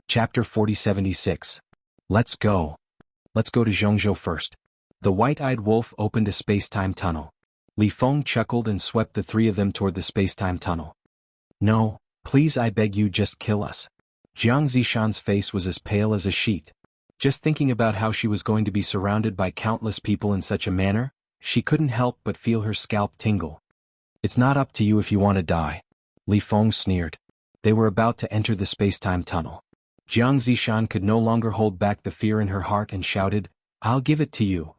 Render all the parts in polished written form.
Chapter 4076. Let's go. Let's go to Jianghu first. The white-eyed wolf opened a space-time tunnel. Li Feng chuckled and swept the three of them toward the space-time tunnel. No, please, I beg you, just kill us. Jiang Zishan's face was as pale as a sheet. Just thinking about how she was going to be surrounded by countless people in such a manner, she couldn't help but feel her scalp tingle. It's not up to you if you want to die. Li Feng sneered. They were about to enter the space-time tunnel. Jiang Zishan could no longer hold back the fear in her heart and shouted, I'll give it to you.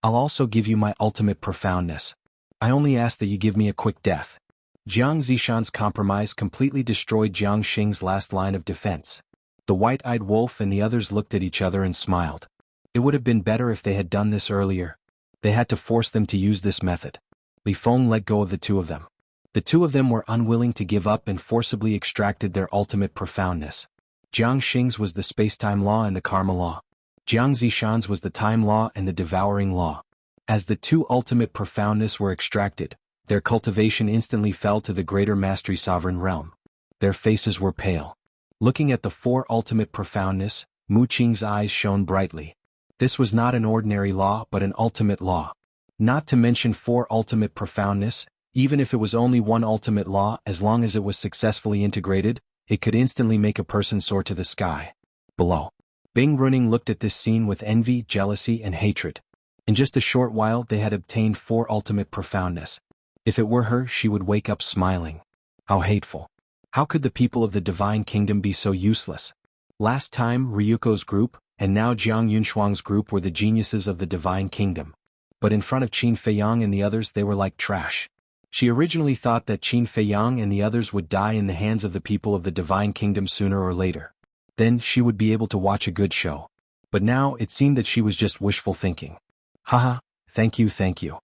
I'll also give you my ultimate profoundness. I only ask that you give me a quick death. Jiang Zishan's compromise completely destroyed Jiang Xing's last line of defense. The white-eyed wolf and the others looked at each other and smiled. It would have been better if they had done this earlier. They had to force them to use this method. Li Feng let go of the two of them. The two of them were unwilling to give up and forcibly extracted their ultimate profoundness. Jiang Xing's was the space-time law and the karma law. Jiang Zishan's was the time law and the devouring law. As the two ultimate profoundness were extracted, their cultivation instantly fell to the greater mastery sovereign realm. Their faces were pale. Looking at the four ultimate profoundness, Mu Qing's eyes shone brightly. This was not an ordinary law but an ultimate law. Not to mention four ultimate profoundness, even if it was only one ultimate law, as long as it was successfully integrated, it could instantly make a person soar to the sky. Below. Bing Runing looked at this scene with envy, jealousy, and hatred. In just a short while they had obtained four ultimate profoundness. If it were her, she would wake up smiling. How hateful. How could the people of the Divine Kingdom be so useless? Last time, Ryuko's group, and now Jiang Yunshuang's group were the geniuses of the Divine Kingdom. But in front of Qin Feiyang and the others they were like trash. She originally thought that Qin Feiyang and the others would die in the hands of the people of the Divine Kingdom sooner or later. Then she would be able to watch a good show. But now it seemed that she was just wishful thinking. Haha, thank you, thank you.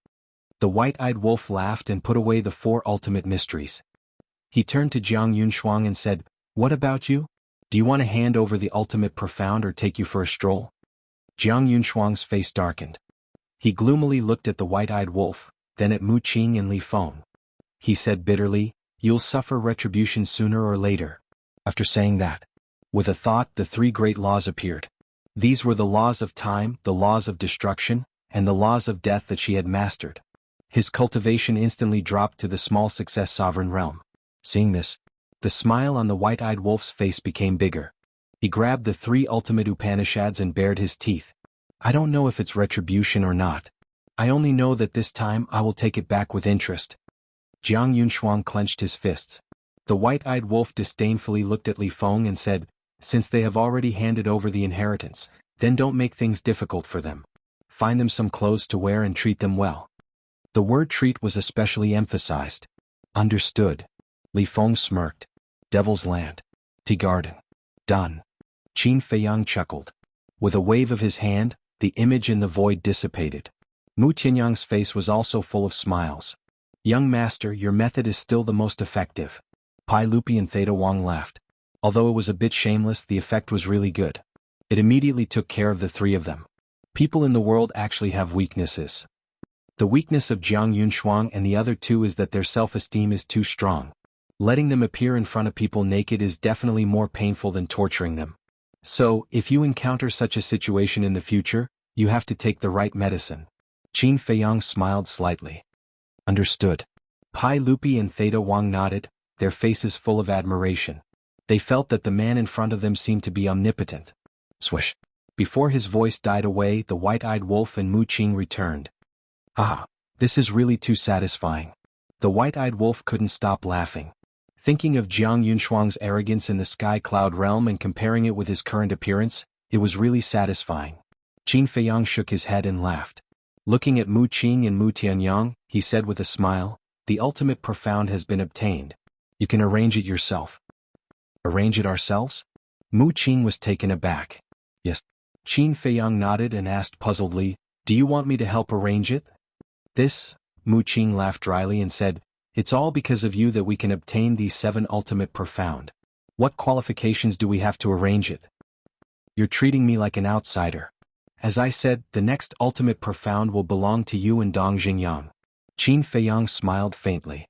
The white-eyed wolf laughed and put away the four ultimate mysteries. He turned to Jiang Yunshuang and said, What about you? Do you want to hand over the ultimate profound or take you for a stroll? Jiang Yunshuang's face darkened. He gloomily looked at the white-eyed wolf, then at Mu Qing and Li Feng. He said bitterly, You'll suffer retribution sooner or later. After saying that, with a thought, the three great laws appeared. These were the laws of time, the laws of destruction, and the laws of death that she had mastered. His cultivation instantly dropped to the small success sovereign realm. Seeing this, the smile on the white-eyed wolf's face became bigger. He grabbed the three ultimate Upanishads and bared his teeth. I don't know if it's retribution or not. I only know that this time I will take it back with interest. Jiang Yunshuang clenched his fists. The white-eyed wolf disdainfully looked at Li Feng and said, Since they have already handed over the inheritance, then don't make things difficult for them. Find them some clothes to wear and treat them well. The word treat was especially emphasized. Understood. Li Feng smirked. Devil's Land. Tea Garden. Done. Qin Feiyang chuckled. With a wave of his hand, the image in the void dissipated. Mu Tianyang's face was also full of smiles. Young master, your method is still the most effective. Pai Lupi and Theta Wang laughed. Although it was a bit shameless, the effect was really good. It immediately took care of the three of them. People in the world actually have weaknesses. The weakness of Jiang Yunshuang and the other two is that their self-esteem is too strong. Letting them appear in front of people naked is definitely more painful than torturing them. So, if you encounter such a situation in the future, you have to take the right medicine. Qin Feiyang smiled slightly. Understood. Pai Lupi and Theta Wang nodded, their faces full of admiration. They felt that the man in front of them seemed to be omnipotent. Swish. Before his voice died away, the white-eyed wolf and Mu Qing returned. Ah, this is really too satisfying. The white-eyed wolf couldn't stop laughing. Thinking of Jiang Yunshuang's arrogance in the sky cloud realm and comparing it with his current appearance, it was really satisfying. Qin Feiyang shook his head and laughed. Looking at Mu Qing and Mu Tianyang, he said with a smile, The ultimate profound has been obtained. You can arrange it yourself. Arrange it ourselves? Mu Qing was taken aback. Yes. Qin Feiyang nodded and asked puzzledly, Do you want me to help arrange it? This, Mu Qing laughed dryly and said, It's all because of you that we can obtain these 7 ultimate profound. What qualifications do we have to arrange it? You're treating me like an outsider. As I said, the next ultimate profound will belong to you and Dong Xingyang. Qin Feiyang smiled faintly.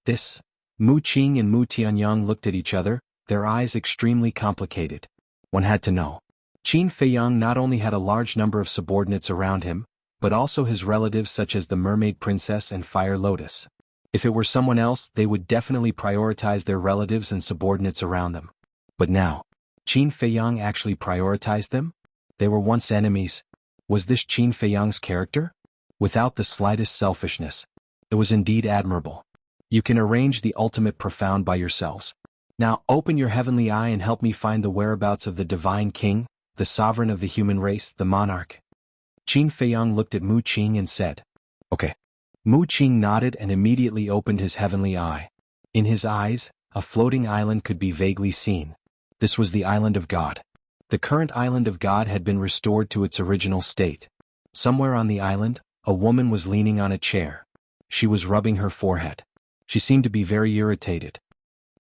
This, Mu Qing and Mu Tianyang looked at each other, their eyes extremely complicated. One had to know. Qin Feiyang not only had a large number of subordinates around him, but also his relatives such as the Mermaid Princess and Fire Lotus. If it were someone else, they would definitely prioritize their relatives and subordinates around them. But now, Qin Feiyang actually prioritized them? They were once enemies. Was this Qin Feiyang's character? Without the slightest selfishness. It was indeed admirable. You can arrange the ultimate profound by yourselves. Now open your heavenly eye and help me find the whereabouts of the Divine King, the sovereign of the human race, the monarch. Qin Feiyang looked at Mu Qing and said, "Okay." Mu Qing nodded and immediately opened his heavenly eye. In his eyes, a floating island could be vaguely seen. This was the Island of God. The current Island of God had been restored to its original state. Somewhere on the island, a woman was leaning on a chair. She was rubbing her forehead. She seemed to be very irritated.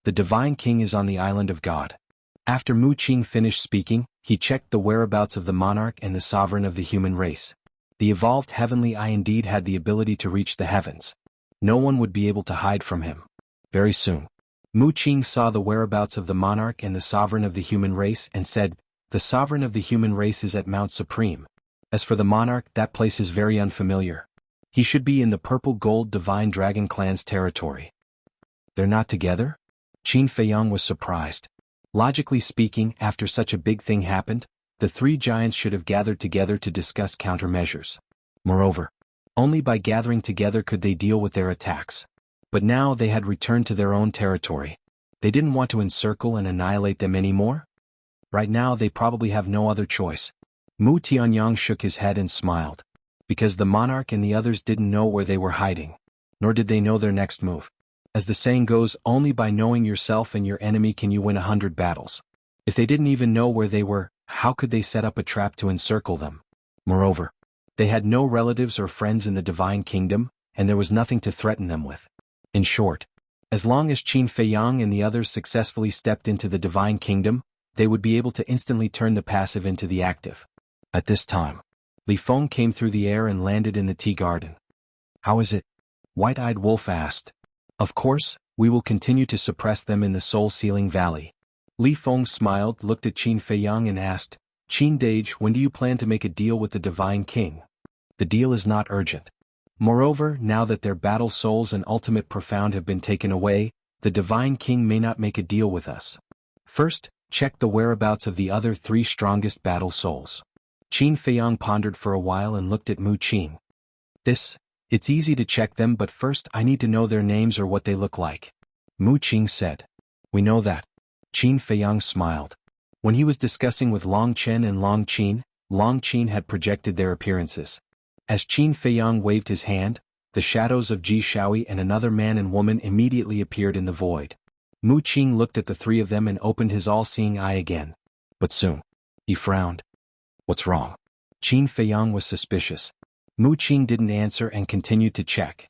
The Divine King is on the Island of God. After Mu Qing finished speaking, he checked the whereabouts of the monarch and the sovereign of the human race. The evolved heavenly eye indeed had the ability to reach the heavens. No one would be able to hide from him. Very soon, Mu Qing saw the whereabouts of the monarch and the sovereign of the human race and said, "The sovereign of the human race is at Mount Supreme. As for the monarch, that place is very unfamiliar. He should be in the purple gold divine dragon clan's territory." They're not together? Qin Feiyang was surprised. Logically speaking, after such a big thing happened, the three giants should have gathered together to discuss countermeasures. Moreover, only by gathering together could they deal with their attacks. But now they had returned to their own territory. They didn't want to encircle and annihilate them anymore? Right now they probably have no other choice. Mu Tianyang shook his head and smiled. Because the monarch and the others didn't know where they were hiding. Nor did they know their next move. As the saying goes, only by knowing yourself and your enemy can you win 100 battles. If they didn't even know where they were, how could they set up a trap to encircle them? Moreover, they had no relatives or friends in the Divine Kingdom, and there was nothing to threaten them with. In short, as long as Qin Feiyang and the others successfully stepped into the Divine Kingdom, they would be able to instantly turn the passive into the active. At this time, Li Feng came through the air and landed in the tea garden. "How is it?" White-Eyed Wolf asked. "Of course, we will continue to suppress them in the Soul-Sealing Valley." Li Feng smiled, looked at Qin Feiyang and asked, "Qin Dage, when do you plan to make a deal with the Divine King?" "The deal is not urgent. Moreover, now that their battle souls and ultimate profound have been taken away, the Divine King may not make a deal with us. First, check the whereabouts of the other three strongest battle souls." Qin Feiyang pondered for a while and looked at Mu Qing. It's easy to check them, but first I need to know their names or what they look like." Mu Qing said. "We know that." Qin Feiyang smiled. When he was discussing with Long Chen and Long Qin had projected their appearances. As Qin Feiyang waved his hand, the shadows of Ji Shaoyi and another man and woman immediately appeared in the void. Mu Qing looked at the three of them and opened his all-seeing eye again. But soon, he frowned. "What's wrong?" Qin Feiyang was suspicious. Mu Qing didn't answer and continued to check.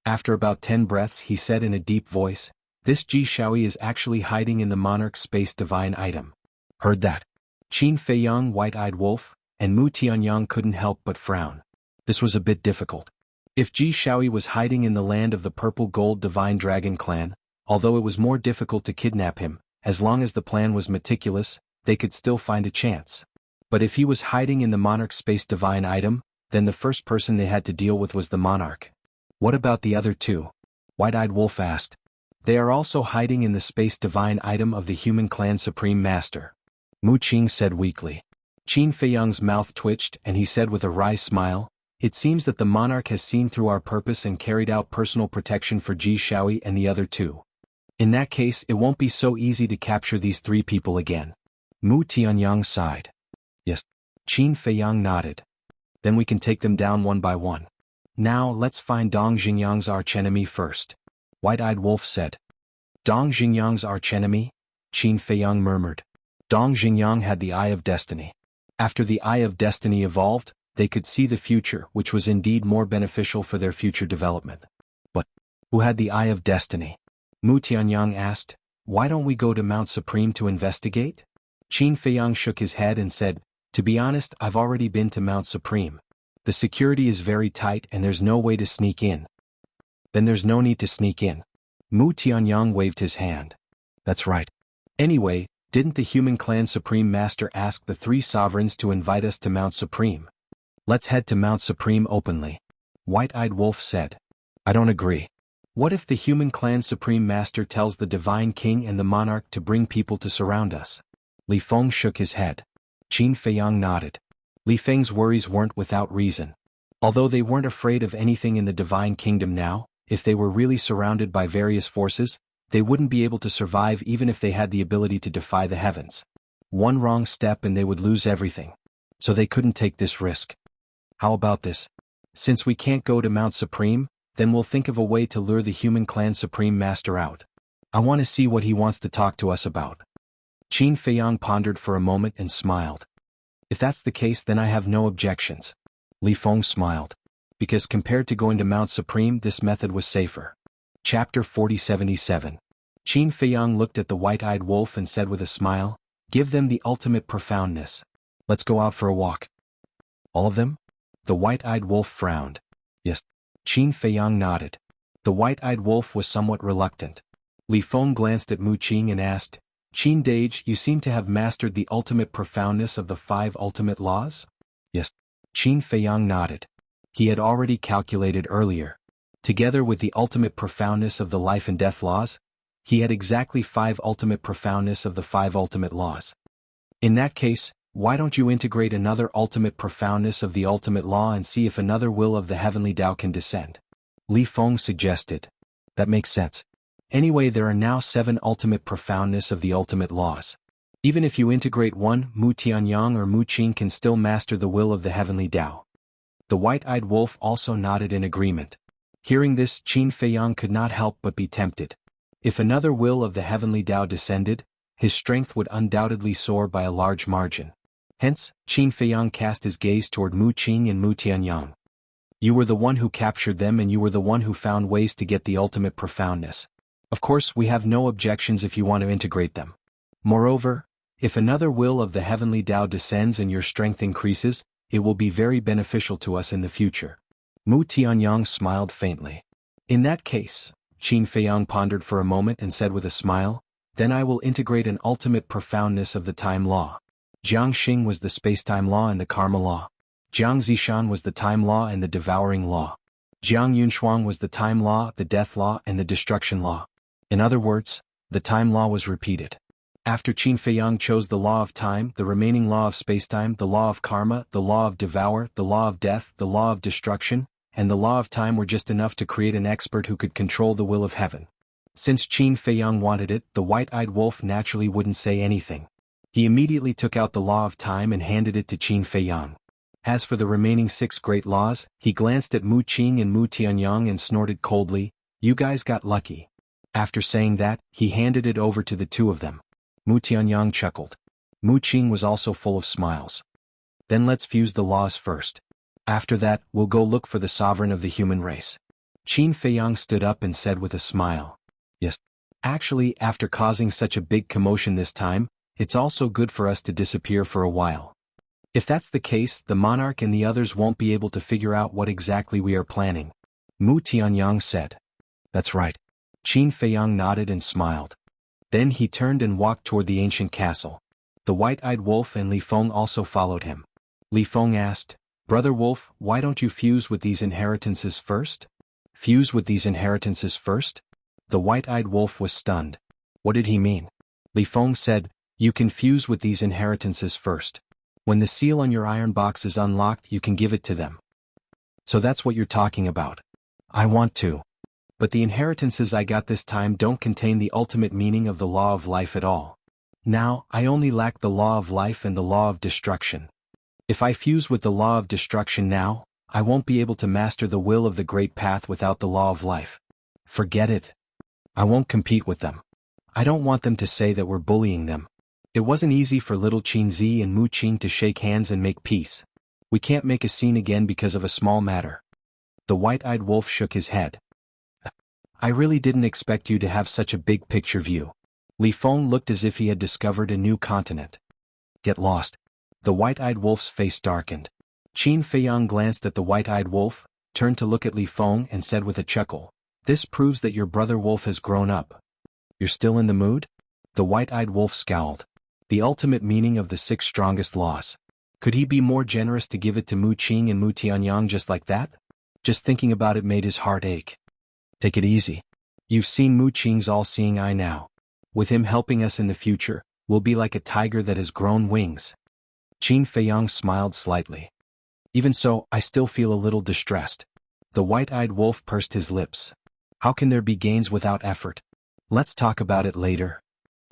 After about 10 breaths he said in a deep voice, "This Ji Shaoyi is actually hiding in the Monarch Space Divine item." Heard that? Qin Feiyang, White-Eyed Wolf, and Mu Tianyang couldn't help but frown. This was a bit difficult. If Ji Shaoyi was hiding in the land of the Purple Gold Divine Dragon Clan, although it was more difficult to kidnap him, as long as the plan was meticulous, they could still find a chance. But if he was hiding in the Monarch Space Divine item, then the first person they had to deal with was the monarch. "What about the other two?" White-Eyed Wolf asked. "They are also hiding in the Space Divine item of the Human Clan Supreme Master," Mu Qing said weakly. Qin Feiyang's mouth twitched and he said with a wry smile, "It seems that the monarch has seen through our purpose and carried out personal protection for Ji Shaoyi and the other two. In that case, it won't be so easy to capture these three people again." Mu Tianyang sighed. "Yes." Qin Feiyang nodded. "Then we can take them down one by one. Now let's find Dong Xingyang's archenemy first," White-Eyed Wolf said. "Dong Xingyang's archenemy?" Qin Feiyang murmured. Dong Xingyang had the Eye of Destiny. After the Eye of Destiny evolved, they could see the future, which was indeed more beneficial for their future development. But who had the Eye of Destiny? Mu Tianyang asked. "Why don't we go to Mount Supreme to investigate?" Qin Feiyang shook his head and said, "To be honest, I've already been to Mount Supreme. The security is very tight and there's no way to sneak in." "Then there's no need to sneak in." Mu Tianyang waved his hand. "That's right. Anyway, Didn't the human clan Supreme Master ask the 3 sovereigns to invite us to Mount Supreme? Let's head to Mount Supreme openly. White-Eyed Wolf said. I don't agree. What if the human clan Supreme Master tells the Divine King and the Monarch to bring people to surround us? Li Feng shook his head. Qin Feiyang nodded. Li Feng's worries weren't without reason. Although they weren't afraid of anything in the Divine Kingdom now, if they were really surrounded by various forces, they wouldn't be able to survive even if they had the ability to defy the heavens. One wrong step and they would lose everything. So they couldn't take this risk. How about this? Since we can't go to Mount Supreme, then we'll think of a way to lure the human clan Supreme Master out. I want to see what he wants to talk to us about. Qin Feiyang pondered for a moment and smiled. If that's the case, then I have no objections. Li Feng smiled. Because compared to going to Mount Supreme, this method was safer. Chapter 4077. Qin Feiyang looked at the white-eyed wolf and said with a smile, Give them the ultimate profoundness. Let's go out for a walk. All of them? The white-eyed wolf frowned. Yes. Qin Feiyang nodded. The white-eyed wolf was somewhat reluctant. Li Feng glanced at Mu Qing and asked, Qin Dage, you seem to have mastered the ultimate profoundness of the 5 ultimate laws? Yes. Qin Feiyang nodded. He had already calculated earlier. Together with the ultimate profoundness of the life and death laws, he had exactly 5 ultimate profoundness of the 5 ultimate laws. In that case, why don't you integrate another ultimate profoundness of the ultimate law and see if another will of the heavenly Tao can descend? Li Feng suggested. That makes sense. Anyway, there are now 7 ultimate profoundness of the ultimate laws. Even if you integrate one, Mu Tianyang or Mu Qing can still master the will of the heavenly Tao. The white-eyed wolf also nodded in agreement. Hearing this, Qin Feiyang could not help but be tempted. If another will of the heavenly Tao descended, his strength would undoubtedly soar by a large margin. Hence, Qin Feiyang cast his gaze toward Mu Qing and Mu Tianyang. You were the one who captured them and you were the one who found ways to get the ultimate profoundness. Of course, we have no objections if you want to integrate them. Moreover, if another will of the heavenly Tao descends and your strength increases, it will be very beneficial to us in the future. Mu Tianyang smiled faintly. In that case, Qin Feiyang pondered for a moment and said with a smile, then I will integrate an ultimate profoundness of the time law. Jiang Xing was the space-time law and the karma law. Jiang Zishan was the time law and the devouring law. Jiang Yunshuang was the time law, the death law, and the destruction law. In other words, the time law was repeated. After Qin Feiyang chose the law of time, the remaining law of spacetime, the law of karma, the law of devour, the law of death, the law of destruction, and the law of time were just enough to create an expert who could control the will of heaven. Since Qin Feiyang wanted it, the white-eyed wolf naturally wouldn't say anything. He immediately took out the law of time and handed it to Qin Feiyang. As for the remaining 6 great laws, he glanced at Mu Qing and Mu Tianyang and snorted coldly, you guys got lucky. After saying that, he handed it over to the 2 of them. Mu Tianyang chuckled. Mu Qing was also full of smiles. Then let's fuse the laws first. After that, we'll go look for the sovereign of the human race. Qin Feiyang stood up and said with a smile. Yes. Actually, after causing such a big commotion this time, it's also good for us to disappear for a while. If that's the case, the monarch and the others won't be able to figure out what exactly we are planning. Mu Tianyang said. That's right. Qin Feiyang nodded and smiled. Then he turned and walked toward the ancient castle. The white-eyed wolf and Li Feng also followed him. Li Feng asked, Brother Wolf, why don't you fuse with these inheritances first? Fuse with these inheritances first? The white-eyed wolf was stunned. What did he mean? Li Feng said, you can fuse with these inheritances first. When the seal on your iron box is unlocked, you can give it to them. So that's what you're talking about. I want to. But the inheritances I got this time don't contain the ultimate meaning of the law of life at all. Now, I only lack the law of life and the law of destruction. If I fuse with the law of destruction now, I won't be able to master the will of the great path without the law of life. Forget it. I won't compete with them. I don't want them to say that we're bullying them. It wasn't easy for little Qin Zi and Mu Qing to shake hands and make peace. We can't make a scene again because of a small matter. The white-eyed wolf shook his head. I really didn't expect you to have such a big picture view. Li Feng looked as if he had discovered a new continent. Get lost. The white-eyed wolf's face darkened. Qin Feiyang glanced at the white-eyed wolf, turned to look at Li Feng and said with a chuckle, this proves that your brother wolf has grown up. You're still in the mood? The white-eyed wolf scowled. The ultimate meaning of the 6 strongest laws. Could he be more generous to give it to Mu Qing and Mu Tianyang just like that? Just thinking about it made his heart ache. Take it easy. You've seen Mu Qing's all-seeing eye now. With him helping us in the future, we'll be like a tiger that has grown wings. Qin Feiyang smiled slightly. Even so, I still feel a little distressed. The white-eyed wolf pursed his lips. How can there be gains without effort? Let's talk about it later.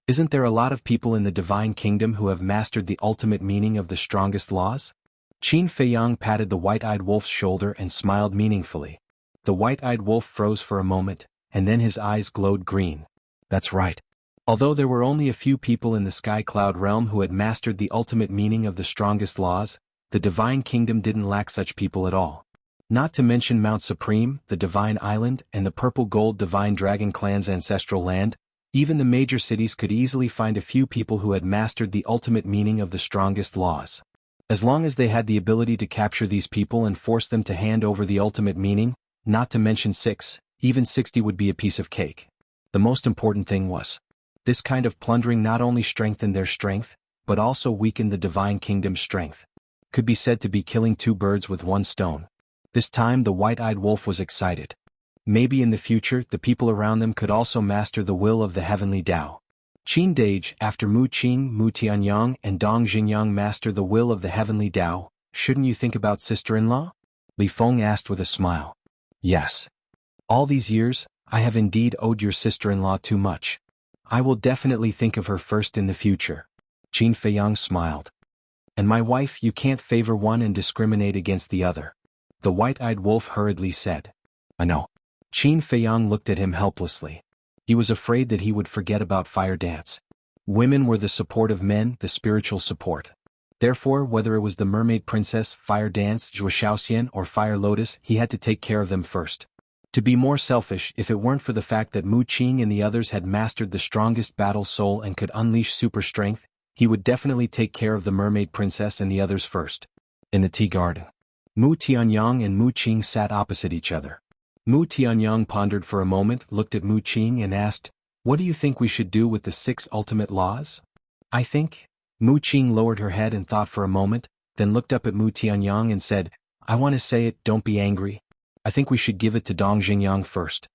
Isn't there a lot of people in the Divine Kingdom who have mastered the ultimate meaning of the strongest laws? Qin Feiyang patted the white-eyed wolf's shoulder and smiled meaningfully. The white-eyed wolf froze for a moment, and then his eyes glowed green. That's right. Although there were only a few people in the Sky Cloud realm who had mastered the ultimate meaning of the strongest laws, the Divine Kingdom didn't lack such people at all. Not to mention Mount Supreme, the Divine Island, and the Purple Gold Divine Dragon Clan's ancestral land, even the major cities could easily find a few people who had mastered the ultimate meaning of the strongest laws. As long as they had the ability to capture these people and force them to hand over the ultimate meaning, not to mention 6, even 60 would be a piece of cake. The most important thing was, this kind of plundering not only strengthened their strength, but also weakened the Divine Kingdom's strength. Could be said to be killing 2 birds with 1 stone. This time the white-eyed wolf was excited. Maybe in the future the people around them could also master the will of the heavenly Tao. Qin Dage, after Mu Qing, Mu Tianyang, and Dong Xingyang master the will of the heavenly Tao, shouldn't you think about sister-in-law? Li Feng asked with a smile. Yes. All these years, I have indeed owed your sister-in-law too much. I will definitely think of her first in the future. Qin Feiyang smiled. And my wife, you can't favor one and discriminate against the other. The white-eyed wolf hurriedly said. I know. Qin Feiyang looked at him helplessly. He was afraid that he would forget about Fire Dance. Women were the support of men, the spiritual support. Therefore, whether it was the Mermaid Princess, Fire Dance, Zhuo Shaoxian, or Fire Lotus, he had to take care of them first. To be more selfish, if it weren't for the fact that Mu Qing and the others had mastered the strongest battle soul and could unleash super strength, he would definitely take care of the Mermaid Princess and the others first. In the tea garden, Mu Tianyang and Mu Qing sat opposite each other. Mu Tianyang pondered for a moment, looked at Mu Qing and asked, What do you think we should do with the 6 ultimate laws? I think. Mu Qing lowered her head and thought for a moment, then looked up at Mu Tianyang and said, I want to say it, don't be angry. I think we should give it to Dong Xingyang first.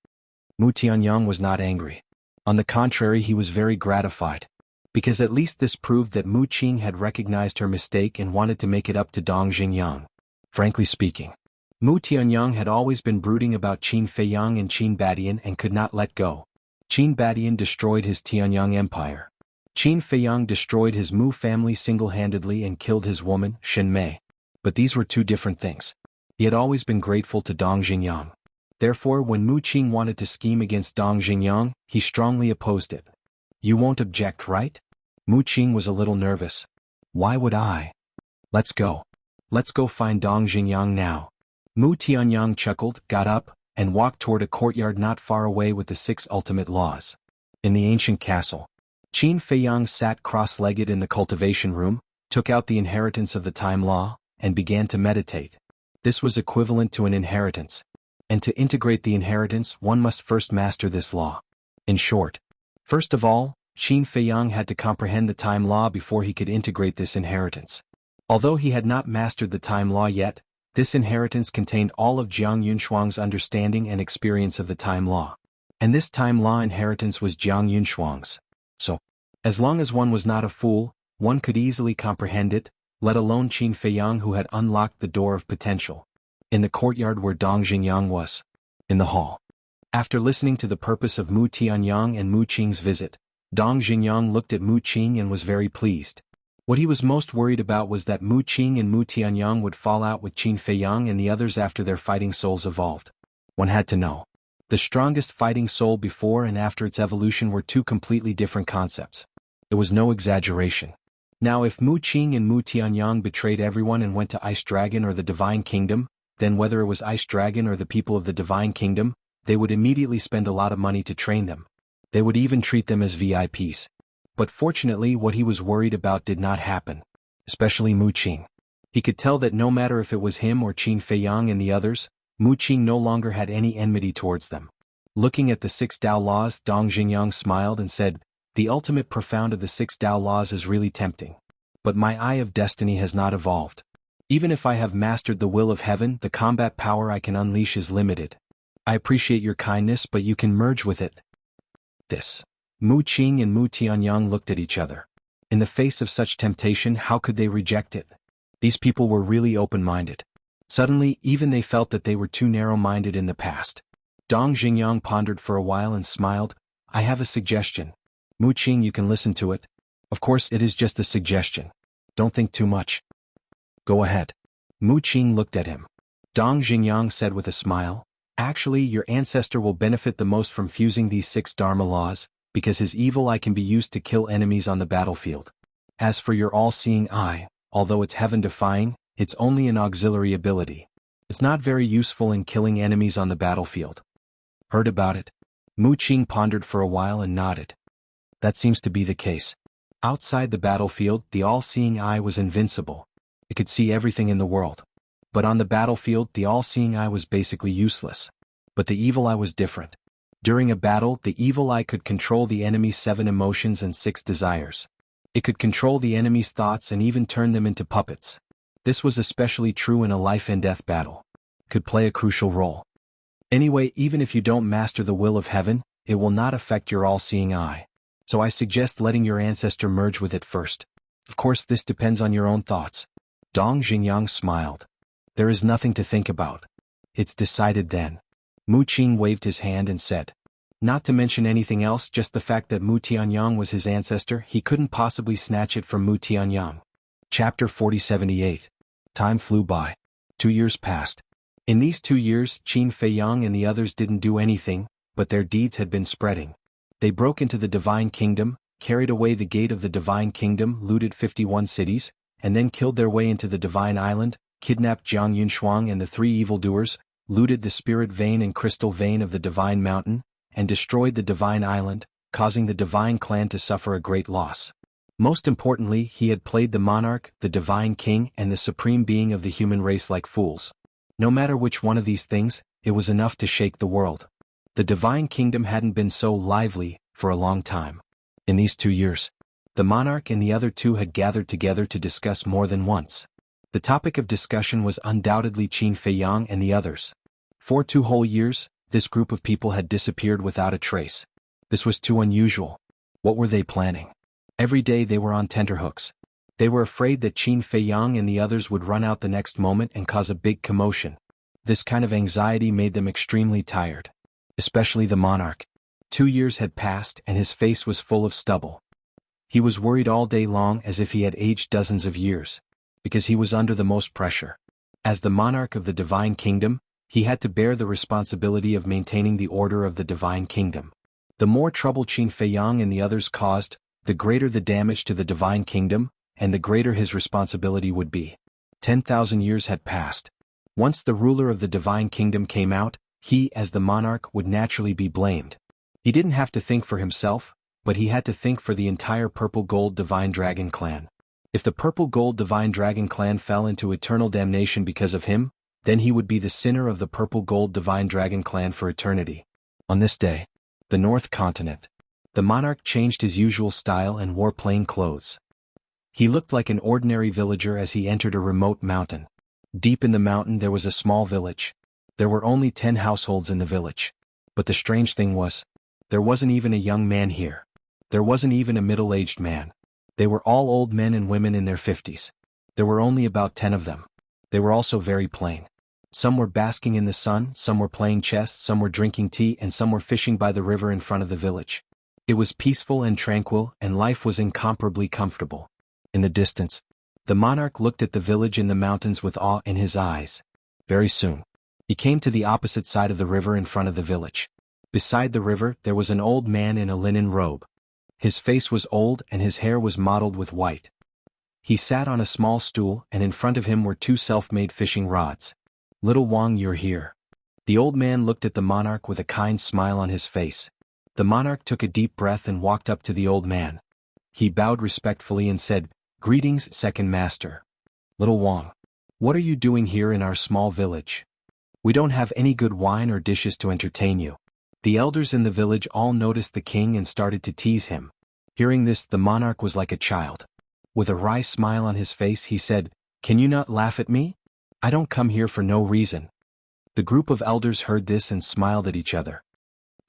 Mu Tianyang was not angry. On the contrary, he was very gratified. Because at least this proved that Mu Qing had recognized her mistake and wanted to make it up to Dong Xingyang. Frankly speaking, Mu Tianyang had always been brooding about Qin Feiyang and Qin Badian and could not let go. Qin Badian destroyed his Tianyang empire. Qin Feiyang destroyed his Mu family single-handedly and killed his woman, Shen Mei. But these were 2 different things. He had always been grateful to Dong Xingyang. Therefore, when Mu Qing wanted to scheme against Dong Xingyang, he strongly opposed it. You won't object, right? Mu Qing was a little nervous. Why would I? Let's go. Let's go find Dong Xingyang now. Mu Tianyang chuckled, got up, and walked toward a courtyard not far away with the 6 ultimate laws. In the ancient castle, Qin Feiyang sat cross-legged in the cultivation room, took out the inheritance of the time law, and began to meditate. This was equivalent to an inheritance. And to integrate the inheritance, one must first master this law. In short, first of all, Qin Feiyang had to comprehend the time law before he could integrate this inheritance. Although he had not mastered the time law yet, this inheritance contained all of Jiang Yunshuang's understanding and experience of the time law. And this time law inheritance was Jiang Yunshuang's. So, as long as one was not a fool, one could easily comprehend it, let alone Qin Feiyang who had unlocked the door of potential. In the courtyard where Dong Xingyang was. In the hall. After listening to the purpose of Mu Tianyang and Mu Qing's visit, Dong Xingyang looked at Mu Qing and was very pleased. What he was most worried about was that Mu Qing and Mu Tianyang would fall out with Qin Feiyang and the others after their fighting souls evolved. One had to know. The strongest fighting soul before and after its evolution were 2 completely different concepts. It was no exaggeration. Now if Mu Qing and Mu Tianyang betrayed everyone and went to Ice Dragon or the Divine Kingdom, then whether it was Ice Dragon or the people of the Divine Kingdom, they would immediately spend a lot of money to train them. They would even treat them as VIPs. But fortunately what he was worried about did not happen. Especially Mu Qing. He could tell that no matter if it was him or Qin Feiyang and the others, Mu Qing no longer had any enmity towards them. Looking at the 6 Tao laws, Dong Xingyang smiled and said, The ultimate profound of the 6 Tao laws is really tempting. But my eye of destiny has not evolved. Even if I have mastered the will of heaven, the combat power I can unleash is limited. I appreciate your kindness, but you can merge with it. This. Mu Qing and Mu Tianyang looked at each other. In the face of such temptation, how could they reject it? These people were really open-minded. Suddenly, even they felt that they were too narrow-minded in the past. Dong Xingyang pondered for a while and smiled. I have a suggestion. Mu Qing, you can listen to it. Of course, it is just a suggestion. Don't think too much. Go ahead. Mu Qing looked at him. Dong Xingyang said with a smile, actually, your ancestor will benefit the most from fusing these 6 Dharma laws, because his evil eye can be used to kill enemies on the battlefield. As for your all-seeing eye, although it's heaven-defying, it's only an auxiliary ability. It's not very useful in killing enemies on the battlefield. Heard about it? Mu Qing pondered for a while and nodded. That seems to be the case. Outside the battlefield, the all-seeing eye was invincible. It could see everything in the world. But on the battlefield, the all-seeing eye was basically useless. But the evil eye was different. During a battle, the evil eye could control the enemy's 7 emotions and 6 desires. It could control the enemy's thoughts and even turn them into puppets. This was especially true in a life-and-death battle. It could play a crucial role. Anyway, even if you don't master the will of heaven, it will not affect your all-seeing eye. So I suggest letting your ancestor merge with it first. Of course, this depends on your own thoughts. Dong Xingyang smiled. There is nothing to think about. It's decided then. Mu Qing waved his hand and said, not to mention anything else, just the fact that Mu Tianyang was his ancestor, he couldn't possibly snatch it from Mu Tianyang. Chapter 4078. Time flew by. 2 years passed. In these 2 years, Qin Feiyang and the others didn't do anything, but their deeds had been spreading. They broke into the Divine Kingdom, carried away the gate of the Divine Kingdom, looted 51 cities, and then killed their way into the Divine Island, kidnapped Jiang Yunshuang and the 3 evildoers, looted the spirit vein and crystal vein of the Divine Mountain, and destroyed the Divine Island, causing the Divine Clan to suffer a great loss. Most importantly, he had played the monarch, the Divine King, and the supreme being of the human race like fools. No matter which one of these things, it was enough to shake the world. The Divine Kingdom hadn't been so lively for a long time. In these 2 years, the monarch and the other 2 had gathered together to discuss more than once. The topic of discussion was undoubtedly Qin Feiyang and the others. For 2 whole years, this group of people had disappeared without a trace. This was too unusual. What were they planning? Every day they were on tenterhooks. They were afraid that Qin Feiyang and the others would run out the next moment and cause a big commotion. This kind of anxiety made them extremely tired. Especially the monarch. 2 years had passed and his face was full of stubble. He was worried all day long as if he had aged dozens of years. Because he was under the most pressure. As the monarch of the Divine Kingdom, he had to bear the responsibility of maintaining the order of the Divine Kingdom. The more trouble Qin Feiyang and the others caused, the greater the damage to the Divine Kingdom, and the greater his responsibility would be. 10,000 years had passed. Once the ruler of the Divine Kingdom came out, he, as the monarch, would naturally be blamed. He didn't have to think for himself, but he had to think for the entire Purple Gold Divine Dragon Clan. If the Purple Gold Divine Dragon Clan fell into eternal damnation because of him, then he would be the sinner of the Purple Gold Divine Dragon Clan for eternity. On this day, the North Continent, the monarch changed his usual style and wore plain clothes. He looked like an ordinary villager as he entered a remote mountain. Deep in the mountain there was a small village. There were only 10 households in the village. But the strange thing was, there wasn't even a young man here. There wasn't even a middle-aged man. They were all old men and women in their 50s. There were only about 10 of them. They were also very plain. Some were basking in the sun, some were playing chess, some were drinking tea, and some were fishing by the river in front of the village. It was peaceful and tranquil, and life was incomparably comfortable. In the distance, the monarch looked at the village in the mountains with awe in his eyes. Very soon, he came to the opposite side of the river in front of the village. Beside the river, there was an old man in a linen robe. His face was old and his hair was mottled with white. He sat on a small stool, and in front of him were 2 self-made fishing rods. Little Wang, you're here. The old man looked at the monarch with a kind smile on his face. The monarch took a deep breath and walked up to the old man. He bowed respectfully and said, "Greetings, second master. Little Wang, what are you doing here in our small village? We don't have any good wine or dishes to entertain you." The elders in the village all noticed the king and started to tease him. Hearing this, the monarch was like a child. With a wry smile on his face, he said, "Can you not laugh at me? I don't come here for no reason." The group of elders heard this and smiled at each other.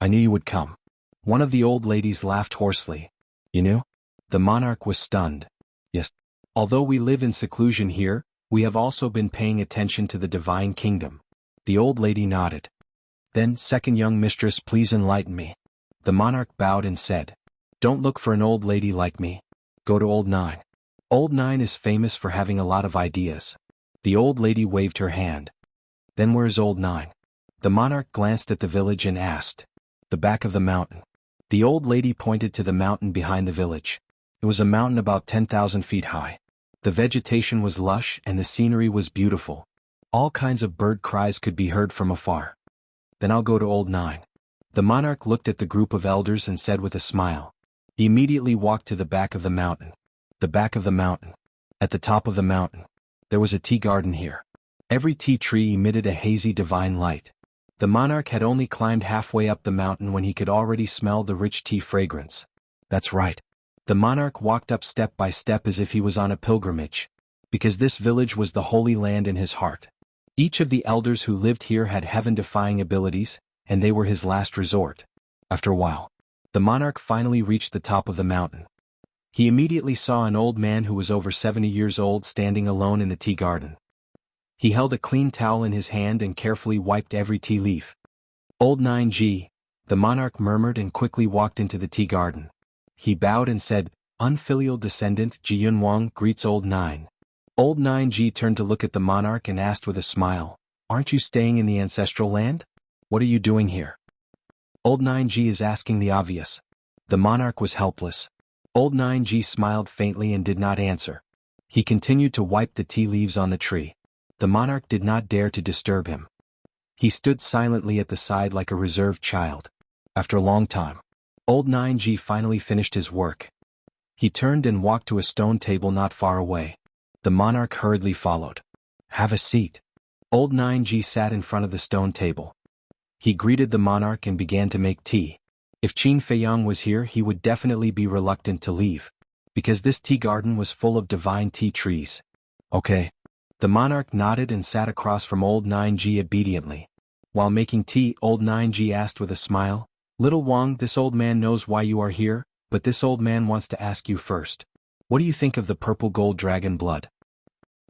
"I knew you would come." One of the old ladies laughed hoarsely. "You knew?" The monarch was stunned. "Yes. Although we live in seclusion here, we have also been paying attention to the divine kingdom." The old lady nodded. "Then, second young mistress, please enlighten me." The monarch bowed and said, "Don't look for an old lady like me. Go to Old Nine. Old Nine is famous for having a lot of ideas." The old lady waved her hand. "Then where's Old Nine?" The monarch glanced at the village and asked. "The back of the mountain." The old lady pointed to the mountain behind the village. It was a mountain about 10,000 feet high. The vegetation was lush and the scenery was beautiful. All kinds of bird cries could be heard from afar. "Then I'll go to Old Nine." The monarch looked at the group of elders and said with a smile. He immediately walked to the back of the mountain. The back of the mountain. At the top of the mountain. There was a tea garden here. Every tea tree emitted a hazy divine light. The monarch had only climbed halfway up the mountain when he could already smell the rich tea fragrance. That's right. The monarch walked up step by step as if he was on a pilgrimage. Because this village was the holy land in his heart. Each of the elders who lived here had heaven-defying abilities, and they were his last resort. After a while, the monarch finally reached the top of the mountain. He immediately saw an old man who was over 70 years old standing alone in the tea garden. He held a clean towel in his hand and carefully wiped every tea leaf. "Old 9G, the monarch murmured and quickly walked into the tea garden. He bowed and said, "Unfilial descendant Ji Yunwang greets Old 9. Old 9G turned to look at the monarch and asked with a smile, "Aren't you staying in the ancestral land? What are you doing here?" Old 9G is asking the obvious. The monarch was helpless. Old 9G smiled faintly and did not answer. He continued to wipe the tea leaves on the tree. The monarch did not dare to disturb him. He stood silently at the side like a reserved child. After a long time, Old 9G finally finished his work. He turned and walked to a stone table not far away. The monarch hurriedly followed. "Have a seat." Old 9G sat in front of the stone table. He greeted the monarch and began to make tea. If Qin Feiyang was here, he would definitely be reluctant to leave, because this tea garden was full of divine tea trees. "Okay." The monarch nodded and sat across from Old 9G obediently. While making tea, Old 9G asked with a smile, "Little Wang, this old man knows why you are here, but this old man wants to ask you first. What do you think of the purple gold dragon blood?"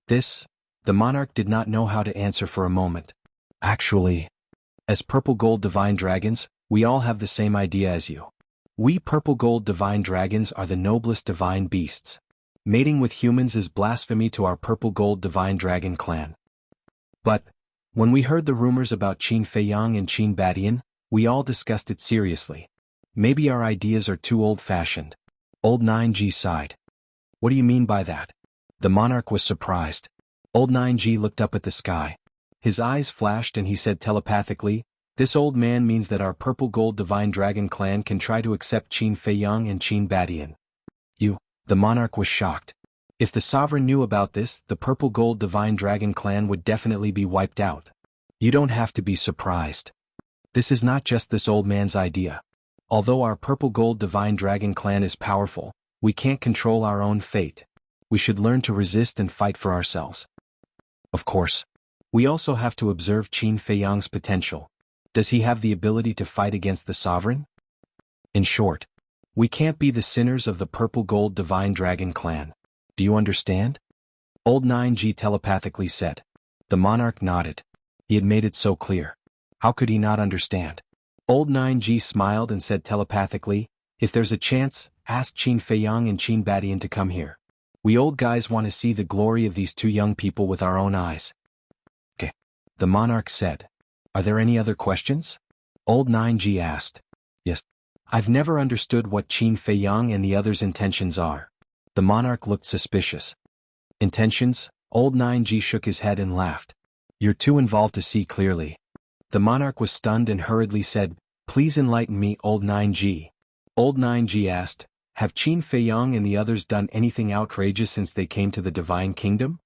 The monarch did not know how to answer for a moment. "Actually, as purple gold divine dragons, we all have the same idea as you. We purple gold divine dragons are the noblest divine beasts. Mating with humans is blasphemy to our purple gold divine dragon clan. But, when we heard the rumors about Qin Feiyang and Qin Badian, we all discussed it seriously. Maybe our ideas are too old-fashioned." Old 9G sighed. "What do you mean by that?" The monarch was surprised. Old 9G looked up at the sky. His eyes flashed and he said telepathically, "This old man means that our purple gold divine dragon clan can try to accept Qin Feiyang and Qin Badian." The monarch was shocked. If the sovereign knew about this, the purple gold divine dragon clan would definitely be wiped out. You don't have to be surprised. This is not just this old man's idea. Although our purple gold divine dragon clan is powerful, we can't control our own fate. We should learn to resist and fight for ourselves. Of course. We also have to observe Qin Feiyang's potential. Does he have the ability to fight against the sovereign? In short, we can't be the sinners of the purple gold divine dragon clan. Do you understand? Old 9G telepathically said. The monarch nodded. He had made it so clear. How could he not understand? Old 9G smiled and said telepathically, "If there's a chance, ask Qin Feiyang and Qin Badian to come here. We old guys want to see the glory of these two young people with our own eyes." Okay. The monarch said. "Are there any other questions?" Old 9G asked. "Yes. I've never understood what Qin Feiyang and the others' intentions are." The monarch looked suspicious. "Intentions?" Old 9G shook his head and laughed. "You're too involved to see clearly." The monarch was stunned and hurriedly said, "Please enlighten me, Old 9G. Old 9G asked, "Have Qin Feiyang and the others done anything outrageous since they came to the Divine Kingdom?"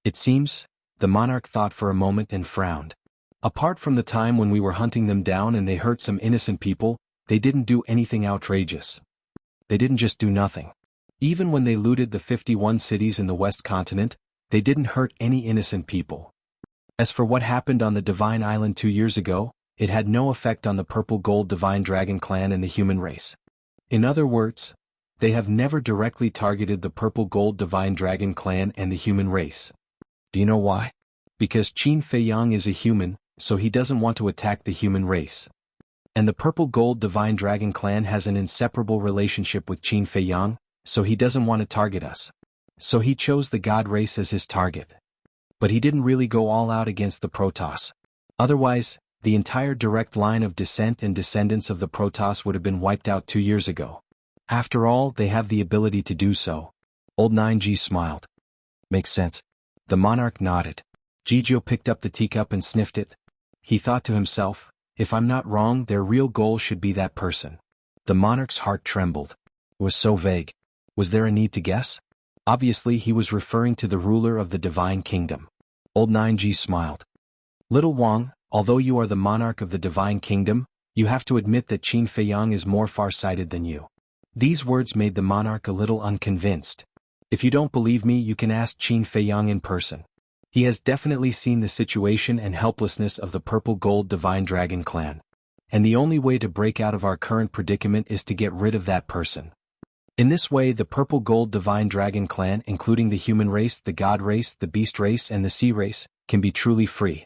"It seems," the monarch thought for a moment and frowned. "Apart from the time when we were hunting them down and they hurt some innocent people, they didn't do anything outrageous." They didn't just do nothing. Even when they looted the 51 cities in the West Continent, they didn't hurt any innocent people. As for what happened on the Divine Island 2 years ago, it had no effect on the Purple Gold Divine Dragon clan and the human race. In other words, they have never directly targeted the Purple Gold Divine Dragon clan and the human race. Do you know why? Because Qin Feiyang is a human, so he doesn't want to attack the human race. And the Purple Gold Divine Dragon clan has an inseparable relationship with Qin Feiyang, so he doesn't want to target us. So he chose the God race as his target. But he didn't really go all out against the Protoss. Otherwise, the entire direct line of descent and descendants of the Protoss would have been wiped out 2 years ago. After all, they have the ability to do so. Old 9G smiled. Makes sense. The monarch nodded. Jizio picked up the teacup and sniffed it. He thought to himself, if I'm not wrong, their real goal should be that person. The monarch's heart trembled. It was so vague. Was there a need to guess? Obviously he was referring to the ruler of the Divine Kingdom. Old 9G smiled. Little Wang, although you are the monarch of the Divine Kingdom, you have to admit that Qin Feiyang is more far-sighted than you. These words made the monarch a little unconvinced. If you don't believe me, you can ask Qin Feiyang in person. He has definitely seen the situation and helplessness of the Purple Gold Divine Dragon clan. And the only way to break out of our current predicament is to get rid of that person. In this way, the Purple Gold Divine Dragon clan, including the human race, the God race, the beast race and the sea race, can be truly free.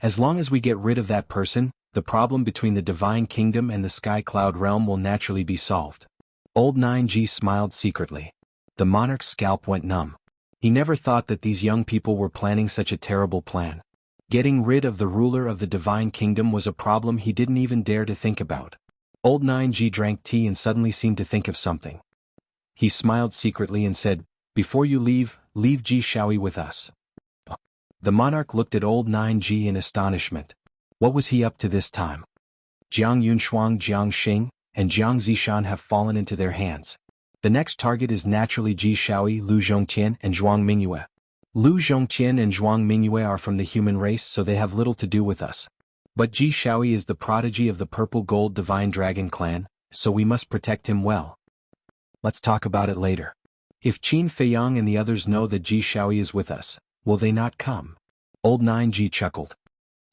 As long as we get rid of that person, the problem between the Divine Kingdom and the Sky Cloud realm will naturally be solved. Old 9G smiled secretly. The monarch's scalp went numb. He never thought that these young people were planning such a terrible plan. Getting rid of the ruler of the Divine Kingdom was a problem he didn't even dare to think about. Old 9G drank tea and suddenly seemed to think of something. He smiled secretly and said, before you leave Ji Shaoyi with us. The monarch looked at old 9G in astonishment. What was he up to this time? Jiang Yunshuang, Jiang Xing, and Jiang Zishan have fallen into their hands. The next target is naturally Ji Shaoyi, Lu Zhongtian, and Zhuang Mingyue. Lu Zhongtian and Zhuang Mingyue are from the human race, so they have little to do with us. But Ji Shaoyi is the prodigy of the Purple Gold Divine Dragon clan, so we must protect him well. Let's talk about it later. If Qin Feiyang and the others know that Ji Shaoyi is with us, will they not come? Old 9G chuckled.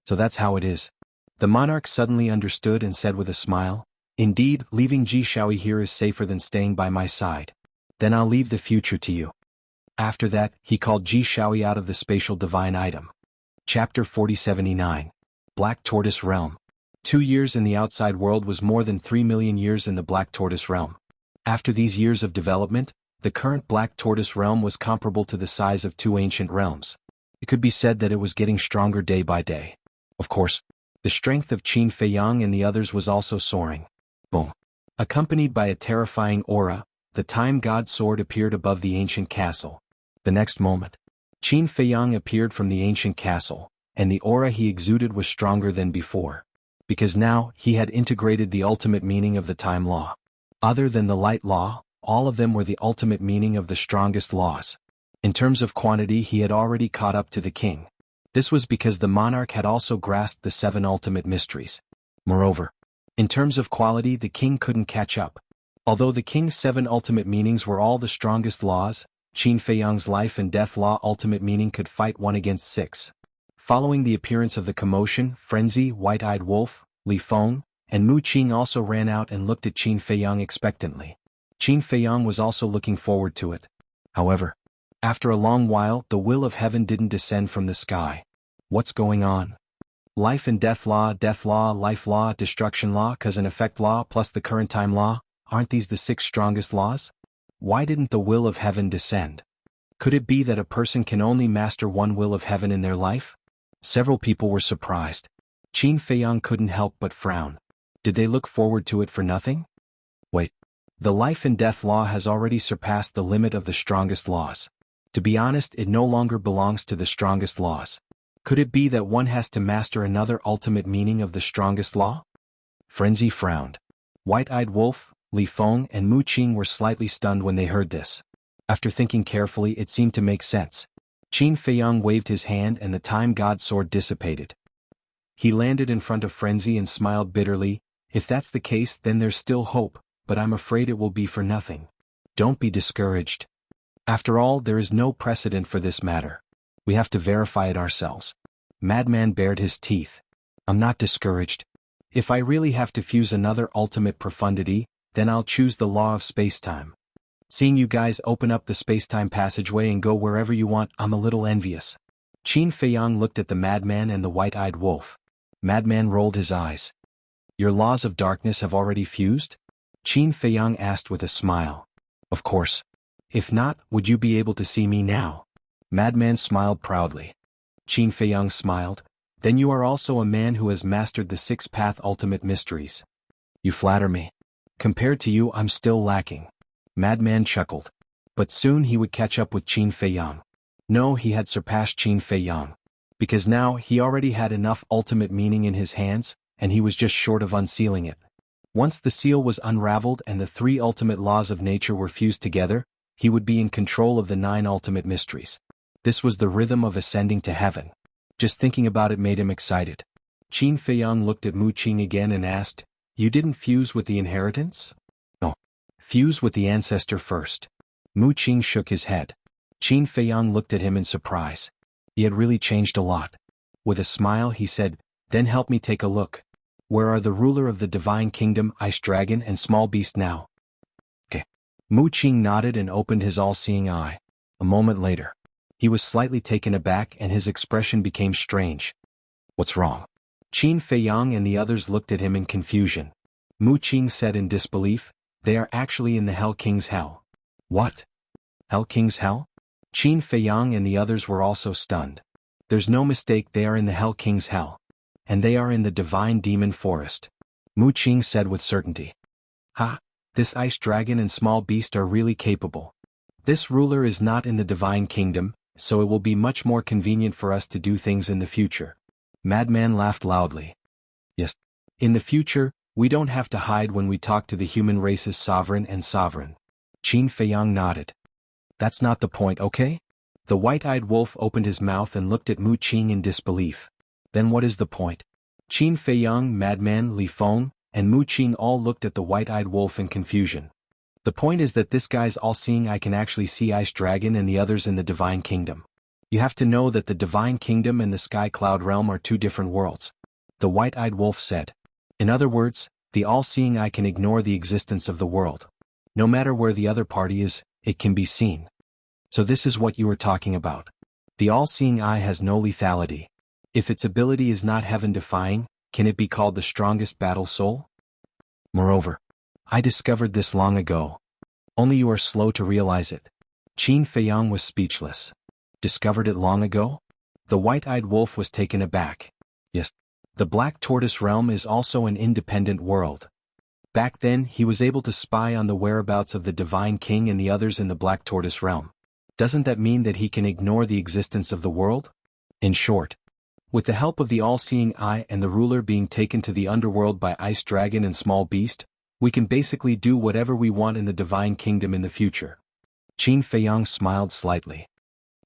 So that's how it is. The monarch suddenly understood and said with a smile, indeed, leaving Ji Shaoyi here is safer than staying by my side. Then I'll leave the future to you. After that, he called Ji Shaoyi out of the spatial divine item. Chapter 4079. Black Tortoise Realm. 2 years in the outside world was more than 3 million years in the Black Tortoise Realm. After these years of development, the current Black Tortoise Realm was comparable to the size of 2 ancient realms. It could be said that it was getting stronger day by day. Of course, the strength of Qin Feiyang and the others was also soaring. Boom. Accompanied by a terrifying aura, the Time God Sword appeared above the ancient castle. The next moment, Qin Feiyang appeared from the ancient castle, and the aura he exuded was stronger than before. Because now, he had integrated the ultimate meaning of the time law. Other than the light law, all of them were the ultimate meaning of the strongest laws. In terms of quantity, he had already caught up to the king. This was because the monarch had also grasped the 7 ultimate mysteries. Moreover, in terms of quality, the king couldn't catch up. Although the king's 7 ultimate meanings were all the strongest laws, Qin Feiyang's life and death law ultimate meaning could fight 1 against 6. Following the appearance of the commotion, Frenzy, White-Eyed Wolf, Li Feng, and Mu Qing also ran out and looked at Qin Feiyang expectantly. Qin Feiyang was also looking forward to it. However, after a long while, the will of heaven didn't descend from the sky. What's going on? Life and death law, life law, destruction law, cause and effect law, plus the current time law, aren't these the 6 strongest laws? Why didn't the will of heaven descend? Could it be that a person can only master one will of heaven in their life? Several people were surprised. Qin Feiyang couldn't help but frown. Did they look forward to it for nothing? Wait. The life and death law has already surpassed the limit of the strongest laws. To be honest, it no longer belongs to the strongest laws. Could it be that one has to master another ultimate meaning of the strongest law? Frenzy frowned. White-Eyed Wolf, Li Feng and Mu Qing were slightly stunned when they heard this. After thinking carefully, it seemed to make sense. Qin Feiyang waved his hand and the Time God Sword dissipated. He landed in front of Frenzy and smiled bitterly. If that's the case, then there's still hope. but I'm afraid it will be for nothing. Don't be discouraged. After all, there is no precedent for this matter. We have to verify it ourselves. Madman bared his teeth. I'm not discouraged. If I really have to fuse another ultimate profundity, then I'll choose the law of space-time. Seeing you guys open up the space-time passageway and go wherever you want, I'm a little envious. Qin Feiyang looked at the madman and the white-eyed wolf. Madman rolled his eyes. Your laws of darkness have already fused? Qin Feiyang asked with a smile. Of course. If not, would you be able to see me now? Madman smiled proudly. Qin Feiyang smiled. Then you are also a man who has mastered the six-path ultimate mysteries. You flatter me. Compared to you, I'm still lacking. Madman chuckled. But soon he would catch up with Qin Feiyang. No, he had surpassed Qin Feiyang. Because now he already had enough ultimate meaning in his hands, and he was just short of unsealing it. Once the seal was unraveled and the three ultimate laws of nature were fused together, he would be in control of the 9 ultimate mysteries. This was the rhythm of ascending to heaven. Just thinking about it made him excited. Qin Feiyang looked at Mu Qing again and asked, You didn't fuse with the inheritance? No. Fuse with the ancestor first. Mu Qing shook his head. Qin Feiyang looked at him in surprise. He had really changed a lot. With a smile he said, Then help me take a look. Where are the ruler of the divine kingdom, Ice Dragon and Small Beast now? Okay. Mu Qing nodded and opened his all-seeing eye. A moment later. He was slightly taken aback and his expression became strange. What's wrong? Qin Feiyang and the others looked at him in confusion. Mu Qing said in disbelief, They are actually in the Hell King's hell. What? Hell King's hell? Qin Feiyang and the others were also stunned. There's no mistake, they are in the Hell King's hell. And they are in the divine demon forest. Mu Qing said with certainty. Ha! This ice dragon and small beast are really capable. This ruler is not in the divine kingdom, so it will be much more convenient for us to do things in the future. Madman laughed loudly. Yes. In the future, we don't have to hide when we talk to the human race's sovereign and sovereign. Qin Feiyang nodded. That's not the point, okay? The white-eyed wolf opened his mouth and looked at Mu Qing in disbelief. Then what is the point? Qin Feiyang, Madman, Li Feng, and Mu Qing all looked at the white-eyed wolf in confusion. The point is that this guy's all-seeing eye can actually see Ice Dragon and the others in the Divine Kingdom. You have to know that the Divine Kingdom and the Sky Cloud Realm are two different worlds. The white-eyed wolf said. In other words, the all-seeing eye can ignore the existence of the world. No matter where the other party is, it can be seen. So this is what you were talking about. The all-seeing eye has no lethality. If its ability is not heaven-defying, can it be called the strongest battle soul? Moreover, I discovered this long ago. Only you are slow to realize it. Qin Feiyang was speechless. Discovered it long ago? The white-eyed wolf was taken aback. Yes. The Black Tortoise Realm is also an independent world. Back then, he was able to spy on the whereabouts of the Divine King and the others in the Black Tortoise Realm. Doesn't that mean that he can ignore the existence of the world? In short, with the help of the all-seeing eye and the ruler being taken to the underworld by Ice Dragon and Small Beast, we can basically do whatever we want in the Divine Kingdom in the future. Qin Feiyang smiled slightly.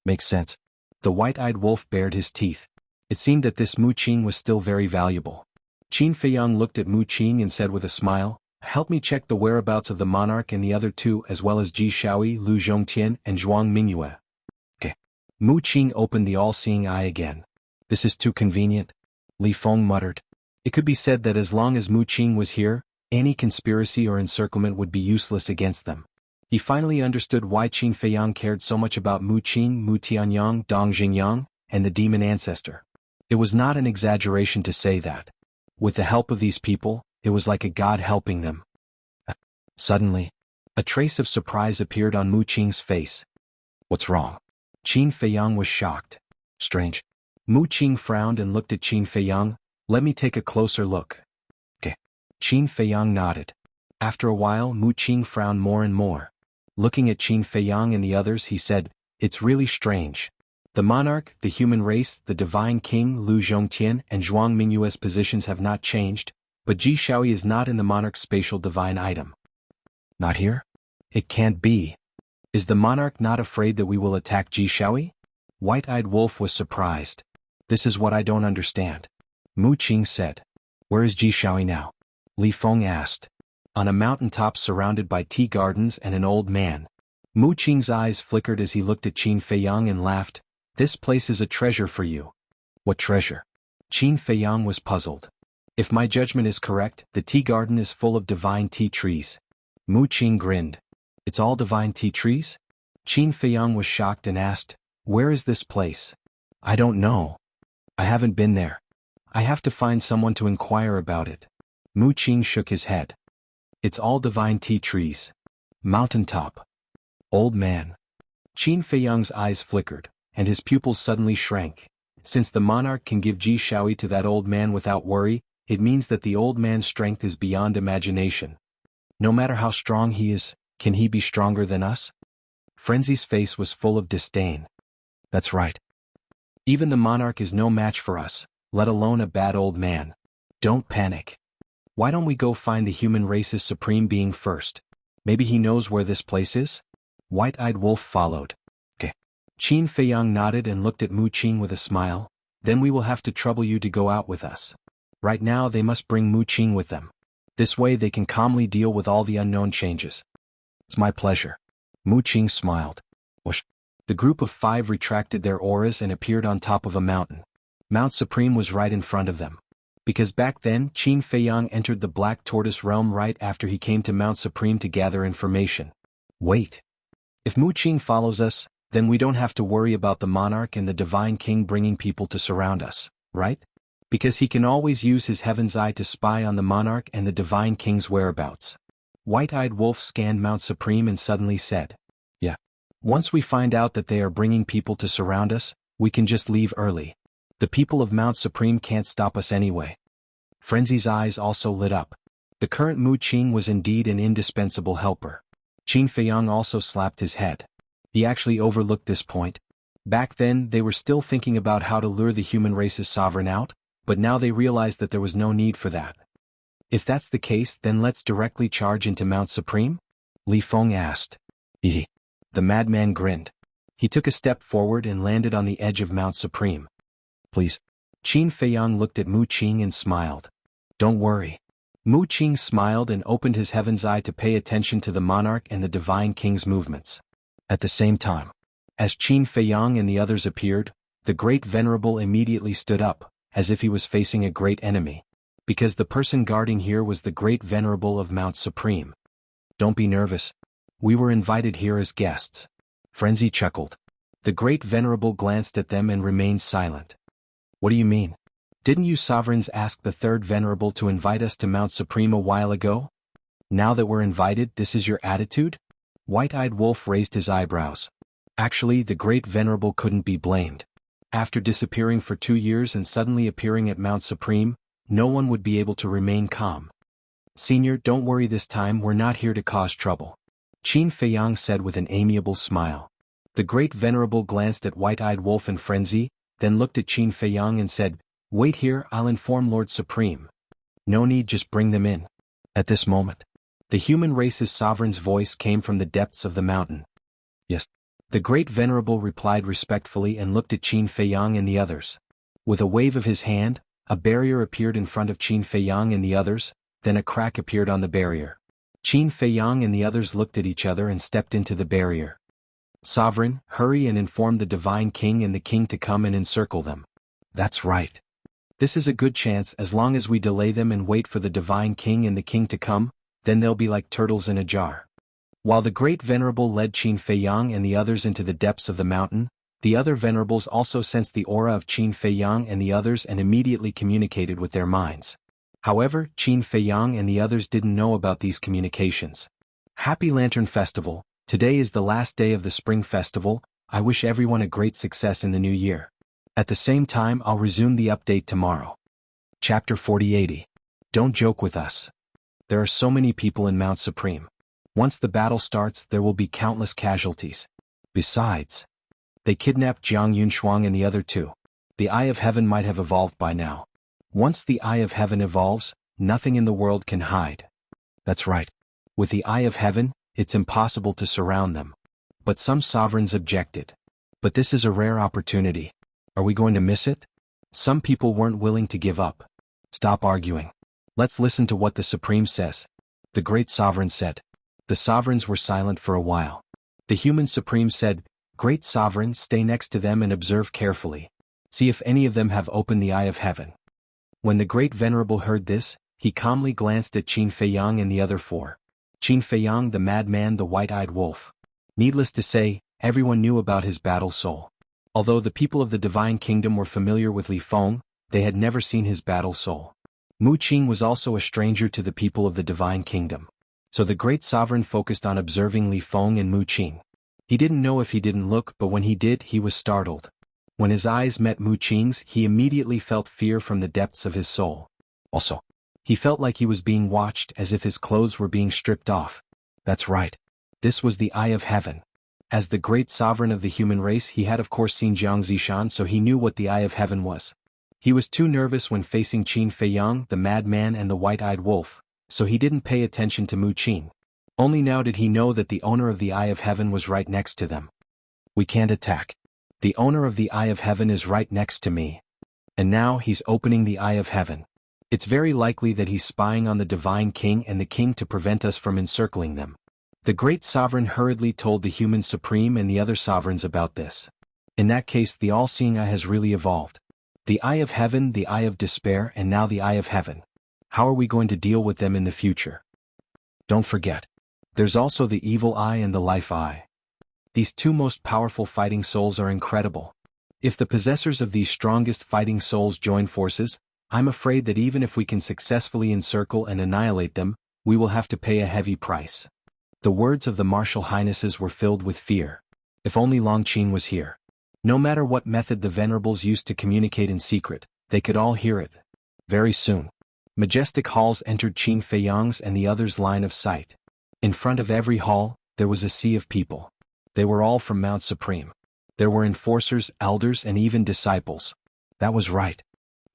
Makes sense. The white-eyed wolf bared his teeth. It seemed that this Mu Qing was still very valuable. Qin Feiyang looked at Mu Qing and said with a smile, Help me check the whereabouts of the monarch and the other two as well as Ji Shaoyi, Lu Zhongtian, and Zhuang Mingyue. Okay. Mu Qing opened the all-seeing eye again. This is too convenient. Li Feng muttered. It could be said that as long as Mu Qing was here, any conspiracy or encirclement would be useless against them. He finally understood why Qin Feiyang cared so much about Mu Qing, Mu Tianyang, Dong Jingyang, and the demon ancestor. It was not an exaggeration to say that. With the help of these people, it was like a god helping them. Suddenly, a trace of surprise appeared on Mu Qing's face. What's wrong? Qin Feiyang was shocked. Strange. Mu Qing frowned and looked at Qin Feiyang. Let me take a closer look. Okay. Qin Feiyang nodded. After a while, Mu Qing frowned more and more. Looking at Qin Feiyang and the others, he said, It's really strange. The monarch, the human race, the divine king, Lu Zhongtian, and Zhuang Mingyue's positions have not changed, but Ji Shaoyi is not in the monarch's spatial divine item. Not here? It can't be. Is the monarch not afraid that we will attack Ji Shaoyi? White-eyed wolf was surprised. This is what I don't understand. Mu Qing said. Where is Ji Shaoyi now? Li Feng asked. on a mountaintop surrounded by tea gardens and an old man. Mu Qing's eyes flickered as he looked at Qin Feiyang and laughed. This place is a treasure for you. What treasure? Qin Feiyang was puzzled. If my judgment is correct, the tea garden is full of divine tea trees. Mu Qing grinned. It's all divine tea trees? Qin Feiyang was shocked and asked, where is this place? I don't know. I haven't been there. I have to find someone to inquire about it. Mu Qing shook his head. It's all divine tea trees. Mountaintop. Old man. Qin Feiyang's eyes flickered, and his pupils suddenly shrank. Since the monarch can give Ji Shaoi to that old man without worry, it means that the old man's strength is beyond imagination. No matter how strong he is, can he be stronger than us? Frenzy's face was full of disdain. That's right. Even the monarch is no match for us, let alone a bad old man. Don't panic. Why don't we go find the human race's supreme being first? Maybe he knows where this place is? White-eyed Wolf followed. Okay. Qin Feiyang nodded and looked at Mu Qing with a smile. Then we will have to trouble you to go out with us. Right now they must bring Mu Qing with them. This way they can calmly deal with all the unknown changes. It's my pleasure. Mu Qing smiled. Whoosh. The group of 5 retracted their auras and appeared on top of a mountain. Mount Supreme was right in front of them. Because back then, Qin Feiyang entered the Black Tortoise realm right after he came to Mount Supreme to gather information. Wait. If Mu Qing follows us, then we don't have to worry about the monarch and the divine king bringing people to surround us, right? Because he can always use his heaven's eye to spy on the monarch and the divine king's whereabouts. White-eyed Wolf scanned Mount Supreme and suddenly said, yeah. Once we find out that they are bringing people to surround us, we can just leave early. The people of Mount Supreme can't stop us anyway. Frenzy's eyes also lit up. The current Mu Qing was indeed an indispensable helper. Qin Feiyang also slapped his head. He actually overlooked this point. Back then, they were still thinking about how to lure the human race's sovereign out, but now they realized that there was no need for that. If that's the case, then let's directly charge into Mount Supreme? Li Feng asked. The madman grinned. He took a step forward and landed on the edge of Mount Supreme. Please. Qin Feiyang looked at Mu Qing and smiled. Don't worry. Mu Qing smiled and opened his heaven's eye to pay attention to the monarch and the divine king's movements. At the same time, as Qin Feiyang and the others appeared, the great venerable immediately stood up, as if he was facing a great enemy. Because the person guarding here was the great venerable of Mount Supreme. Don't be nervous. We were invited here as guests. Frenzy chuckled. The great venerable glanced at them and remained silent. What do you mean? Didn't you sovereigns ask the third venerable to invite us to Mount Supreme a while ago? Now that we're invited, this is your attitude? White-eyed Wolf raised his eyebrows. Actually, the great venerable couldn't be blamed. After disappearing for 2 years and suddenly appearing at Mount Supreme, no one would be able to remain calm. Senior, don't worry this time, we're not here to cause trouble. Qin Feiyang said with an amiable smile. The great venerable glanced at White-eyed Wolf and Frenzy, then looked at Qin Feiyang and said, Wait here, I'll inform Lord Supreme. No need, just bring them in. At this moment, the human race's sovereign's voice came from the depths of the mountain. Yes. The great venerable replied respectfully and looked at Qin Feiyang and the others. With a wave of his hand, a barrier appeared in front of Qin Feiyang and the others, then a crack appeared on the barrier. Qin Feiyang and the others looked at each other and stepped into the barrier. Sovereign, hurry and inform the divine king and the king to come and encircle them. That's right. This is a good chance. As long as we delay them and wait for the divine king and the king to come, then they'll be like turtles in a jar. While the great venerable led Qin Feiyang and the others into the depths of the mountain, the other venerables also sensed the aura of Qin Feiyang and the others and immediately communicated with their minds. However, Qin Feiyang and the others didn't know about these communications. Happy Lantern Festival. Today is the last day of the Spring Festival. I wish everyone a great success in the new year. At the same time, I'll resume the update tomorrow. Chapter 4080. Don't joke with us. There are so many people in Mount Supreme. Once the battle starts, there will be countless casualties. Besides, they kidnapped Jiang Yunshuang and the other 2. The Eye of Heaven might have evolved by now. Once the Eye of Heaven evolves, nothing in the world can hide. That's right. With the Eye of Heaven, it's impossible to surround them. But some sovereigns objected. But this is a rare opportunity. Are we going to miss it? Some people weren't willing to give up. Stop arguing. Let's listen to what the Supreme says. the great sovereign said. The sovereigns were silent for a while. The human supreme said, Great sovereign, stay next to them and observe carefully. See if any of them have opened the eye of heaven. When the great venerable heard this, he calmly glanced at Qin Feiyang and the other four. Qin Feiyang, the madman, the white-eyed wolf. Needless to say, everyone knew about his battle soul. Although the people of the divine kingdom were familiar with Li Feng, they had never seen his battle soul. Mu Qing was also a stranger to the people of the divine kingdom. So the great sovereign focused on observing Li Feng and Mu Qing. He didn't know if he didn't look, but when he did, he was startled. When his eyes met Mu Qing's, he immediately felt fear from the depths of his soul. Also, he felt like he was being watched, as if his clothes were being stripped off. That's right. This was the eye of heaven. As the great sovereign of the human race, he had of course seen Jiang Zishan, so he knew what the eye of heaven was. He was too nervous when facing Qin Feiyang, the madman and the white-eyed wolf, so he didn't pay attention to Mu Qing. Only now did he know that the owner of the eye of heaven was right next to them. We can't attack. The owner of the eye of heaven is right next to me. And now he's opening the eye of heaven. It's very likely that he's spying on the divine king and the king to prevent us from encircling them. The great sovereign hurriedly told the human supreme and the other sovereigns about this. In that case, the all-seeing eye has really evolved. The eye of heaven, the eye of despair, and now the eye of heaven. How are we going to deal with them in the future? Don't forget. There's also the evil eye and the life eye. These two most powerful fighting souls are incredible. If the possessors of these strongest fighting souls join forces, I'm afraid that even if we can successfully encircle and annihilate them, we will have to pay a heavy price. The words of the martial highnesses were filled with fear. If only Long Qin was here. No matter what method the venerables used to communicate in secret, they could all hear it. Very soon. Majestic halls entered Qin Feiyang's and the others' line of sight. In front of every hall, there was a sea of people. They were all from Mount Supreme. There were enforcers, elders, and even disciples. That was right.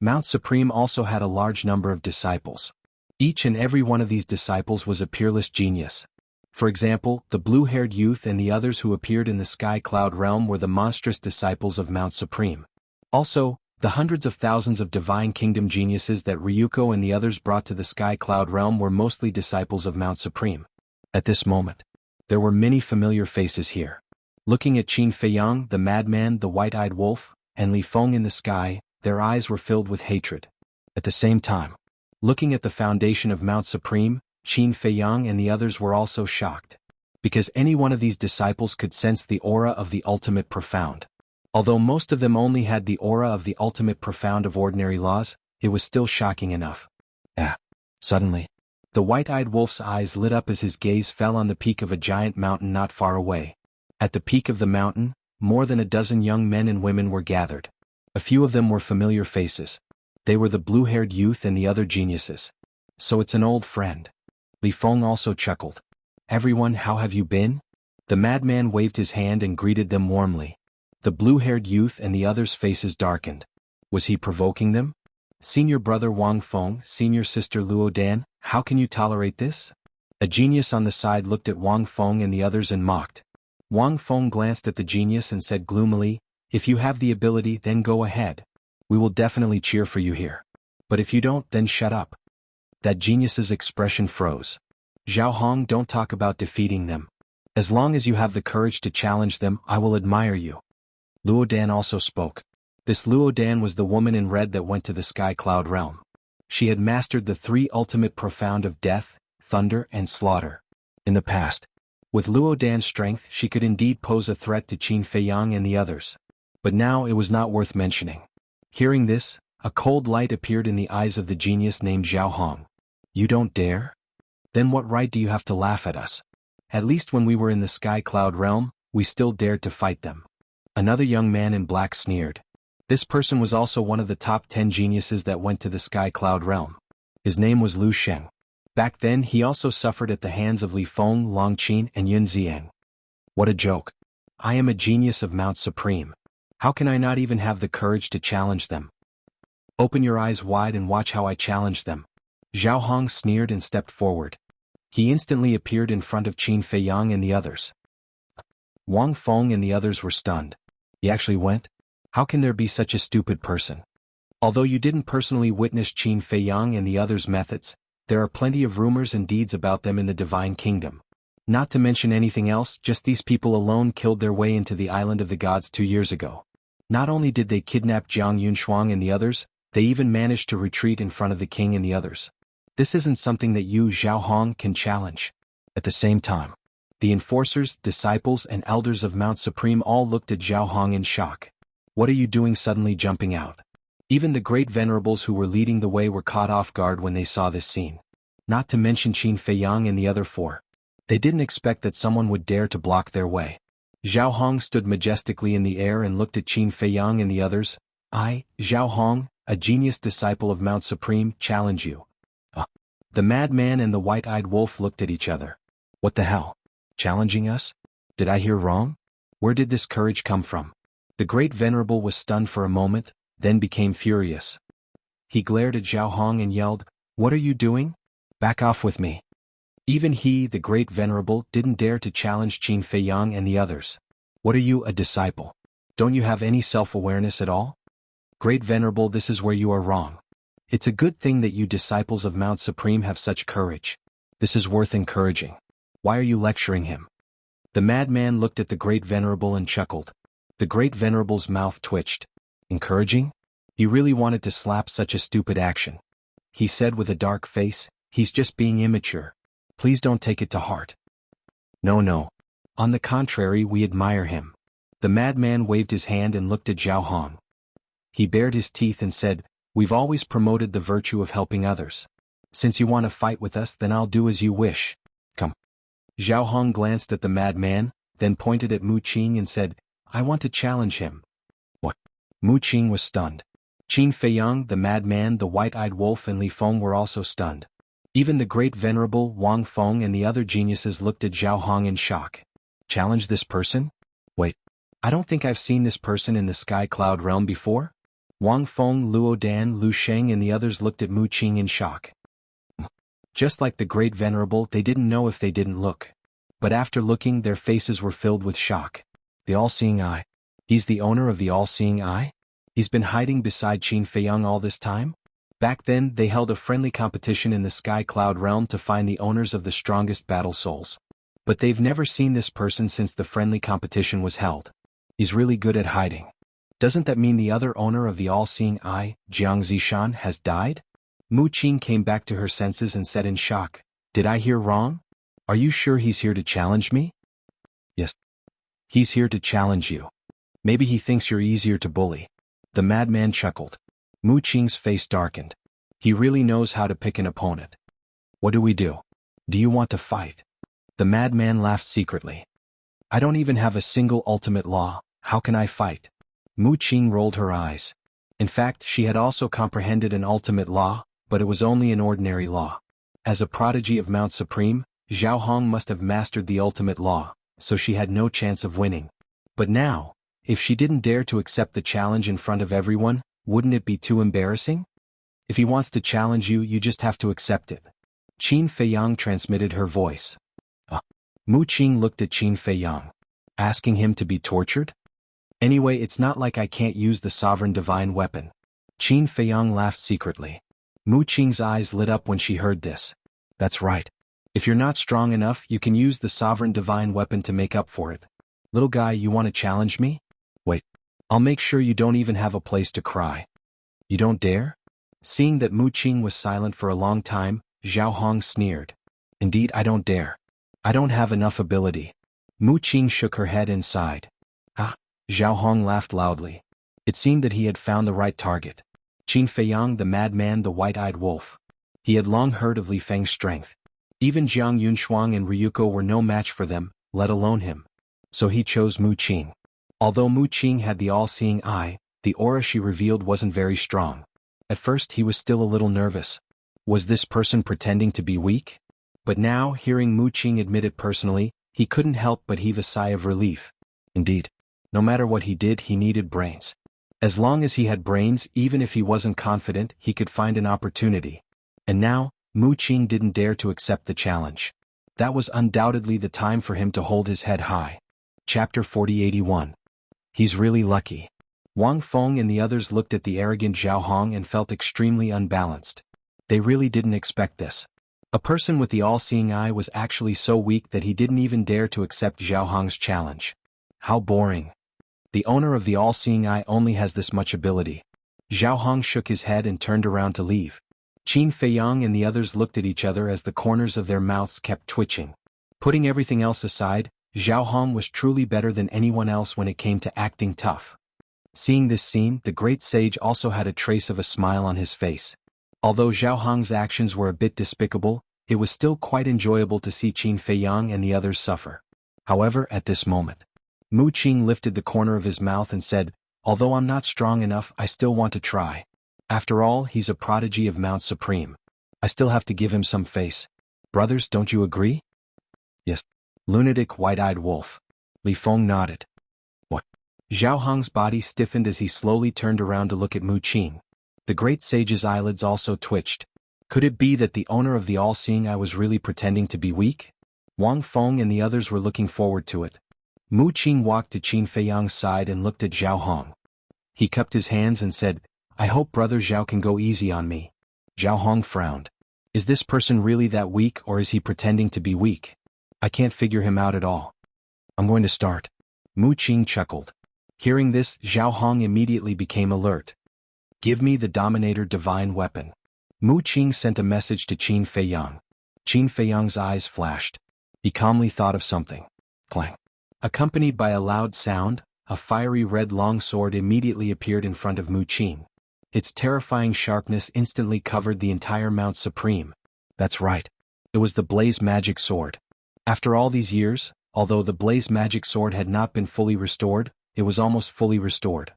Mount Supreme also had a large number of disciples. Each and every one of these disciples was a peerless genius. For example, the blue-haired youth and the others who appeared in the Sky Cloud realm were the monstrous disciples of Mount Supreme. Also, the hundreds of thousands of divine kingdom geniuses that Ryuko and the others brought to the Sky Cloud realm were mostly disciples of Mount Supreme. At this moment, there were many familiar faces here. Looking at Qin Feiyang, the madman, the white-eyed wolf, and Li Feng in the sky, their eyes were filled with hatred. At the same time, looking at the foundation of Mount Supreme, Qin Feiyang and the others were also shocked. Because any one of these disciples could sense the aura of the ultimate profound. Although most of them only had the aura of the ultimate profound of ordinary laws, it was still shocking enough. Suddenly, the white-eyed wolf's eyes lit up as his gaze fell on the peak of a giant mountain not far away. At the peak of the mountain, more than a dozen young men and women were gathered. A few of them were familiar faces. They were the blue-haired youth and the other geniuses. So it's an old friend. Li Feng also chuckled. Everyone, how have you been? The madman waved his hand and greeted them warmly. The blue-haired youth and the others' faces darkened. Was he provoking them? Senior brother Wang Feng, senior sister Luo Dan, how can you tolerate this? A genius on the side looked at Wang Feng and the others and mocked. Wang Feng glanced at the genius and said gloomily, if you have the ability, then go ahead. We will definitely cheer for you here. But if you don't, then shut up. That genius's expression froze. Zhao Hong, don't talk about defeating them. As long as you have the courage to challenge them, I will admire you. Luo Dan also spoke. This Luo Dan was the woman in red that went to the Sky Cloud realm. She had mastered the three ultimate profound of death, thunder, and slaughter. In the past, with Luo Dan's strength, she could indeed pose a threat to Qin Feiyang and the others. But now it was not worth mentioning. Hearing this, a cold light appeared in the eyes of the genius named Zhao Hong. You don't dare? Then what right do you have to laugh at us? At least when we were in the Sky Cloud realm, we still dared to fight them. Another young man in black sneered. This person was also one of the top 10 geniuses that went to the Sky Cloud realm. His name was Lu Sheng. Back then he also suffered at the hands of Li Feng, Long Qin, and Yun Ziang. What a joke. I am a genius of Mount Supreme. How can I not even have the courage to challenge them? Open your eyes wide and watch how I challenge them. Zhao Hong sneered and stepped forward. He instantly appeared in front of Qin Feiyang and the others. Wang Feng and the others were stunned. He actually went? How can there be such a stupid person? Although you didn't personally witness Qin Feiyang and the others' methods, There are plenty of rumors and deeds about them in the Divine Kingdom. Not to mention anything else, just these people alone killed their way into the Island of the Gods 2 years ago. Not only did they kidnap Jiang Yunshuang and the others, they even managed to retreat in front of the king and the others. This isn't something that you, Zhao Hong, can challenge. At the same time, the enforcers, disciples and elders of Mount Supreme all looked at Zhao Hong in shock. What are you doing suddenly jumping out? Even the great venerables who were leading the way were caught off guard when they saw this scene. Not to mention Qin Feiyang and the other 4. They didn't expect that someone would dare to block their way. Zhao Hong stood majestically in the air and looked at Qin Feiyang and the others. I, Zhao Hong, a genius disciple of Mount Supreme, challenge you. The madman and the white-eyed wolf looked at each other. What the hell? Challenging us? Did I hear wrong? Where did this courage come from? The great venerable was stunned for a moment, then became furious. He glared at Zhao Hong and yelled, "What are you doing? Back off with me." Even he, the great venerable, didn't dare to challenge Qin Feiyang and the others. What are you, a disciple? Don't you have any self-awareness at all? Great venerable, this is where you are wrong. It's a good thing that you disciples of Mount Supreme have such courage. This is worth encouraging. Why are you lecturing him? The madman looked at the great venerable and chuckled. The great venerable's mouth twitched. Encouraging? He really wanted to slap such a stupid action. He said with a dark face, "He's just being immature. Please don't take it to heart." No. On the contrary, we admire him. The madman waved his hand and looked at Zhao Hong. He bared his teeth and said, "We've always promoted the virtue of helping others. Since you want to fight with us, then I'll do as you wish. Come." Zhao Hong glanced at the madman, then pointed at Mu Qing and said, "I want to challenge him." What? Mu Qing was stunned. Qin Feiyang, the madman, the white-eyed wolf and Li Feng were also stunned. Even the great venerable Wang Feng and the other geniuses looked at Zhao Hong in shock. Challenge this person? Wait, I don't think I've seen this person in the Sky Cloud realm before? Wang Feng, Luo Dan, Lu Sheng and the others looked at Mu Qing in shock. Just like the great venerable, they didn't know if they didn't look. But after looking, their faces were filled with shock. The All-Seeing Eye. He's the owner of the All-Seeing Eye? He's been hiding beside Qin Feiyang all this time? Back then, they held a friendly competition in the Sky Cloud realm to find the owners of the strongest battle souls. But they've never seen this person since the friendly competition was held. He's really good at hiding. Doesn't that mean the other owner of the All-Seeing Eye, Jiang Zishan, has died? Mu Qing came back to her senses and said in shock, "Did I hear wrong? Are you sure he's here to challenge me?" "Yes. He's here to challenge you. Maybe he thinks you're easier to bully." The madman chuckled. Mu Qing's face darkened. He really knows how to pick an opponent. "What do we do? Do you want to fight?" The madman laughed secretly. "I don't even have a single ultimate law, how can I fight?" Mu Qing rolled her eyes. In fact, she had also comprehended an ultimate law, but it was only an ordinary law. As a prodigy of Mount Supreme, Zhao Hong must have mastered the ultimate law, so she had no chance of winning. But now, if she didn't dare to accept the challenge in front of everyone, wouldn't it be too embarrassing? If he wants to challenge you, you just have to accept it. Qin Feiyang transmitted her voice. Mu Qing looked at Qin Feiyang. Asking him to be tortured? Anyway, it's not like I can't use the sovereign divine weapon. Qin Feiyang laughed secretly. Mu Qing's eyes lit up when she heard this. That's right. If you're not strong enough, you can use the sovereign divine weapon to make up for it. Little guy, you want to challenge me? Wait. I'll make sure you don't even have a place to cry. You don't dare? Seeing that Mu Qing was silent for a long time, Zhao Hong sneered. Indeed, I don't dare. I don't have enough ability. Mu Qing shook her head and sighed. Zhao Hong laughed loudly. It seemed that he had found the right target. Qin Feiyang, the madman, the white-eyed wolf. He had long heard of Li Feng's strength. Even Jiang Yunshuang and Ryuko were no match for them, let alone him. So he chose Mu Qing. Although Mu Qing had the all-seeing eye, the aura she revealed wasn't very strong. At first he was still a little nervous. Was this person pretending to be weak? But now, hearing Mu Qing admit it personally, he couldn't help but heave a sigh of relief. Indeed, no matter what he did, he needed brains. As long as he had brains, even if he wasn't confident, he could find an opportunity. And now, Mu Qing didn't dare to accept the challenge. That was undoubtedly the time for him to hold his head high. Chapter 4081. He's really lucky. Wang Feng and the others looked at the arrogant Zhao Hong and felt extremely unbalanced. They really didn't expect this. A person with the all-seeing eye was actually so weak that he didn't even dare to accept Zhao Hong's challenge. How boring. The owner of the all-seeing eye only has this much ability. Zhao Hong shook his head and turned around to leave. Qin Feiyang and the others looked at each other as the corners of their mouths kept twitching. Putting everything else aside, Zhao Hong was truly better than anyone else when it came to acting tough. Seeing this scene, the great sage also had a trace of a smile on his face. Although Zhao Hong's actions were a bit despicable, it was still quite enjoyable to see Qin Feiyang and the others suffer. However, at this moment, Mu Qing lifted the corner of his mouth and said, "Although I'm not strong enough, I still want to try. After all, he's a prodigy of Mount Supreme. I still have to give him some face. Brothers, don't you agree?" "Yes." Lunatic white-eyed wolf. Li Feng nodded. "What?" Zhao Hong's body stiffened as he slowly turned around to look at Mu Qing. The great sage's eyelids also twitched. Could it be that the owner of the all-seeing eye was really pretending to be weak? Wang Feng and the others were looking forward to it. Mu Qing walked to Qin Feiyang's side and looked at Zhao Hong. He cupped his hands and said, "I hope Brother Zhao can go easy on me." Zhao Hong frowned. Is this person really that weak, or is he pretending to be weak? I can't figure him out at all. I'm going to start. Mu Qing chuckled. Hearing this, Zhao Hong immediately became alert. "Give me the Dominator Divine Weapon." Mu Qing sent a message to Qin Feiyang. Qin Feiyang's eyes flashed. He calmly thought of something. Clang. Accompanied by a loud sound, a fiery red long sword immediately appeared in front of Mu Qing. Its terrifying sharpness instantly covered the entire Mount Supreme. That's right. It was the Blaze Magic Sword. After all these years, although the Blaze Magic Sword had not been fully restored, it was almost fully restored.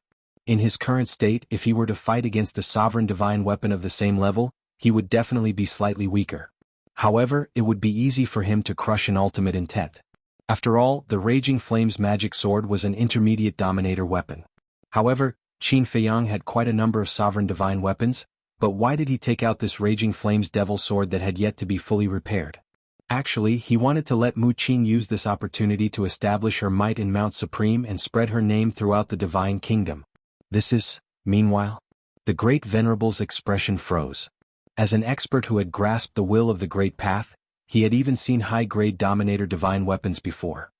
In his current state, if he were to fight against a sovereign divine weapon of the same level, he would definitely be slightly weaker. However, it would be easy for him to crush an ultimate intent. After all, the Raging Flames Magic Sword was an intermediate dominator weapon. However, Qin Feiyang had quite a number of sovereign divine weapons, but why did he take out this Raging Flames Devil Sword that had yet to be fully repaired? Actually, he wanted to let Mu Qing use this opportunity to establish her might in Mount Supreme and spread her name throughout the Divine Kingdom. Meanwhile, the Great Venerable's expression froze. As an expert who had grasped the will of the Great Path, he had even seen high-grade Dominator divine weapons before.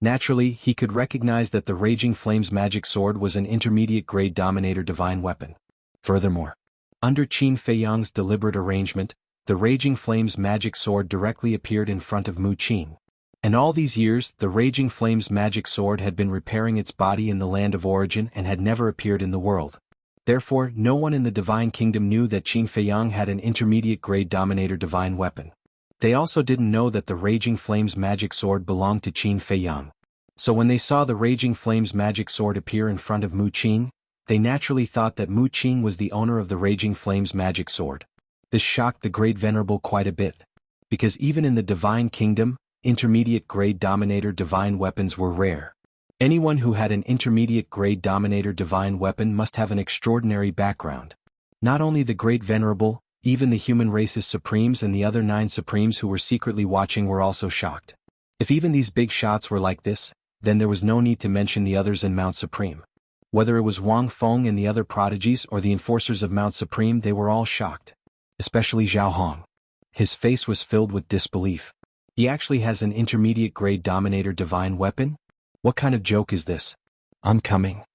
Naturally, he could recognize that the Raging Flames Magic Sword was an intermediate-grade Dominator divine weapon. Furthermore, under Qin Feiyang's deliberate arrangement, the Raging Flames Magic Sword directly appeared in front of Mu Qing. And all these years, the Raging Flames Magic Sword had been repairing its body in the land of origin and had never appeared in the world. Therefore, no one in the Divine Kingdom knew that Qin Feiyang had an intermediate-grade Dominator divine weapon. They also didn't know that the Raging Flames Magic Sword belonged to Qin Feiyang. So when they saw the Raging Flames Magic Sword appear in front of Mu Qing, they naturally thought that Mu Qing was the owner of the Raging Flames Magic Sword. This shocked the Great Venerable quite a bit. Because even in the Divine Kingdom, intermediate-grade Dominator divine weapons were rare. Anyone who had an intermediate-grade Dominator divine weapon must have an extraordinary background. Not only the Great Venerable, even the human race's Supremes and the other 9 Supremes who were secretly watching were also shocked. If even these big shots were like this, then there was no need to mention the others in Mount Supreme. Whether it was Wang Feng and the other prodigies or the enforcers of Mount Supreme, they were all shocked. Especially Zhao Hong. His face was filled with disbelief. He actually has an intermediate-grade Dominator divine weapon? What kind of joke is this? I'm coming.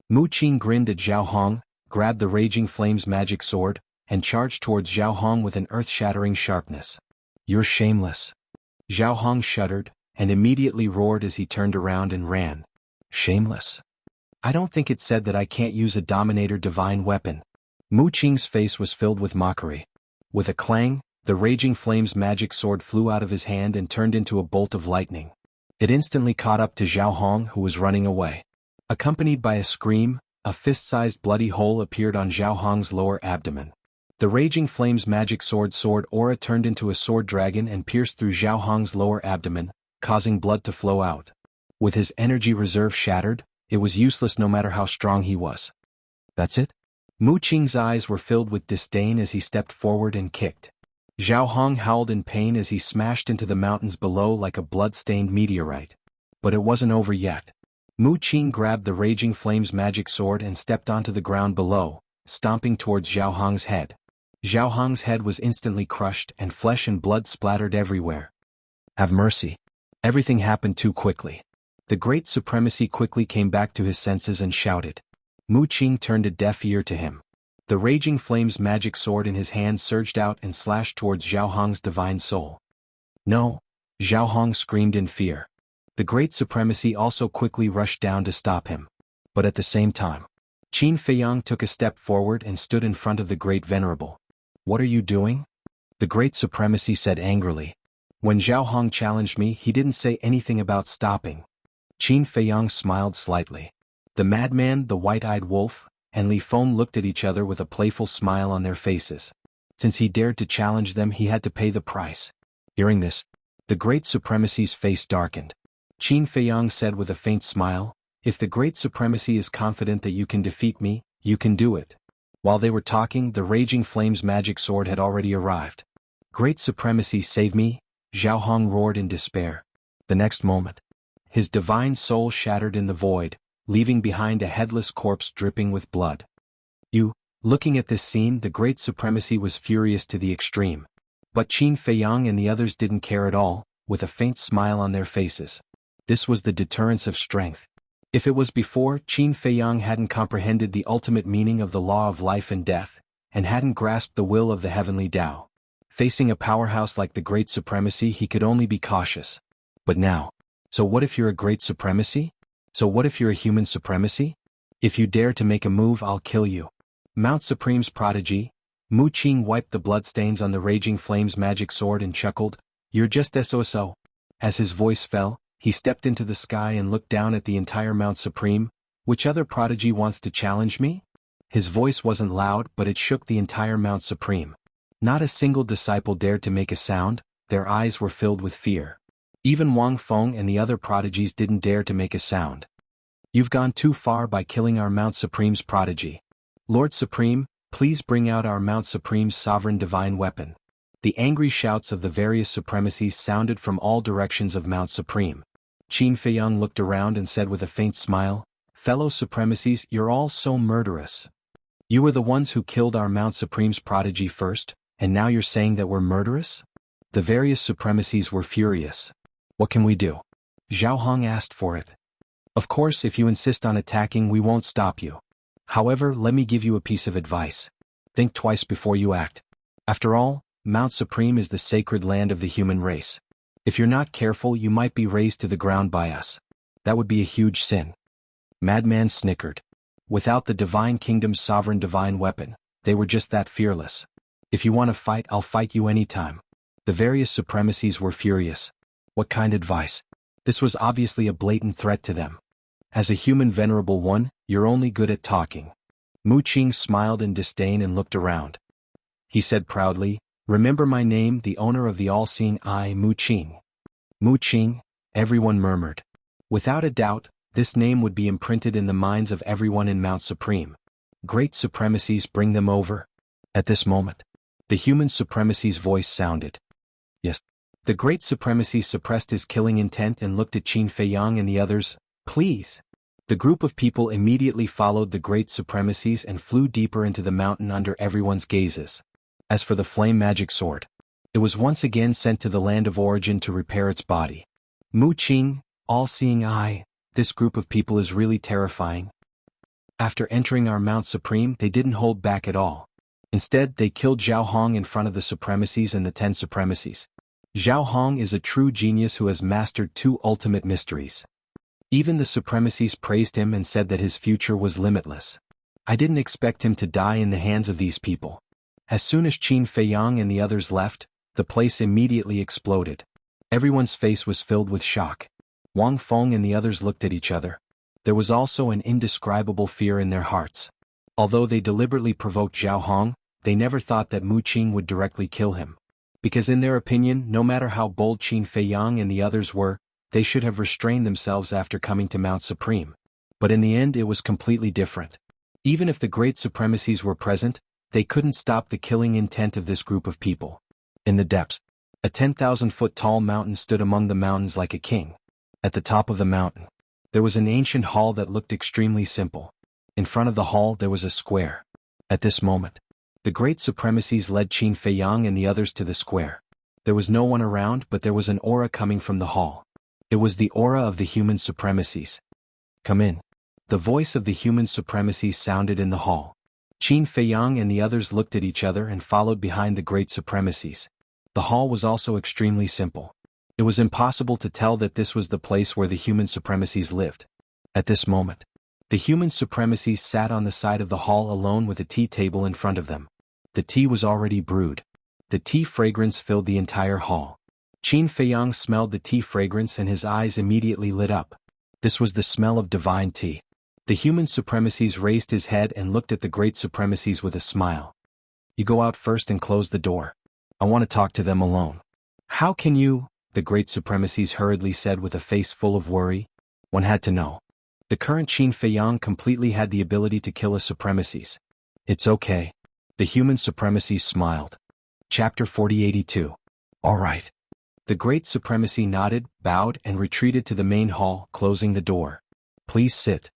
Mu Qing grinned at Zhao Hong, grabbed the Raging Flames Magic Sword, and charged towards Zhao Hong with an earth-shattering sharpness. You're shameless. Zhao Hong shuddered, and immediately roared as he turned around and ran. Shameless? I don't think it said that I can't use a Dominator divine weapon. Mu Qing's face was filled with mockery. With a clang, the Raging Flames Magic Sword flew out of his hand and turned into a bolt of lightning. It instantly caught up to Zhao Hong, who was running away. Accompanied by a scream, a fist-sized bloody hole appeared on Zhao Hong's lower abdomen. The Raging Flames Magic Sword aura turned into a sword dragon and pierced through Zhao Hong's lower abdomen, causing blood to flow out. With his energy reserve shattered, it was useless no matter how strong he was. That's it? Mu Qing's eyes were filled with disdain as he stepped forward and kicked. Zhao Hong howled in pain as he smashed into the mountains below like a blood-stained meteorite. But it wasn't over yet. Mu Qing grabbed the Raging Flames Magic Sword and stepped onto the ground below, stomping towards Zhao Hong's head. Zhao Hong's head was instantly crushed and flesh and blood splattered everywhere. Have mercy. Everything happened too quickly. The great supremacy quickly came back to his senses and shouted. Mu Qing turned a deaf ear to him. The raging flames magic sword in his hand surged out and slashed towards Zhao Hong's divine soul. No! Zhao Hong screamed in fear. The great supremacy also quickly rushed down to stop him. But at the same time, Qin Feiyang took a step forward and stood in front of the great venerable. What are you doing? The great supremacy said angrily. When Zhao Hong challenged me, he didn't say anything about stopping. Qin Feiyang smiled slightly. The madman, the white-eyed wolf, and Li Feng looked at each other with a playful smile on their faces. Since he dared to challenge them, he had to pay the price. Hearing this, the great supremacy's face darkened. Qin Feiyang said with a faint smile, if the great supremacy is confident that you can defeat me, you can do it. While they were talking, the raging flames magic sword had already arrived. Great supremacy, save me! Zhao Hong roared in despair. The next moment, his divine soul shattered in the void, leaving behind a headless corpse dripping with blood. Looking at this scene, the great supremacy was furious to the extreme. But Qin Feiyang and the others didn't care at all, with a faint smile on their faces. This was the deterrence of strength. If it was before, Qin Feiyang hadn't comprehended the ultimate meaning of the law of life and death, and hadn't grasped the will of the heavenly Tao. Facing a powerhouse like the great supremacy, he could only be cautious. But now, so what if you're a great supremacy? So what if you're a human supremacy? If you dare to make a move, I'll kill you. Mount Supreme's prodigy, Mu Qing wiped the bloodstains on the raging flames magic sword and chuckled, you're just SOSO. As his voice fell, he stepped into the sky and looked down at the entire Mount Supreme. Which other prodigy wants to challenge me? His voice wasn't loud, but it shook the entire Mount Supreme. Not a single disciple dared to make a sound, their eyes were filled with fear. Even Wang Feng and the other prodigies didn't dare to make a sound. You've gone too far by killing our Mount Supreme's prodigy. Lord Supreme, please bring out our Mount Supreme's sovereign divine weapon. The angry shouts of the various supremacies sounded from all directions of Mount Supreme. Qin Feiyang looked around and said with a faint smile, fellow supremacies, you're all so murderous. You were the ones who killed our Mount Supreme's prodigy first, and now you're saying that we're murderous? The various supremacies were furious. What can we do? Zhao Hong asked for it. Of course, if you insist on attacking, we won't stop you. However, let me give you a piece of advice. Think twice before you act. After all, Mount Supreme is the sacred land of the human race. If you're not careful, you might be razed to the ground by us. That would be a huge sin. Madman snickered. Without the Divine Kingdom's sovereign divine weapon, they were just that fearless. If you want to fight, I'll fight you anytime. The various supremacies were furious. What kind of advice? This was obviously a blatant threat to them. As a human venerable one, you're only good at talking. Mu Qing smiled in disdain and looked around. He said proudly, remember my name, the owner of the all-seeing eye, Mu Qing. Mu Qing, everyone murmured. Without a doubt, this name would be imprinted in the minds of everyone in Mount Supreme. Great supremacies, bring them over. At this moment, the human supremacy's voice sounded. Yes. The great supremacy suppressed his killing intent and looked at Qin Feiyang and the others. Please. The group of people immediately followed the great supremacies and flew deeper into the mountain under everyone's gazes. As for the flame magic sword, it was once again sent to the land of origin to repair its body. Mu Qing, all-seeing eye, this group of people is really terrifying. After entering our Mount Supreme, they didn't hold back at all. Instead, they killed Zhao Hong in front of the supremacies and the 10 supremacies. Zhao Hong is a true genius who has mastered 2 ultimate mysteries. Even the supremacies praised him and said that his future was limitless. I didn't expect him to die in the hands of these people. As soon as Qin Feiyang and the others left, the place immediately exploded. Everyone's face was filled with shock. Wang Feng and the others looked at each other. There was also an indescribable fear in their hearts. Although they deliberately provoked Zhao Hong, they never thought that Mu Qing would directly kill him. Because in their opinion, no matter how bold Qin Feiyang and the others were, they should have restrained themselves after coming to Mount Supreme. But in the end, it was completely different. Even if the great supremacies were present, they couldn't stop the killing intent of this group of people. In the depths, a 10,000-foot tall mountain stood among the mountains like a king. At the top of the mountain, there was an ancient hall that looked extremely simple. In front of the hall there was a square. At this moment, The great supremacies led Qin Feiyang and the others to the square. There was no one around, but there was an aura coming from the hall. It was the aura of the human supremacies. "Come in." The voice of the human supremacies sounded in the hall. Qin Feiyang and the others looked at each other and followed behind the great supremacies. The hall was also extremely simple. It was impossible to tell that this was the place where the human supremacies lived. At this moment, the human supremacies sat on the side of the hall alone with a tea table in front of them. The tea was already brewed. The tea fragrance filled the entire hall. Qin Feiyang smelled the tea fragrance and his eyes immediately lit up. This was the smell of divine tea. The human supremacies raised his head and looked at the great supremacies with a smile. "You go out first and close the door. I want to talk to them alone." "How can you?" the great supremacies hurriedly said with a face full of worry. One had to know. The current Qin Feiyang completely had the ability to kill his supremacies. "It's okay." The human supremacies smiled. Chapter 4082. All right. The great supremacy nodded, bowed, and retreated to the main hall, closing the door. "Please sit."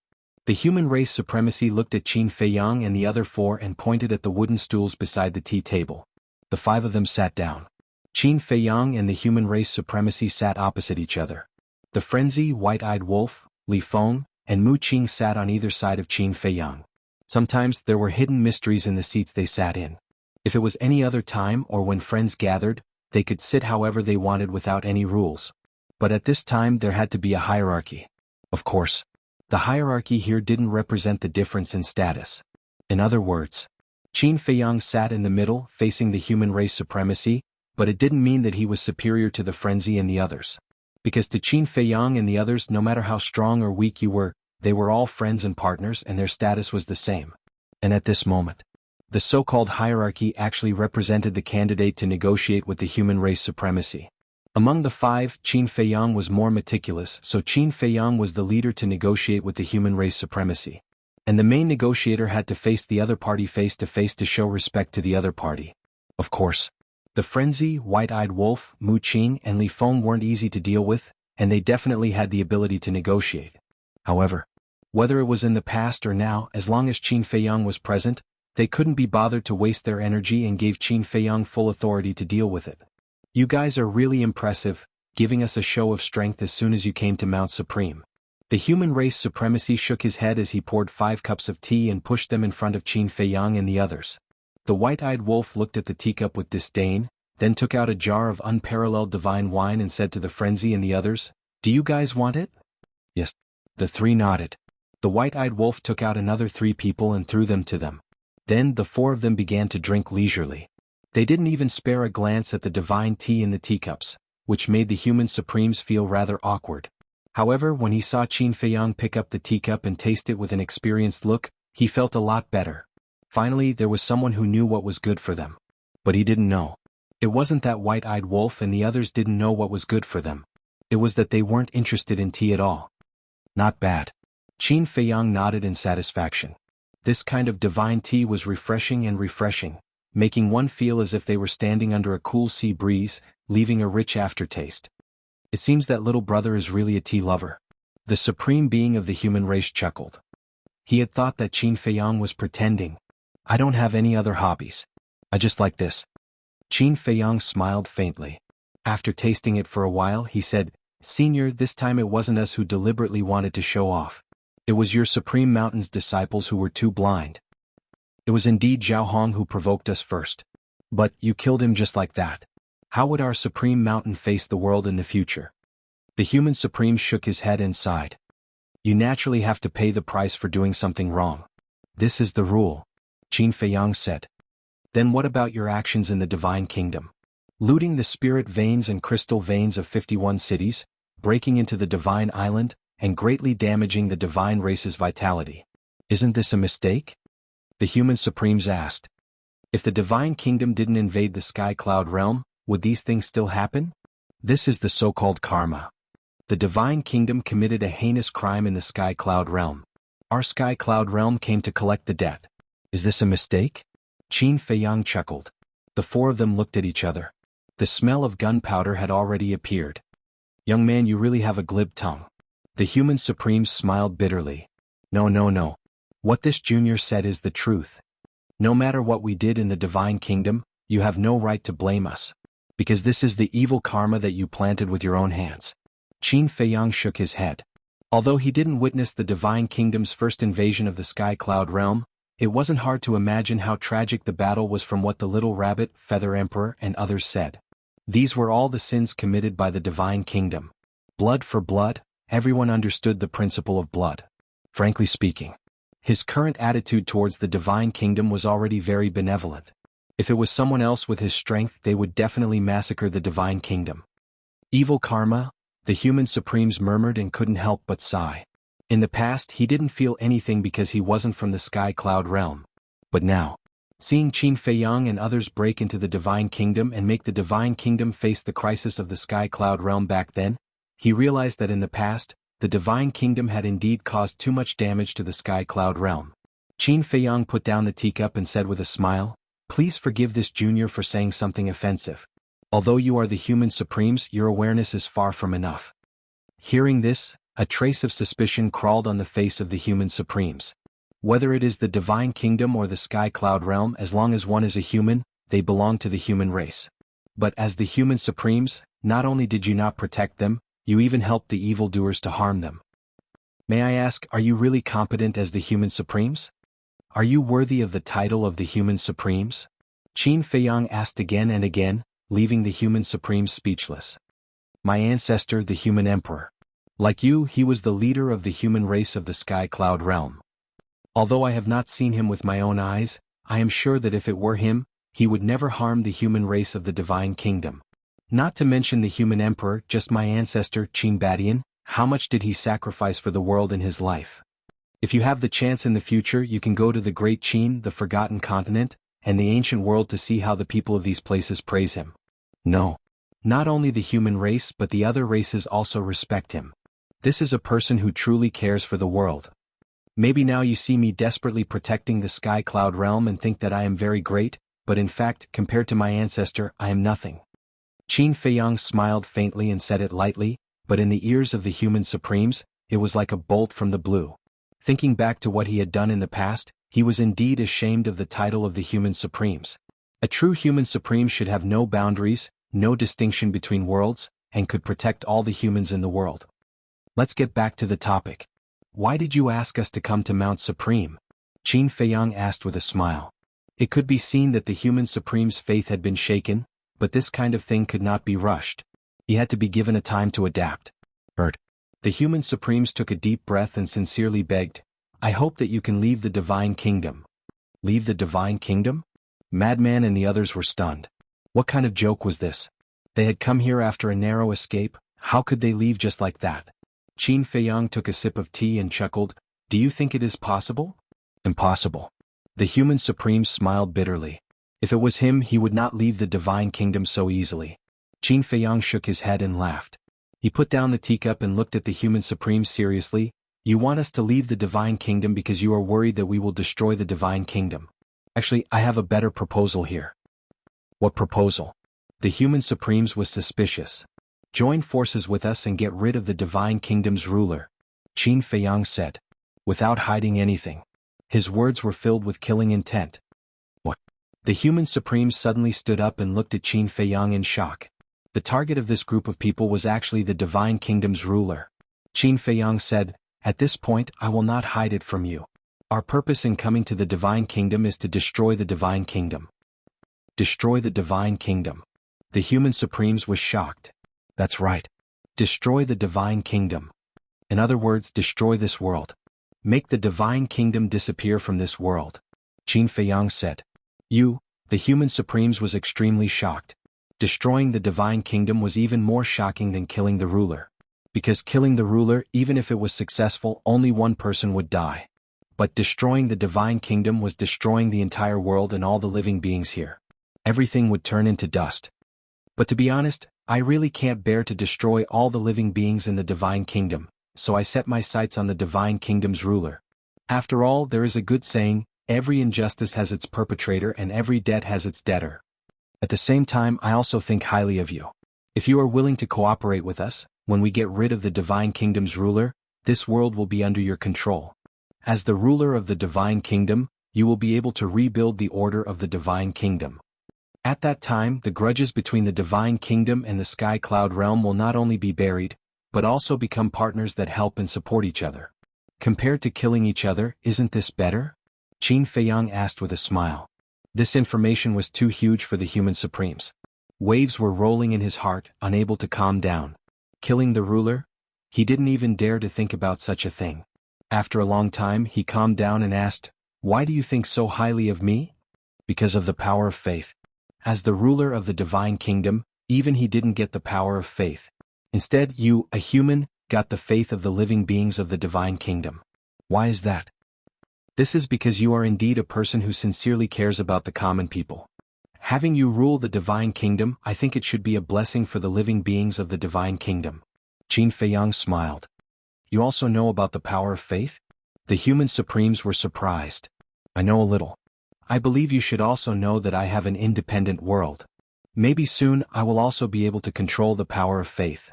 The human race supremacy looked at Qin Feiyang and the other four and pointed at the wooden stools beside the tea table. The five of them sat down. Qin Feiyang and the human race supremacy sat opposite each other. The frenzy, white-eyed wolf, Li Feng, and Mu Qing sat on either side of Qin Feiyang. Sometimes there were hidden mysteries in the seats they sat in. If it was any other time or when friends gathered, they could sit however they wanted without any rules. But at this time there had to be a hierarchy. Of course, the hierarchy here didn't represent the difference in status. In other words, Qin Feiyang sat in the middle, facing the human race supremacy, but it didn't mean that he was superior to the frenzy and the others. Because to Qin Feiyang and the others, no matter how strong or weak you were, they were all friends and partners and their status was the same. And at this moment, the so-called hierarchy actually represented the candidate to negotiate with the human race supremacy. Among the five, Qin Feiyang was more meticulous, so Qin Feiyang was the leader to negotiate with the human race supremacy. And the main negotiator had to face the other party face to face to show respect to the other party. Of course, the frenzy, white-eyed wolf, Mu Qing, and Li Feng weren't easy to deal with, and they definitely had the ability to negotiate. However, whether it was in the past or now, as long as Qin Feiyang was present, they couldn't be bothered to waste their energy and gave Qin Feiyang full authority to deal with it. "You guys are really impressive, giving us a show of strength as soon as you came to Mount Supreme." The human race supremacy shook his head as he poured 5 cups of tea and pushed them in front of Qin Feiyang and the others. The white-eyed wolf looked at the teacup with disdain, then took out a jar of unparalleled divine wine and said to the frenzy and the others, "Do you guys want it?" "Yes." The 3 nodded. The white-eyed wolf took out another 3 people and threw them to them. Then the 4 of them began to drink leisurely. They didn't even spare a glance at the divine tea in the teacups, which made the human supremes feel rather awkward. However, when he saw Qin Feiyang pick up the teacup and taste it with an experienced look, he felt a lot better. Finally, there was someone who knew what was good for them. But he didn't know. It wasn't that white-eyed wolf and the others didn't know what was good for them. It was that they weren't interested in tea at all. "Not bad." Qin Feiyang nodded in satisfaction. This kind of divine tea was refreshing, making one feel as if they were standing under a cool sea breeze, leaving a rich aftertaste. "It seems that little brother is really a tea lover." The supreme being of the human race chuckled. He had thought that Qin Feiyang was pretending. "I don't have any other hobbies. I just like this." Qin Feiyang smiled faintly. After tasting it for a while, he said, "Senior, this time it wasn't us who deliberately wanted to show off. It was your Supreme Mountain's disciples who were too blind. It was indeed Zhao Hong who provoked us first. But you killed him just like that. How would our Supreme Mountain face the world in the future?" The human Supreme shook his head and sighed. "You naturally have to pay the price for doing something wrong. This is the rule," Qin Feiyang said. "Then what about your actions in the Divine Kingdom? Looting the spirit veins and crystal veins of 51 cities, breaking into the Divine Island, and greatly damaging the Divine Race's vitality. Isn't this a mistake?" The human Supremes asked. If the Divine Kingdom didn't invade the Sky Cloud realm, would these things still happen? This is the so-called karma. The Divine Kingdom committed a heinous crime in the Sky Cloud realm. Our Sky Cloud realm came to collect the debt. Is this a mistake? Qin Feiyang chuckled. The 4 of them looked at each other. The smell of gunpowder had already appeared. "Young man, you really have a glib tongue." The human Supremes smiled bitterly. No. What this junior said is the truth. No matter what we did in the divine kingdom, you have no right to blame us. Because this is the evil karma that you planted with your own hands. Qin Feiyang shook his head. Although he didn't witness the divine kingdom's first invasion of the Sky Cloud realm, it wasn't hard to imagine how tragic the battle was from what the Little Rabbit, Feather Emperor, and others said. These were all the sins committed by the divine kingdom. Blood for blood, everyone understood the principle of blood. Frankly speaking, his current attitude towards the divine kingdom was already very benevolent. If it was someone else with his strength, they would definitely massacre the divine kingdom. Evil karma, the human supremes murmured and couldn't help but sigh. In the past, he didn't feel anything because he wasn't from the Sky Cloud realm. But now, seeing Qin Feiyang and others break into the divine kingdom and make the divine kingdom face the crisis of the Sky Cloud realm back then, he realized that in the past, the divine kingdom had indeed caused too much damage to the Sky Cloud realm. Qin Feiyang put down the teacup and said with a smile, "Please forgive this junior for saying something offensive. Although you are the human supremes, your awareness is far from enough." Hearing this, a trace of suspicion crawled on the face of the human supremes. Whether it is the divine kingdom or the Sky Cloud realm, as long as one is a human, they belong to the human race. But as the human supremes, not only did you not protect them, you even helped the evildoers to harm them. May I ask, are you really competent as the human supremes? Are you worthy of the title of the human supremes? Qin Feiyang asked again and again, leaving the human supremes speechless. My ancestor, the human emperor. Like you, he was the leader of the human race of the Sky Cloud realm. Although I have not seen him with my own eyes, I am sure that if it were him, he would never harm the human race of the divine kingdom. Not to mention the human emperor, just my ancestor, Qin Badian, how much did he sacrifice for the world in his life? If you have the chance in the future, you can go to the Great Qin, the Forgotten Continent, and the ancient world to see how the people of these places praise him. No. Not only the human race but the other races also respect him. This is a person who truly cares for the world. Maybe now you see me desperately protecting the Sky Cloud realm and think that I am very great, but in fact, compared to my ancestor, I am nothing. Qin Feiyang smiled faintly and said it lightly, but in the ears of the human supremes, it was like a bolt from the blue. Thinking back to what he had done in the past, he was indeed ashamed of the title of the human supremes. A true human supreme should have no boundaries, no distinction between worlds, and could protect all the humans in the world. Let's get back to the topic. Why did you ask us to come to Mount Supreme? Qin Feiyang asked with a smile. It could be seen that the human supreme's faith had been shaken, but this kind of thing could not be rushed. He had to be given a time to adapt. The human supremes took a deep breath and sincerely begged, "I hope that you can leave the divine kingdom." Leave the divine kingdom? Madman and the others were stunned. What kind of joke was this? They had come here after a narrow escape, how could they leave just like that? Qin Feiyang took a sip of tea and chuckled, "Do you think it is possible?" Impossible. The human supreme smiled bitterly. If it was him, he would not leave the divine kingdom so easily. Qin Feiyang shook his head and laughed. He put down the teacup and looked at the human supreme seriously. "You want us to leave the divine kingdom because you are worried that we will destroy the divine kingdom. Actually, I have a better proposal here." What proposal? The human supremes was suspicious. "Join forces with us and get rid of the divine kingdom's ruler," Qin Feiyang said, without hiding anything. His words were filled with killing intent. What? The human supreme suddenly stood up and looked at Qin Feiyang in shock. The target of this group of people was actually the divine kingdom's ruler. Qin Feiyang said, "At this point, I will not hide it from you. Our purpose in coming to the divine kingdom is to destroy the divine kingdom." Destroy the divine kingdom. The human supremes was shocked. That's right. Destroy the divine kingdom. In other words, destroy this world. Make the divine kingdom disappear from this world. Qin Feiyang said. The human supremes was extremely shocked. Destroying the divine kingdom was even more shocking than killing the ruler. Because killing the ruler, even if it was successful, only one person would die. But destroying the divine kingdom was destroying the entire world and all the living beings here. Everything would turn into dust. But to be honest, I really can't bear to destroy all the living beings in the divine kingdom, so I set my sights on the divine kingdom's ruler. After all, there is a good saying, every injustice has its perpetrator and every debt has its debtor. At the same time, I also think highly of you. If you are willing to cooperate with us, when we get rid of the divine kingdom's ruler, this world will be under your control. As the ruler of the divine kingdom, you will be able to rebuild the order of the Divine Kingdom. At that time, the grudges between the Divine Kingdom and the Sky Cloud Realm will not only be buried, but also become partners that help and support each other. Compared to killing each other, isn't this better? Qin Feiyang asked with a smile. This information was too huge for the human supremes. Waves were rolling in his heart, unable to calm down. Killing the ruler? He didn't even dare to think about such a thing. After a long time, he calmed down and asked, "Why do you think so highly of me?" "Because of the power of faith." As the ruler of the Divine Kingdom, even he didn't get the power of faith. Instead, you, a human, got the faith of the living beings of the Divine Kingdom. Why is that? This is because you are indeed a person who sincerely cares about the common people. Having you rule the Divine Kingdom, I think it should be a blessing for the living beings of the Divine Kingdom. Qin Feiyang smiled. You also know about the power of faith? The human supremes were surprised. I know a little. I believe you should also know that I have an independent world. Maybe soon I will also be able to control the power of faith.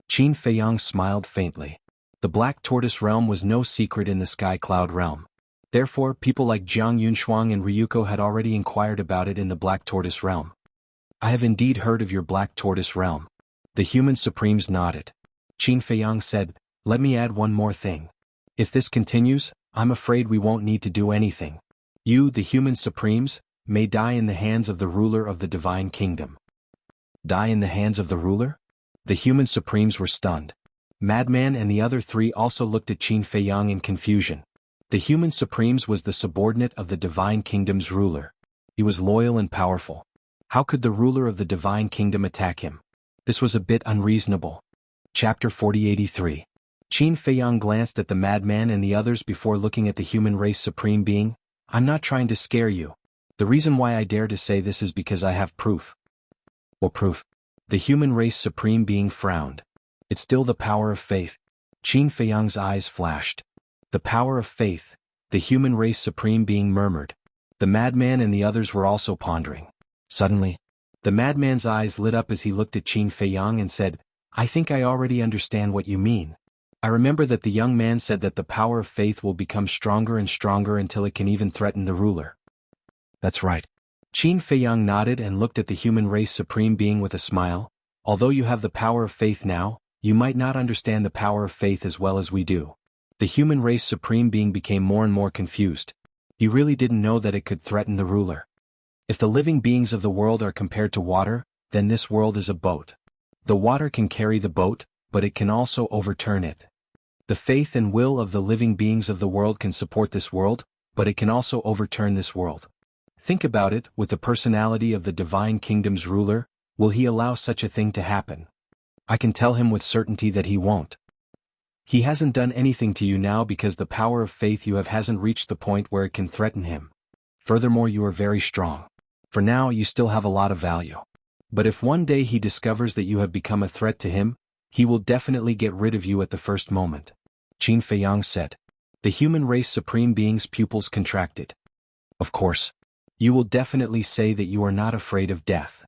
Qin Feiyang smiled faintly. The Black Tortoise Realm was no secret in the Sky Cloud Realm. Therefore, people like Jiang Yunshuang and Ryuko had already inquired about it in the Black Tortoise Realm. I have indeed heard of your Black Tortoise Realm. The human supremes nodded. Qin Feiyang said, "Let me add one more thing. If this continues, I'm afraid we won't need to do anything. You, the human supremes, may die in the hands of the ruler of the Divine Kingdom." Die in the hands of the ruler? The human supremes were stunned. Madman and the other three also looked at Qin Feiyang in confusion. The human supremes was the subordinate of the Divine Kingdom's ruler. He was loyal and powerful. How could the ruler of the Divine Kingdom attack him? This was a bit unreasonable. Chapter 4083. Qin Feiyang glanced at the madman and the others before looking at the human race supreme being. I'm not trying to scare you. The reason why I dare to say this is because I have proof. What proof? The human race supreme being frowned. It's still the power of faith. Qin Feiyang's eyes flashed. The power of faith, the human race supreme being murmured. The madman and the others were also pondering. Suddenly, the madman's eyes lit up as he looked at Qin Feiyang and said, I think I already understand what you mean. I remember that the young man said that the power of faith will become stronger and stronger until it can even threaten the ruler. That's right. Qin Feiyang nodded and looked at the human race supreme being with a smile. Although you have the power of faith now, you might not understand the power of faith as well as we do. The human race supreme being became more and more confused. He really didn't know that it could threaten the ruler. If the living beings of the world are compared to water, then this world is a boat. The water can carry the boat, but it can also overturn it. The faith and will of the living beings of the world can support this world, but it can also overturn this world. Think about it, with the personality of the Divine Kingdom's ruler, will he allow such a thing to happen? I can tell him with certainty that he won't. He hasn't done anything to you now because the power of faith you have hasn't reached the point where it can threaten him. Furthermore, you are very strong. For now, you still have a lot of value. But if one day he discovers that you have become a threat to him, he will definitely get rid of you at the first moment. Qin Feiyang said. The human race supreme being's pupils contracted. Of course. You will definitely say that you are not afraid of death.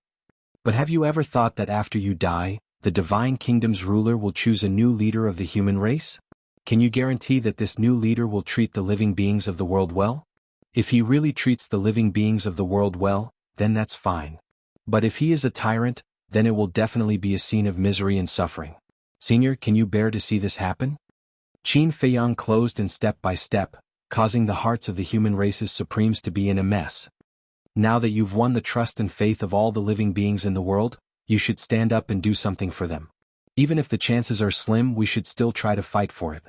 But have you ever thought that after you die, the Divine Kingdom's ruler will choose a new leader of the human race? Can you guarantee that this new leader will treat the living beings of the world well? If he really treats the living beings of the world well, then that's fine. But if he is a tyrant, then it will definitely be a scene of misery and suffering. Senior, can you bear to see this happen? Qin Feiyang closed in step by step, causing the hearts of the human race's supremes to be in a mess. Now that you've won the trust and faith of all the living beings in the world, you should stand up and do something for them. Even if the chances are slim, we should still try to fight for it.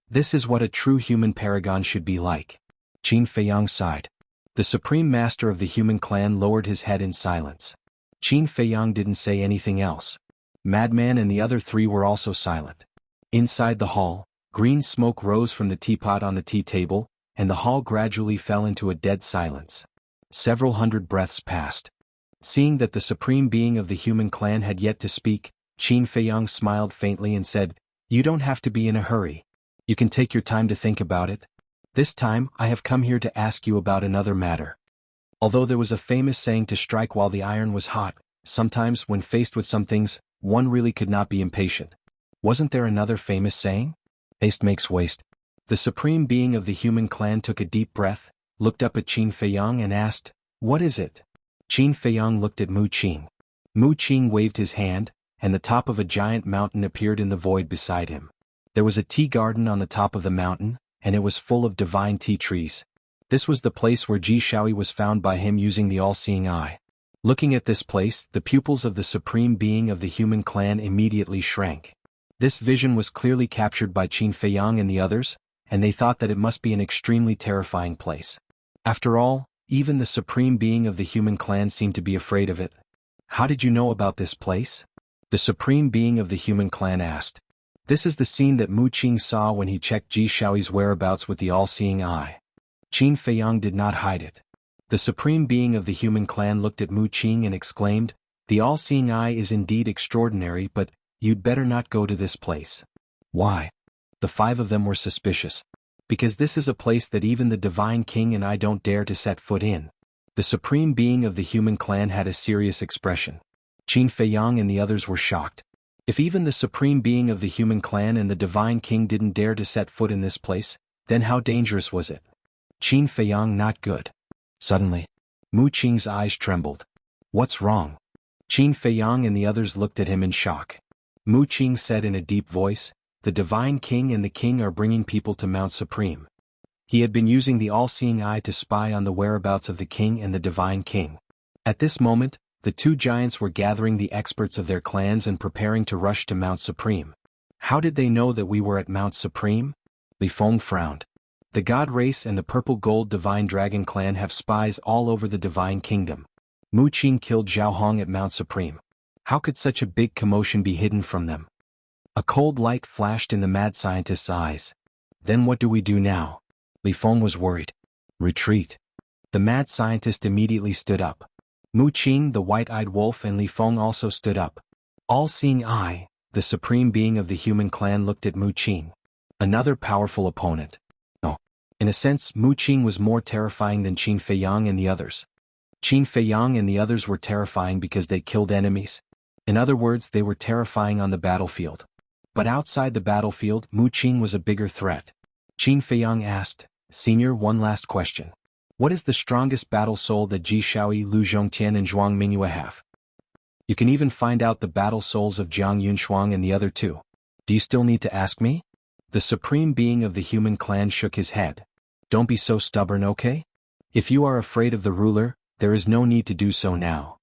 This is what a true human paragon should be like. Qin Feiyang sighed. The supreme master of the human clan lowered his head in silence. Qin Feiyang didn't say anything else. Madman and the other three were also silent. Inside the hall, green smoke rose from the teapot on the tea table, and the hall gradually fell into a dead silence. Several hundred breaths passed. Seeing that the supreme being of the human clan had yet to speak, Qin Feiyang smiled faintly and said, You don't have to be in a hurry. You can take your time to think about it. This time, I have come here to ask you about another matter. Although there was a famous saying to strike while the iron was hot, sometimes when faced with some things, one really could not be impatient. Wasn't there another famous saying? Haste makes waste. The supreme being of the human clan took a deep breath, looked up at Qin Feiyang and asked, "What is it?" Qin Feiyang looked at Mu Qing. Mu Qing waved his hand, and the top of a giant mountain appeared in the void beside him. There was a tea garden on the top of the mountain, and it was full of divine tea trees. This was the place where Ji Shaoyi was found by him using the all-seeing eye. Looking at this place, the pupils of the supreme being of the human clan immediately shrank. This vision was clearly captured by Qin Feiyang and the others, and they thought that it must be an extremely terrifying place. After all, even the supreme being of the human clan seemed to be afraid of it. "How did you know about this place?" the supreme being of the human clan asked. This is the scene that Mu Qing saw when he checked Ji Shaoyi's whereabouts with the all-seeing eye. Qin Feiyang did not hide it. The supreme being of the human clan looked at Mu Qing and exclaimed, "The all-seeing eye is indeed extraordinary, but you'd better not go to this place." "Why?" The five of them were suspicious. "Because this is a place that even the divine king and I don't dare to set foot in." The supreme being of the human clan had a serious expression. Qin Feiyang and the others were shocked. If even the supreme being of the human clan and the divine king didn't dare to set foot in this place, then how dangerous was it? Qin Feiyang, not good. Suddenly, Mu Qing's eyes trembled. "What's wrong?" Qin Feiyang and the others looked at him in shock. Mu Qing said in a deep voice, "The divine king and the king are bringing people to Mount Supreme." He had been using the all-seeing eye to spy on the whereabouts of the king and the divine king. At this moment, the two giants were gathering the experts of their clans and preparing to rush to Mount Supreme. "How did they know that we were at Mount Supreme?" Li Feng frowned. "The God race and the purple gold divine dragon clan have spies all over the divine kingdom. Mu Qing killed Zhao Hong at Mount Supreme. How could such a big commotion be hidden from them?" A cold light flashed in the mad scientist's eyes. "Then what do we do now?" Li Feng was worried. "Retreat." The mad scientist immediately stood up. Mu Qing, the white-eyed wolf, and Li Feng also stood up. All-seeing eye, the supreme being of the human clan, looked at Mu Qing. Another powerful opponent. Oh. In a sense, Mu Qing was more terrifying than Qin Feiyang and the others. Qin Feiyang and the others were terrifying because they killed enemies. In other words, they were terrifying on the battlefield. But outside the battlefield, Mu Qing was a bigger threat. Qin Feiyang asked, "Senior, one last question. What is the strongest battle soul that Ji Shaoyi, Lu Zhongtian and Zhuang Mingyue have? You can even find out the battle souls of Jiang Yunshuang and the other two. Do you still need to ask me?" The supreme being of the human clan shook his head. "Don't be so stubborn, okay? If you are afraid of the ruler, there is no need to do so now.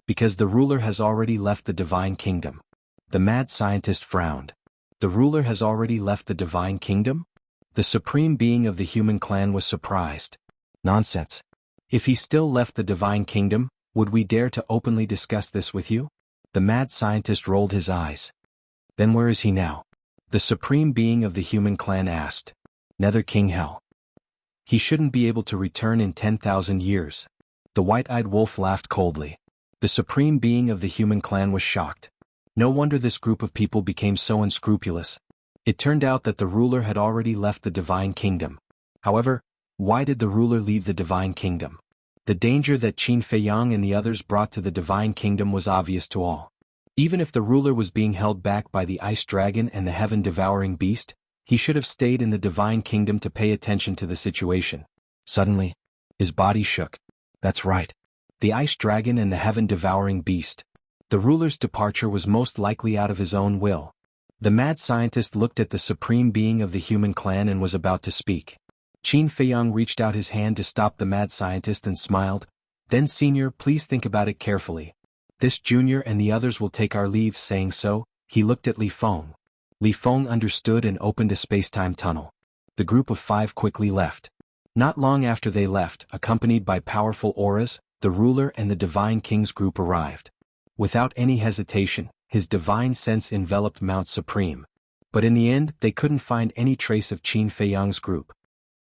Because the ruler has already left the divine kingdom." The mad scientist frowned. "The ruler has already left the divine kingdom?" The supreme being of the human clan was surprised. "Nonsense. If he still left the divine kingdom, would we dare to openly discuss this with you?" The mad scientist rolled his eyes. "Then where is he now?" the supreme being of the human clan asked. "Nether King Hell. He shouldn't be able to return in 10,000 years. The white-eyed wolf laughed coldly. The supreme being of the human clan was shocked. No wonder this group of people became so unscrupulous. It turned out that the ruler had already left the divine kingdom. However, why did the ruler leave the divine kingdom? The danger that Qin Feiyang and the others brought to the divine kingdom was obvious to all. Even if the ruler was being held back by the ice dragon and the heaven-devouring beast, he should have stayed in the divine kingdom to pay attention to the situation. Suddenly, his body shook. That's right. The ice dragon and the heaven-devouring beast. The ruler's departure was most likely out of his own will. The mad scientist looked at the supreme being of the human clan and was about to speak. Qin Feiyang reached out his hand to stop the mad scientist and smiled. "Then senior, please think about it carefully. This junior and the others will take our leave." Saying so, he looked at Li Feng. Li Feng understood and opened a space-time tunnel. The group of five quickly left. Not long after they left, accompanied by powerful auras, the ruler and the divine king's group arrived. Without any hesitation, his divine sense enveloped Mount Supreme. But in the end, they couldn't find any trace of Qin Feiyang's group.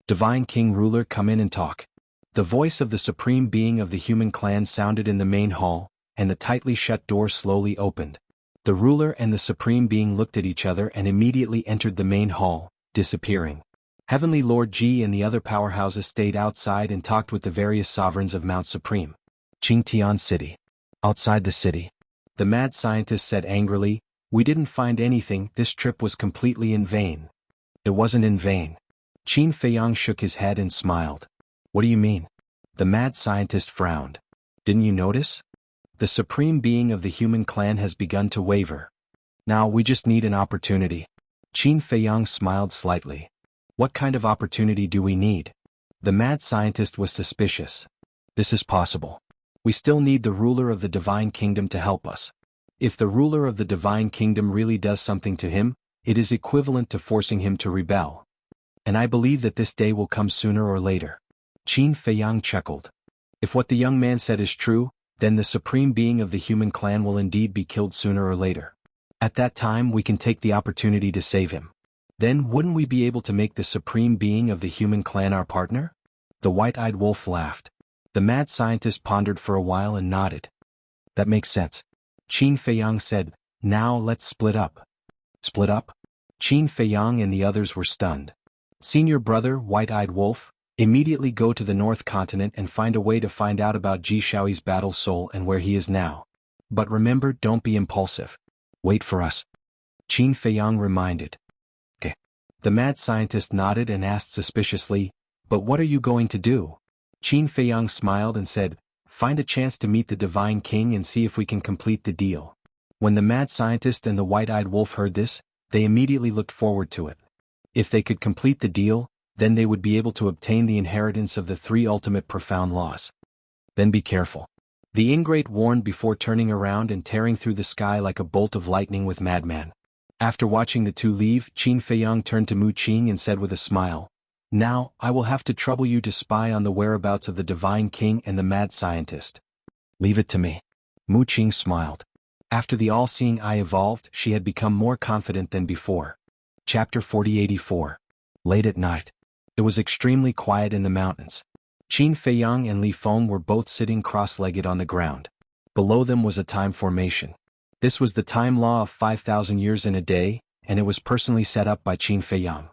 "Divine King Ruler, come in and talk." The voice of the supreme being of the human clan sounded in the main hall, and the tightly shut door slowly opened. The ruler and the supreme being looked at each other and immediately entered the main hall, disappearing. Heavenly Lord Ji and the other powerhouses stayed outside and talked with the various sovereigns of Mount Supreme. Qingtian City. Outside the city, the mad scientist said angrily, "We didn't find anything. This trip was completely in vain." "It wasn't in vain." Qin Feiyang shook his head and smiled. What do you mean? The mad scientist frowned. Didn't you notice? The supreme being of the human clan has begun to waver. Now we just need an opportunity. Qin Feiyang smiled slightly. What kind of opportunity do we need? The mad scientist was suspicious. This is possible. We still need the ruler of the divine kingdom to help us. If the ruler of the divine kingdom really does something to him, it is equivalent to forcing him to rebel. And I believe that this day will come sooner or later. Qin Feiyang chuckled. If what the young man said is true, then the supreme being of the human clan will indeed be killed sooner or later. At that time we can take the opportunity to save him. Then wouldn't we be able to make the supreme being of the human clan our partner? The white-eyed wolf laughed. The mad scientist pondered for a while and nodded. That makes sense. Qin Feiyang said, now let's split up. Split up? Qin Feiyang and the others were stunned. Senior brother, white-eyed wolf, immediately go to the North Continent and find a way to find out about Ji Shaoi's battle soul and where he is now. But remember, don't be impulsive. Wait for us. Qin Feiyang reminded. Okay. The mad scientist nodded and asked suspiciously, but what are you going to do? Qin Feiyang smiled and said, find a chance to meet the divine king and see if we can complete the deal. When the mad scientist and the white-eyed wolf heard this, they immediately looked forward to it. If they could complete the deal, then they would be able to obtain the inheritance of the 3 ultimate profound laws. Then be careful. The ingrate warned before turning around and tearing through the sky like a bolt of lightning with madman. After watching the two leave, Qin Feiyang turned to Mu Qing and said with a smile, now, I will have to trouble you to spy on the whereabouts of the divine king and the mad scientist. Leave it to me. Mu Qing smiled. After the all-seeing eye evolved, she had become more confident than before. Chapter 4084. Late at night. It was extremely quiet in the mountains. Qin Feiyang and Li Feng were both sitting cross-legged on the ground. Below them was a time formation. This was the time law of 5,000 years in a day, and it was personally set up by Qin Feiyang.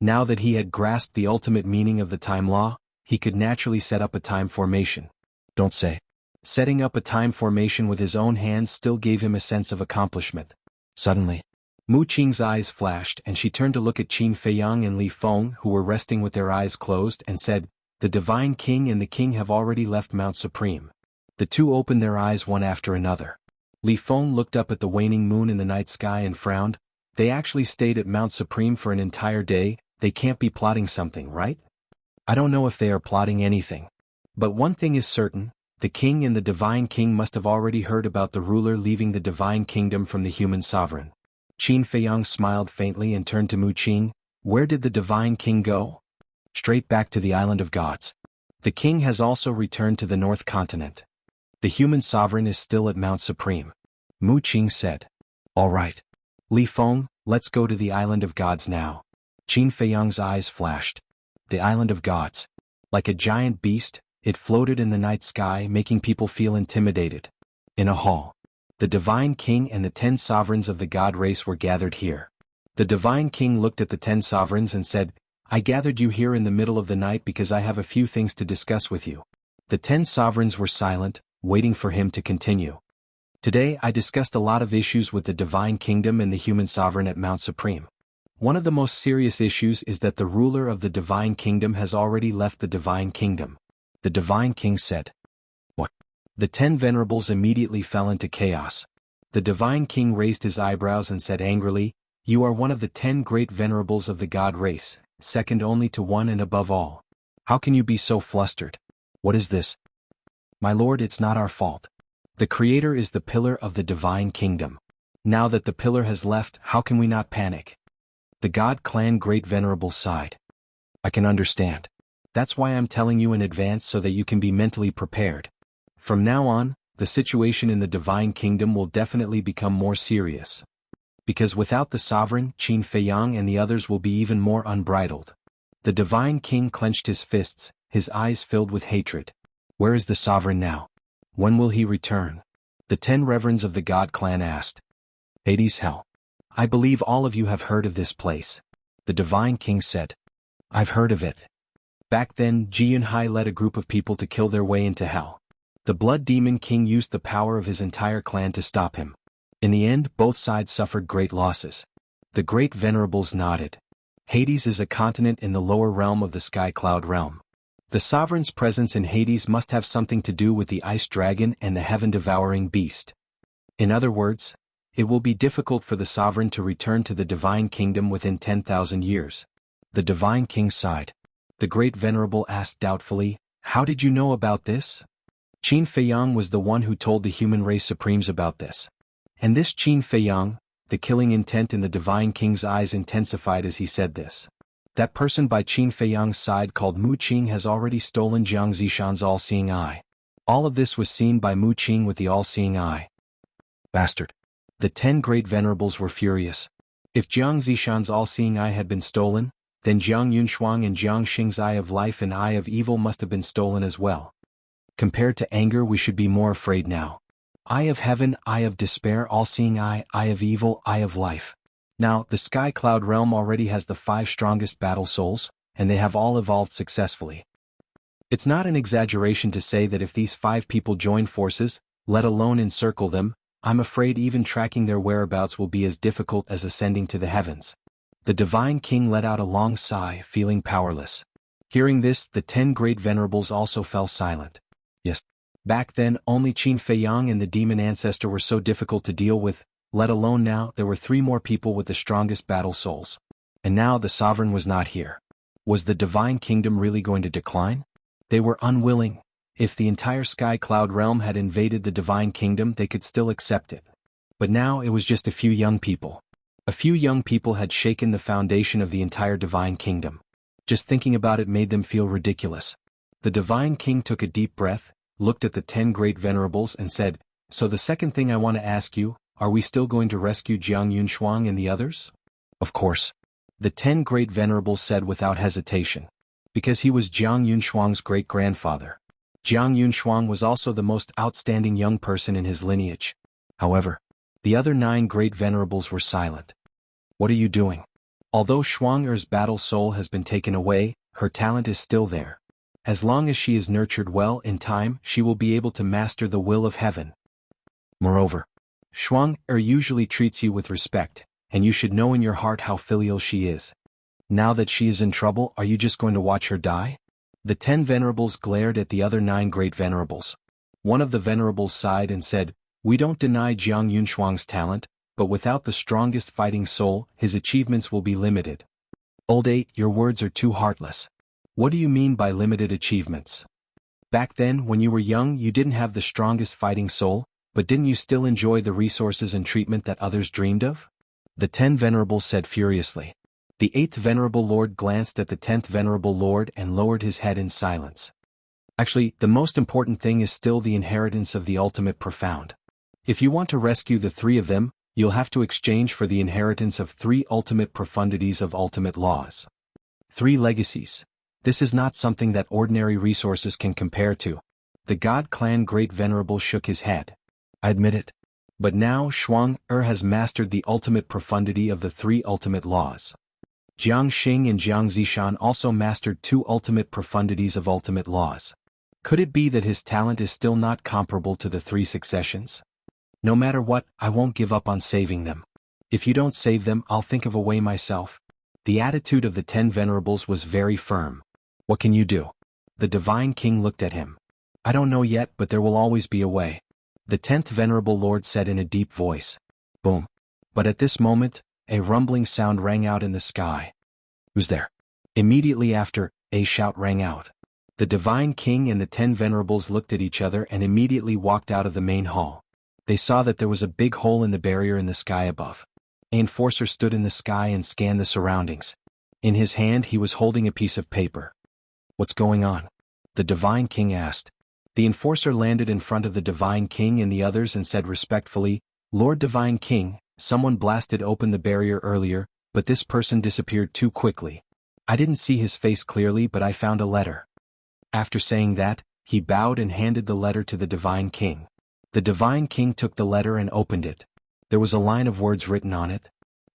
Now that he had grasped the ultimate meaning of the time law, he could naturally set up a time formation. Don't say. Setting up a time formation with his own hands still gave him a sense of accomplishment. Suddenly, Mu Qing's eyes flashed and she turned to look at Qin Feiyang and Li Feng who were resting with their eyes closed and said, the divine king and the king have already left Mount Supreme. The two opened their eyes one after another. Li Feng looked up at the waning moon in the night sky and frowned. They actually stayed at Mount Supreme for an entire day, they can't be plotting something, right? I don't know if they are plotting anything. But one thing is certain, the king and the divine king must have already heard about the ruler leaving the divine kingdom from the human sovereign. Qin Feiyang smiled faintly and turned to Mu Qing. Where did the divine king go? Straight back to the island of gods. The king has also returned to the North Continent. The human sovereign is still at Mount Supreme. Mu Qing said. All right. Li Feng, let's go to the island of gods now. Qin Feiyang's eyes flashed. The island of gods. Like a giant beast, it floated in the night sky making people feel intimidated. In a hall. The divine king and the 10 sovereigns of the god race were gathered here. The divine king looked at the 10 sovereigns and said, I gathered you here in the middle of the night because I have a few things to discuss with you. The 10 sovereigns were silent, waiting for him to continue. Today I discussed a lot of issues with the divine kingdom and the human sovereign at Mount Supreme. One of the most serious issues is that the ruler of the divine kingdom has already left the divine kingdom. The divine king said. What? The 10 venerables immediately fell into chaos. The divine king raised his eyebrows and said angrily, you are one of the 10 great venerables of the god race, second only to one and above all. How can you be so flustered? What is this? My lord, it's not our fault. The creator is the pillar of the divine kingdom. Now that the pillar has left, how can we not panic? The god clan great venerable sighed. I can understand. That's why I'm telling you in advance so that you can be mentally prepared. From now on, the situation in the divine kingdom will definitely become more serious. Because without the sovereign, Qin Feiyang and the others will be even more unbridled. The divine king clenched his fists, his eyes filled with hatred. Where is the sovereign now? When will he return? The 10 reverends of the god clan asked. Hades hell. I believe all of you have heard of this place. The divine king said. I've heard of it. Back then, Jianghu led a group of people to kill their way into hell. The blood demon king used the power of his entire clan to stop him. In the end, both sides suffered great losses. The great venerables nodded. Hades is a continent in the lower realm of the sky cloud realm. The sovereign's presence in Hades must have something to do with the ice dragon and the heaven-devouring beast. In other words, it will be difficult for the sovereign to return to the divine kingdom within 10,000 years. The divine king sighed. The great venerable asked doubtfully, "How did you know about this?" Qin Feiyang was the one who told the human race supremes about this. And this Qin Feiyang, the killing intent in the divine king's eyes intensified as he said this. That person by Qin Feiyang's side called Mu Qing has already stolen Jiang Zishan's all-seeing eye. All of this was seen by Mu Qing with the all-seeing eye. Bastard. The 10 great venerables were furious. If Jiang Zishan's all-seeing eye had been stolen, then Jiang Yunshuang and Jiang Xing's eye of life and eye of evil must have been stolen as well. Compared to anger, we should be more afraid now. Eye of heaven, eye of despair, all-seeing eye, eye of evil, eye of life. Now, the Sky Cloud realm already has the 5 strongest battle souls, and they have all evolved successfully. It's not an exaggeration to say that if these 5 people join forces, let alone encircle them, I'm afraid even tracking their whereabouts will be as difficult as ascending to the heavens. The divine king let out a long sigh, feeling powerless. Hearing this, the 10 great venerables also fell silent. Yes. Back then, only Qin Feiyang and the demon ancestor were so difficult to deal with, let alone now there were 3 more people with the strongest battle souls. And now the sovereign was not here. Was the divine kingdom really going to decline? They were unwilling. If the entire Sky Cloud realm had invaded the divine kingdom, they could still accept it. But now it was just a few young people. A few young people had shaken the foundation of the entire divine kingdom. Just thinking about it made them feel ridiculous. The divine king took a deep breath, looked at the 10 great venerables and said, "So the second thing I want to ask you, are we still going to rescue Jiang Yunshuang and the others?" "Of course." The 10 great venerables said without hesitation. Because he was Jiang Yunshuang's great-grandfather. Jiang Yunshuang was also the most outstanding young person in his lineage. However, the other 9 great venerables were silent. "What are you doing?" Although Shuang-Er's battle soul has been taken away, her talent is still there. As long as she is nurtured well in time, she will be able to master the will of heaven. Moreover, Shuang-Er usually treats you with respect, and you should know in your heart how filial she is. Now that she is in trouble, are you just going to watch her die? The 10 venerables glared at the other 9 great venerables. One of the venerables sighed and said, "We don't deny Jiang Yunshuang's talent, but without the strongest fighting soul, his achievements will be limited." "Old 8, your words are too heartless. What do you mean by limited achievements? Back then, when you were young, you didn't have the strongest fighting soul, but didn't you still enjoy the resources and treatment that others dreamed of?" The 10 venerables said furiously. The 8th venerable lord glanced at the 10th venerable lord and lowered his head in silence. Actually, the most important thing is still the inheritance of the ultimate profound. If you want to rescue the 3 of them, you'll have to exchange for the inheritance of 3 ultimate profundities of ultimate laws. 3 legacies. This is not something that ordinary resources can compare to. The God Clan Great Venerable shook his head. "I admit it. But now Shuang-Er has mastered the ultimate profundity of the 3 ultimate laws. Jiang Xing and Jiang Zishan also mastered 2 ultimate profundities of ultimate laws. Could it be that his talent is still not comparable to the 3 successions? No matter what, I won't give up on saving them. If you don't save them, I'll think of a way myself." The attitude of the 10 venerables was very firm. "What can you do?" The divine king looked at him. "I don't know yet, but there will always be a way." The 10th venerable lord said in a deep voice. Boom. But at this moment, a rumbling sound rang out in the sky. "Who's there?" Immediately after, a shout rang out. The divine king and the 10 venerables looked at each other and immediately walked out of the main hall. They saw that there was a big hole in the barrier in the sky above. An enforcer stood in the sky and scanned the surroundings. In his hand he was holding a piece of paper. "What's going on?" the divine king asked. The enforcer landed in front of the divine king and the others and said respectfully, "Lord Divine King, someone blasted open the barrier earlier, but this person disappeared too quickly. I didn't see his face clearly, but I found a letter." After saying that, he bowed and handed the letter to the divine king. The divine king took the letter and opened it. There was a line of words written on it.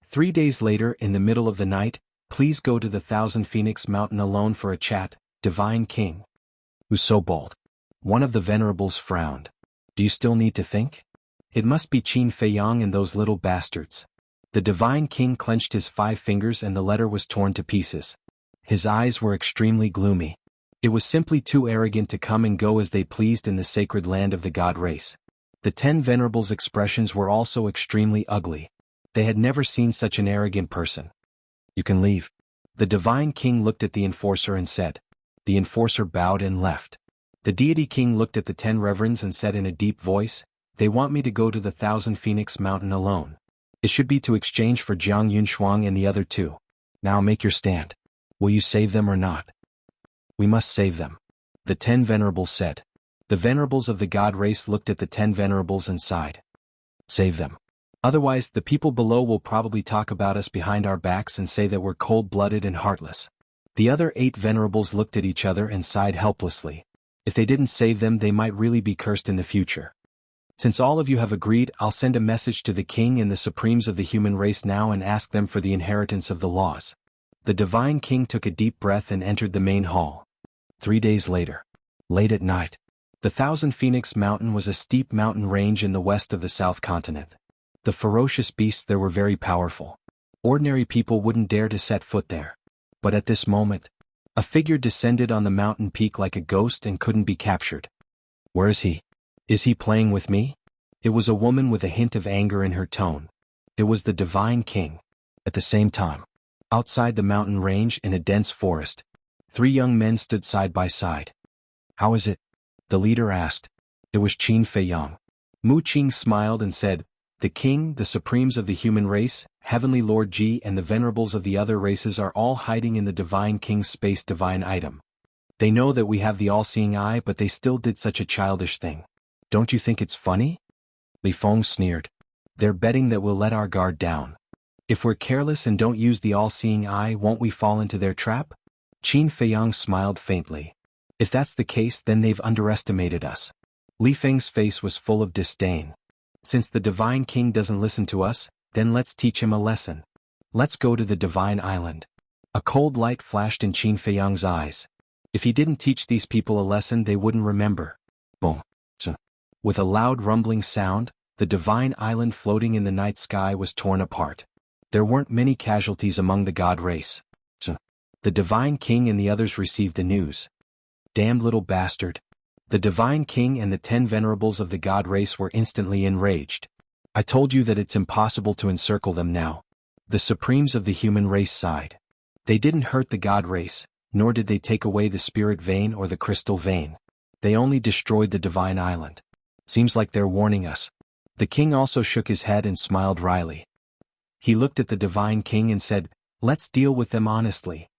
3 days later, in the middle of the night, please go to the 1000 Phoenix Mountain alone for a chat, Divine King. Who's so bold? One of the venerables frowned. Do you still need to think? It must be Qin Feiyang and those little bastards. The divine king clenched his 5 fingers and the letter was torn to pieces. His eyes were extremely gloomy. It was simply too arrogant to come and go as they pleased in the sacred land of the god race. The 10 venerables' expressions were also extremely ugly. They had never seen such an arrogant person. You can leave. The divine king looked at the enforcer and said. The enforcer bowed and left. The deity king looked at the 10 reverends and said in a deep voice, they want me to go to the 1,000 Phoenix Mountain alone. It should be to exchange for Jiang Yunshuang and the other 2. Now make your stand. Will you save them or not? We must save them. The 10 venerables said. The venerables of the god race looked at the 10 venerables and sighed. Save them. Otherwise, the people below will probably talk about us behind our backs and say that we're cold-blooded and heartless. The other 8 venerables looked at each other and sighed helplessly. If they didn't save them, they might really be cursed in the future. Since all of you have agreed, I'll send a message to the king and the supremes of the human race now and ask them for the inheritance of the laws. The divine king took a deep breath and entered the main hall. 3 days later. Late at night. The 1,000 Phoenix Mountain was a steep mountain range in the west of the South Continent. The ferocious beasts there were very powerful. Ordinary people wouldn't dare to set foot there. But at this moment, a figure descended on the mountain peak like a ghost and couldn't be captured. Where is he? Is he playing with me? It was a woman with a hint of anger in her tone. It was the divine king. At the same time, outside the mountain range in a dense forest, 3 young men stood side by side. How is it? The leader asked. It was Qin Feiyang. Mu Qing smiled and said, the king, the supremes of the human race, Heavenly Lord Ji and the venerables of the other races are all hiding in the divine king's space divine item. They know that we have the all-seeing eye, but they still did such a childish thing. Don't you think it's funny? Li Feng sneered. They're betting that we'll let our guard down. If we're careless and don't use the all-seeing eye, won't we fall into their trap? Qin Feiyang smiled faintly. If that's the case, then they've underestimated us. Li Feng's face was full of disdain. Since the divine king doesn't listen to us, then let's teach him a lesson. Let's go to the divine island. A cold light flashed in Qin Feiyang's eyes. If he didn't teach these people a lesson, they wouldn't remember. Boom. With a loud rumbling sound, the divine island floating in the night sky was torn apart. There weren't many casualties among the god race. The divine king and the others received the news. Damned little bastard. The divine king and the 10 venerables of the god race were instantly enraged. I told you that it's impossible to encircle them now. The supremes of the human race sighed. They didn't hurt the god race, nor did they take away the spirit vein or the crystal vein. They only destroyed the divine island. Seems like they're warning us. The king also shook his head and smiled wryly. He looked at the divine king and said, let's deal with them honestly.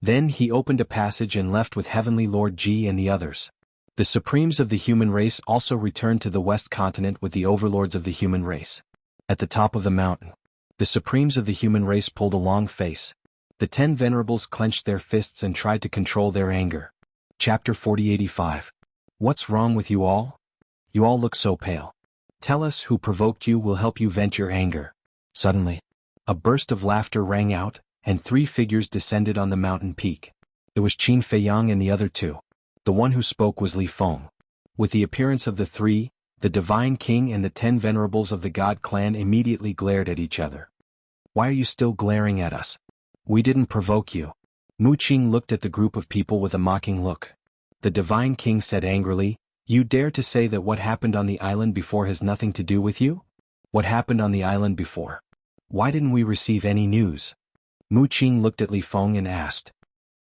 Then he opened a passage and left with Heavenly Lord Ji and the others. The supremes of the human race also returned to the west continent with the overlords of the human race. At the top of the mountain, the supremes of the human race pulled a long face. The 10 venerables clenched their fists and tried to control their anger. Chapter 4085. What's wrong with you all? You all look so pale. Tell us who provoked you, will help you vent your anger. Suddenly, a burst of laughter rang out, and 3 figures descended on the mountain peak. It was Qin Feiyang and the other 2. The one who spoke was Li Feng. With the appearance of the 3, the divine king and the 10 venerables of the god clan immediately glared at each other. Why are you still glaring at us? We didn't provoke you. Mu Qing looked at the group of people with a mocking look. The divine king said angrily, you dare to say that what happened on the island before has nothing to do with you? What happened on the island before? Why didn't we receive any news? Mu Qing looked at Li Feng and asked.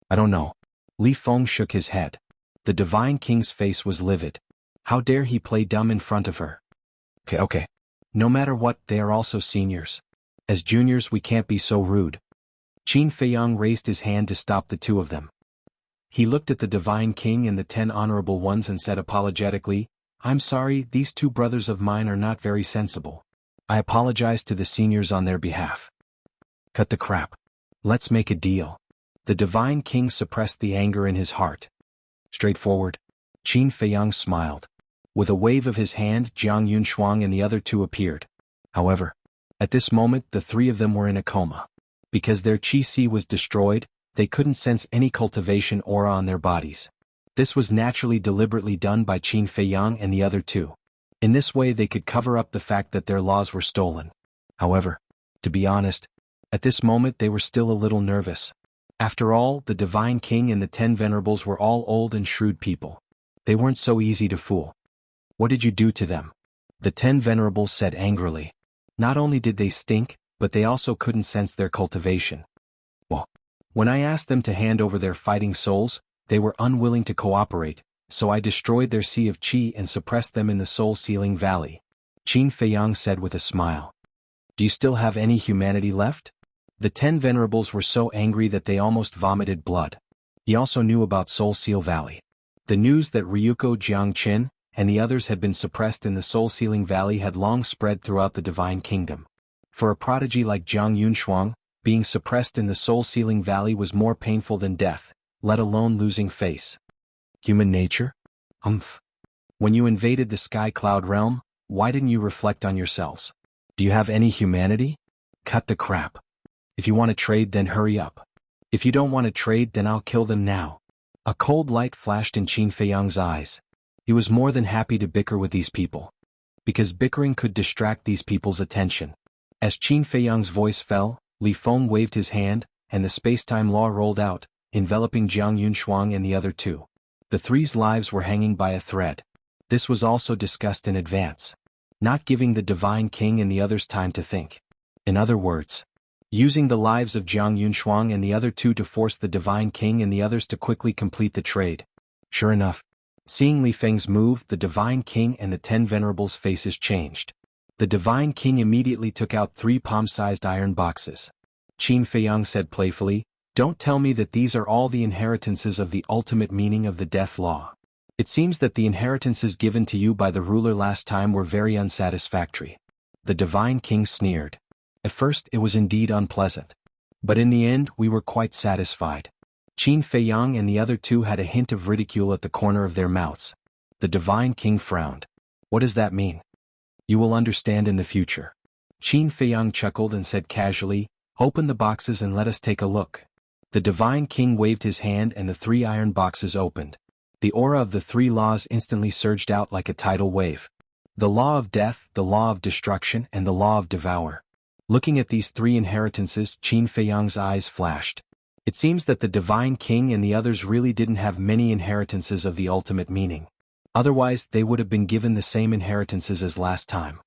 I don't know. Li Feng shook his head. The divine king's face was livid. How dare he play dumb in front of her? Okay. No matter what, they are also seniors. As juniors we can't be so rude. Qin Feiyang raised his hand to stop the 2 of them. He looked at the divine king and the 10 honorable ones and said apologetically, I'm sorry, these 2 brothers of mine are not very sensible. I apologize to the seniors on their behalf. Cut the crap. Let's make a deal. The divine king suppressed the anger in his heart. Straightforward. Qin Feiyang smiled. With a wave of his hand, Jiang Yunshuang and the other 2 appeared. However, at this moment the 3 of them were in a coma. Because their qi was destroyed, they couldn't sense any cultivation aura on their bodies. This was naturally deliberately done by Qin Feiyang and the other 2. In this way they could cover up the fact that their laws were stolen. However, to be honest, at this moment they were still a little nervous. After all, the Divine King and the 10 Venerables were all old and shrewd people. They weren't so easy to fool. What did you do to them? The 10 Venerables said angrily. Not only did they stink, but they also couldn't sense their cultivation. Well, when I asked them to hand over their fighting souls, they were unwilling to cooperate, so I destroyed their sea of qi and suppressed them in the soul-sealing valley. Qin Feiyang said with a smile. Do you still have any humanity left? The 10 Venerables were so angry that they almost vomited blood. He also knew about Soul Seal Valley. The news that Ryuko Jiangqin and the others had been suppressed in the soul-sealing valley had long spread throughout the Divine Kingdom. For a prodigy like Jiang Yunshuang, being suppressed in the soul-sealing valley was more painful than death, let alone losing face. Human nature? When you invaded the Sky Cloud realm, why didn't you reflect on yourselves? Do you have any humanity? Cut the crap. If you want to trade, then hurry up. If you don't want to trade, then I'll kill them now. A cold light flashed in Qin Feiyang's eyes. He was more than happy to bicker with these people. Because bickering could distract these people's attention. As Qin Feiyang's voice fell, Li Feng waved his hand, and the space-time law rolled out, enveloping Jiang Yunshuang and the other two. The three's lives were hanging by a thread. This was also discussed in advance, not giving the Divine King and the others time to think. In other words, using the lives of Jiang Yunshuang and the other two to force the Divine King and the others to quickly complete the trade. Sure enough, seeing Li Feng's move, the Divine King and the 10 Venerables' faces changed. The Divine King immediately took out 3 palm-sized iron boxes. Qin Feiyang said playfully, "Don't tell me that these are all the inheritances of the ultimate meaning of the death law. It seems that the inheritances given to you by the ruler last time were very unsatisfactory." The Divine King sneered. At first it was indeed unpleasant. But in the end we were quite satisfied. Qin Feiyang and the other two had a hint of ridicule at the corner of their mouths. The Divine King frowned. What does that mean? You will understand in the future. Qin Feiyang chuckled and said casually, "Open the boxes and let us take a look." The Divine King waved his hand and the 3 iron boxes opened. The aura of the 3 laws instantly surged out like a tidal wave. The law of death, the law of destruction, and the law of devour. Looking at these 3 inheritances, Qin Feiyang's eyes flashed. It seems that the Divine King and the others really didn't have many inheritances of the ultimate meaning. Otherwise, they would have been given the same inheritances as last time.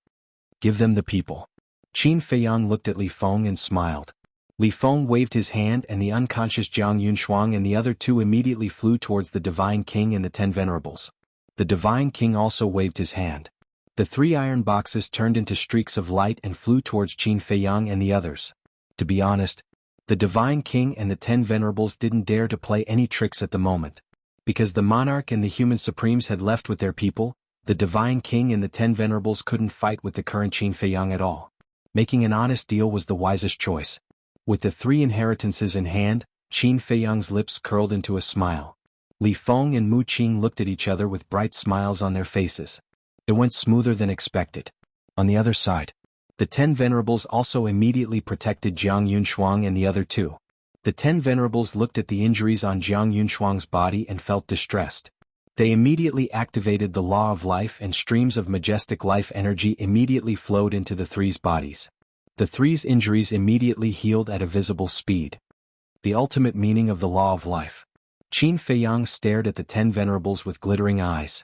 Give them the people. Qin Feiyang looked at Li Feng and smiled. Li Feng waved his hand and the unconscious Jiang Yunshuang and the other two immediately flew towards the Divine King and the 10 Venerables. The Divine King also waved his hand. The 3 iron boxes turned into streaks of light and flew towards Qin Feiyang and the others. To be honest, the Divine King and the 10 Venerables didn't dare to play any tricks at the moment. Because the monarch and the human supremes had left with their people, the Divine King and the 10 Venerables couldn't fight with the current Qin Feiyang at all. Making an honest deal was the wisest choice. With the 3 inheritances in hand, Qin Feiyang's lips curled into a smile. Li Feng and Mu Qing looked at each other with bright smiles on their faces. It went smoother than expected. On the other side, the 10 Venerables also immediately protected Jiang Yunshuang and the other two. The 10 Venerables looked at the injuries on Jiang Yunshuang's body and felt distressed. They immediately activated the law of life and streams of majestic life energy immediately flowed into the 3's bodies. The 3's injuries immediately healed at a visible speed. The ultimate meaning of the law of life. Qin Feiyang stared at the 10 Venerables with glittering eyes.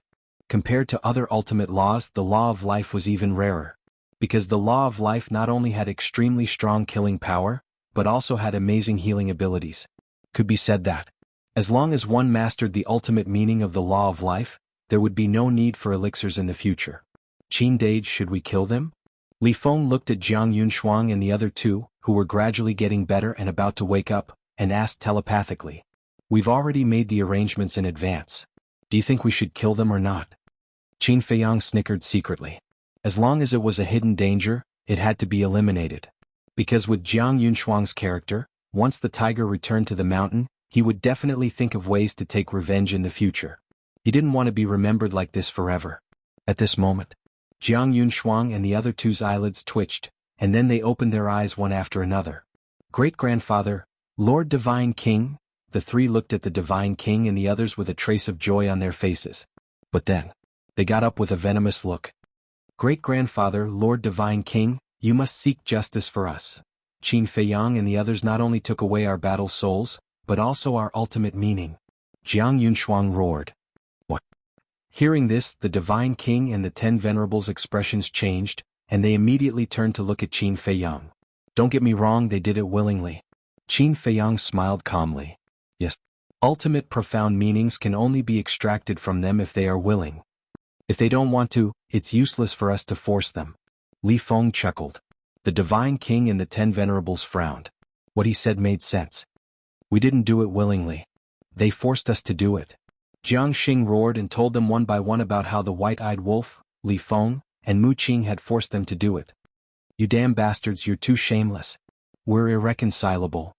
Compared to other ultimate laws, the law of life was even rarer. Because the law of life not only had extremely strong killing power, but also had amazing healing abilities. Could be said that, as long as one mastered the ultimate meaning of the law of life, there would be no need for elixirs in the future. Qin Dage, should we kill them? Li Feng looked at Jiang Yunshuang and the other two, who were gradually getting better and about to wake up, and asked telepathically. We've already made the arrangements in advance. Do you think we should kill them or not? Qin Feiyang snickered secretly. As long as it was a hidden danger, it had to be eliminated. Because with Jiang Yunshuang's character, once the tiger returned to the mountain, he would definitely think of ways to take revenge in the future. He didn't want to be remembered like this forever. At this moment, Jiang Yunshuang and the other two's eyelids twitched, and then they opened their eyes one after another. Great-grandfather, Lord Divine King, the 3 looked at the Divine King and the others with a trace of joy on their faces. But then, they got up with a venomous look. Great-grandfather, Lord Divine King, you must seek justice for us. Qin Feiyang and the others not only took away our battle souls, but also our ultimate meaning. Jiang Yunshuang roared. What? Hearing this, the Divine King and the 10 Venerables' expressions changed, and they immediately turned to look at Qin Feiyang. Don't get me wrong, they did it willingly. Qin Feiyang smiled calmly. Yes. Ultimate profound meanings can only be extracted from them if they are willing. If they don't want to, it's useless for us to force them. Li Feng chuckled. The Divine King and the 10 Venerables frowned. What he said made sense. We didn't do it willingly. They forced us to do it. Jiang Xing roared and told them one by one about how the white-eyed wolf, Li Feng, and Mu Qing had forced them to do it. You damn bastards, you're too shameless. We're irreconcilable.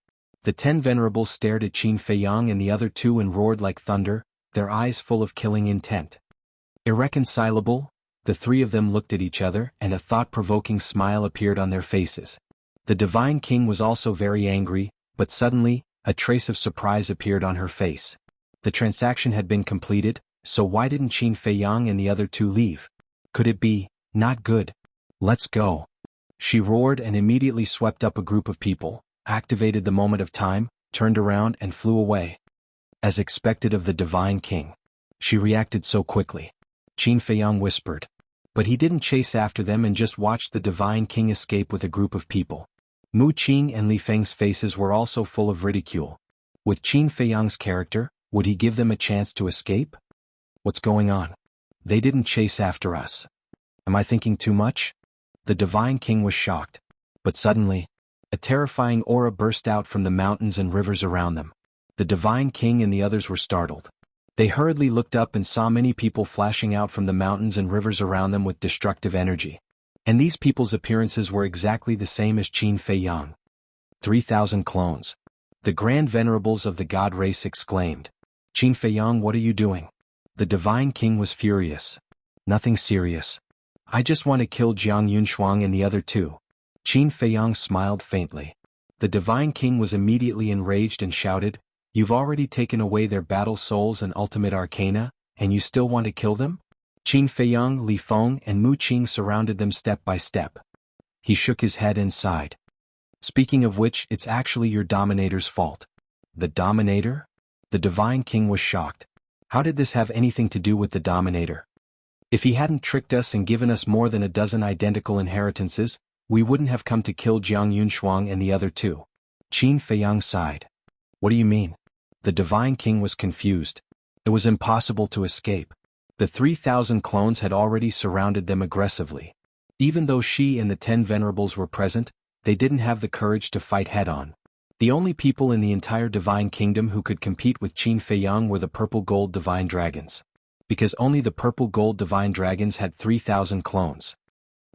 The 10 Venerables stared at Qin Feiyang and the other two and roared like thunder, their eyes full of killing intent. Irreconcilable? The three of them looked at each other, and a thought-provoking smile appeared on their faces. The Divine King was also very angry, but suddenly, a trace of surprise appeared on her face. The transaction had been completed, so why didn't Qin Feiyang and the other two leave? Could it be, not good? Let's go. She roared and immediately swept up a group of people, activated the moment of time, turned around and flew away. As expected of the Divine King. She reacted so quickly. Qin Feiyang whispered. But he didn't chase after them and just watched the Divine King escape with a group of people. Mu Qing and Li Feng's faces were also full of ridicule. With Qin Feiyang's character, would he give them a chance to escape? What's going on? They didn't chase after us. Am I thinking too much? The Divine King was shocked. But suddenly, a terrifying aura burst out from the mountains and rivers around them. The Divine King and the others were startled. They hurriedly looked up and saw many people flashing out from the mountains and rivers around them with destructive energy. And these people's appearances were exactly the same as Qin Feiyang. 3,000 clones. The Grand Venerables of the God race exclaimed. Qin Feiyang, what are you doing? The Divine King was furious. Nothing serious. I just want to kill Jiang Yunshuang and the other two. Qin Feiyang smiled faintly. The Divine King was immediately enraged and shouted, You've already taken away their battle souls and ultimate arcana, and you still want to kill them? Qin Feiyang, Li Feng, and Mu Qing surrounded them step by step. He shook his head and sighed. Speaking of which, it's actually your Dominator's fault. The Dominator? The Divine King was shocked. How did this have anything to do with the Dominator? If he hadn't tricked us and given us more than a dozen identical inheritances, we wouldn't have come to kill Jiang Yunshuang and the other two. Qin Feiyang sighed. What do you mean? The Divine King was confused. It was impossible to escape. The 3,000 clones had already surrounded them aggressively. Even though she and the 10 Venerables were present, they didn't have the courage to fight head-on. The only people in the entire Divine Kingdom who could compete with Qin Feiyang were the Purple-Gold Divine Dragons. Because only the Purple-Gold Divine Dragons had 3,000 clones.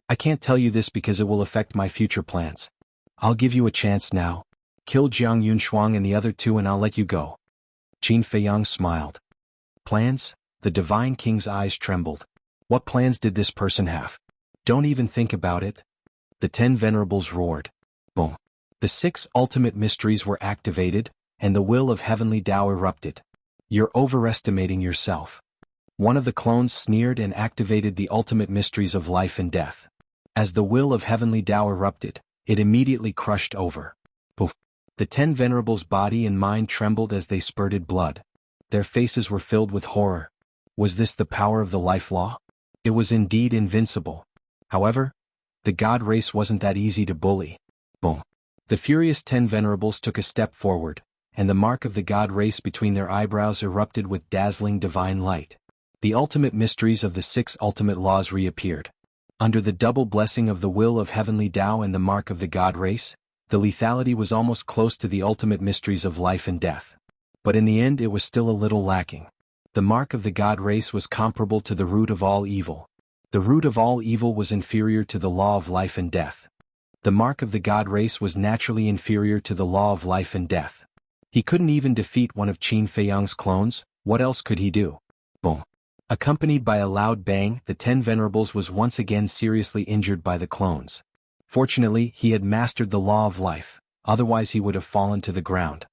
I can't tell you this because it will affect my future plans. I'll give you a chance now. Kill Jiang Yunshuang and the other two and I'll let you go. Qin Feiyang smiled. Plans? The Divine King's eyes trembled. What plans did this person have? Don't even think about it. The 10 Venerables roared. Boom. The 6 ultimate mysteries were activated, and the will of heavenly Tao erupted. You're overestimating yourself. One of the clones sneered and activated the ultimate mysteries of life and death. As the will of heavenly Tao erupted, it immediately crushed over. Poof. The 10 Venerables' body and mind trembled as they spurted blood. Their faces were filled with horror. Was this the power of the life law? It was indeed invincible. However, the God race wasn't that easy to bully. Boom. The furious 10 Venerables took a step forward, and the mark of the God race between their eyebrows erupted with dazzling divine light. The ultimate mysteries of the 6 ultimate laws reappeared. Under the double blessing of the will of heavenly Tao and the mark of the God race, the lethality was almost close to the ultimate mysteries of life and death. But in the end it was still a little lacking. The mark of the God race was comparable to the root of all evil. The root of all evil was inferior to the law of life and death. The mark of the God race was naturally inferior to the law of life and death. He couldn't even defeat one of Qin Feiyang's clones. What else could he do? Boom. Accompanied by a loud bang, the 10 Venerables was once again seriously injured by the clones. Fortunately, he had mastered the law of life, otherwise he would have fallen to the ground.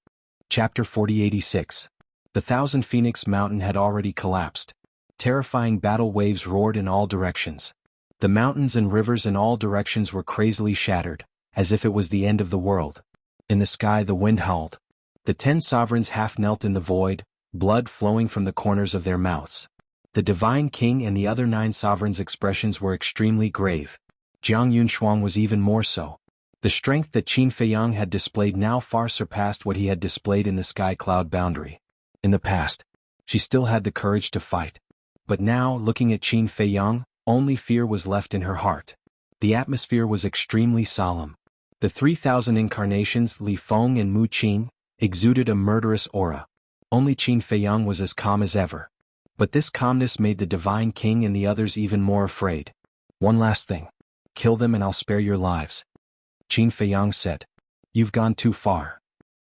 Chapter 4086. The Thousand Phoenix Mountain had already collapsed. Terrifying battle waves roared in all directions. The mountains and rivers in all directions were crazily shattered, as if it was the end of the world. In the sky the wind howled. The 10 sovereigns half knelt in the void, blood flowing from the corners of their mouths. The divine king and the other 9 sovereigns' expressions were extremely grave. Jiang Yunshuang was even more so. The strength that Qin Feiyang had displayed now far surpassed what he had displayed in the sky cloud boundary. In the past, she still had the courage to fight. But now, looking at Qin Feiyang, only fear was left in her heart. The atmosphere was extremely solemn. The 3,000 incarnations, Li Feng and Mu Qin, exuded a murderous aura. Only Qin Feiyang was as calm as ever. But this calmness made the divine king and the others even more afraid. "One last thing. Kill them and I'll spare your lives," Qin Feiyang said. "You've gone too far."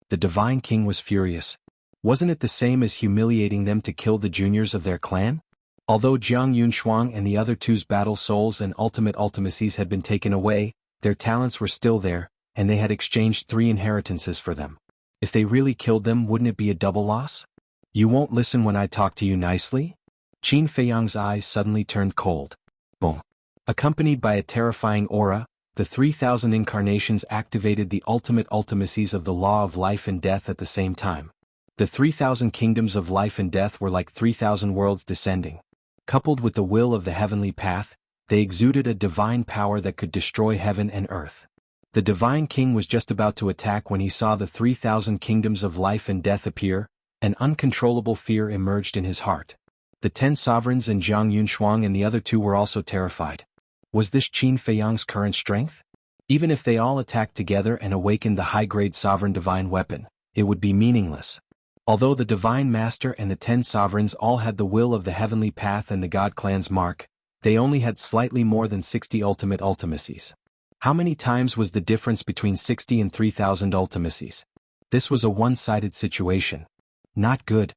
The divine king was furious. Wasn't it the same as humiliating them to kill the juniors of their clan? Although Jiang Yunshuang and the other two's battle souls and ultimate ultimacies had been taken away, their talents were still there, and they had exchanged 3 inheritances for them. If they really killed them, wouldn't it be a double loss? "You won't listen when I talk to you nicely?" Qin Feiyang's eyes suddenly turned cold. Boom. Accompanied by a terrifying aura, the 3,000 incarnations activated the ultimate ultimacies of the law of life and death at the same time. The 3,000 kingdoms of life and death were like 3,000 worlds descending. Coupled with the will of the heavenly path, they exuded a divine power that could destroy heaven and earth. The divine king was just about to attack when he saw the 3,000 kingdoms of life and death appear. An uncontrollable fear emerged in his heart. The 10 sovereigns and Jiang Yunshuang and the other 2 were also terrified. Was this Qin Feiyang's current strength? Even if they all attacked together and awakened the high-grade sovereign divine weapon, it would be meaningless. Although the divine master and the 10 sovereigns all had the will of the heavenly path and the God clan's mark, they only had slightly more than 60 ultimate ultimacies. How many times was the difference between 60 and 3,000 ultimacies? This was a one-sided situation. Not good.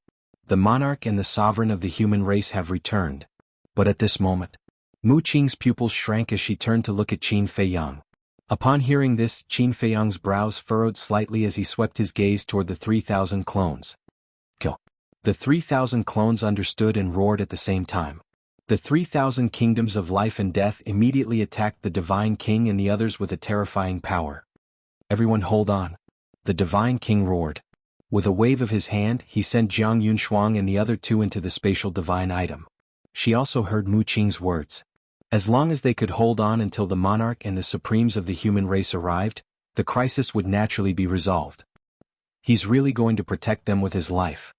The monarch and the sovereign of the human race have returned. But at this moment, Mu Qing's pupils shrank as she turned to look at Qin Feiyang. Upon hearing this, Qin Feiyang's brows furrowed slightly as he swept his gaze toward the 3,000 clones. Kill. The 3,000 clones understood and roared at the same time. The 3,000 kingdoms of life and death immediately attacked the divine king and the others with a terrifying power. "Everyone hold on," the divine king roared. With a wave of his hand, he sent Jiang Yunshuang and the other 2 into the spatial divine item. She also heard Mu Qing's words. As long as they could hold on until the monarch and the supremes of the human race arrived, the crisis would naturally be resolved. He's really going to protect them with his life.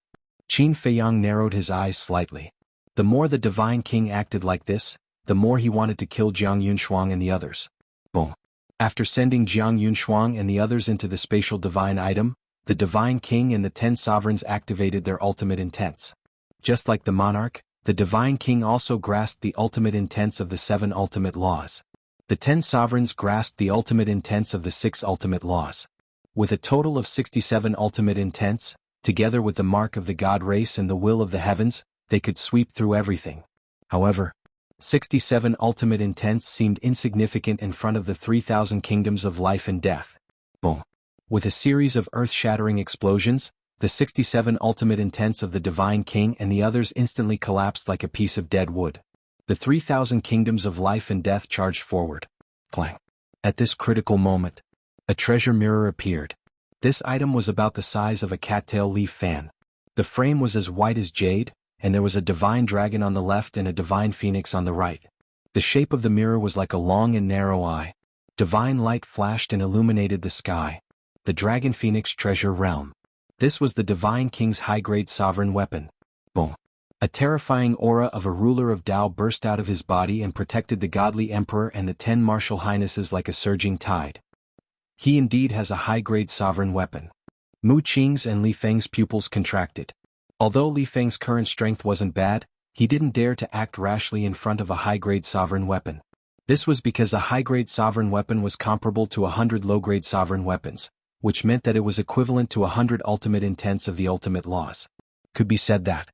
Qin Feiyang narrowed his eyes slightly. The more the divine king acted like this, the more he wanted to kill Jiang Yunshuang and the others. Boom. After sending Jiang Yunshuang and the others into the spatial divine item, the divine king and the 10 sovereigns activated their ultimate intents. Just like the monarch, the divine king also grasped the ultimate intents of the 7 ultimate laws. The 10 sovereigns grasped the ultimate intents of the 6 ultimate laws. With a total of 67 ultimate intents, together with the mark of the God race and the will of the heavens, they could sweep through everything. However, 67 ultimate intents seemed insignificant in front of the 3,000 kingdoms of life and death. Boom. With a series of earth-shattering explosions, the 67 ultimate intents of the divine king and the others instantly collapsed like a piece of dead wood. The 3,000 kingdoms of life and death charged forward. Clang. At this critical moment, a treasure mirror appeared. This item was about the size of a cattail leaf fan. The frame was as white as jade, and there was a divine dragon on the left and a divine phoenix on the right. The shape of the mirror was like a long and narrow eye. Divine light flashed and illuminated the sky. The Dragon Phoenix Treasure Realm. This was the divine king's high-grade sovereign weapon. Boom. A terrifying aura of a ruler of Tao burst out of his body and protected the godly emperor and the 10 martial highnesses like a surging tide. He indeed has a high-grade sovereign weapon. Mu Qing's and Li Feng's pupils contracted. Although Li Feng's current strength wasn't bad, he didn't dare to act rashly in front of a high-grade sovereign weapon. This was because a high-grade sovereign weapon was comparable to 100 low-grade sovereign weapons, which meant that it was equivalent to 100 ultimate intents of the ultimate laws. Could be said that,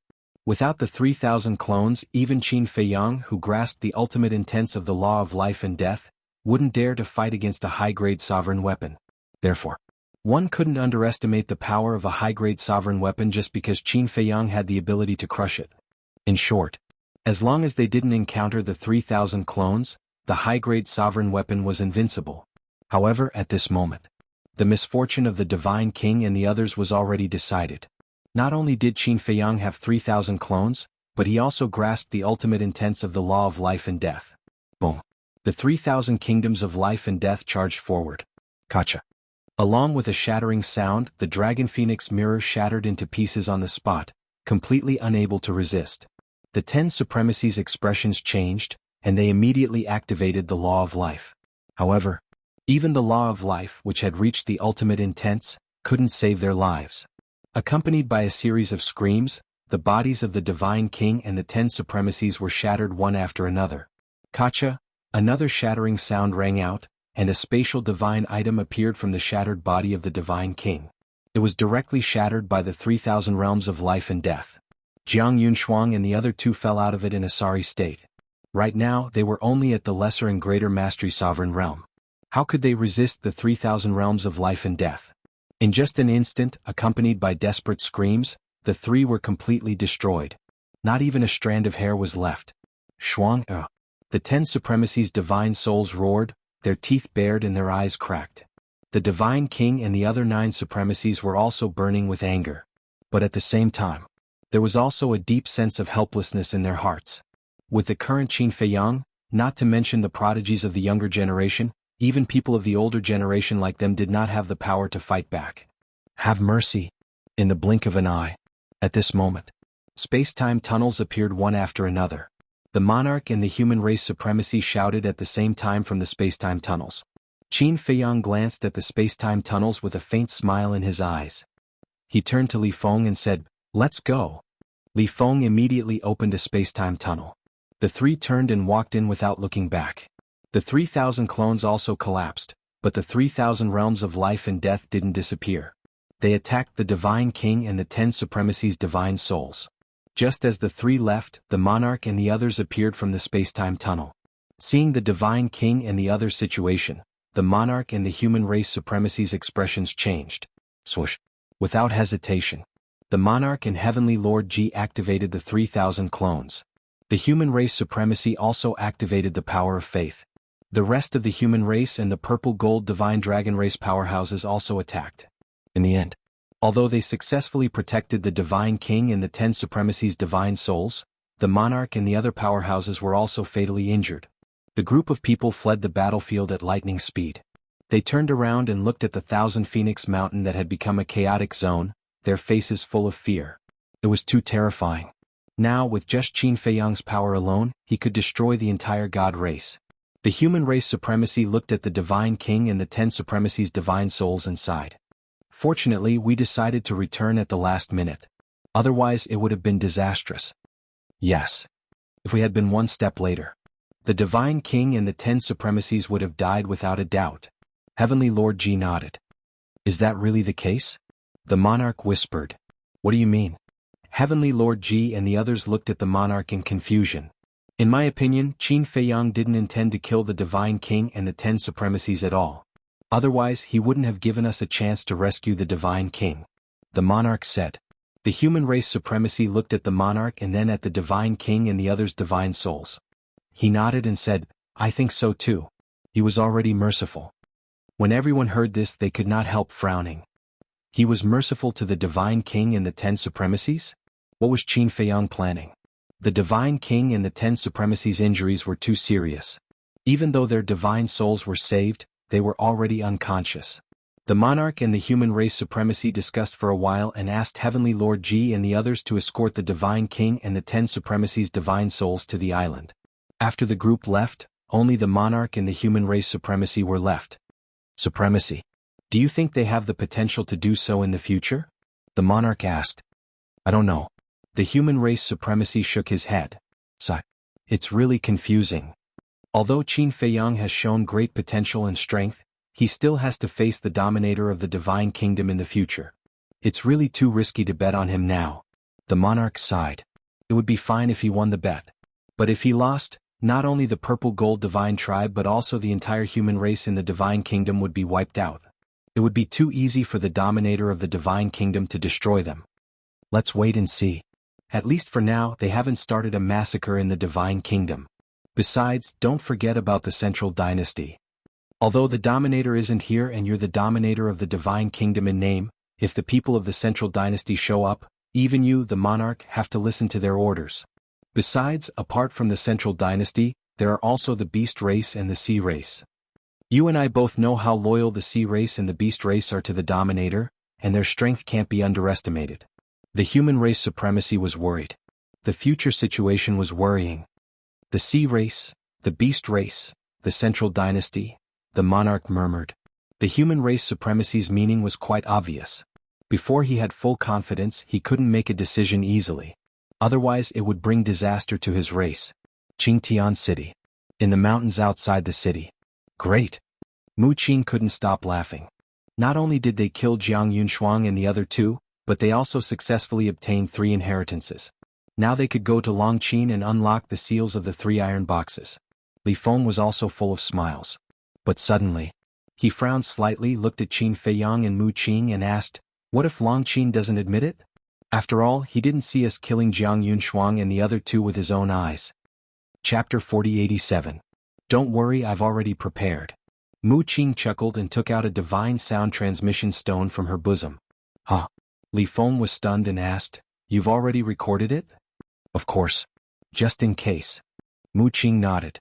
without the 3,000 clones, even Qin Feiyang, who grasped the ultimate intents of the law of life and death, wouldn't dare to fight against a high-grade sovereign weapon. Therefore, one couldn't underestimate the power of a high-grade sovereign weapon just because Qin Feiyang had the ability to crush it. In short, as long as they didn't encounter the 3,000 clones, the high-grade sovereign weapon was invincible. However, at this moment, The misfortune of the Divine King and the others was already decided. Not only did Qin Feiyang have 3,000 clones, but he also grasped the ultimate intents of the law of life and death. Boom. The 3,000 kingdoms of life and death charged forward. Kacha. Along with a shattering sound, the Dragon Phoenix mirror shattered into pieces on the spot, completely unable to resist. The 10 supremacies' expressions changed, and they immediately activated the law of life. However, even the law of life, which had reached the ultimate intents, couldn't save their lives. Accompanied by a series of screams, the bodies of the Divine King and the 10 supremacies were shattered one after another. Kacha, another shattering sound rang out, and a spatial divine item appeared from the shattered body of the Divine King. It was directly shattered by the 3,000 realms of life and death. Jiang Yunshuang and the other two fell out of it in a sorry state. Right now, they were only at the lesser and greater mastery sovereign realm. How could they resist the 3,000 realms of life and death? In just an instant, accompanied by desperate screams, the three were completely destroyed. Not even a strand of hair was left. Shuang. The 10 supremacies' divine souls roared, their teeth bared and their eyes cracked. The Divine King and the other 9 supremacies were also burning with anger. But at the same time, there was also a deep sense of helplessness in their hearts. With the current Qin Feiyang, not to mention the prodigies of the younger generation, even people of the older generation like them did not have the power to fight back. Have mercy. In the blink of an eye. At this moment, space-time tunnels appeared one after another. The monarch and the human race supremacy shouted at the same time from the space-time tunnels. Qin Feiyang glanced at the space-time tunnels with a faint smile in his eyes. He turned to Li Feng and said, "Let's go." Li Feng immediately opened a space-time tunnel. The three turned and walked in without looking back. The 3,000 clones also collapsed, but the 3,000 realms of life and death didn't disappear. They attacked the Divine King and the 10 supremacies' divine souls. Just as the three left, the monarch and the others appeared from the space-time tunnel. Seeing the Divine King and the others' situation, the monarch and the human race supremacies' expressions changed. Swoosh. Without hesitation, the monarch and heavenly Lord Ji activated the 3,000 clones. The human race supremacy also activated the power of faith. The rest of the human race and the purple gold divine dragon race powerhouses also attacked. In the end, although they successfully protected the Divine King and the 10 supremacies' divine souls, the monarch and the other powerhouses were also fatally injured. The group of people fled the battlefield at lightning speed. They turned around and looked at the 1,000 Phoenix Mountain that had become a chaotic zone, their faces full of fear. It was too terrifying. Now, with just Qin Feiyang's power alone, he could destroy the entire god race. The human race supremacy looked at the Divine King and the 10 supremacies' divine souls and sighed. Fortunately, we decided to return at the last minute. Otherwise, it would have been disastrous. Yes. If we had been one step later, the Divine King and the 10 supremacies would have died without a doubt. Heavenly Lord Ji nodded. Is that really the case? The monarch whispered. What do you mean? Heavenly Lord Ji and the others looked at the monarch in confusion. In my opinion, Qin Feiyang didn't intend to kill the Divine King and the 10 supremacies at all. Otherwise, he wouldn't have given us a chance to rescue the Divine King. The monarch said. The human race supremacy looked at the monarch and then at the Divine King and the others' divine souls. He nodded and said, I think so too. He was already merciful. When everyone heard this, they could not help frowning. He was merciful to the Divine King and the 10 supremacies? What was Qin Feiyang planning? The Divine King and the 10 supremacies' injuries were too serious. Even though their divine souls were saved, they were already unconscious. The monarch and the human race supremacy discussed for a while and asked Heavenly Lord Ji and the others to escort the Divine King and the 10 supremacies' divine souls to the island. After the group left, only the monarch and the human race supremacy were left. Supremacy. Do you think they have the potential to do so in the future? The monarch asked. I don't know. The human race supremacy shook his head. Sigh. It's really confusing. Although Qin Feiyang has shown great potential and strength, he still has to face the dominator of the Divine Kingdom in the future. It's really too risky to bet on him now. The monarch sighed. It would be fine if he won the bet. But if he lost, not only the purple gold divine tribe but also the entire human race in the Divine Kingdom would be wiped out. It would be too easy for the dominator of the Divine Kingdom to destroy them. Let's wait and see. At least for now, they haven't started a massacre in the Divine Kingdom. Besides, don't forget about the Central Dynasty. Although the Dominator isn't here and you're the Dominator of the Divine Kingdom in name, if the people of the Central Dynasty show up, even you, the monarch, have to listen to their orders. Besides, apart from the Central Dynasty, there are also the Beast race and the Sea race. You and I both know how loyal the Sea race and the Beast race are to the Dominator, and their strength can't be underestimated. The human race supremacy was worried. The future situation was worrying. The Sea race, the Beast race, the Central Dynasty, the monarch murmured. The human race supremacy's meaning was quite obvious. Before he had full confidence, he couldn't make a decision easily. Otherwise it would bring disaster to his race. Qingtian City. In the mountains outside the city. Great. Mu Qing couldn't stop laughing. Not only did they kill Jiang Yunshuang and the other two, but they also successfully obtained 3 inheritances. Now they could go to Longqing and unlock the seals of the 3 iron boxes. Li Feng was also full of smiles. But suddenly, he frowned slightly, looked at Qin Feiyang and Mu Qing and asked, "What if Longqing doesn't admit it? After all, he didn't see us killing Jiang Yunshuang and the other two with his own eyes." Chapter 4087. Don't worry, I've already prepared. Mu Qing chuckled and took out a divine sound transmission stone from her bosom. Huh? Li Feng was stunned and asked, "You've already recorded it?" "Of course. Just in case." Mu Qing nodded.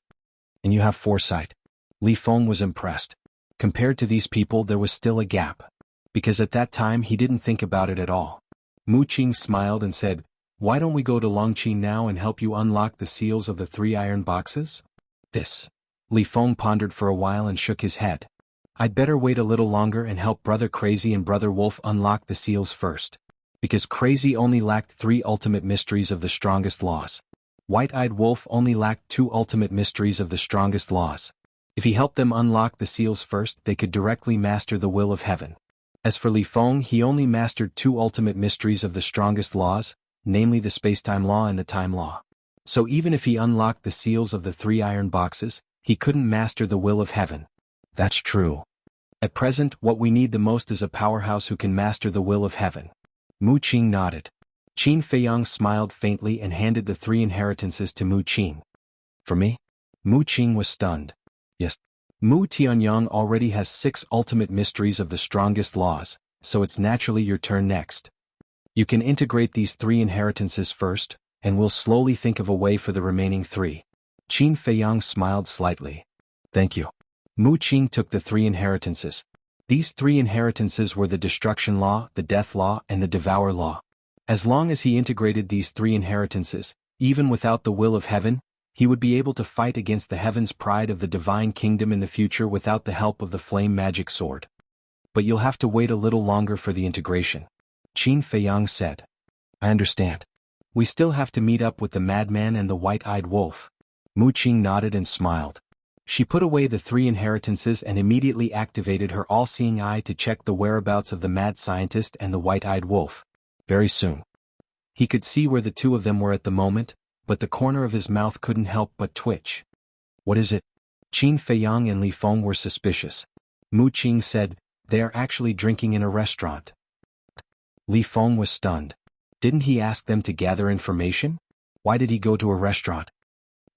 "And you have foresight." Li Feng was impressed. Compared to these people there was still a gap. Because at that time he didn't think about it at all. Mu Qing smiled and said, "Why don't we go to Longqing now and help you unlock the seals of the 3 iron boxes?" This. Li Feng pondered for a while and shook his head. "I'd better wait a little longer and help Brother Crazy and Brother Wolf unlock the seals first. Because Crazy only lacked 3 ultimate mysteries of the strongest laws. White-Eyed Wolf only lacked 2 ultimate mysteries of the strongest laws. If he helped them unlock the seals first, they could directly master the will of heaven. As for Li Feng, he only mastered 2 ultimate mysteries of the strongest laws, namely the space-time law and the time law. So even if he unlocked the seals of the 3 iron boxes, he couldn't master the will of heaven. That's true. At present, what we need the most is a powerhouse who can master the will of heaven. Mu Qing nodded. Qin Feiyang smiled faintly and handed the 3 inheritances to Mu Qing. For me? Mu Qing was stunned. Yes. Mu Tianyang already has 6 ultimate mysteries of the strongest laws, so it's naturally your turn next. You can integrate these 3 inheritances first, and we'll slowly think of a way for the remaining 3. Qin Feiyang smiled slightly. Thank you. Mu Qing took the 3 inheritances. These 3 inheritances were the Destruction Law, the Death Law, and the Devour Law. As long as he integrated these 3 inheritances, even without the will of heaven, he would be able to fight against the heaven's pride of the Divine Kingdom in the future without the help of the Flame Magic Sword. But you'll have to wait a little longer for the integration. Qin Feiyang said. I understand. We still have to meet up with the Madman and the White-Eyed Wolf. Mu Qing nodded and smiled. She put away the 3 inheritances and immediately activated her all-seeing eye to check the whereabouts of the Mad Scientist and the White-Eyed Wolf. Very soon. He could see where the 2 of them were at the moment, but the corner of his mouth couldn't help but twitch. What is it? Qin Feiyang and Li Feng were suspicious. Mu Qing said, they are actually drinking in a restaurant. Li Feng was stunned. Didn't he ask them to gather information? Why did he go to a restaurant?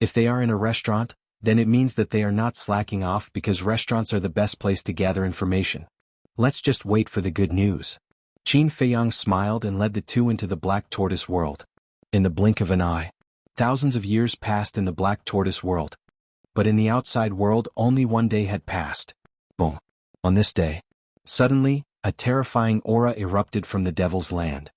If they are in a restaurant, then it means that they are not slacking off because restaurants are the best place to gather information. Let's just wait for the good news. Qin Feiyang smiled and led the 2 into the Black Tortoise world. In the blink of an eye. Thousands of years passed in the Black Tortoise world. But in the outside world only 1 day had passed. Boom. On this day, suddenly, a terrifying aura erupted from the Devil's Land.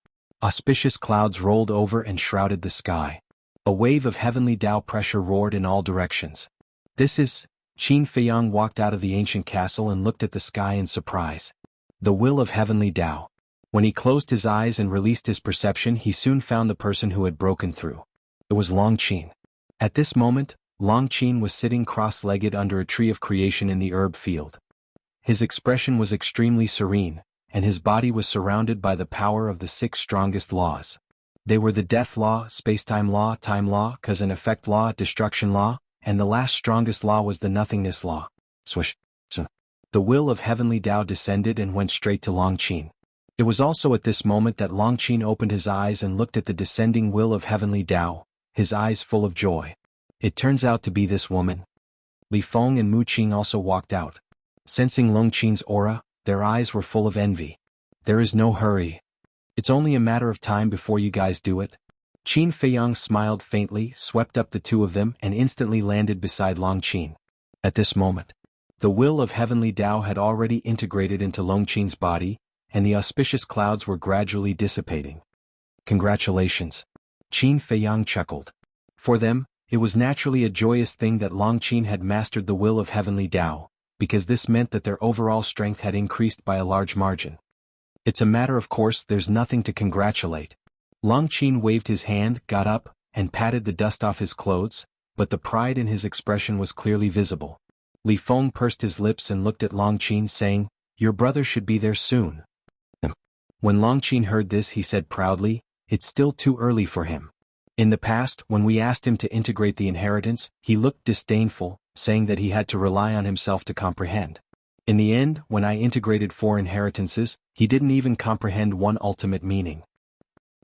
Auspicious clouds rolled over and shrouded the sky. A wave of heavenly Tao pressure roared in all directions. This is... Qin Feiyang walked out of the ancient castle and looked at the sky in surprise. The will of heavenly Tao. When he closed his eyes and released his perception, he soon found the person who had broken through. It was Longqing. At this moment, Longqing was sitting cross-legged under a tree of creation in the herb field. His expression was extremely serene, and his body was surrounded by the power of the 6 strongest laws. They were the Death Law, Space-Time Law, Time Law, Cause and Effect Law, Destruction Law, and the last strongest law was the Nothingness Law. Swish. The will of heavenly Tao descended and went straight to Longqing. It was also at this moment that Longqing opened his eyes and looked at the descending will of heavenly Tao, his eyes full of joy. It turns out to be this woman. Li Feng and Mu Qing also walked out. Sensing Longqing's aura, their eyes were full of envy. There is no hurry. It's only a matter of time before you guys do it. Qin Feiyang smiled faintly, swept up the two of them and instantly landed beside Longqing. At this moment, the will of heavenly Tao had already integrated into Longqing's body, and the auspicious clouds were gradually dissipating. Congratulations. Qin Feiyang chuckled. For them, it was naturally a joyous thing that Longqing had mastered the will of heavenly Tao, because this meant that their overall strength had increased by a large margin. It's a matter of course there's nothing to congratulate. Longqing waved his hand, got up, and patted the dust off his clothes, but the pride in his expression was clearly visible. Li Feng pursed his lips and looked at Longqing saying, "Your brother should be there soon." When Longqing heard this he said proudly, "It's still too early for him." In the past, when we asked him to integrate the inheritance, he looked disdainful, saying that he had to rely on himself to comprehend. In the end, when I integrated 4 inheritances, he didn't even comprehend one ultimate meaning.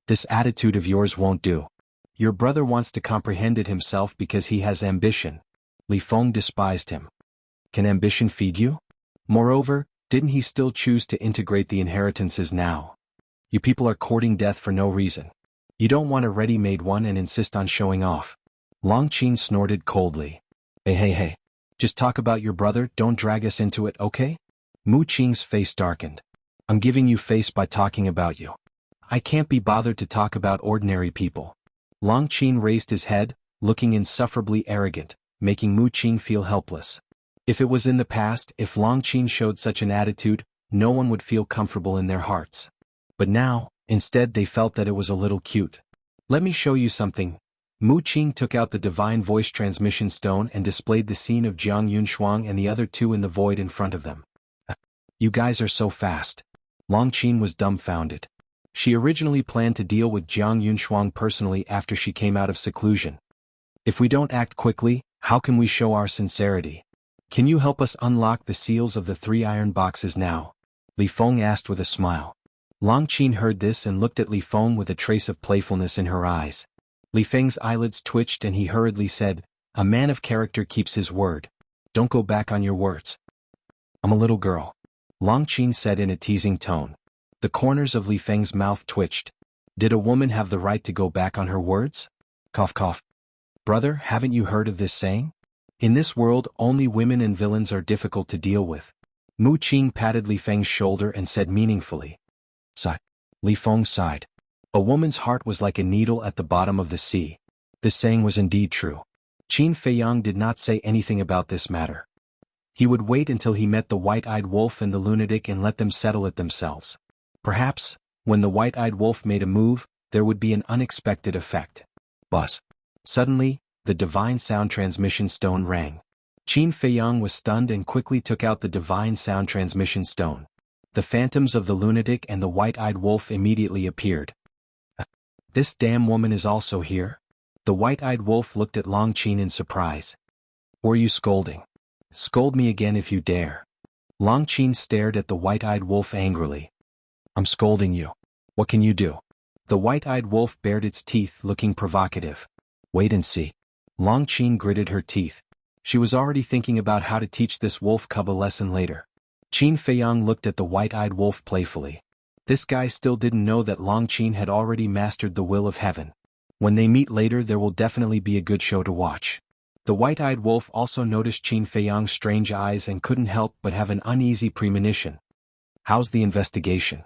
This attitude of yours won't do. Your brother wants to comprehend it himself because he has ambition. Li Feng despised him. Can ambition feed you? Moreover, didn't he still choose to integrate the inheritances now? You people are courting death for no reason. You don't want a ready-made one and insist on showing off. Longqing snorted coldly. Hey. Just talk about your brother, don't drag us into it, okay? Mu Qing's face darkened. I'm giving you face by talking about you. I can't be bothered to talk about ordinary people. Longqing raised his head, looking insufferably arrogant, making Mu Qing feel helpless. If it was in the past, if Longqing showed such an attitude, no one would feel comfortable in their hearts. But now, instead they felt that it was a little cute. Let me show you something. Mu Qing took out the divine voice transmission stone and displayed the scene of Jiang Yunshuang and the other two in the void in front of them. You guys are so fast. Longqing was dumbfounded. She originally planned to deal with Jiang Yunshuang personally after she came out of seclusion. If we don't act quickly, how can we show our sincerity? Can you help us unlock the seals of the 3 iron boxes now? Li Feng asked with a smile. Longqing heard this and looked at Li Feng with a trace of playfulness in her eyes. Li Feng's eyelids twitched and he hurriedly said, "A man of character keeps his word. Don't go back on your words." "I'm a little girl," Longqing said in a teasing tone. The corners of Li Feng's mouth twitched. Did a woman have the right to go back on her words? Cough cough. Brother, haven't you heard of this saying? In this world, only women and villains are difficult to deal with. Mu Qing patted Li Feng's shoulder and said meaningfully. Sigh. Li Feng sighed. A woman's heart was like a needle at the bottom of the sea. This saying was indeed true. Qin Feiyang did not say anything about this matter. He would wait until he met the white-eyed wolf and the lunatic and let them settle it themselves. Perhaps, when the white-eyed wolf made a move, there would be an unexpected effect. Buzz. Suddenly, the divine sound transmission stone rang. Qin Feiyang was stunned and quickly took out the divine sound transmission stone. The phantoms of the lunatic and the white-eyed wolf immediately appeared. This damn woman is also here? The white-eyed wolf looked at Longqing in surprise. Were you scolding? Scold me again if you dare. Longqing stared at the white-eyed wolf angrily. I'm scolding you. What can you do? The white-eyed wolf bared its teeth, looking provocative. Wait and see. Longqing gritted her teeth. She was already thinking about how to teach this wolf cub a lesson later. Qin Feiyang looked at the white-eyed wolf playfully. This guy still didn't know that Longqing had already mastered the will of heaven. When they meet later there will definitely be a good show to watch. The white-eyed wolf also noticed Qin Feiyang's strange eyes and couldn't help but have an uneasy premonition. How's the investigation?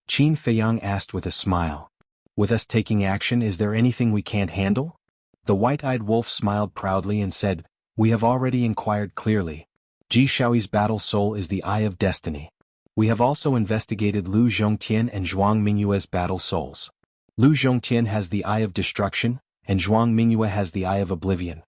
Qin Feiyang asked with a smile. With us taking action, is there anything we can't handle? The white-eyed wolf smiled proudly and said, We have already inquired clearly. Ji Shaoi's battle soul is the Eye of Destiny. We have also investigated Lu Zhongtian and Zhuang Mingyue's battle souls. Lu Zhongtian has the Eye of Destruction, and Zhuang Mingyue has the Eye of Oblivion.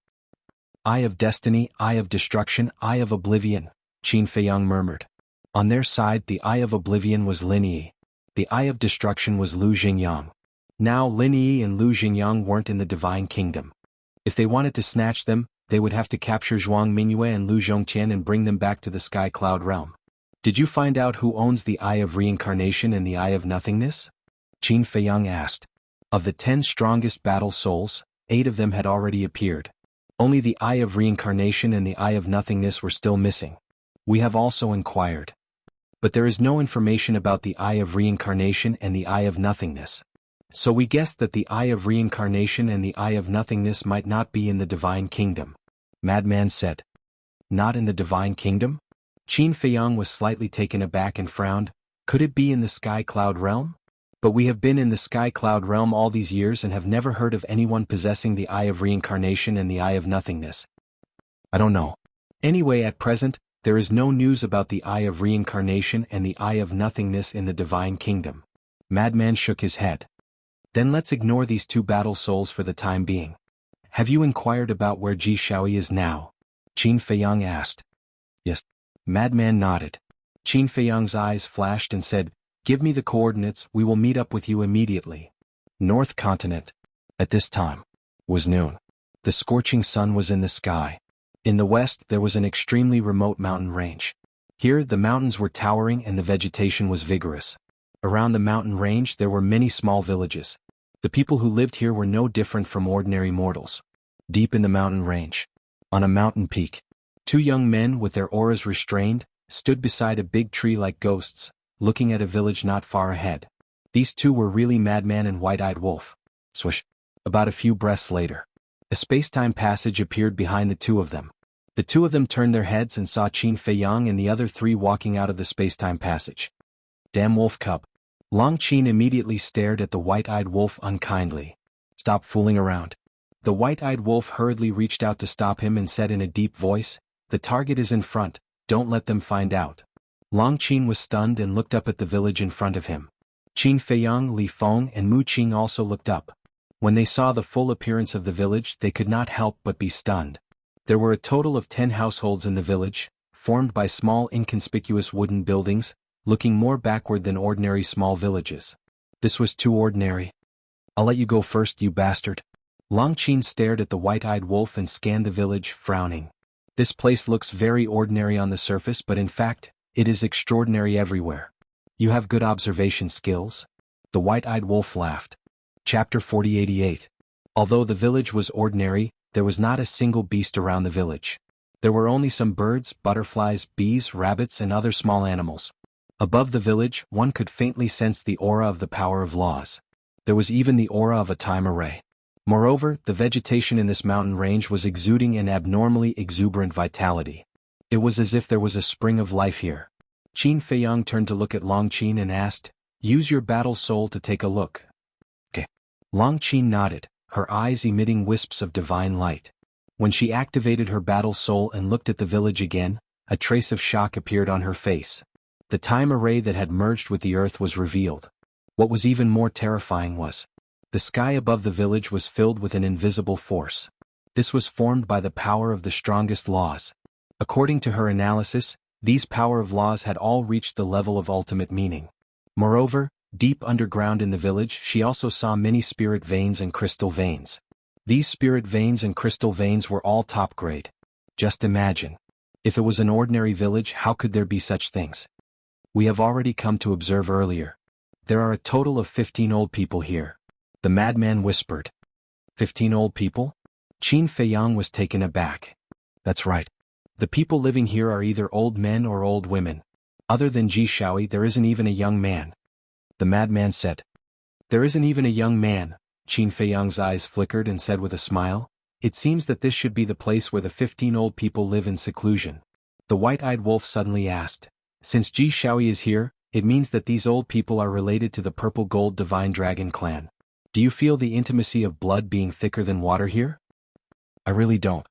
Eye of Destiny, Eye of Destruction, Eye of Oblivion, Qin Feiyang murmured. On their side the Eye of Oblivion was Lin Yi. The Eye of Destruction was Lu Xingyang. Now Lin Yi and Lu Xingyang weren't in the Divine Kingdom. If they wanted to snatch them, they would have to capture Zhuang Mingyue and Lu Zhongtian and bring them back to the Sky Cloud realm. Did you find out who owns the Eye of Reincarnation and the Eye of Nothingness? Qin Feiyang asked. Of the 10 strongest battle souls, 8 of them had already appeared. Only the Eye of Reincarnation and the Eye of Nothingness were still missing. We have also inquired. But there is no information about the Eye of Reincarnation and the Eye of Nothingness. So we guessed that the Eye of Reincarnation and the Eye of Nothingness might not be in the Divine Kingdom. Madman said. Not in the Divine Kingdom? Qin Feiyang was slightly taken aback and frowned. Could it be in the Sky Cloud Realm? But we have been in the Sky Cloud Realm all these years and have never heard of anyone possessing the Eye of Reincarnation and the Eye of Nothingness. I don't know. Anyway, at present, there is no news about the Eye of Reincarnation and the Eye of Nothingness in the Divine Kingdom. Madman shook his head. Then let's ignore these two battle souls for the time being. Have you inquired about where Ji Shaoi is now? Qin Feiyang asked. Yes. Madman nodded. Qin Feiyang's eyes flashed and said, Give me the coordinates, we will meet up with you immediately. North Continent. At this time. Was noon. The scorching sun was in the sky. In the west there was an extremely remote mountain range. Here the mountains were towering and the vegetation was vigorous. Around the mountain range there were many small villages. The people who lived here were no different from ordinary mortals. Deep in the mountain range, on a mountain peak, two young men with their auras restrained, stood beside a big tree like ghosts, looking at a village not far ahead. These two were really Madman and White-Eyed Wolf. Swish. About a few breaths later, a space-time passage appeared behind the two of them. The two of them turned their heads and saw Qin Feiyang and the other three walking out of the space-time passage. Damn wolf cub. Long Qin immediately stared at the White-Eyed Wolf unkindly. Stop fooling around. The White-Eyed Wolf hurriedly reached out to stop him and said in a deep voice, The target is in front, don't let them find out. Long Qin was stunned and looked up at the village in front of him. Qin Feiyang, Li Feng and Mu Qing also looked up. When they saw the full appearance of the village they could not help but be stunned. There were a total of 10 households in the village, formed by small inconspicuous wooden buildings, looking more backward than ordinary small villages. This was too ordinary. I'll let you go first, you bastard. Long Qin stared at the White-Eyed Wolf and scanned the village, frowning. This place looks very ordinary on the surface, but in fact, it is extraordinary everywhere. You have good observation skills? The White-Eyed Wolf laughed. Chapter 4088. Although the village was ordinary, there was not a single beast around the village. There were only some birds, butterflies, bees, rabbits and other small animals. Above the village, one could faintly sense the aura of the power of laws. There was even the aura of a time array. Moreover, the vegetation in this mountain range was exuding an abnormally exuberant vitality. It was as if there was a spring of life here. Qin Feiyang turned to look at Long Qin and asked, Use your battle soul to take a look. Okay. Long Qin nodded, her eyes emitting wisps of divine light. When she activated her battle soul and looked at the village again, a trace of shock appeared on her face. The time array that had merged with the earth was revealed. What was even more terrifying was, the sky above the village was filled with an invisible force. This was formed by the power of the strongest laws. According to her analysis, these power of laws had all reached the level of ultimate meaning. Moreover, deep underground in the village she also saw many spirit veins and crystal veins. These spirit veins and crystal veins were all top grade. Just imagine. If it was an ordinary village, how could there be such things? We have already come to observe earlier. There are a total of 15 old people here. The madman whispered. 15 old people? Qin Feiyang was taken aback. That's right. The people living here are either old men or old women. Other than Ji Shaoi there isn't even a young man. The madman said. There isn't even a young man. Qin Feiyang's eyes flickered and said with a smile, It seems that this should be the place where the 15 old people live in seclusion. The White-Eyed Wolf suddenly asked, Since Ji Shaoi is here, it means that these old people are related to the Purple Gold Divine Dragon clan. Do you feel the intimacy of blood being thicker than water here? I really don't.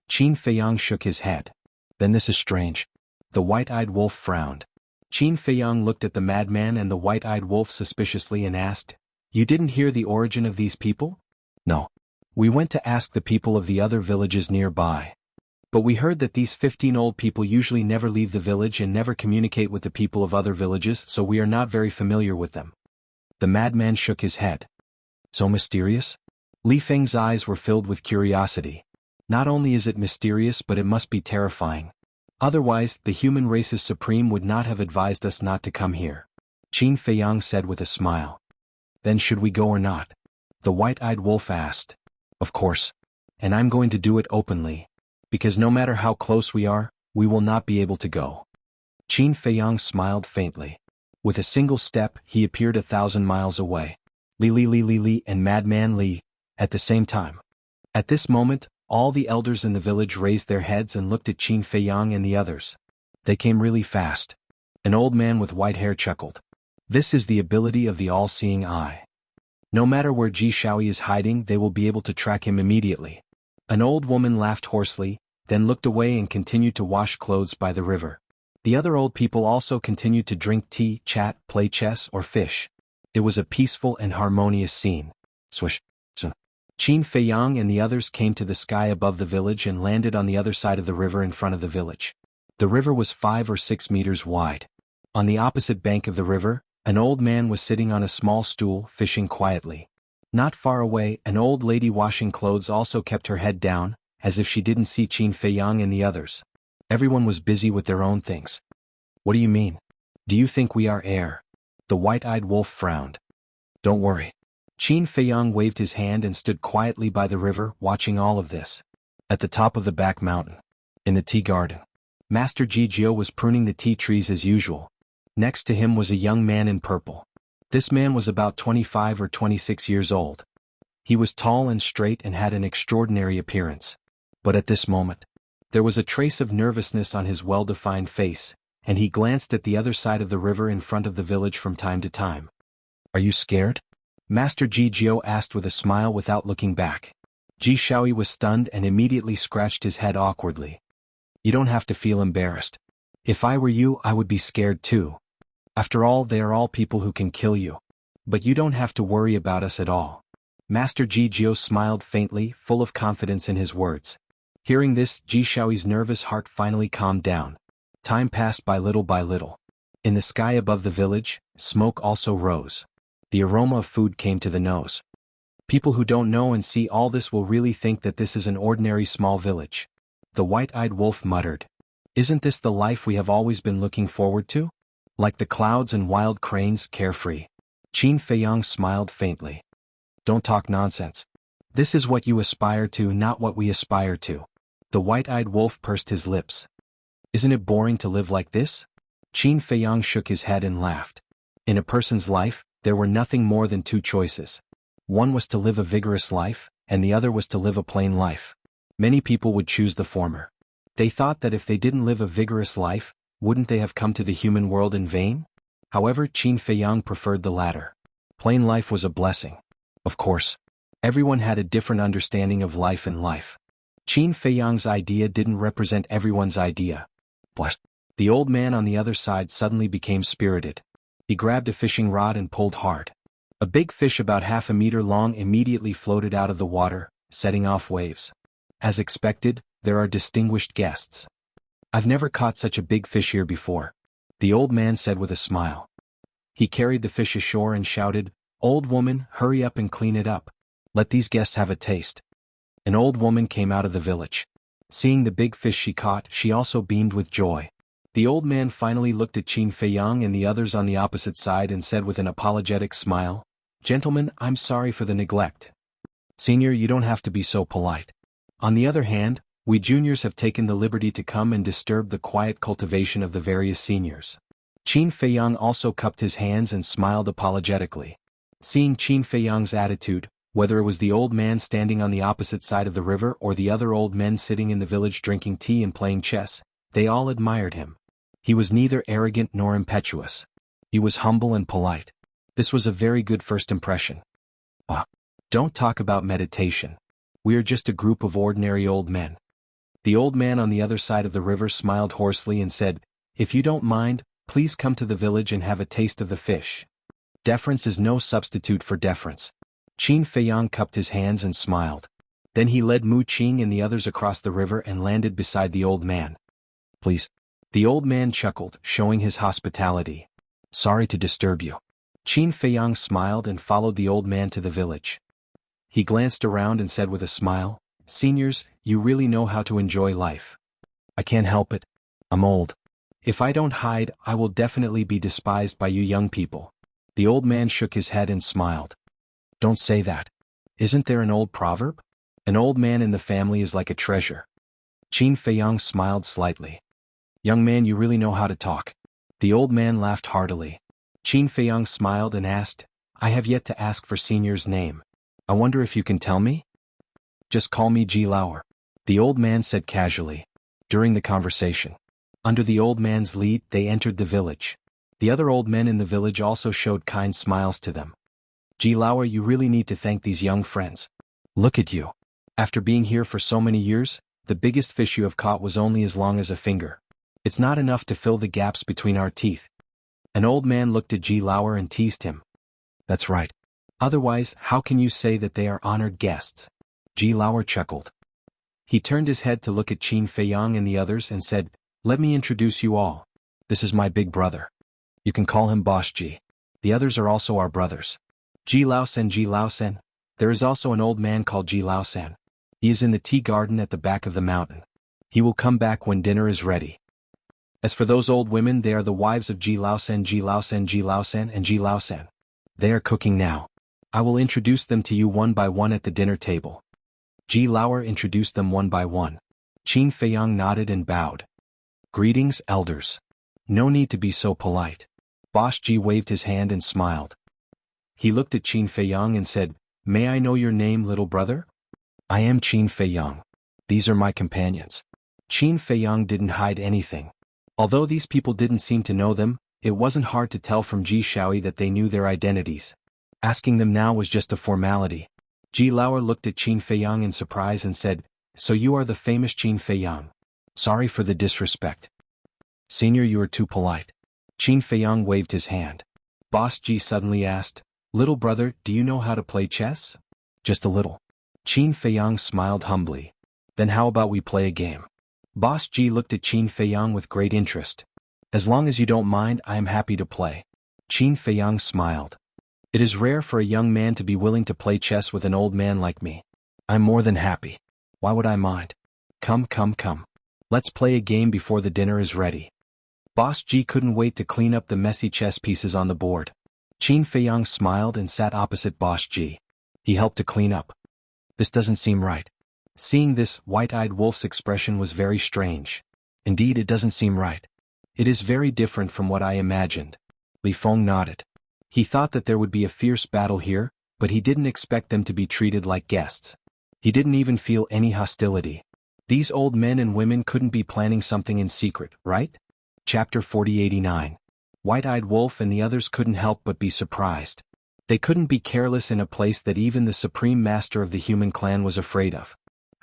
Qin Feiyang shook his head. Then this is strange. The White-Eyed Wolf frowned. Qin Feiyang looked at the madman and the White-Eyed Wolf suspiciously and asked, You didn't hear the origin of these people? No. We went to ask the people of the other villages nearby. But we heard that these 15 old people usually never leave the village and never communicate with the people of other villages, so we are not very familiar with them. The madman shook his head. So mysterious? Li Feng's eyes were filled with curiosity. Not only is it mysterious, but it must be terrifying. Otherwise, the human race's supreme would not have advised us not to come here. Qin Feiyang said with a smile. Then should we go or not? The White-Eyed Wolf asked. Of course. And I'm going to do it openly. Because no matter how close we are, we will not be able to go. Qin Feiyang smiled faintly. With a single step, he appeared 1,000 miles away. Li and Madman Li, at the same time. At this moment, all the elders in the village raised their heads and looked at Qin Feiyang and the others. They came really fast. An old man with white hair chuckled. This is the ability of the all-seeing eye. No matter where Ji Shaoyi is hiding, they will be able to track him immediately. An old woman laughed hoarsely, then looked away and continued to wash clothes by the river. The other old people also continued to drink tea, chat, play chess, or fish. It was a peaceful and harmonious scene. Swish. Qin Feiyang and the others came to the sky above the village and landed on the other side of the river in front of the village. The river was 5 or 6 meters wide. On the opposite bank of the river, an old man was sitting on a small stool, fishing quietly. Not far away, an old lady washing clothes also kept her head down, as if she didn't see Qin Feiyang and the others. Everyone was busy with their own things. What do you mean? Do you think we are heir? The white-eyed wolf frowned. Don't worry. Qin Feiyang waved his hand and stood quietly by the river, watching all of this. At the top of the back mountain, in the tea garden, Master Ji Jiao was pruning the tea trees as usual. Next to him was a young man in purple. This man was about 25 or 26 years old. He was tall and straight and had an extraordinary appearance. But at this moment, there was a trace of nervousness on his well-defined face, and he glanced at the other side of the river in front of the village from time to time. Are you scared? Master Ji Jiao asked with a smile without looking back. Ji Shaoyi was stunned and immediately scratched his head awkwardly. You don't have to feel embarrassed. If I were you, I would be scared too. After all, they are all people who can kill you. But you don't have to worry about us at all. Master Ji Jiao smiled faintly, full of confidence in his words. Hearing this, Ji Shaoyi's nervous heart finally calmed down. Time passed by little. In the sky above the village, smoke also rose. The aroma of food came to the nose. People who don't know and see all this will really think that this is an ordinary small village. The white-eyed wolf muttered. Isn't this the life we have always been looking forward to? Like the clouds and wild cranes, carefree. Qin Feiyang smiled faintly. Don't talk nonsense. This is what you aspire to, not what we aspire to. The white-eyed wolf pursed his lips. Isn't it boring to live like this? Qin Feiyang shook his head and laughed. In a person's life, there were nothing more than 2 choices. One was to live a vigorous life, and the other was to live a plain life. Many people would choose the former. They thought that if they didn't live a vigorous life, wouldn't they have come to the human world in vain? However, Qin Feiyang preferred the latter. Plain life was a blessing. Of course, everyone had a different understanding of life and life. Qin Feiyang's idea didn't represent everyone's idea. But the old man on the other side suddenly became spirited. He grabbed a fishing rod and pulled hard. A big fish about half a meter long immediately floated out of the water, setting off waves. As expected, there are distinguished guests. I've never caught such a big fish here before, the old man said with a smile. He carried the fish ashore and shouted, Old woman, hurry up and clean it up. Let these guests have a taste. An old woman came out of the village. Seeing the big fish she caught, she also beamed with joy. The old man finally looked at Qin Feiyang and the others on the opposite side and said with an apologetic smile, Gentlemen, I'm sorry for the neglect. Senior, you don't have to be so polite. On the other hand, we juniors have taken the liberty to come and disturb the quiet cultivation of the various seniors. Qin Feiyang also cupped his hands and smiled apologetically. Seeing Qin Feiyang's attitude, whether it was the old man standing on the opposite side of the river or the other old men sitting in the village drinking tea and playing chess, they all admired him. He was neither arrogant nor impetuous. He was humble and polite. This was a very good first impression. Don't talk about meditation. We are just a group of ordinary old men. The old man on the other side of the river smiled hoarsely and said, If you don't mind, please come to the village and have a taste of the fish. Deference is no substitute for deference. Qin Feiyang cupped his hands and smiled. Then he led Mu Qing and the others across the river and landed beside the old man. Please. The old man chuckled, showing his hospitality. Sorry to disturb you. Qin Feiyang smiled and followed the old man to the village. He glanced around and said with a smile, Seniors, you really know how to enjoy life. I can't help it. I'm old. If I don't hide, I will definitely be despised by you young people. The old man shook his head and smiled. Don't say that. Isn't there an old proverb? An old man in the family is like a treasure. Qin Feiyang smiled slightly. Young man, you really know how to talk. The old man laughed heartily. Qin Feiyang smiled and asked, I have yet to ask for senior's name. I wonder if you can tell me? Just call me Ji Lauer, the old man said casually. During the conversation, under the old man's lead, they entered the village. The other old men in the village also showed kind smiles to them. Ji Lauer, you really need to thank these young friends. Look at you. After being here for so many years, the biggest fish you have caught was only as long as a finger. It's not enough to fill the gaps between our teeth. An old man looked at Ji Lauer and teased him. That's right. Otherwise, how can you say that they are honored guests? Ji Lauer chuckled. He turned his head to look at Qin Feiyang and the others and said, Let me introduce you all. This is my big brother. You can call him Boss Ji. The others are also our brothers. Ji Laosen, Ji Laosen. There is also an old man called Ji Laosen. He is in the tea garden at the back of the mountain. He will come back when dinner is ready. As for those old women, they are the wives of Ji Laosen, Ji Laosen, Ji Laosen, and Ji Laosen. They are cooking now. I will introduce them to you one by one at the dinner table. Ji Lauer introduced them one by one. Qin Feiyang nodded and bowed. Greetings, elders. No need to be so polite. Boss Ji waved his hand and smiled. He looked at Qin Feiyang and said, May I know your name, little brother? I am Qin Feiyang. These are my companions. Qin Feiyang didn't hide anything. Although these people didn't seem to know them, it wasn't hard to tell from Ji Shaoi that they knew their identities. Asking them now was just a formality. Ji Lauer looked at Qin Feiyang in surprise and said, So you are the famous Qin Feiyang. Sorry for the disrespect. Senior, you are too polite. Qin Feiyang waved his hand. Boss Ji suddenly asked, Little brother, do you know how to play chess? Just a little. Qin Feiyang smiled humbly. Then how about we play a game? Boss Ji looked at Qin Feiyang with great interest. As long as you don't mind, I am happy to play. Qin Feiyang smiled. It is rare for a young man to be willing to play chess with an old man like me. I'm more than happy. Why would I mind? Come. Let's play a game before the dinner is ready. Boss Ji couldn't wait to clean up the messy chess pieces on the board. Qin Feiyang smiled and sat opposite Boss Ji. He helped to clean up. This doesn't seem right. Seeing this, white-eyed wolf's expression was very strange. Indeed, it doesn't seem right. It is very different from what I imagined. Li Feng nodded. He thought that there would be a fierce battle here, but he didn't expect them to be treated like guests. He didn't even feel any hostility. These old men and women couldn't be planning something in secret, right? Chapter 4089. White-eyed wolf and the others couldn't help but be surprised. They couldn't be careless in a place that even the supreme master of the human clan was afraid of.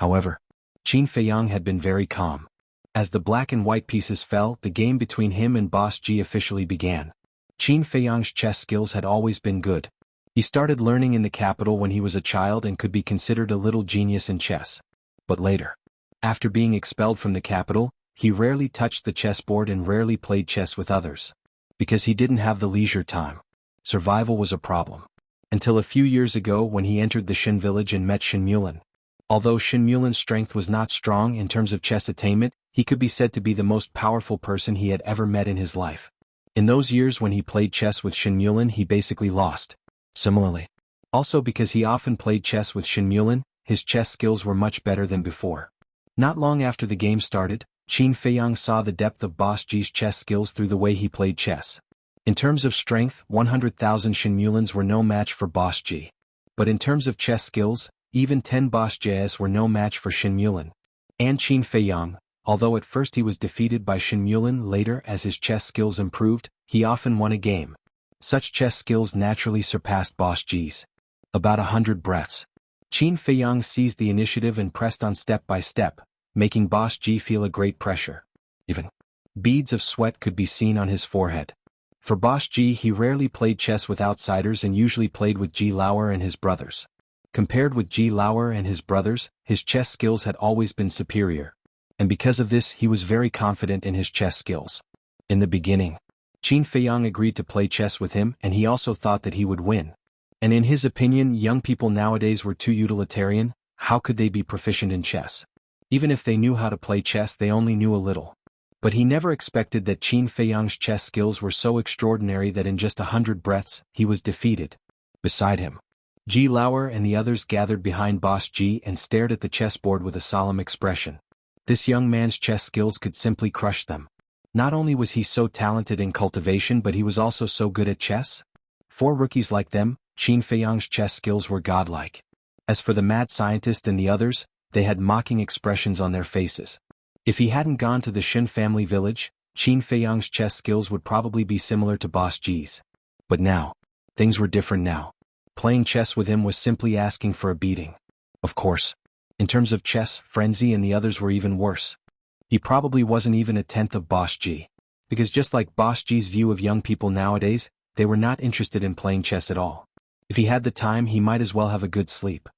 However, Qin Feiyang had been very calm. As the black and white pieces fell, the game between him and Boss Ji officially began. Qin Feiyang's chess skills had always been good. He started learning in the capital when he was a child and could be considered a little genius in chess. But later, after being expelled from the capital, he rarely touched the chessboard and rarely played chess with others. Because he didn't have the leisure time. Survival was a problem. Until a few years ago when he entered the Shin village and met Shin Mulan. Although Shin Mulan's strength was not strong in terms of chess attainment, he could be said to be the most powerful person he had ever met in his life. In those years when he played chess with Shin Mulan, he basically lost. Similarly, also because he often played chess with Shin Mulan, his chess skills were much better than before. Not long after the game started, Qin Feiyang saw the depth of Boss Ji's chess skills through the way he played chess. In terms of strength, 100,000 Shin Mulans were no match for Boss Ji. But in terms of chess skills, even 10 Boss Jis were no match for Shin Mulan. And Qin Feiyang, although at first he was defeated by Shin Mulan, later as his chess skills improved, he often won a game. Such chess skills naturally surpassed Boss Ji's. About 100 breaths. Qin Feiyang seized the initiative and pressed on step by step, making Boss Ji feel a great pressure. Even beads of sweat could be seen on his forehead. For Boss Ji, he rarely played chess with outsiders and usually played with Ji Lauer and his brothers. Compared with Ji Lauer and his brothers, his chess skills had always been superior. And because of this, he was very confident in his chess skills. In the beginning, Qin Feiyang agreed to play chess with him, and he also thought that he would win. And in his opinion, young people nowadays were too utilitarian. How could they be proficient in chess? Even if they knew how to play chess, they only knew a little. But he never expected that Qin Feiyang's chess skills were so extraordinary that in just 100 breaths, he was defeated. Beside him, Ji Lauer and the others gathered behind Boss Ji and stared at the chessboard with a solemn expression. This young man's chess skills could simply crush them. Not only was he so talented in cultivation, but he was also so good at chess. For rookies like them, Qin Feiyang's chess skills were godlike. As for the mad scientist and the others, they had mocking expressions on their faces. If he hadn't gone to the Shen family village, Qin Feiyang's chess skills would probably be similar to Boss Ji's. But now, things were different now. Playing chess with him was simply asking for a beating. Of course, in terms of chess, Frenzy and the others were even worse. He probably wasn't even a tenth of Boss Ji. Because just like Boss Ji's view of young people nowadays, they were not interested in playing chess at all. If he had the time, he might as well have a good sleep.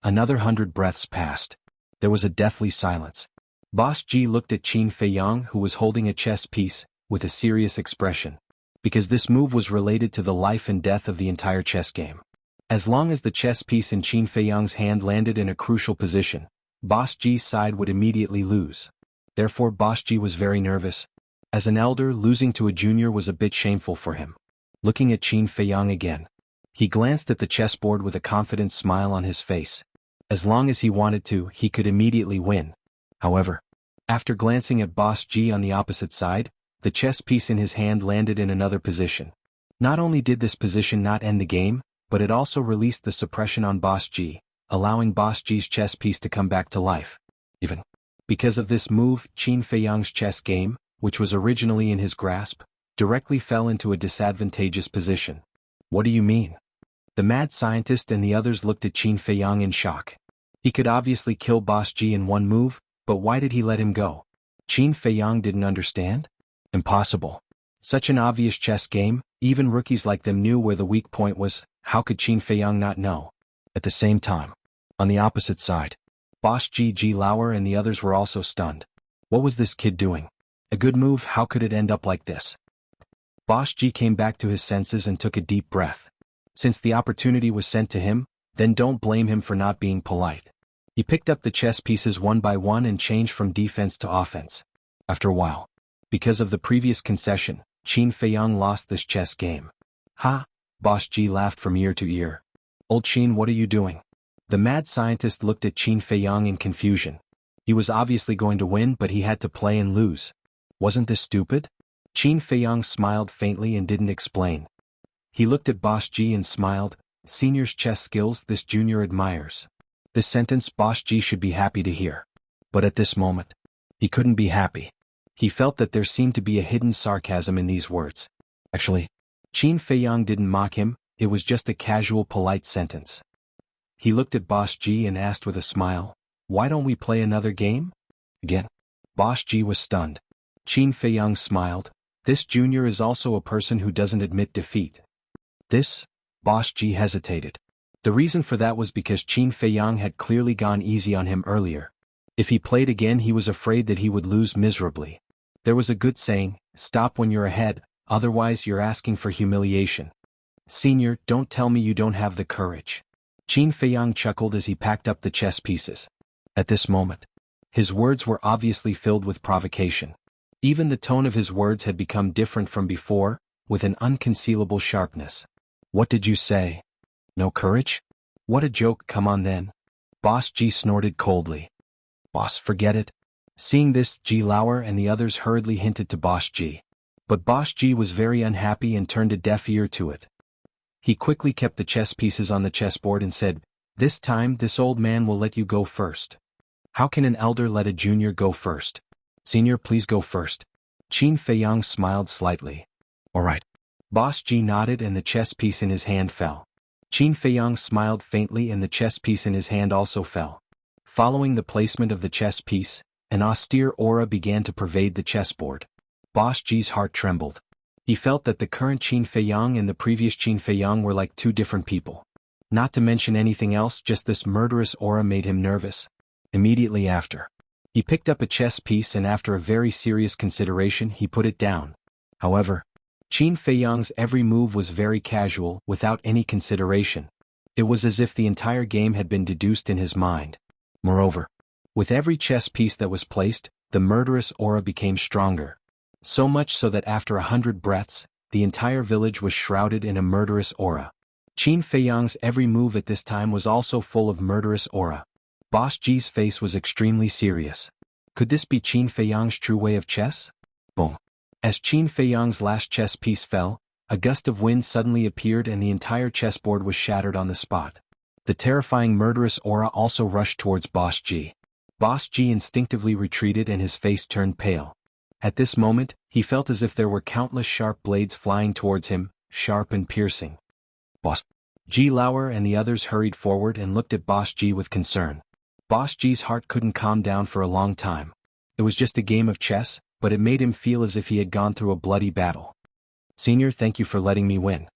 Another 100 breaths passed. There was a deathly silence. Boss Ji looked at Qin Feiyang, who was holding a chess piece, with a serious expression. Because this move was related to the life and death of the entire chess game. As long as the chess piece in Qin Feiyang's hand landed in a crucial position, Boss Ji's side would immediately lose. Therefore Boss Ji was very nervous. As an elder, losing to a junior was a bit shameful for him. Looking at Qin Feiyang again, he glanced at the chessboard with a confident smile on his face. As long as he wanted to, he could immediately win. However, after glancing at Boss Ji on the opposite side, the chess piece in his hand landed in another position. Not only did this position not end the game, but it also released the suppression on Boss Ji, allowing Boss Ji's chess piece to come back to life. Even because of this move, Qin Feiyang's chess game, which was originally in his grasp, directly fell into a disadvantageous position. What do you mean? The mad scientist and the others looked at Qin Feiyang in shock. He could obviously kill Boss Ji in one move, but why did he let him go? Qin Feiyang didn't understand? Impossible. Such an obvious chess game, even rookies like them knew where the weak point was. How could Qin Feiyang not know? At the same time, on the opposite side, Boss Ji Lauer and the others were also stunned. What was this kid doing? A good move, how could it end up like this? Boss Ji came back to his senses and took a deep breath. Since the opportunity was sent to him, then don't blame him for not being polite. He picked up the chess pieces one by one and changed from defense to offense. After a while, because of the previous concession, Qin Feiyang lost this chess game. Ha! Boss Ji laughed from ear to ear. Old Qin, what are you doing? The mad scientist looked at Qin Feiyang in confusion. He was obviously going to win, but he had to play and lose. Wasn't this stupid? Qin Feiyang smiled faintly and didn't explain. He looked at Boss Ji and smiled. Senior's chess skills this junior admires. This sentence Boss Ji should be happy to hear. But at this moment, he couldn't be happy. He felt that there seemed to be a hidden sarcasm in these words. Actually, Qin Feiyang didn't mock him, it was just a casual polite sentence. He looked at Boss Ji and asked with a smile, "Why don't we play another game?" Again, Boss Ji was stunned. Qin Feiyang smiled. This junior is also a person who doesn't admit defeat. This? Boss Ji hesitated. The reason for that was because Qin Feiyang had clearly gone easy on him earlier. If he played again, he was afraid that he would lose miserably. There was a good saying, stop when you're ahead, otherwise you're asking for humiliation. Senior, don't tell me you don't have the courage. Qin Feiyang chuckled as he packed up the chess pieces. At this moment, his words were obviously filled with provocation. Even the tone of his words had become different from before, with an unconcealable sharpness. What did you say? No courage? What a joke, come on then. Boss Ji snorted coldly. Boss, forget it. Seeing this, Ji Lauer and the others hurriedly hinted to Boss Ji. But Boss Ji was very unhappy and turned a deaf ear to it. He quickly kept the chess pieces on the chessboard and said, "This time this old man will let you go first." How can an elder let a junior go first? Senior, please go first. Qin Feiyang smiled slightly. All right. Boss Ji nodded and the chess piece in his hand fell. Qin Feiyang smiled faintly and the chess piece in his hand also fell. Following the placement of the chess piece, an austere aura began to pervade the chessboard. Boss Ji's heart trembled. He felt that the current Qin Feiyang and the previous Qin Feiyang were like two different people. Not to mention anything else, just this murderous aura made him nervous. Immediately after, he picked up a chess piece and after a very serious consideration he put it down. However, Qin Feiyang's every move was very casual, without any consideration. It was as if the entire game had been deduced in his mind. Moreover, with every chess piece that was placed, the murderous aura became stronger. So much so that after 100 breaths, the entire village was shrouded in a murderous aura. Qin Feiyang's every move at this time was also full of murderous aura. Boss Ji's face was extremely serious. Could this be Qin Feiyang's true way of chess? Boom. As Qin Feiyang's last chess piece fell, a gust of wind suddenly appeared and the entire chessboard was shattered on the spot. The terrifying murderous aura also rushed towards Boss Ji. Boss Ji instinctively retreated and his face turned pale. At this moment, he felt as if there were countless sharp blades flying towards him, sharp and piercing. Boss Ji Lauer and the others hurried forward and looked at Boss Ji with concern. Boss Ji's heart couldn't calm down for a long time. It was just a game of chess, but it made him feel as if he had gone through a bloody battle. Senior, thank you for letting me win.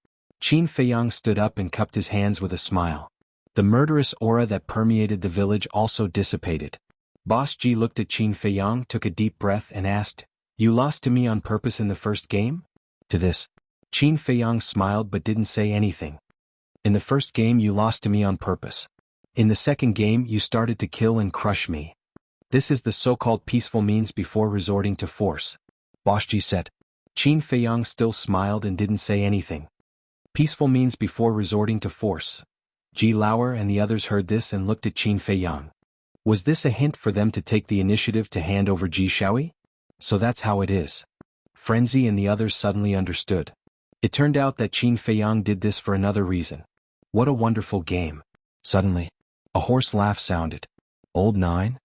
Qin Feiyang stood up and cupped his hands with a smile. The murderous aura that permeated the village also dissipated. Boss Ji looked at Qin Feiyang, took a deep breath and asked, "You lost to me on purpose in the first game?" To this, Qin Feiyang smiled but didn't say anything. "In the first game you lost to me on purpose. In the second game you started to kill and crush me. This is the so-called peaceful means before resorting to force," Boss Ji said. Qin Feiyang still smiled and didn't say anything. Peaceful means before resorting to force. Ji Lauer and the others heard this and looked at Qin Feiyang. Was this a hint for them to take the initiative to hand over Ji Shaoyi? So that's how it is. Frenzy and the others suddenly understood. It turned out that Qin Feiyang did this for another reason. What a wonderful game. Suddenly, a hoarse laugh sounded. Old Nine?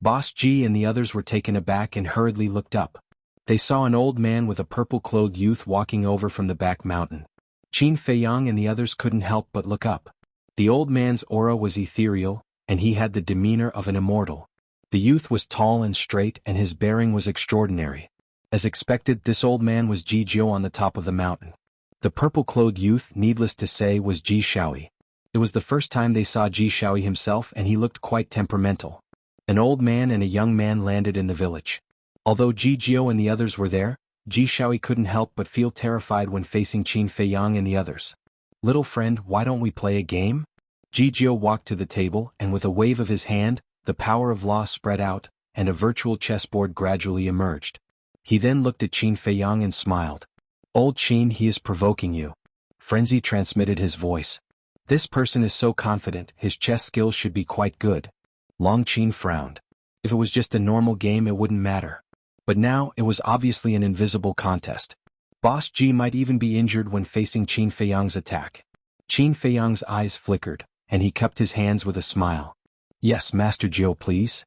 Boss Ji and the others were taken aback and hurriedly looked up. They saw an old man with a purple-clothed youth walking over from the back mountain. Qin Feiyang and the others couldn't help but look up. The old man's aura was ethereal, and he had the demeanor of an immortal. The youth was tall and straight and his bearing was extraordinary. As expected, this old man was Ji Jiu on the top of the mountain. The purple-clothed youth, needless to say, was Ji Shaoyi. It was the first time they saw Ji Shaoyi himself and he looked quite temperamental. An old man and a young man landed in the village. Although Ji Jiu and the others were there, Ji Shaoyi couldn't help but feel terrified when facing Qin Feiyang and the others. "Little friend, why don't we play a game?" Ji Jiu walked to the table and with a wave of his hand, the power of law spread out, and a virtual chessboard gradually emerged. He then looked at Qin Feiyang and smiled. "Old Qin, he is provoking you." Frenzy transmitted his voice. "This person is so confident, his chess skills should be quite good." Long Qin frowned. If it was just a normal game it wouldn't matter. But now, it was obviously an invisible contest. Boss Ji might even be injured when facing Qin Feiyang's attack. Qin Feiyang's eyes flickered, and he cupped his hands with a smile. "Yes, Master Jiu, please."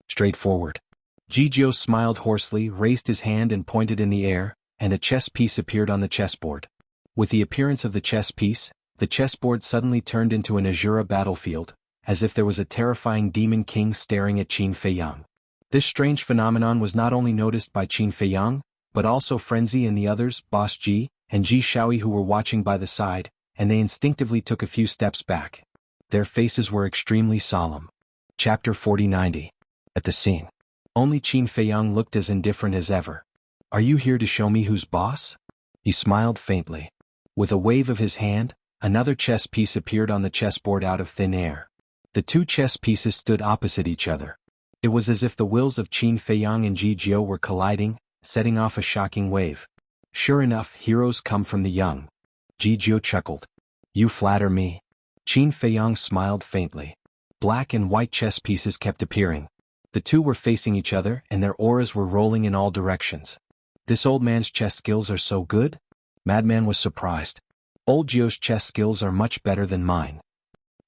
Straightforward. Ji Jiu smiled hoarsely, raised his hand and pointed in the air, and a chess piece appeared on the chessboard. With the appearance of the chess piece, the chessboard suddenly turned into an Azura battlefield, as if there was a terrifying demon king staring at Qin Feiyang. This strange phenomenon was not only noticed by Qin Feiyang, but also Frenzy and the others, Boss Ji, and Ji Shaoyi, who were watching by the side, and they instinctively took a few steps back. Their faces were extremely solemn. Chapter 4090. At the scene. Only Qin Feiyang looked as indifferent as ever. "Are you here to show me who's boss?" He smiled faintly. With a wave of his hand, another chess piece appeared on the chessboard out of thin air. The two chess pieces stood opposite each other. It was as if the wills of Qin Feiyang and Ji Jiu were colliding, setting off a shocking wave. Sure enough, heroes come from the young. Ji Jiu chuckled. "You flatter me." Qin Feiyang smiled faintly. Black and white chess pieces kept appearing. The two were facing each other and their auras were rolling in all directions. "This old man's chess skills are so good?" Madman was surprised. "Old Jiu's chess skills are much better than mine.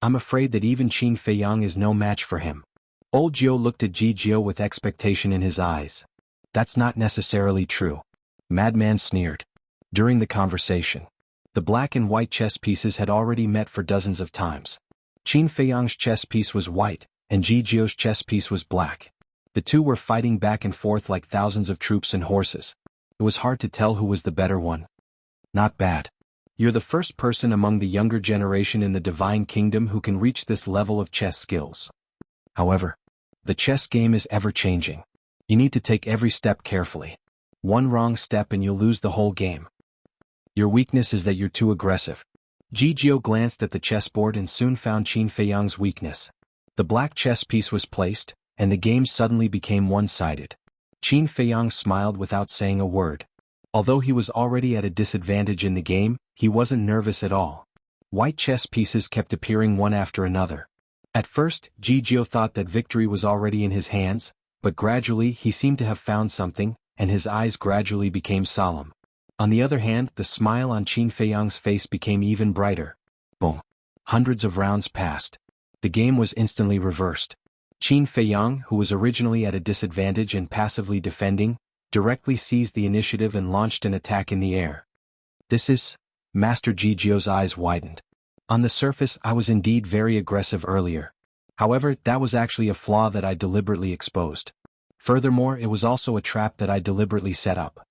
I'm afraid that even Qin Feiyang is no match for him." Old Jiu looked at Ji Jiu with expectation in his eyes. "That's not necessarily true." Madman sneered. During the conversation, the black and white chess pieces had already met for dozens of times. Qin Feiyang's chess piece was white, and Ji Jiu's chess piece was black. The two were fighting back and forth like thousands of troops and horses. It was hard to tell who was the better one. "Not bad. You're the first person among the younger generation in the Divine Kingdom who can reach this level of chess skills. However, the chess game is ever-changing. You need to take every step carefully. One wrong step and you'll lose the whole game. Your weakness is that you're too aggressive." Ji Jiu glanced at the chessboard and soon found Qin Feiyang's weakness. The black chess piece was placed, and the game suddenly became one-sided. Qin Feiyang smiled without saying a word. Although he was already at a disadvantage in the game, he wasn't nervous at all. White chess pieces kept appearing one after another. At first, Ji Jiu thought that victory was already in his hands, but gradually he seemed to have found something, and his eyes gradually became solemn. On the other hand, the smile on Qin Feiyang's face became even brighter. Boom. Hundreds of rounds passed. The game was instantly reversed. Qin Feiyang, who was originally at a disadvantage and passively defending, directly seized the initiative and launched an attack in the air. This is... Master Jijiu's eyes widened. On the surface, I was indeed very aggressive earlier. However, that was actually a flaw that I deliberately exposed. Furthermore, it was also a trap that I deliberately set up.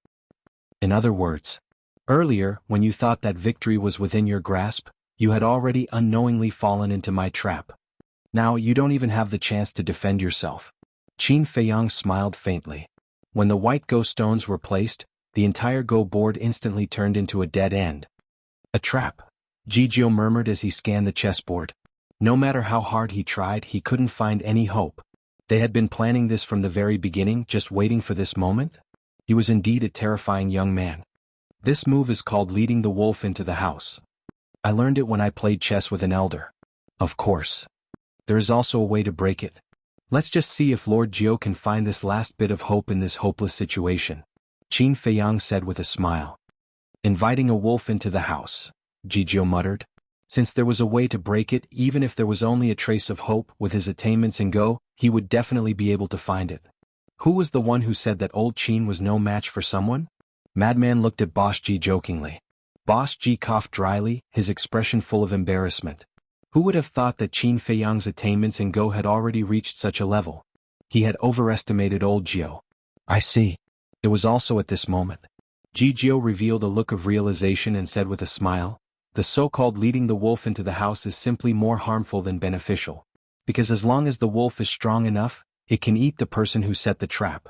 In other words, earlier, when you thought that victory was within your grasp, you had already unknowingly fallen into my trap. Now you don't even have the chance to defend yourself. Qin Feiyang smiled faintly. When the white go stones were placed, the entire go board instantly turned into a dead end. A trap, Jijiu murmured as he scanned the chessboard. No matter how hard he tried, he couldn't find any hope. They had been planning this from the very beginning, just waiting for this moment? He was indeed a terrifying young man. This move is called leading the wolf into the house. I learned it when I played chess with an elder. Of course. There is also a way to break it. Let's just see if Lord Jiu can find this last bit of hope in this hopeless situation. Qin Feiyang said with a smile. Inviting a wolf into the house, Jijiu muttered. Since there was a way to break it, even if there was only a trace of hope, with his attainments in Go, he would definitely be able to find it. Who was the one who said that old Qin was no match for someone? Madman looked at Boss Ji jokingly. Boss Ji coughed dryly, his expression full of embarrassment. Who would have thought that Qin Feiyang's attainments in Go had already reached such a level? He had overestimated old Jiu. I see. It was also at this moment. Jijiu revealed a look of realization and said with a smile, the so-called leading the wolf into the house is simply more harmful than beneficial. Because as long as the wolf is strong enough, it can eat the person who set the trap.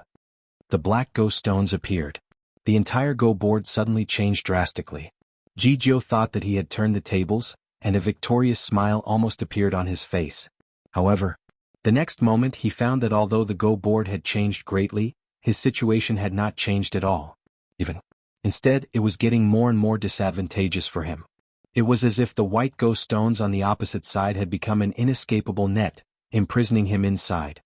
The black go stones appeared. The entire go board suddenly changed drastically. Jijiu thought that he had turned the tables, and a victorious smile almost appeared on his face. However, the next moment he found that although the go board had changed greatly, his situation had not changed at all. Instead, it was getting more and more disadvantageous for him. It was as if the white go stones on the opposite side had become an inescapable net, imprisoning him inside.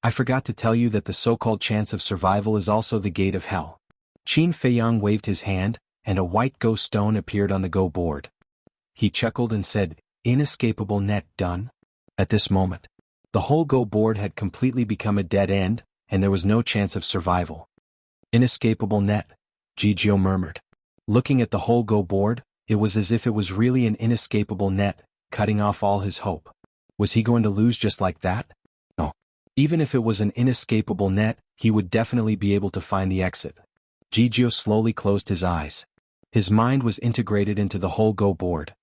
I forgot to tell you that the so-called chance of survival is also the gate of hell. Qin Feiyang waved his hand, and a white go stone appeared on the go board. He chuckled and said, inescapable net done? At this moment, the whole go board had completely become a dead end, and there was no chance of survival. Inescapable net, Jijiu murmured. Looking at the whole go board, it was as if it was really an inescapable net, cutting off all his hope. Was he going to lose just like that? No. Even if it was an inescapable net, he would definitely be able to find the exit. Jijiu slowly closed his eyes. His mind was integrated into the whole go board.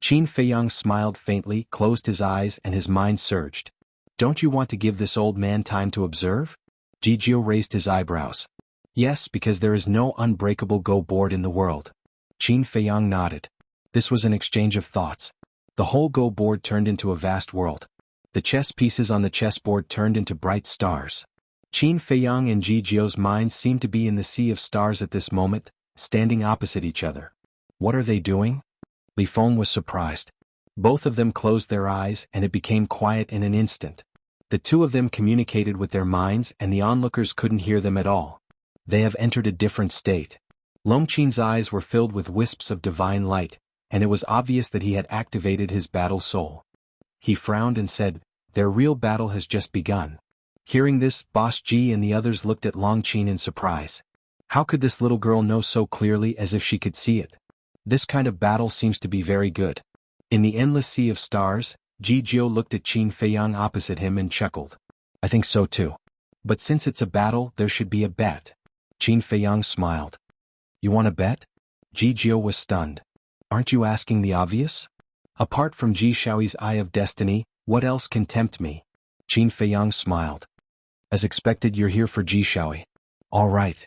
Qin Feiyang smiled faintly, closed his eyes, and his mind surged. Don't you want to give this old man time to observe? Jijiu raised his eyebrows. Yes, because there is no unbreakable go board in the world. Qin Feiyang nodded. This was an exchange of thoughts. The whole go board turned into a vast world. The chess pieces on the chessboard turned into bright stars. Qin Feiyang and Jijiu's minds seemed to be in the sea of stars at this moment, standing opposite each other. What are they doing? Li Feng was surprised. Both of them closed their eyes and it became quiet in an instant. The two of them communicated with their minds and the onlookers couldn't hear them at all. They have entered a different state. Longqin's eyes were filled with wisps of divine light, and it was obvious that he had activated his battle soul. He frowned and said, their real battle has just begun. Hearing this, Boss Ji and the others looked at Longqin in surprise. How could this little girl know so clearly as if she could see it? This kind of battle seems to be very good. In the endless sea of stars, Jijiu looked at Qin Feiyang opposite him and chuckled. I think so too. But since it's a battle, there should be a bet. Qin Feiyang smiled. You want to bet? Jijiu was stunned. Aren't you asking the obvious? Apart from Ji Shaoi's Eye of Destiny, what else can tempt me? Qin Feiyang smiled. As expected, you're here for Ji Shaoi. All right.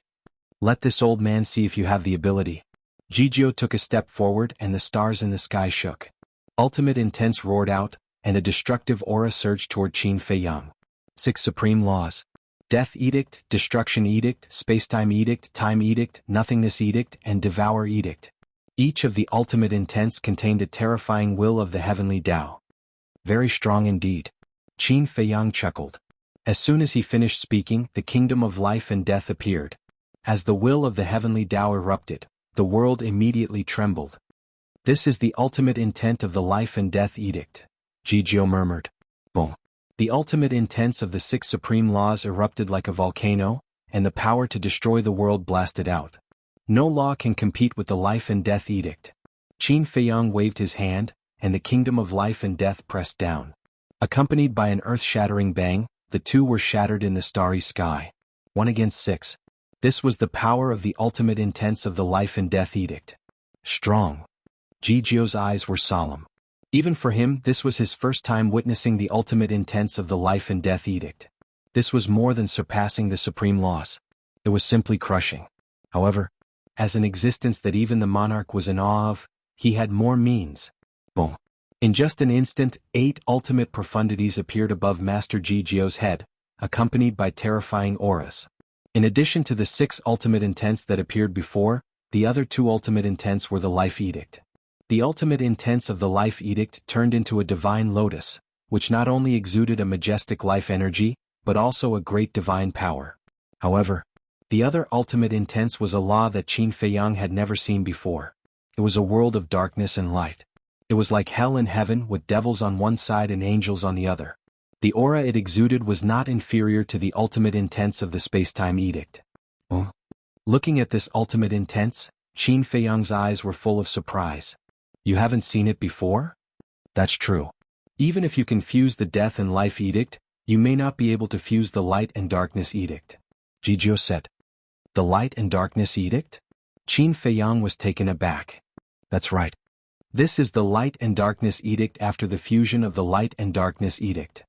Let this old man see if you have the ability. Jijiu took a step forward and the stars in the sky shook. Ultimate Intense roared out, and a destructive aura surged toward Qin Feiyang. 6 Supreme Laws. Death Edict, Destruction Edict, Spacetime Edict, Time Edict, Nothingness Edict, and Devour Edict. Each of the ultimate intents contained a terrifying will of the heavenly Tao. Very strong indeed. Qin Feiyang chuckled. As soon as he finished speaking, the kingdom of life and death appeared. As the will of the heavenly Tao erupted, the world immediately trembled. This is the ultimate intent of the life and death edict, Jianghu murmured. Boom. The ultimate intents of the 6 supreme laws erupted like a volcano, and the power to destroy the world blasted out. No law can compete with the life and death edict. Qin Feiyang waved his hand, and the kingdom of life and death pressed down. Accompanied by an earth-shattering bang, the two were shattered in the starry sky. 1 against 6. This was the power of the ultimate intents of the life and death edict. Strong. Jianghu's eyes were solemn. Even for him, this was his first time witnessing the ultimate intents of the life and death edict. This was more than surpassing the supreme laws. It was simply crushing. However, as an existence that even the monarch was in awe of, he had more means. Boom. In just an instant, 8 ultimate profundities appeared above Master Jianghu's head, accompanied by terrifying auras. In addition to the 6 ultimate intents that appeared before, the other 2 ultimate intents were the life edict. The ultimate intents of the life edict turned into a divine lotus, which not only exuded a majestic life energy, but also a great divine power. However, the other ultimate intents was a law that Qin Feiyang had never seen before. It was a world of darkness and light. It was like hell and heaven, with devils on one side and angels on the other. The aura it exuded was not inferior to the ultimate intents of the space-time edict. Looking at this ultimate intents, Qin Feiyang's eyes were full of surprise. You haven't seen it before? That's true. Even if you can fuse the death and life edict, you may not be able to fuse the light and darkness edict. Jianghu said. The light and darkness edict? Qin Feiyang was taken aback. That's right. This is the light and darkness edict after the fusion of the light and darkness edict.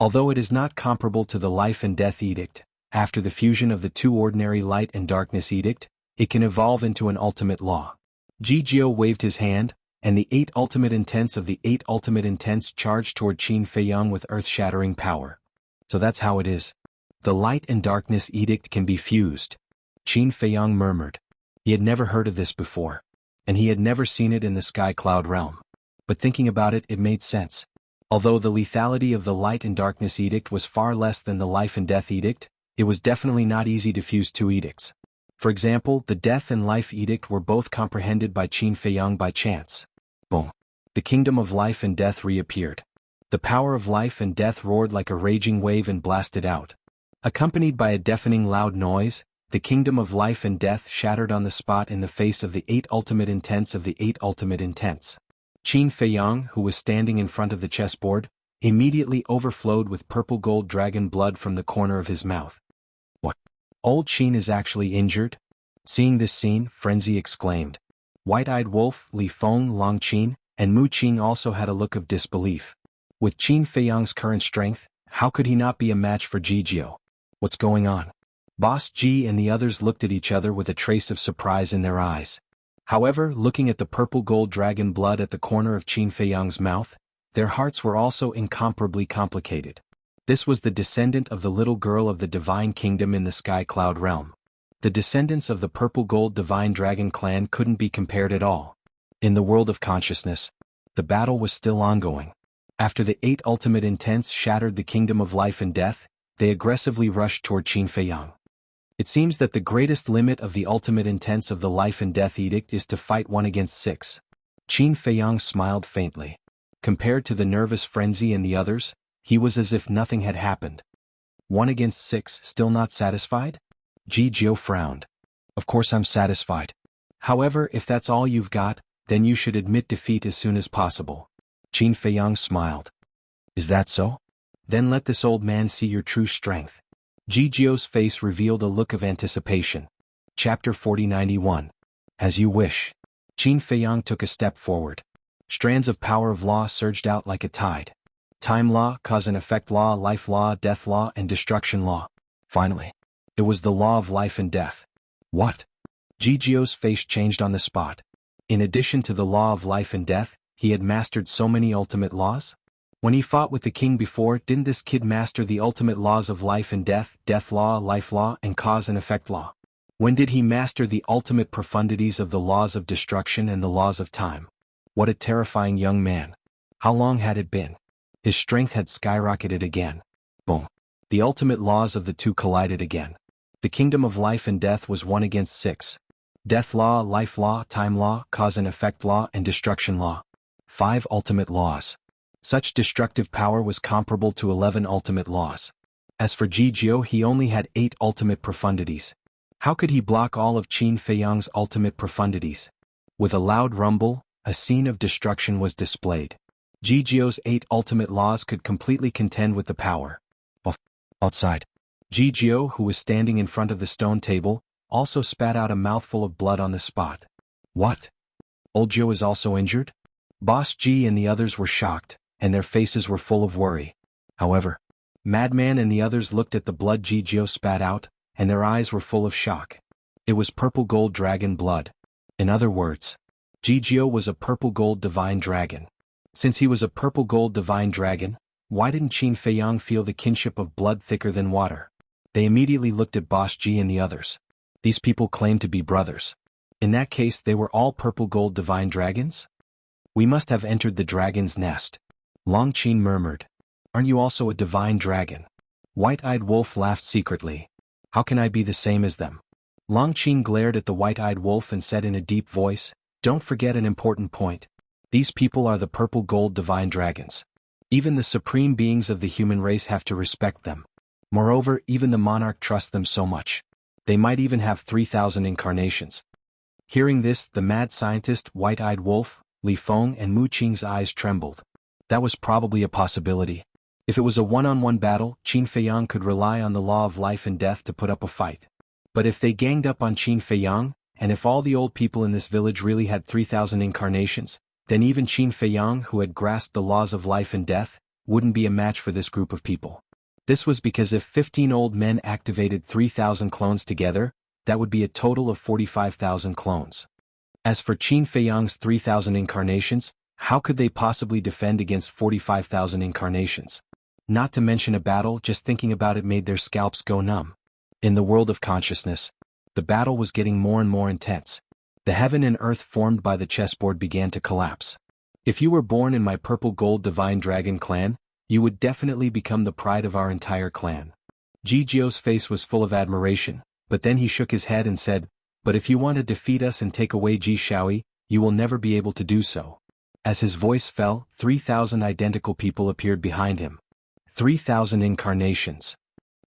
Although it is not comparable to the life and death edict, after the fusion of the 2 ordinary light and darkness edict, it can evolve into an ultimate law. Jianghu waved his hand, and the 8 ultimate intents of the 8 ultimate intents charged toward Qin Feiyang with earth-shattering power. So that's how it is. The light and darkness edict can be fused. Qin Feiyang murmured. He had never heard of this before, and he had never seen it in the sky cloud realm. But thinking about it, it made sense. Although the lethality of the light and darkness edict was far less than the life and death edict, it was definitely not easy to fuse 2 edicts. For example, the death and life edict were both comprehended by Qin Feiyang by chance. Boom. The kingdom of life and death reappeared. The power of life and death roared like a raging wave and blasted out. Accompanied by a deafening loud noise, the kingdom of life and death shattered on the spot in the face of the 8 ultimate intents of the 8 ultimate intents. Qin Feiyang, who was standing in front of the chessboard, immediately overflowed with purple gold dragon blood from the corner of his mouth. What? Old Qin is actually injured? Seeing this scene, Frenzy exclaimed. White-eyed Wolf, Li Feng, Long Qin, and Mu Qing also had a look of disbelief. With Qin Feiyang's current strength, how could he not be a match for Jianghu? What's going on? Boss Ji and the others looked at each other with a trace of surprise in their eyes. However, looking at the purple gold dragon blood at the corner of Qin Feiyang's mouth, their hearts were also incomparably complicated. This was the descendant of the little girl of the divine kingdom in the sky cloud realm. The descendants of the purple gold divine dragon clan couldn't be compared at all. In the world of consciousness, the battle was still ongoing. After the 8 ultimate intents shattered the kingdom of life and death, they aggressively rushed toward Qin Feiyang. It seems that the greatest limit of the ultimate intents of the life and death edict is to fight 1 against 6. Qin Feiyang smiled faintly. Compared to the nervous Frenzy and the others, he was as if nothing had happened. 1 against 6, still not satisfied? Jianghu frowned. Of course I'm satisfied. However, if that's all you've got, then you should admit defeat as soon as possible. Qin Feiyang smiled. Is that so? Then let this old man see your true strength. Jianghu's face revealed a look of anticipation. Chapter 4091. As you wish. Qin Feiyang took a step forward. Strands of power of law surged out like a tide. Time law, cause and effect law, life law, death law, and destruction law. Finally, it was the law of life and death. What? Jianghu's face changed on the spot. In addition to the law of life and death, he had mastered so many ultimate laws? When he fought with the king before, didn't this kid master the ultimate laws of life and death, death law, life law, and cause and effect law? When did he master the ultimate profundities of the laws of destruction and the laws of time? What a terrifying young man. How long had it been? His strength had skyrocketed again. Boom. The ultimate laws of the two collided again. The kingdom of life and death was 1 against 6. Death law, life law, time law, cause and effect law, and destruction law. 5 ultimate laws. Such destructive power was comparable to 11 ultimate laws. As for Jianghu, he only had 8 ultimate profundities. How could he block all of Qin Feiyang's ultimate profundities? With a loud rumble, a scene of destruction was displayed. Jianghu's 8 ultimate laws could completely contend with the power. Outside. Jianghu, who was standing in front of the stone table, also spat out a mouthful of blood on the spot. What? Old Joe is also injured? Boss Ji and the others were shocked, and their faces were full of worry. However, Madman and the others looked at the blood Jianghu spat out, and their eyes were full of shock. It was purple gold dragon blood. In other words, Jianghu was a purple gold divine dragon. Since he was a purple gold divine dragon, why didn't Qin Feiyang feel the kinship of blood thicker than water? They immediately looked at Boss Ji and the others. These people claimed to be brothers. In that case, they were all purple gold divine dragons? We must have entered the dragon's nest. Long Qin murmured. Aren't you also a divine dragon? White-eyed wolf laughed secretly. How can I be the same as them? Long Qin glared at the white-eyed wolf and said in a deep voice, don't forget an important point. These people are the purple gold divine dragons. Even the supreme beings of the human race have to respect them. Moreover, even the monarch trusts them so much. They might even have 3,000 incarnations. Hearing this, the mad scientist, white-eyed wolf, Li Feng and Mu Qing's eyes trembled. That was probably a possibility. If it was a one-on-one battle, Qin Feiyang could rely on the law of life and death to put up a fight. But if they ganged up on Qin Feiyang, and if all the old people in this village really had 3,000 incarnations, then even Qin Feiyang, who had grasped the laws of life and death, wouldn't be a match for this group of people. This was because if 15 old men activated 3,000 clones together, that would be a total of 45,000 clones. As for Qin Feiyang's 3,000 incarnations, how could they possibly defend against 45,000 incarnations? Not to mention a battle, just thinking about it made their scalps go numb. In the world of consciousness, the battle was getting more and more intense. The heaven and earth formed by the chessboard began to collapse. If you were born in my purple gold divine dragon clan, you would definitely become the pride of our entire clan. Jianghu's face was full of admiration, but then he shook his head and said, but if you want to defeat us and take away Ji Shaoi, you will never be able to do so. As his voice fell, 3,000 identical people appeared behind him. 3,000 incarnations.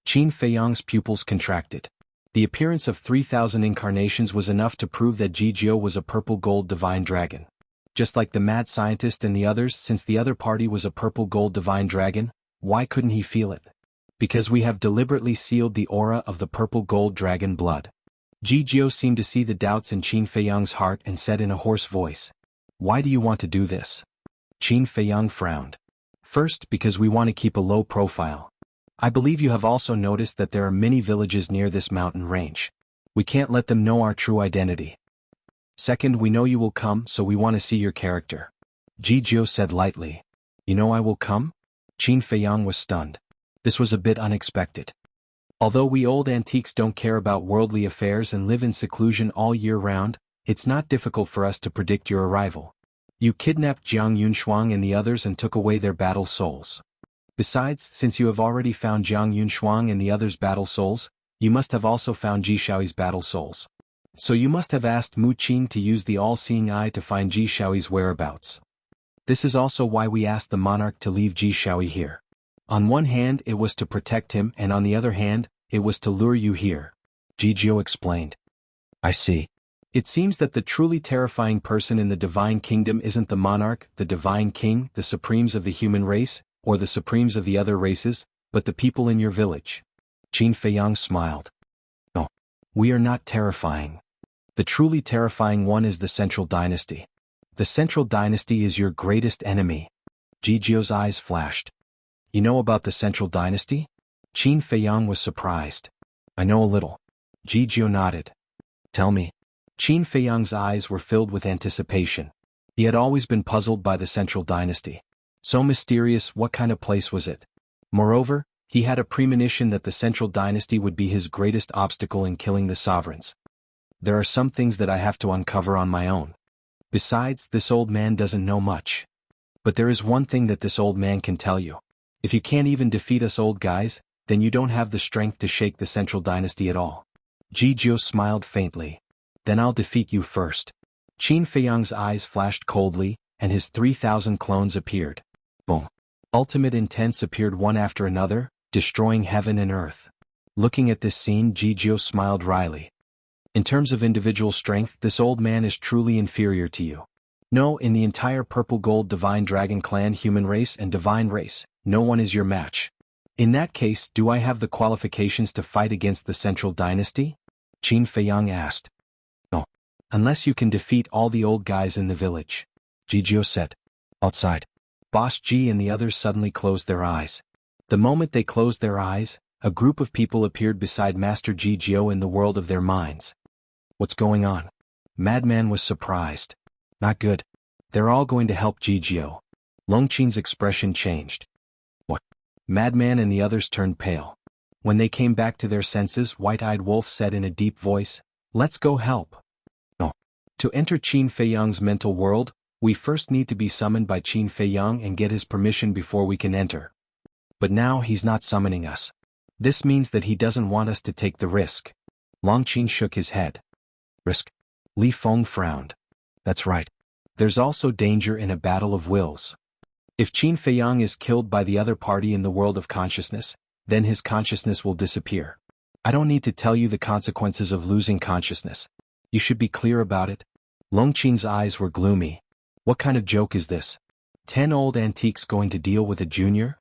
Qin Feiyang's pupils contracted. The appearance of 3,000 incarnations was enough to prove that Jianghu was a purple gold divine dragon. Just like the mad scientist and the others, since the other party was a purple gold divine dragon, why couldn't he feel it? Because we have deliberately sealed the aura of the purple gold dragon blood. Jianghu seemed to see the doubts in Qin Feiyang's heart and said in a hoarse voice, why do you want to do this? Qin Feiyang frowned. First, because we want to keep a low profile. I believe you have also noticed that there are many villages near this mountain range. We can't let them know our true identity. Second, we know you will come, so we want to see your character. Jianghu said lightly. You know I will come? Qin Feiyang was stunned. This was a bit unexpected. Although we old antiques don't care about worldly affairs and live in seclusion all year round, it's not difficult for us to predict your arrival. You kidnapped Jiang Yunshuang and the others and took away their battle souls. Besides, since you have already found Jiang Yunshuang and the others' battle souls, you must have also found Ji Shaoi's battle souls. So you must have asked Mu Qing to use the all-seeing eye to find Ji Shaoi's whereabouts. This is also why we asked the monarch to leave Ji Shaoi here. On one hand, it was to protect him, and on the other hand, it was to lure you here. Jianghu explained. I see. It seems that the truly terrifying person in the divine kingdom isn't the monarch, the divine king, the supremes of the human race, or the supremes of the other races, but the people in your village. Qin Feiyang smiled. No. We are not terrifying. The truly terrifying one is the Central Dynasty. The Central Dynasty is your greatest enemy. Jianghu's eyes flashed. You know about the Central Dynasty? Qin Feiyang was surprised. I know a little. Jianghu nodded. Tell me. Qin Feiyang's eyes were filled with anticipation. He had always been puzzled by the Central Dynasty. So mysterious, what kind of place was it? Moreover, he had a premonition that the Central Dynasty would be his greatest obstacle in killing the sovereigns. There are some things that I have to uncover on my own. Besides, this old man doesn't know much. But there is one thing that this old man can tell you. If you can't even defeat us old guys, then you don't have the strength to shake the Central Dynasty at all. Jijiu smiled faintly. Then I'll defeat you first. Qin Feiyang's eyes flashed coldly, and his 3,000 clones appeared. Boom. Ultimate intents appeared one after another, destroying heaven and earth. Looking at this scene, Jijiu smiled wryly. In terms of individual strength, this old man is truly inferior to you. No, in the entire Purple Gold Divine Dragon Clan human race and divine race, no one is your match. In that case, do I have the qualifications to fight against the Central Dynasty? Qin Feiyang asked. No. Unless you can defeat all the old guys in the village. Jijiu said. Outside. Boss Ji and the others suddenly closed their eyes. The moment they closed their eyes, a group of people appeared beside Master Jijiu in the world of their minds. What's going on? Madman was surprised. Not good. They're all going to help Jijiu. Longqin's expression changed. What? Madman and the others turned pale. When they came back to their senses, White-Eyed Wolf said in a deep voice, "Let's go help." No. To enter Qin Feiyang's mental world, we first need to be summoned by Qin Feiyang and get his permission before we can enter. But now he's not summoning us. This means that he doesn't want us to take the risk. Longqin shook his head. Risk? Li Feng frowned. That's right. There's also danger in a battle of wills. If Qin Feiyang is killed by the other party in the world of consciousness, then his consciousness will disappear. I don't need to tell you the consequences of losing consciousness. You should be clear about it. Longqin's eyes were gloomy. What kind of joke is this? 10 old antiques going to deal with a junior?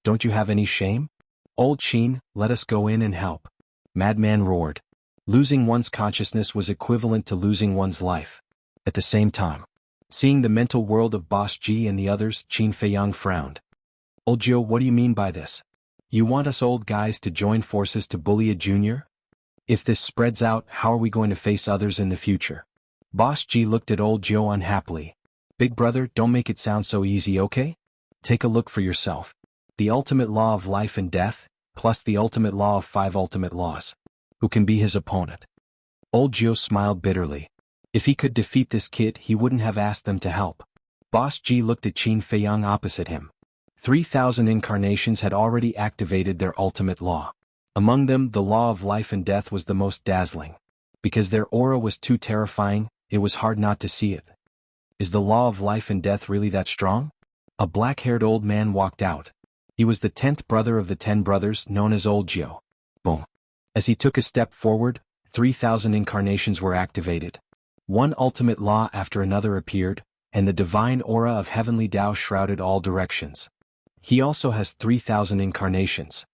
Don't you have any shame? Old Qin, let us go in and help. Madman roared. Losing one's consciousness was equivalent to losing one's life. At the same time, seeing the mental world of Boss Ji and the others, Qin Feiyang frowned. Old Jiu, what do you mean by this? You want us old guys to join forces to bully a junior? If this spreads out, how are we going to face others in the future? Boss Ji looked at old Jiu unhappily. Big brother, don't make it sound so easy, okay? Take a look for yourself. The ultimate law of life and death, plus the ultimate law of 5 ultimate laws. Who can be his opponent? Old Jiu smiled bitterly. If he could defeat this kid, he wouldn't have asked them to help. Boss Ji looked at Qin Feiyang opposite him. 3,000 incarnations had already activated their ultimate law. Among them, the law of life and death was the most dazzling. Because their aura was too terrifying, it was hard not to see it. Is the law of life and death really that strong? A black-haired old man walked out. He was the 10th brother of the 10 brothers, known as Old Jiu. Boom. As he took a step forward, 3,000 incarnations were activated. One ultimate law after another appeared, and the divine aura of heavenly Tao shrouded all directions. He also has 3,000 incarnations.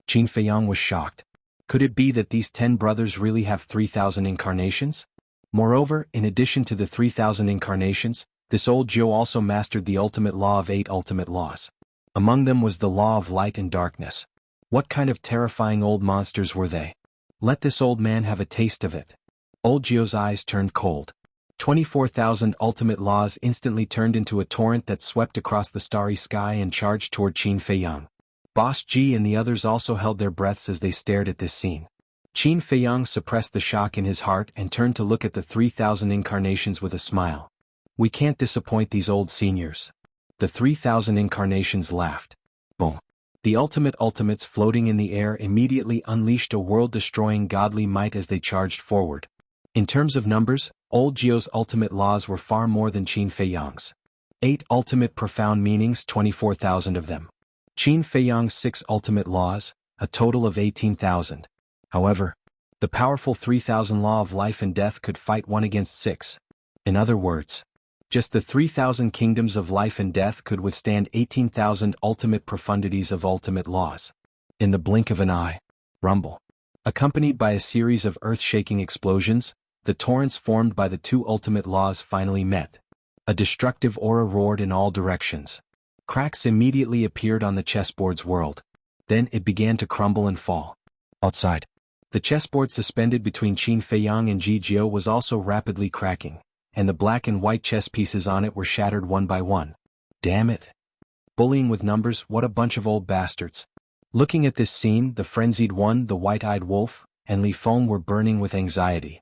Qin Feiyang was shocked. Could it be that these 10 brothers really have 3,000 incarnations? Moreover, in addition to the 3,000 incarnations, this Old Jiu also mastered the ultimate law of 8 ultimate laws. Among them was the law of light and darkness. What kind of terrifying old monsters were they? Let this old man have a taste of it. Old Jiu's eyes turned cold. 24,000 ultimate laws instantly turned into a torrent that swept across the starry sky and charged toward Qin Feiyang. Boss Ji and the others also held their breaths as they stared at this scene. Qin Feiyang suppressed the shock in his heart and turned to look at the 3,000 incarnations with a smile. We can't disappoint these old seniors. The 3,000 incarnations laughed. Boom. The ultimate ultimates floating in the air immediately unleashed a world-destroying godly might as they charged forward. In terms of numbers, Old Jiu's ultimate laws were far more than Qin Feiyang's. 8 ultimate profound meanings, 24,000 of them. Qin Feiyang's 6 ultimate laws, a total of 18,000. However, the powerful 3,000 law of life and death could fight 1 against 6. In other words, just the 3,000 kingdoms of life and death could withstand 18,000 ultimate profundities of ultimate laws. In the blink of an eye, rumble. Accompanied by a series of earth-shaking explosions, the torrents formed by the 2 ultimate laws finally met. A destructive aura roared in all directions. Cracks immediately appeared on the chessboard's world. Then it began to crumble and fall. Outside, the chessboard suspended between Qin Feiyang and Jijiu was also rapidly cracking, and the black and white chess pieces on it were shattered one by one. Damn it. Bullying with numbers, what a bunch of old bastards. Looking at this scene, the frenzied one, the White-Eyed Wolf, and Li Feng were burning with anxiety.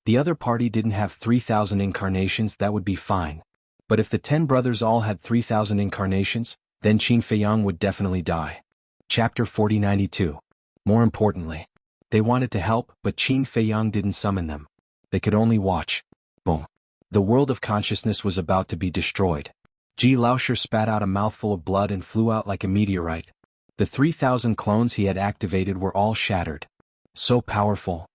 The other party didn't have 3,000 incarnations, that would be fine. But if the 10 brothers all had 3,000 incarnations, then Qin Feiyang would definitely die. Chapter 4092. More importantly, They wanted to help, but Qin Feiyang didn't summon them. They could only watch. Boom. The world of consciousness was about to be destroyed. Ji Laoshi spat out a mouthful of blood and flew out like a meteorite. The 3,000 clones he had activated were all shattered. So powerful.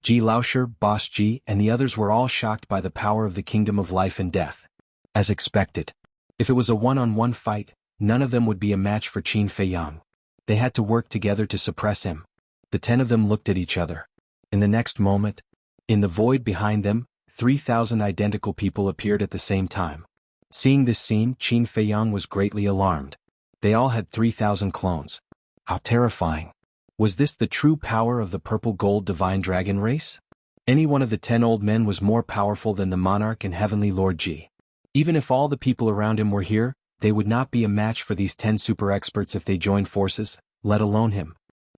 Ji Laoshi, Boss Ji, and the others were all shocked by the power of the kingdom of life and death. As expected. If it was a one-on-one fight, none of them would be a match for Qin Feiyang. They had to work together to suppress him. The 10 of them looked at each other. In the next moment, in the void behind them, 3,000 identical people appeared at the same time. Seeing this scene, Qin Feiyang was greatly alarmed. They all had 3,000 clones. How terrifying. Was this the true power of the purple gold divine dragon race? Any one of the 10 old men was more powerful than the monarch and heavenly Lord Ji. Even if all the people around him were here, they would not be a match for these 10 super experts if they joined forces, let alone him.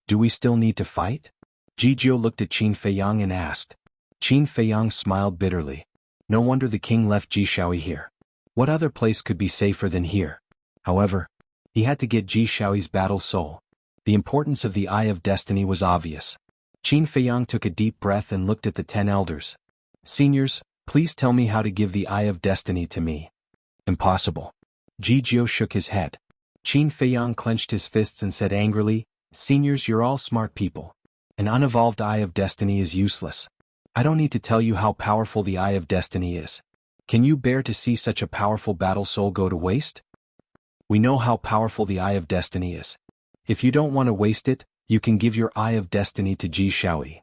Do we still need to fight? Jijiu looked at Qin Feiyang and asked. Qin Feiyang smiled bitterly. No wonder the king left Ji Shaoyi here. What other place could be safer than here? However, he had to get Ji Shaoyi's battle soul. The importance of the Eye of Destiny was obvious. Qin Feiyang took a deep breath and looked at the 10 elders. Seniors, please tell me how to give the Eye of Destiny to me. Impossible. Jijiu shook his head. Qin Feiyang clenched his fists and said angrily, Seniors, you're all smart people. An unevolved Eye of Destiny is useless. I don't need to tell you how powerful the Eye of Destiny is. Can you bear to see such a powerful battle soul go to waste? We know how powerful the Eye of Destiny is. If you don't want to waste it, you can give your Eye of Destiny to Ji Shaoyi.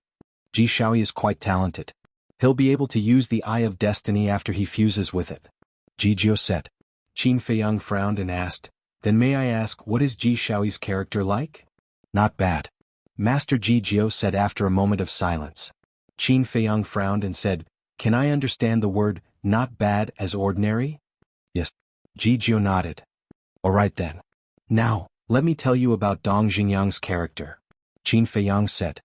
Ji Shaoyi is quite talented. He'll be able to use the Eye of Destiny after he fuses with it. Jijiu said. Qin Feiyang frowned and asked, Then may I ask, what is Ji Shaoyi's character like? Not bad. Master Jijiu said after a moment of silence. Qin Feiyang frowned and said, Can I understand the word, not bad, as ordinary? Yes. Jijiu nodded. Alright then. Now, let me tell you about Dong Xingyang's character. Qin Feiyang said.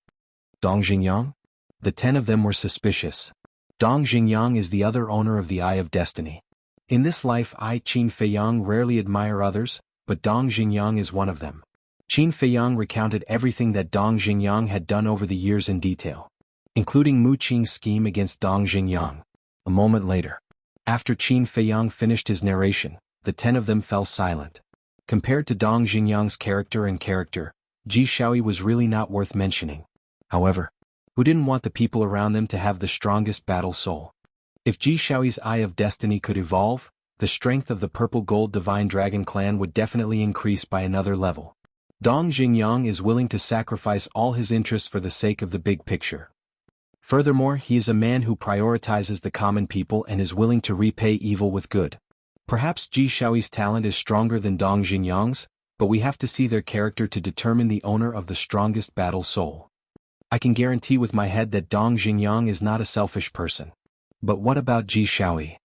Dong Xingyang? The 10 of them were suspicious. Dong Xingyang is the other owner of the Eye of Destiny. In this life I, Qin Feiyang, rarely admire others, but Dong Xingyang is one of them. Qin Feiyang recounted everything that Dong Xingyang had done over the years in detail, including Mu Qing's scheme against Dong Xingyang. A moment later, after Qin Feiyang finished his narration, the 10 of them fell silent. Compared to Dong Xingyang's character, Ji Shaoyi was really not worth mentioning. However, who didn't want the people around them to have the strongest battle soul? If Ji Shaoyi's Eye of Destiny could evolve, the strength of the Purple Gold Divine Dragon clan would definitely increase by another level. Dong Xingyang is willing to sacrifice all his interests for the sake of the big picture. Furthermore, he is a man who prioritizes the common people and is willing to repay evil with good. Perhaps Ji Shaoyi's talent is stronger than Dong Xingyang's, but we have to see their character to determine the owner of the strongest battle soul. I can guarantee with my head that Dong Xingyang is not a selfish person. But what about Ji Shaoyi?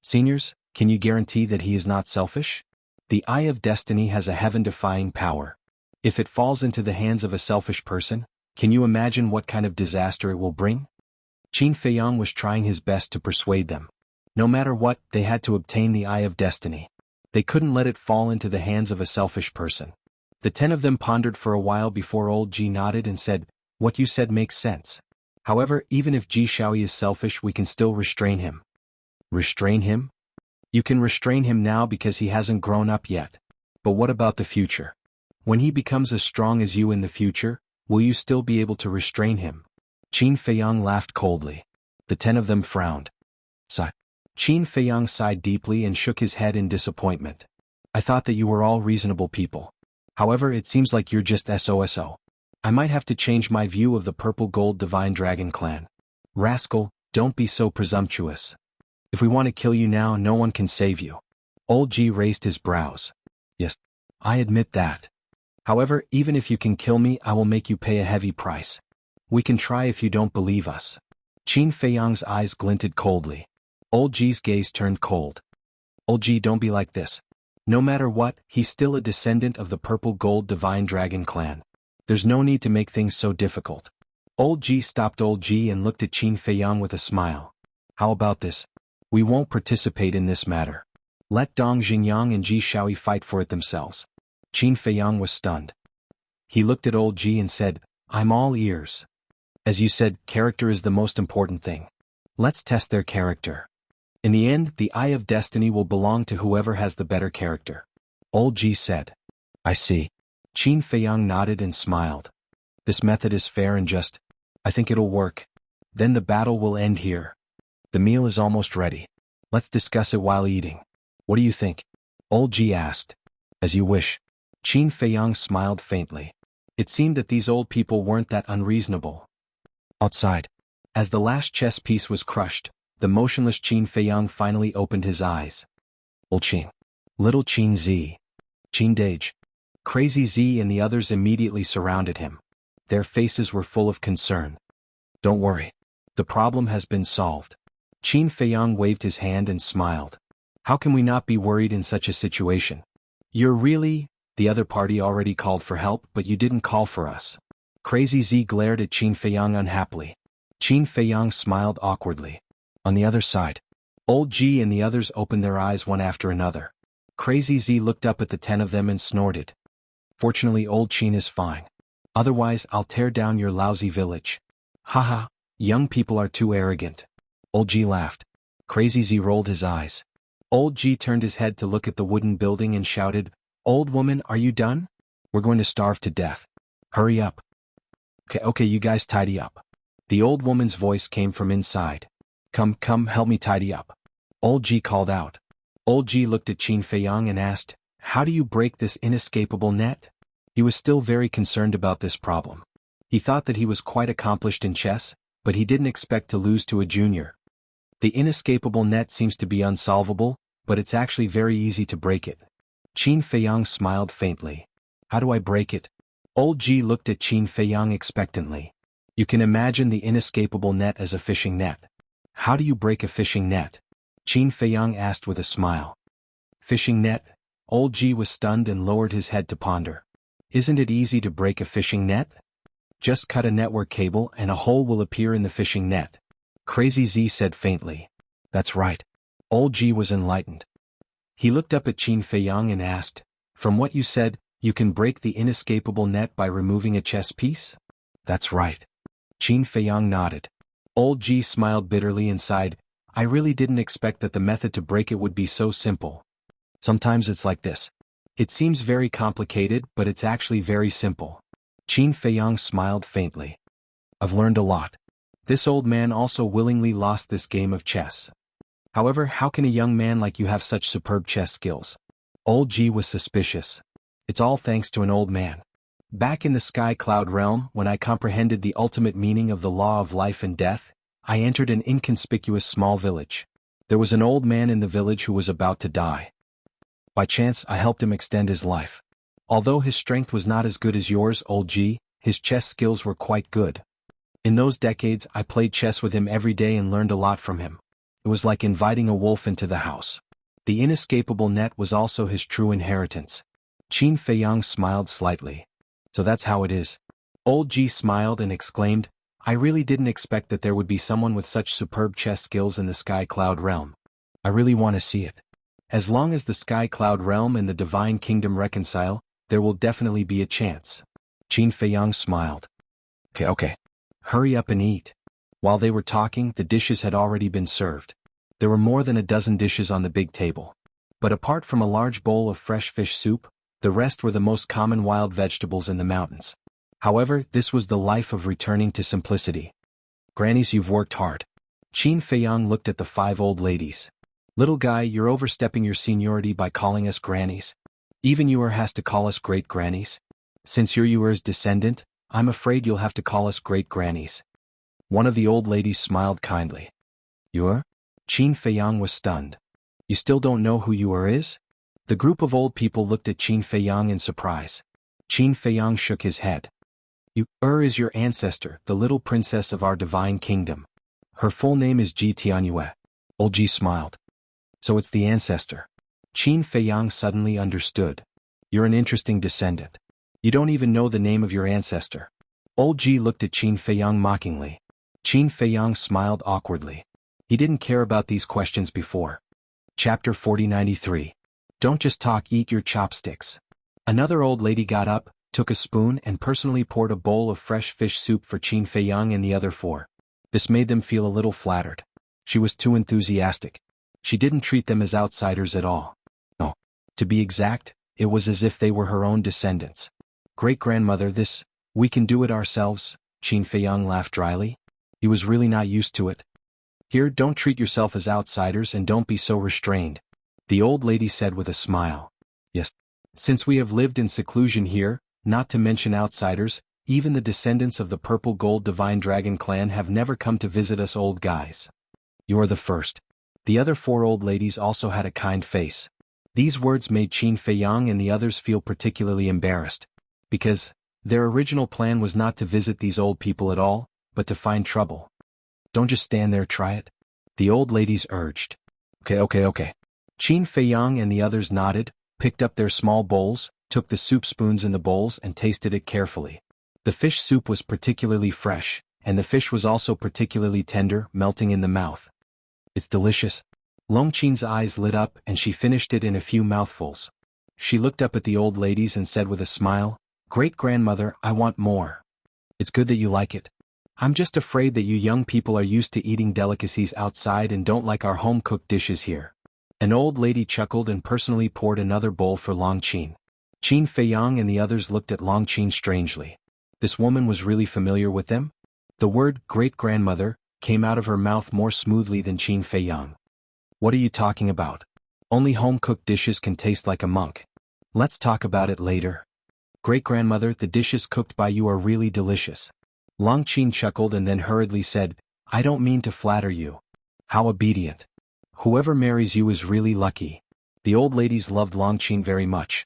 Seniors, can you guarantee that he is not selfish? The Eye of Destiny has a heaven-defying power. If it falls into the hands of a selfish person, can you imagine what kind of disaster it will bring? Qin Feiyang was trying his best to persuade them. No matter what, they had to obtain the Eye of Destiny. They couldn't let it fall into the hands of a selfish person. The 10 of them pondered for a while before old Ji nodded and said, What you said makes sense. However, even if Ji Shaoyi is selfish, we can still restrain him. Restrain him? You can restrain him now because he hasn't grown up yet. But what about the future? When he becomes as strong as you in the future, will you still be able to restrain him? Qin Feiyang laughed coldly. The 10 of them frowned. Sigh. Qin Feiyang sighed deeply and shook his head in disappointment. I thought that you were all reasonable people. However, it seems like you're just SOSO. I might have to change my view of the Purple Gold Divine Dragon clan. Rascal, don't be so presumptuous. If we want to kill you now, no one can save you. Old Ji raised his brows. Yes, I admit that. However, even if you can kill me, I will make you pay a heavy price. We can try if you don't believe us. Qin Feiyang's eyes glinted coldly. Old Ji's gaze turned cold. Old Ji, don't be like this. No matter what, he's still a descendant of the Purple Gold Divine Dragon clan. There's no need to make things so difficult. Old Ji stopped Old Ji and looked at Qin Feiyang with a smile. How about this? We won't participate in this matter. Let Dong Xingyang and Ji Shaoyi fight for it themselves. Qin Feiyang was stunned. He looked at Old Ji and said, I'm all ears. As you said, character is the most important thing. Let's test their character. In the end, the eye of destiny will belong to whoever has the better character. Old Ji said. I see. Qin Feiyang nodded and smiled. This method is fair and just. I think it'll work. Then the battle will end here. The meal is almost ready. Let's discuss it while eating. What do you think? Old Ji asked. As you wish. Qin Feiyang smiled faintly. It seemed that these old people weren't that unreasonable. Outside. As the last chess piece was crushed, the motionless Qin Feiyang finally opened his eyes. Old Qin. Little Qin Z. Qin Dage. Crazy Z and the others immediately surrounded him. Their faces were full of concern. Don't worry. The problem has been solved. Qin Feiyang waved his hand and smiled. How can we not be worried in such a situation? You're really... The other party already called for help, but you didn't call for us. Crazy Z glared at Qin Feiyang unhappily. Qin Feiyang smiled awkwardly. On the other side, Old Ji and the others opened their eyes one after another. Crazy Z looked up at the 10 of them and snorted. Fortunately, Old Qin is fine. Otherwise, I'll tear down your lousy village. Haha, young people are too arrogant. Old Ji laughed. Crazy Z rolled his eyes. Old Ji turned his head to look at the wooden building and shouted, Old woman, are you done? We're going to starve to death. Hurry up. Okay, you guys tidy up. The old woman's voice came from inside. Come, help me tidy up. Old Ji called out. Old Ji looked at Qin Feiyang and asked, How do you break this inescapable net? He was still very concerned about this problem. He thought that he was quite accomplished in chess, but he didn't expect to lose to a junior. The inescapable net seems to be unsolvable, but it's actually very easy to break it. Qin Feiyang smiled faintly. How do I break it? Old Ji looked at Qin Feiyang expectantly. You can imagine the inescapable net as a fishing net. How do you break a fishing net? Qin Feiyang asked with a smile. Fishing net? Old Ji was stunned and lowered his head to ponder. Isn't it easy to break a fishing net? Just cut a network cable and a hole will appear in the fishing net. Crazy Z said faintly. That's right. Old Ji was enlightened. He looked up at Qin Feiyang and asked, From what you said, you can break the inescapable net by removing a chess piece? That's right. Qin Feiyang nodded. Old Ji smiled bitterly and sighed, I really didn't expect that the method to break it would be so simple. Sometimes it's like this. It seems very complicated, but it's actually very simple. Qin Feiyang smiled faintly. I've learned a lot. This old man also willingly lost this game of chess. However, how can a young man like you have such superb chess skills? Old Ji was suspicious. It's all thanks to an old man. Back in the Sky Cloud realm, when I comprehended the ultimate meaning of the law of life and death, I entered an inconspicuous small village. There was an old man in the village who was about to die. By chance, I helped him extend his life. Although his strength was not as good as yours, Old Ji, his chess skills were quite good. In those decades, I played chess with him every day and learned a lot from him. It was like inviting a wolf into the house. The inescapable net was also his true inheritance. Qin Feiyang smiled slightly. So that's how it is. Old Ji smiled and exclaimed, I really didn't expect that there would be someone with such superb chess skills in the Sky Cloud realm. I really want to see it. As long as the Sky Cloud realm and the Divine Kingdom reconcile, there will definitely be a chance. Qin Feiyang smiled. Okay. Hurry up and eat. While they were talking, the dishes had already been served. There were more than a dozen dishes on the big table. But apart from a large bowl of fresh fish soup, the rest were the most common wild vegetables in the mountains. However, this was the life of returning to simplicity. Grannies, you've worked hard. Qin Feiyang looked at the 5 old ladies. Little guy, you're overstepping your seniority by calling us grannies. Even Yuer has to call us great-grannies. Since you're Yuer's descendant, I'm afraid you'll have to call us great-grannies. One of the old ladies smiled kindly. Yuer? Qin Feiyang was stunned. You still don't know who Yuer is? The group of old people looked at Qin Feiyang in surprise. Qin Feiyang shook his head. Yuer is your ancestor, the little princess of our divine kingdom. Her full name is Ji Tianyue. Old Ji smiled. So it's the ancestor. Qin Feiyang suddenly understood. You're an interesting descendant. You don't even know the name of your ancestor. Old Ji looked at Qin Feiyang mockingly. Qin Feiyang smiled awkwardly. He didn't care about these questions before. Chapter 4093. Don't just talk, eat your chopsticks. Another old lady got up, took a spoon and personally poured a bowl of fresh fish soup for Qin Feiyang and the other four. This made them feel a little flattered. She was too enthusiastic. She didn't treat them as outsiders at all. No. To be exact, it was as if they were her own descendants. Great-grandmother, we can do it ourselves, Qin Feiyang laughed dryly. He was really not used to it. Here, don't treat yourself as outsiders and don't be so restrained, the old lady said with a smile. Yes. Since we have lived in seclusion here, not to mention outsiders, even the descendants of the Purple Gold Divine Dragon clan have never come to visit us old guys. You're the first. The other four old ladies also had a kind face. These words made Qin Feiyang and the others feel particularly embarrassed, because their original plan was not to visit these old people at all, but to find trouble. Don't just stand there, try it, the old ladies urged. Okay. Qin Feiyang and the others nodded, picked up their small bowls, took the soup spoons in the bowls and tasted it carefully. The fish soup was particularly fresh, and the fish was also particularly tender, melting in the mouth. It's delicious. Longqin's eyes lit up and she finished it in a few mouthfuls. She looked up at the old ladies and said with a smile, Great-grandmother, I want more. It's good that you like it. I'm just afraid that you young people are used to eating delicacies outside and don't like our home-cooked dishes here. An old lady chuckled and personally poured another bowl for Longqin. Qin Feiyang and the others looked at Longqin strangely. This woman was really familiar with them? The word great-grandmother came out of her mouth more smoothly than Qin Feiyang. What are you talking about? Only home-cooked dishes can taste like a monk. Let's talk about it later. Great-grandmother, the dishes cooked by you are really delicious. Longqin chuckled and then hurriedly said, I don't mean to flatter you. How obedient. Whoever marries you is really lucky. The old ladies loved Longqin very much.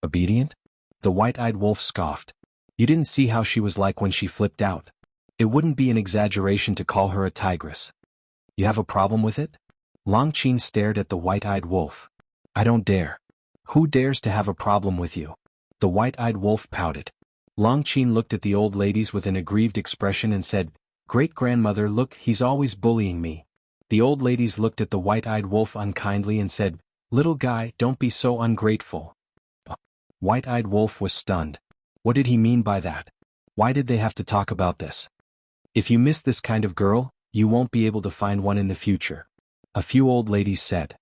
Obedient? The white-eyed wolf scoffed. You didn't see how she was like when she flipped out. It wouldn't be an exaggeration to call her a tigress. You have a problem with it? Longqin stared at the white-eyed wolf. I don't dare. Who dares to have a problem with you? The white-eyed wolf pouted. Longqin looked at the old ladies with an aggrieved expression and said, Great-grandmother, look, he's always bullying me. The old ladies looked at the white-eyed wolf unkindly and said, Little guy, don't be so ungrateful. White-eyed wolf was stunned. What did he mean by that? Why did they have to talk about this? If you miss this kind of girl, you won't be able to find one in the future. A few old ladies said.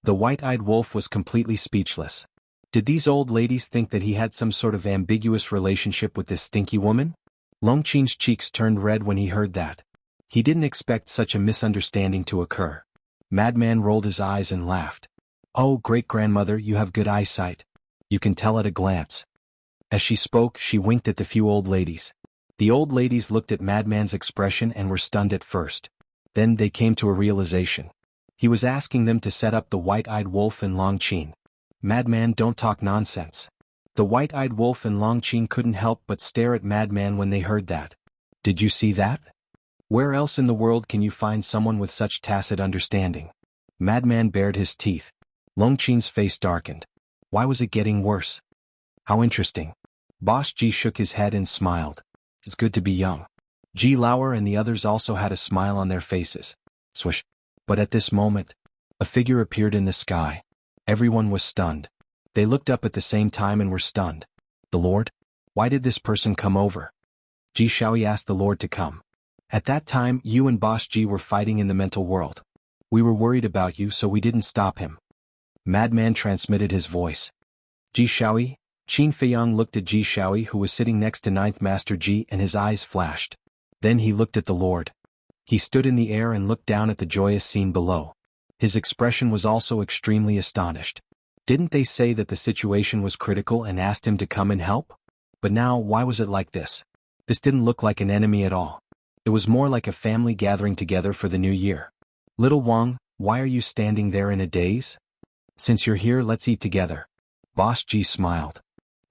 The white-eyed wolf was completely speechless. Did these old ladies think that he had some sort of ambiguous relationship with this stinky woman? Longqin's cheeks turned red when he heard that. He didn't expect such a misunderstanding to occur. Madman rolled his eyes and laughed. Oh, great-grandmother, you have good eyesight. You can tell at a glance. As she spoke, she winked at the few old ladies. The old ladies looked at Madman's expression and were stunned at first. Then they came to a realization. He was asking them to set up the white-eyed wolf and Longqin. Madman, don't talk nonsense. The white-eyed wolf and Longqin couldn't help but stare at Madman when they heard that. Did you see that? Where else in the world can you find someone with such tacit understanding? Madman bared his teeth. Longqin's face darkened. Why was it getting worse? How interesting. Boss Ji shook his head and smiled. It's good to be young. Ji Lauer and the others also had a smile on their faces. Swish. But at this moment, a figure appeared in the sky. Everyone was stunned. They looked up at the same time and were stunned. The Lord? Why did this person come over? Ji Shaoi asked the Lord to come. At that time, you and Boss Ji were fighting in the mental world. We were worried about you, so we didn't stop him. Madman transmitted his voice. Ji Shaoi? Qin Feiyang looked at Ji Shaoi, who was sitting next to Ninth Master Ji, and his eyes flashed. Then he looked at the Lord. He stood in the air and looked down at the joyous scene below. His expression was also extremely astonished. Didn't they say that the situation was critical and asked him to come and help? But now, why was it like this? This didn't look like an enemy at all. It was more like a family gathering together for the new year. Little Wang, why are you standing there in a daze? Since you're here, let's eat together. Boss Ji smiled.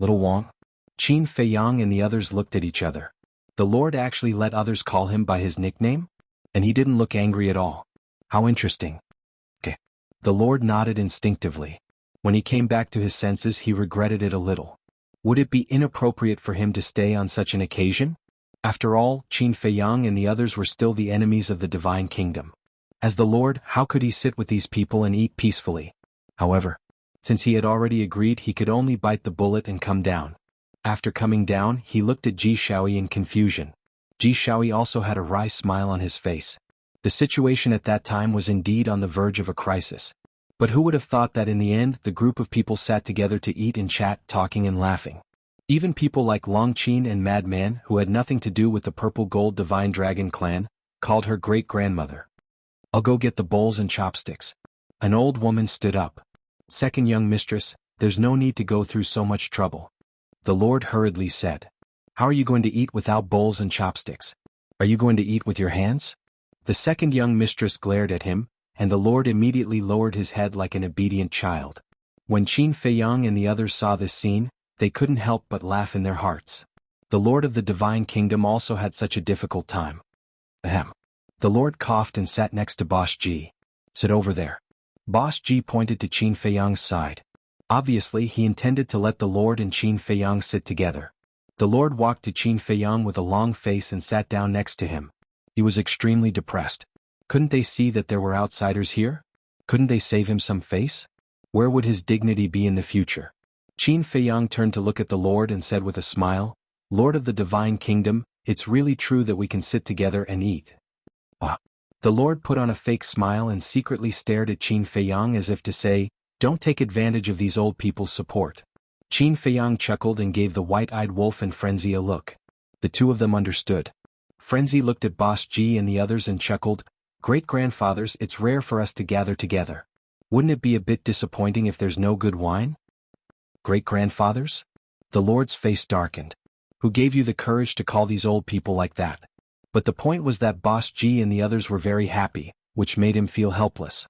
Little Wang? Qin Feiyang and the others looked at each other. The Lord actually let others call him by his nickname? And he didn't look angry at all. How interesting. The Lord nodded instinctively. When he came back to his senses, he regretted it a little. Would it be inappropriate for him to stay on such an occasion? After all, Qin Feiyang and the others were still the enemies of the Divine Kingdom. As the Lord, how could he sit with these people and eat peacefully? However, since he had already agreed, he could only bite the bullet and come down. After coming down, he looked at Ji Shaoi in confusion. Ji Shaoi also had a wry smile on his face. The situation at that time was indeed on the verge of a crisis. But who would have thought that in the end the group of people sat together to eat and chat, talking and laughing. Even people like Long Qin and Madman, who had nothing to do with the Purple Gold Divine Dragon clan, called her great-grandmother. I'll go get the bowls and chopsticks. An old woman stood up. Second young mistress, there's no need to go through so much trouble. The Lord hurriedly said. How are you going to eat without bowls and chopsticks? Are you going to eat with your hands? The second young mistress glared at him, and the Lord immediately lowered his head like an obedient child. When Qin Feiyang and the others saw this scene, they couldn't help but laugh in their hearts. The Lord of the Divine Kingdom also had such a difficult time. Ahem. The Lord coughed and sat next to Boss Ji. Sit over there. Boss Ji pointed to Qin Feiyang's side. Obviously he intended to let the Lord and Qin Feiyang sit together. The Lord walked to Qin Feiyang with a long face and sat down next to him. He was extremely depressed. Couldn't they see that there were outsiders here? Couldn't they save him some face? Where would his dignity be in the future? Qin Feiyang turned to look at the Lord and said with a smile, Lord of the Divine Kingdom, it's really true that we can sit together and eat. Ah. The Lord put on a fake smile and secretly stared at Qin Feiyang as if to say, don't take advantage of these old people's support. Qin Feiyang chuckled and gave the white-eyed wolf and Frenzy a look. The two of them understood. Frenzy looked at Boss Ji and the others and chuckled, Great-grandfathers, it's rare for us to gather together. Wouldn't it be a bit disappointing if there's no good wine? Great-grandfathers? The Lord's face darkened. Who gave you the courage to call these old people like that? But the point was that Boss Ji and the others were very happy, which made him feel helpless.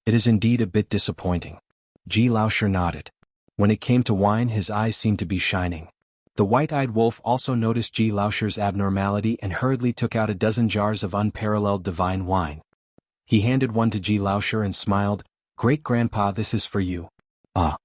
It is indeed a bit disappointing. Ji Laoshi nodded. When it came to wine, his eyes seemed to be shining. The white-eyed wolf also noticed Ji Laoshi's abnormality and hurriedly took out a dozen jars of unparalleled divine wine. He handed one to Ji Laoshi and smiled, Great-grandpa, this is for you. Ah.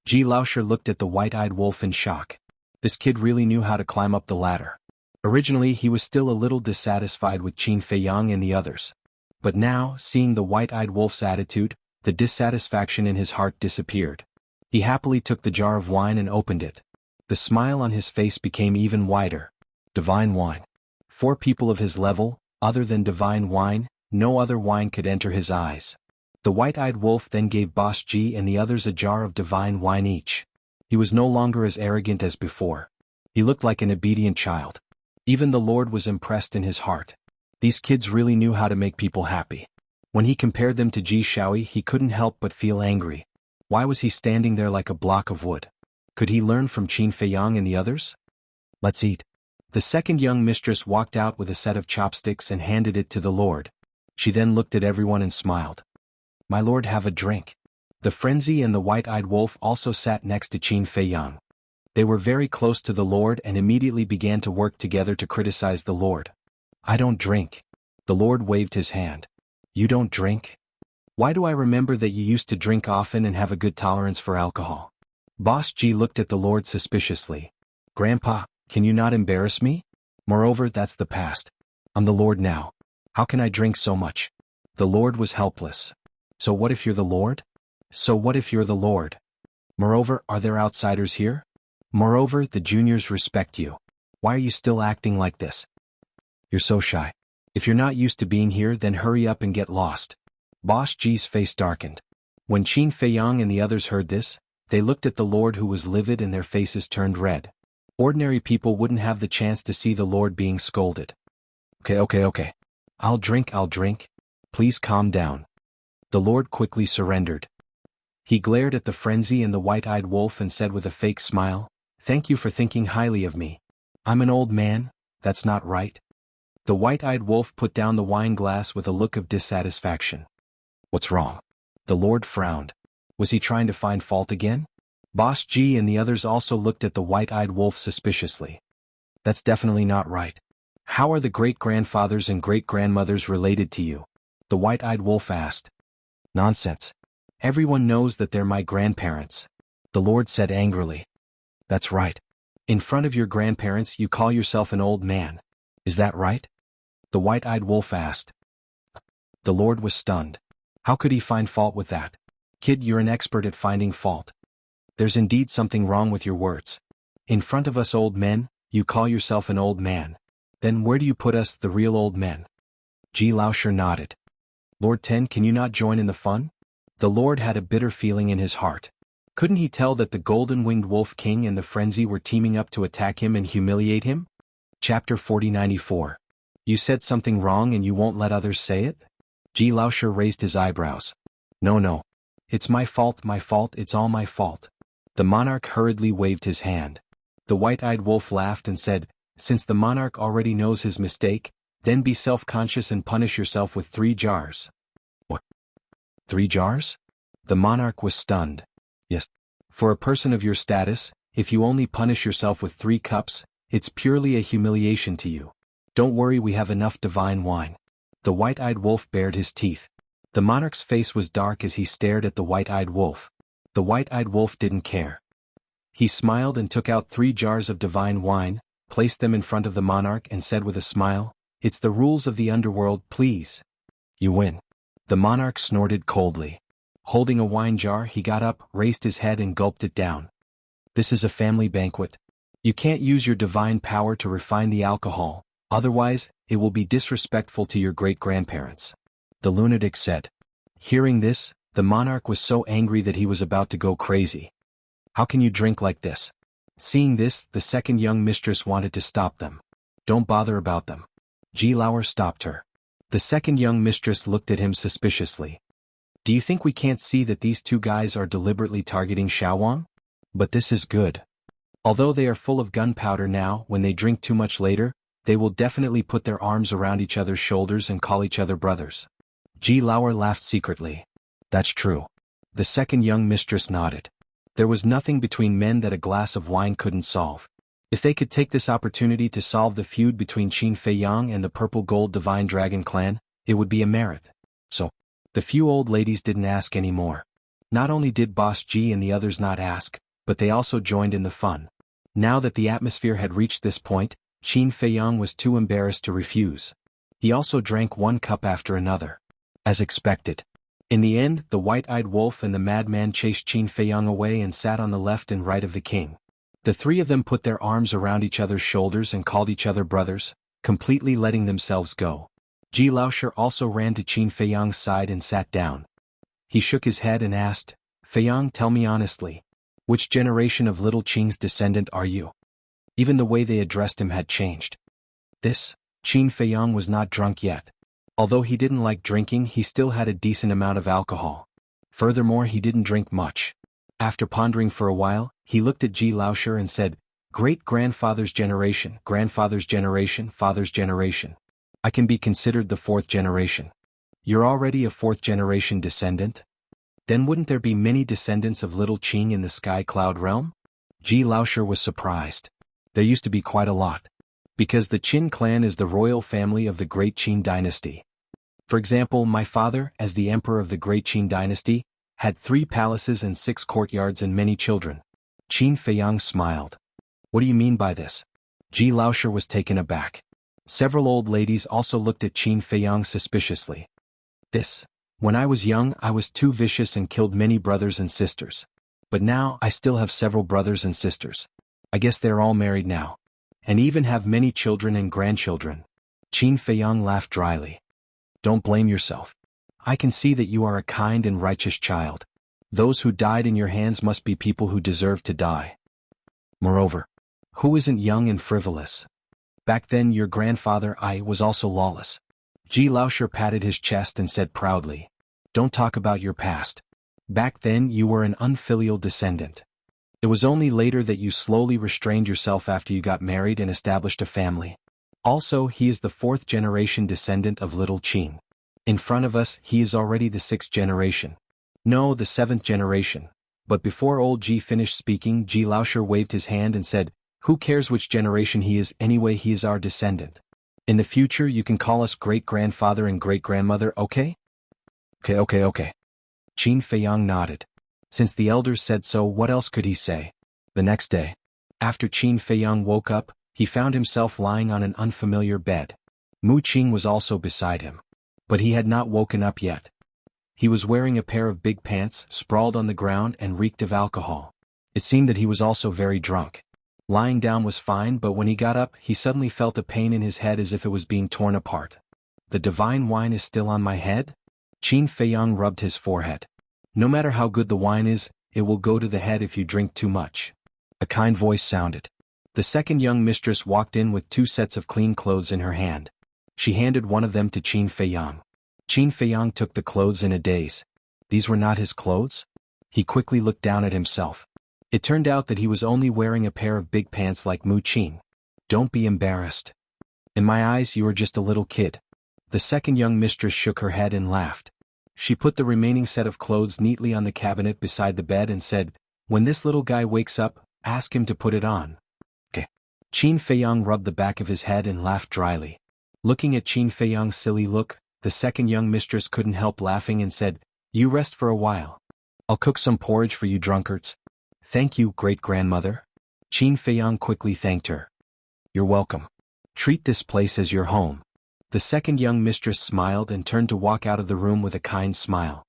Ji Laoshi looked at the white-eyed wolf in shock. This kid really knew how to climb up the ladder. Originally he was still a little dissatisfied with Qin Feiyang and the others. But now, seeing the white-eyed wolf's attitude, the dissatisfaction in his heart disappeared. He happily took the jar of wine and opened it. The smile on his face became even wider. Divine wine. For people of his level, other than divine wine, no other wine could enter his eyes. The white-eyed wolf then gave Boss Ji and the others a jar of divine wine each. He was no longer as arrogant as before. He looked like an obedient child. Even the Lord was impressed in his heart. These kids really knew how to make people happy. When he compared them to Ji Shaoi, he couldn't help but feel angry. Why was he standing there like a block of wood? Could he learn from Qin Feiyang and the others? Let's eat. The second young mistress walked out with a set of chopsticks and handed it to the Lord. She then looked at everyone and smiled. My lord, have a drink. The Frenzy and the white-eyed wolf also sat next to Qin Feiyang. They were very close to the Lord and immediately began to work together to criticize the Lord. I don't drink. The Lord waved his hand. You don't drink? Why do I remember that you used to drink often and have a good tolerance for alcohol? Boss Ji looked at the Lord suspiciously. Grandpa, can you not embarrass me? Moreover, that's the past. I'm the Lord now. How can I drink so much? The Lord was helpless. So what if you're the Lord? So what if you're the Lord? Moreover, are there outsiders here? Moreover, the juniors respect you. Why are you still acting like this? You're so shy. If you're not used to being here, then hurry up and get lost. Boss Ji's face darkened. When Qin Feiyang and the others heard this, they looked at the Lord who was livid and their faces turned red. Ordinary people wouldn't have the chance to see the Lord being scolded. Okay. I'll drink. Please calm down. The Lord quickly surrendered. He glared at the Frenzy and the white-eyed wolf and said with a fake smile, Thank you for thinking highly of me. I'm an old man, that's not right. The white-eyed wolf put down the wine glass with a look of dissatisfaction. What's wrong? The Lord frowned. Was he trying to find fault again? Boss Ji and the others also looked at the white-eyed wolf suspiciously. That's definitely not right. How are the great-grandfathers and great-grandmothers related to you? The white-eyed wolf asked. Nonsense. Everyone knows that they're my grandparents. The Lord said angrily. That's right. In front of your grandparents you call yourself an old man. Is that right? The white-eyed wolf asked. The Lord was stunned. How could he find fault with that? Kid, you're an expert at finding fault. There's indeed something wrong with your words. In front of us old men, you call yourself an old man. Then where do you put us, the real old men? Ji Laoshi nodded. Lord Ten, can you not join in the fun? The Lord had a bitter feeling in his heart. Couldn't he tell that the golden-winged wolf king and the frenzy were teaming up to attack him and humiliate him? Chapter 4094. You said something wrong and you won't let others say it? Ji Laoshi raised his eyebrows. No. It's my fault, it's all my fault. The monarch hurriedly waved his hand. The white-eyed wolf laughed and said, since the monarch already knows his mistake, then be self-conscious and punish yourself with 3 jars. What? 3 jars? The monarch was stunned. Yes. For a person of your status, if you only punish yourself with 3 cups, it's purely a humiliation to you. Don't worry, we have enough divine wine. The white-eyed wolf bared his teeth. The monarch's face was dark as he stared at the white-eyed wolf. The white-eyed wolf didn't care. He smiled and took out 3 jars of divine wine, placed them in front of the monarch and said with a smile, it's the rules of the underworld, please. You win. The monarch snorted coldly. Holding a wine jar, he got up, raised his head and gulped it down. This is a family banquet. You can't use your divine power to refine the alcohol, otherwise, it will be disrespectful to your great-grandparents. The lunatic said. Hearing this, the monarch was so angry that he was about to go crazy. How can you drink like this? Seeing this, the second young mistress wanted to stop them. Don't bother about them. Ji Laoshi stopped her. The second young mistress looked at him suspiciously. Do you think we can't see that these 2 guys are deliberately targeting Xiaowang? But this is good. Although they are full of gunpowder now, when they drink too much later, they will definitely put their arms around each other's shoulders and call each other brothers. Ji Laoshi laughed secretly. That's true. The second young mistress nodded. There was nothing between men that a glass of wine couldn't solve. If they could take this opportunity to solve the feud between Qin Feiyang and the Purple Gold Divine Dragon clan, it would be a merit. So, the few old ladies didn't ask any more. Not only did Boss Ji and the others not ask, but they also joined in the fun. Now that the atmosphere had reached this point, Qin Feiyang was too embarrassed to refuse. He also drank 1 cup after another. As expected. In the end, the white-eyed wolf and the madman chased Qin Feiyang away and sat on the left and right of the king. The 3 of them put their arms around each other's shoulders and called each other brothers, completely letting themselves go. Ji Laoshi also ran to Qin Feiyang's side and sat down. He shook his head and asked, Feiyang, tell me honestly, which generation of little Qing's descendant are you? Even the way they addressed him had changed. Qin Feiyang was not drunk yet. Although he didn't like drinking, he still had a decent amount of alcohol. Furthermore, he didn't drink much. After pondering for a while, he looked at Ji Laoshi and said, great-grandfather's generation, grandfather's generation, father's generation. I can be considered the 4th generation. You're already a 4th-generation descendant? Then wouldn't there be many descendants of little Qing in the Sky Cloud realm? Ji Laoshi was surprised. There used to be quite a lot. Because the Qin clan is the royal family of the Great Qin dynasty. For example, my father, as the emperor of the Great Qin dynasty, had 3 palaces and 6 courtyards and many children. Qin Feiyang smiled. What do you mean by this? Ji Laoshi was taken aback. Several old ladies also looked at Qin Feiyang suspiciously. When I was young, I was too vicious and killed many brothers and sisters. But now, I still have several brothers and sisters. I guess they're all married now. And even have many children and grandchildren. Qin Feiyang laughed dryly. Don't blame yourself. I can see that you are a kind and righteous child. Those who died in your hands must be people who deserve to die. Moreover, who isn't young and frivolous? Back then your grandfather was also lawless. Ji Laoshi patted his chest and said proudly, don't talk about your past. Back then you were an unfilial descendant. It was only later that you slowly restrained yourself after you got married and established a family. Also, he is the 4th-generation descendant of little Qin. In front of us, he is already the 6th generation. No, the 7th generation. But before old Ji finished speaking, Ji Laoshi waved his hand and said, who cares which generation he is, anyway he is our descendant. In the future you can call us great-grandfather and great-grandmother, okay? Okay. Qin Feiyang nodded. Since the elders said so, what else could he say? The next day, after Qin Feiyang woke up, he found himself lying on an unfamiliar bed. Mu Qing was also beside him. But he had not woken up yet. He was wearing a pair of big pants, sprawled on the ground and reeked of alcohol. It seemed that he was also very drunk. Lying down was fine, but when he got up, he suddenly felt a pain in his head as if it was being torn apart. The divine wine is still on my head? Qin Feiyang rubbed his forehead. No matter how good the wine is, it will go to the head if you drink too much. A kind voice sounded. The second young mistress walked in with 2 sets of clean clothes in her hand. She handed one of them to Qin Feiyang. Qin Feiyang took the clothes in a daze. These were not his clothes? He quickly looked down at himself. It turned out that he was only wearing a pair of big pants like Mu Qing. Don't be embarrassed. In my eyes you are just a little kid. The second young mistress shook her head and laughed. She put the remaining set of clothes neatly on the cabinet beside the bed and said, "When this little guy wakes up, ask him to put it on." Okay. Qin Feiyang rubbed the back of his head and laughed dryly. Looking at Qin Feiyang's silly look, the second young mistress couldn't help laughing and said, "You rest for a while. I'll cook some porridge for you drunkards." "Thank you, great-grandmother." Qin Feiyang quickly thanked her. "You're welcome. Treat this place as your home." The second young mistress smiled and turned to walk out of the room with a kind smile.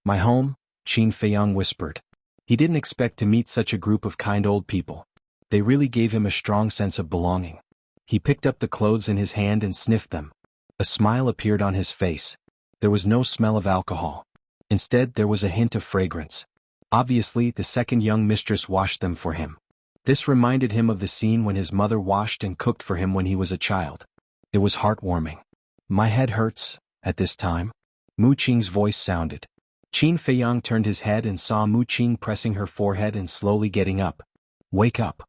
"My home?" Qin Feiyang whispered. He didn't expect to meet such a group of kind old people. They really gave him a strong sense of belonging. He picked up the clothes in his hand and sniffed them. A smile appeared on his face. There was no smell of alcohol. Instead, there was a hint of fragrance. Obviously, the second young mistress washed them for him. This reminded him of the scene when his mother washed and cooked for him when he was a child. It was heartwarming. "My head hurts, at this time." Mu Qing's voice sounded. Qin Feiyang turned his head and saw Mu Qing pressing her forehead and slowly getting up. "Wake up."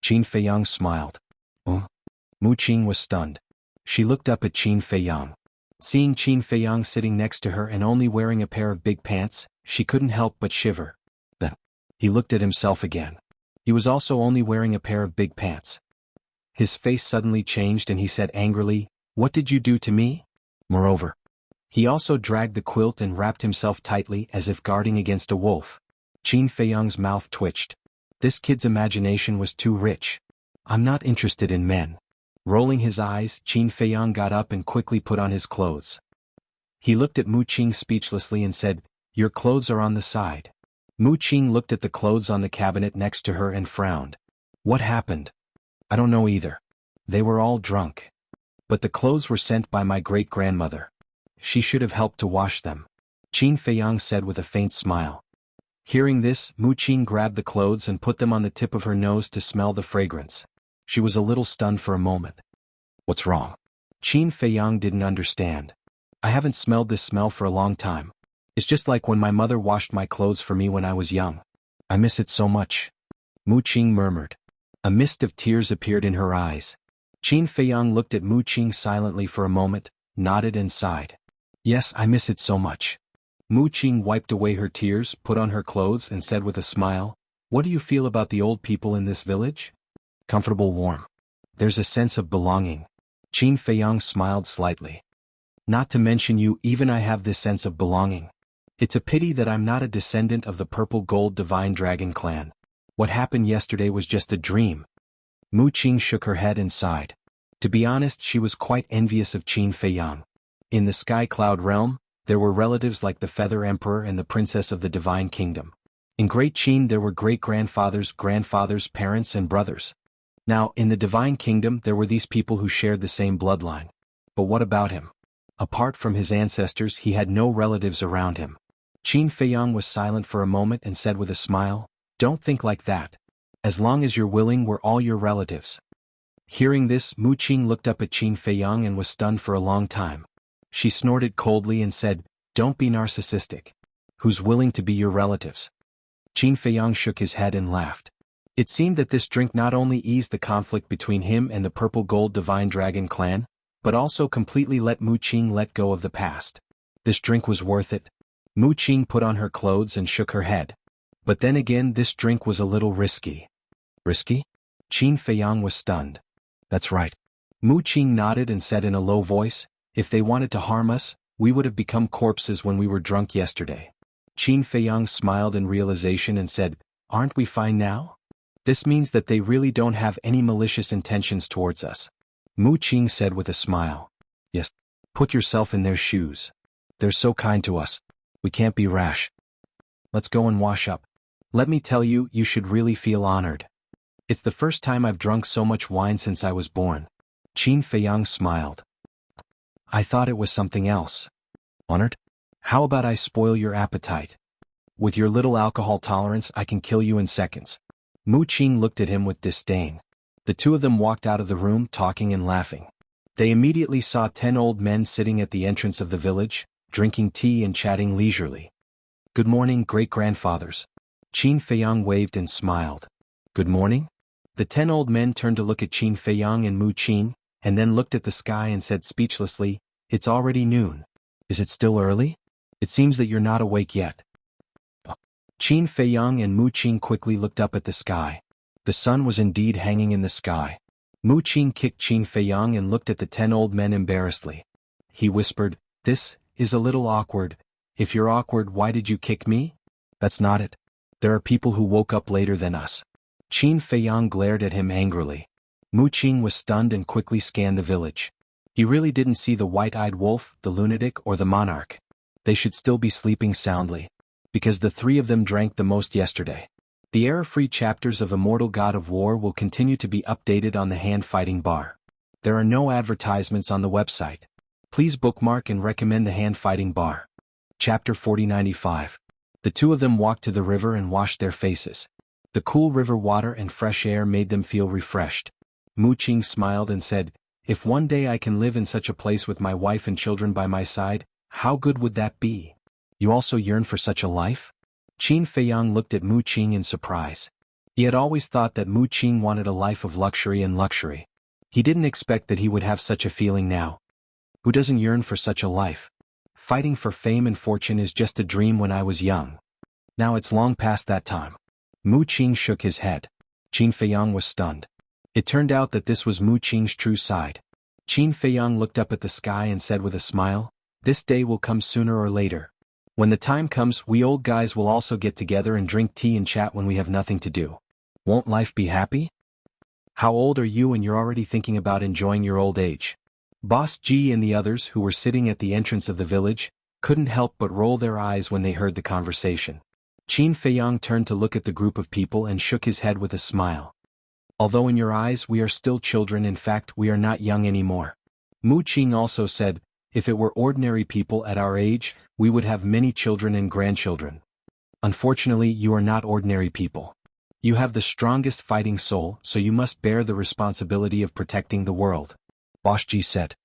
Qin Feiyang smiled. Mu Qing was stunned. She looked up at Qin Feiyang. Seeing Qin Feiyang sitting next to her and only wearing a pair of big pants, she couldn't help but shiver. Then, he looked at himself again. He was also only wearing a pair of big pants. His face suddenly changed and he said angrily, "What did you do to me?" Moreover, he also dragged the quilt and wrapped himself tightly as if guarding against a wolf. Qin Feiyang's mouth twitched. This kid's imagination was too rich. "I'm not interested in men." Rolling his eyes, Qin Feiyang got up and quickly put on his clothes. He looked at Mu Qing speechlessly and said, "Your clothes are on the side." Mu Qing looked at the clothes on the cabinet next to her and frowned. "What happened?" "I don't know either. They were all drunk. But the clothes were sent by my great-grandmother. She should have helped to wash them," Qin Feiyang said with a faint smile. Hearing this, Mu Qing grabbed the clothes and put them on the tip of her nose to smell the fragrance. She was a little stunned for a moment. "What's wrong?" Qin Feiyang didn't understand. "I haven't smelled this smell for a long time. It's just like when my mother washed my clothes for me when I was young. I miss it so much." Mu Qing murmured. A mist of tears appeared in her eyes. Qin Feiyang looked at Mu Qing silently for a moment, nodded and sighed. "Yes, I miss it so much." Mu Qing wiped away her tears, put on her clothes and said with a smile, "What do you feel about the old people in this village?" "Comfortable, warm. There's a sense of belonging." Qin Feiyang smiled slightly. "Not to mention you, even I have this sense of belonging. It's a pity that I'm not a descendant of the purple gold divine dragon clan. What happened yesterday was just a dream." Mu Qing shook her head and sighed. To be honest, she was quite envious of Qin Feiyang. In the Sky Cloud realm, there were relatives like the Feather Emperor and the Princess of the Divine Kingdom. In Great Qin there were great-grandfathers, grandfathers, parents and brothers. Now, in the Divine Kingdom there were these people who shared the same bloodline. But what about him? Apart from his ancestors, he had no relatives around him. Qin Feiyang was silent for a moment and said with a smile, "Don't think like that. As long as you're willing, we're all your relatives." Hearing this, Mu Qing looked up at Qin Feiyang and was stunned for a long time. She snorted coldly and said, "Don't be narcissistic. Who's willing to be your relatives?" Qin Feiyang shook his head and laughed. It seemed that this drink not only eased the conflict between him and the Purple Gold Divine Dragon clan, but also completely let Mu Qing let go of the past. This drink was worth it. Mu Qing put on her clothes and shook her head. But then again, this drink was a little risky. Risky? Qin Feiyang was stunned. "That's right." Mu Qing nodded and said in a low voice, "If they wanted to harm us, we would have become corpses when we were drunk yesterday." Qin Feiyang smiled in realization and said, "Aren't we fine now? This means that they really don't have any malicious intentions towards us." Mu Qing said with a smile. "Yes. Put yourself in their shoes. They're so kind to us. We can't be rash. Let's go and wash up. Let me tell you, you should really feel honored." It's the first time I've drunk so much wine since I was born. Qin Feiyang smiled. I thought it was something else. Honored? How about I spoil your appetite? With your little alcohol tolerance I can kill you in seconds. Mu Qing looked at him with disdain. The two of them walked out of the room talking and laughing. They immediately saw 10 old men sitting at the entrance of the village, drinking tea and chatting leisurely. Good morning, great-grandfathers. Qin Feiyang waved and smiled. Good morning? The 10 old men turned to look at Qin Feiyang and Mu Qing, and then looked at the sky and said speechlessly, It's already noon. Is it still early? It seems that you're not awake yet. Qin Feiyang and Mu Qing quickly looked up at the sky. The sun was indeed hanging in the sky. Mu Qing kicked Qin Feiyang and looked at the 10 old men embarrassedly. He whispered, This is a little awkward. If you're awkward, why did you kick me? That's not it. There are people who woke up later than us. Qin Feiyang glared at him angrily. Mu Qing was stunned and quickly scanned the village. He really didn't see the white-eyed wolf, the lunatic, or the monarch. They should still be sleeping soundly. Because the three of them drank the most yesterday. The error-free chapters of Immortal God of War will continue to be updated on the hand-fighting bar. There are no advertisements on the website. Please bookmark and recommend the hand-fighting bar. Chapter 4095. The two of them walked to the river and washed their faces. The cool river water and fresh air made them feel refreshed. Mu Qing smiled and said, If one day I can live in such a place with my wife and children by my side, how good would that be? You also yearn for such a life? Qin Feiyang looked at Mu Qing in surprise. He had always thought that Mu Qing wanted a life of luxury and luxury. He didn't expect that he would have such a feeling now. Who doesn't yearn for such a life? Fighting for fame and fortune is just a dream when I was young. Now it's long past that time. Mu Qing shook his head. Qin Feiyang was stunned. It turned out that this was Mu Qing's true side. Qin Feiyang looked up at the sky and said with a smile, This day will come sooner or later. When the time comes, we old guys will also get together and drink tea and chat when we have nothing to do. Won't life be happy? How old are you and you're already thinking about enjoying your old age? Boss Ji and the others who were sitting at the entrance of the village couldn't help but roll their eyes when they heard the conversation. Qin Feiyang turned to look at the group of people and shook his head with a smile. Although in your eyes we are still children, in fact we are not young anymore. Mu Qing also said, If it were ordinary people at our age, we would have many children and grandchildren. Unfortunately, you are not ordinary people. You have the strongest fighting soul, so you must bear the responsibility of protecting the world. Boss Ji said.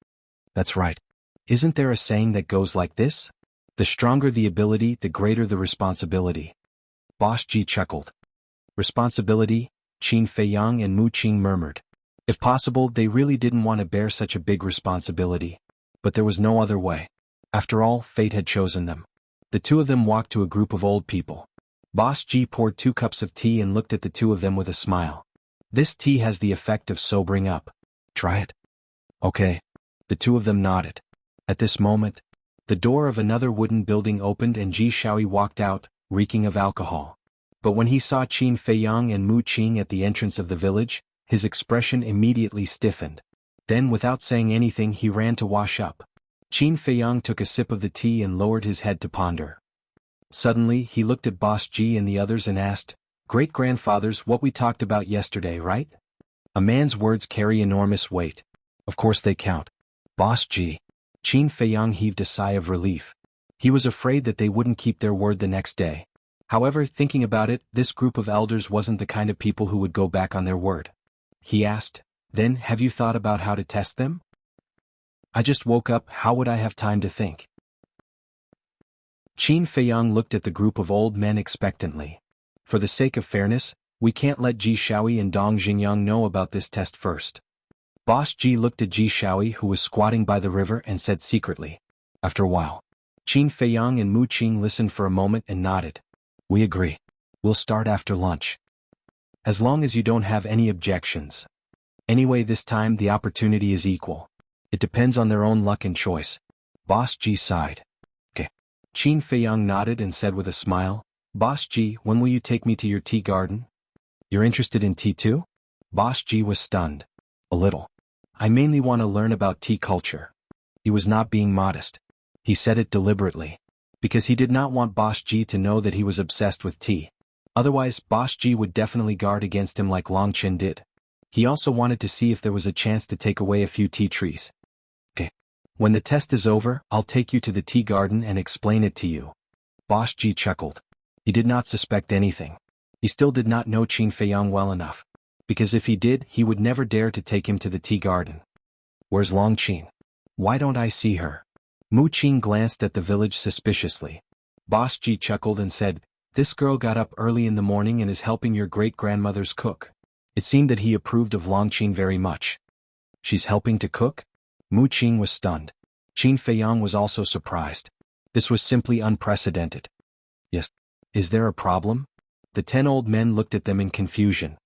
That's right. Isn't there a saying that goes like this? The stronger the ability, the greater the responsibility. Boss Ji chuckled. Responsibility? Qin Feiyang and Mu Qing murmured. If possible, they really didn't want to bear such a big responsibility. But there was no other way. After all, fate had chosen them. The two of them walked to a group of old people. Boss Ji poured 2 cups of tea and looked at the two of them with a smile. This tea has the effect of sobering up. Try it. Okay. The two of them nodded. At this moment, the door of another wooden building opened and Ji Shaoyi walked out, reeking of alcohol. But when he saw Qin Feiyang and Mu Qing at the entrance of the village, his expression immediately stiffened. Then without saying anything he ran to wash up. Qin Feiyang took a sip of the tea and lowered his head to ponder. Suddenly he looked at Boss Ji and the others and asked, Great-grandfathers, what we talked about yesterday, right? A man's words carry enormous weight. Of course they count. Boss Ji. Qin Feiyang heaved a sigh of relief. He was afraid that they wouldn't keep their word the next day. However, thinking about it, this group of elders wasn't the kind of people who would go back on their word. He asked, Then, have you thought about how to test them? I just woke up, how would I have time to think? Qin Feiyang looked at the group of old men expectantly. For the sake of fairness, we can't let Ji Shaoyi and Dong Xingyang know about this test first. Boss Ji looked at Ji Shaoyi, who was squatting by the river, and said secretly. After a while, Qin Feiyang and Mu Qing listened for a moment and nodded. We agree. We'll start after lunch. As long as you don't have any objections. Anyway, this time the opportunity is equal. It depends on their own luck and choice. Boss Ji sighed. Okay. Qin Feiyang nodded and said with a smile, Boss Ji, when will you take me to your tea garden? You're interested in tea too? Boss Ji was stunned. A little. I mainly want to learn about tea culture. He was not being modest. He said it deliberately. Because he did not want Boss Ji to know that he was obsessed with tea. Otherwise, Boss G would definitely guard against him like Long Chen did. He also wanted to see if there was a chance to take away a few tea trees. Okay. When the test is over, I'll take you to the tea garden and explain it to you. Boss G chuckled. He did not suspect anything. He still did not know Qin Feiyang well enough. Because if he did, he would never dare to take him to the tea garden. Where's Long Qin? Why don't I see her? Mu Qin glanced at the village suspiciously. Boss G chuckled and said, "This girl got up early in the morning and is helping your great-grandmother's cook." It seemed that he approved of Long Qin very much. She's helping to cook? Mu Qin was stunned. Qin Feiyang was also surprised. This was simply unprecedented. Yes. Is there a problem? The 10 old men looked at them in confusion.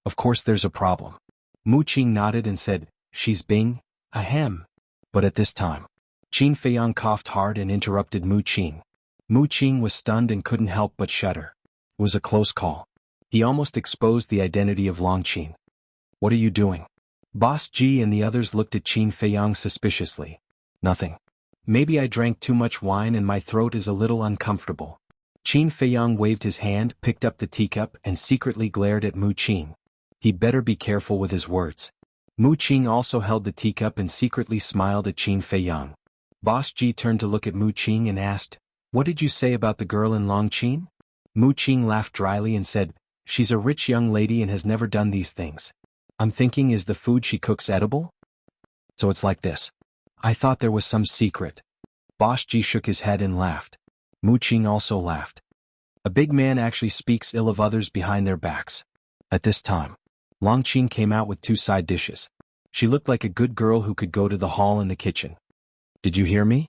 Of course there's a problem. Mu Qin nodded and said, "She's being, ahem." But at this time, Qin Feiyang coughed hard and interrupted Mu Qin. Mu Qin was stunned and couldn't help but shudder. It was a close call. He almost exposed the identity of Long Qin. What are you doing? Boss G and the others looked at Qin Feiyang suspiciously. Nothing. Maybe I drank too much wine and my throat is a little uncomfortable. Qin Feiyang waved his hand, picked up the teacup and secretly glared at Mu Qin. He'd better be careful with his words. Mu Qin also held the teacup and secretly smiled at Qin Feiyang. Boss G turned to look at Mu Qin and asked, "What did you say about the girl in Long Qin?" Mu Qin laughed dryly and said, "She's a rich young lady and has never done these things. I'm thinking, is the food she cooks edible? So it's like this. I thought there was some secret." Boss G shook his head and laughed. Mu Qin also laughed. A big man actually speaks ill of others behind their backs. At this time, Long Qin came out with 2 side dishes. She looked like a good girl who could go to the hall and the kitchen. "Did you hear me?"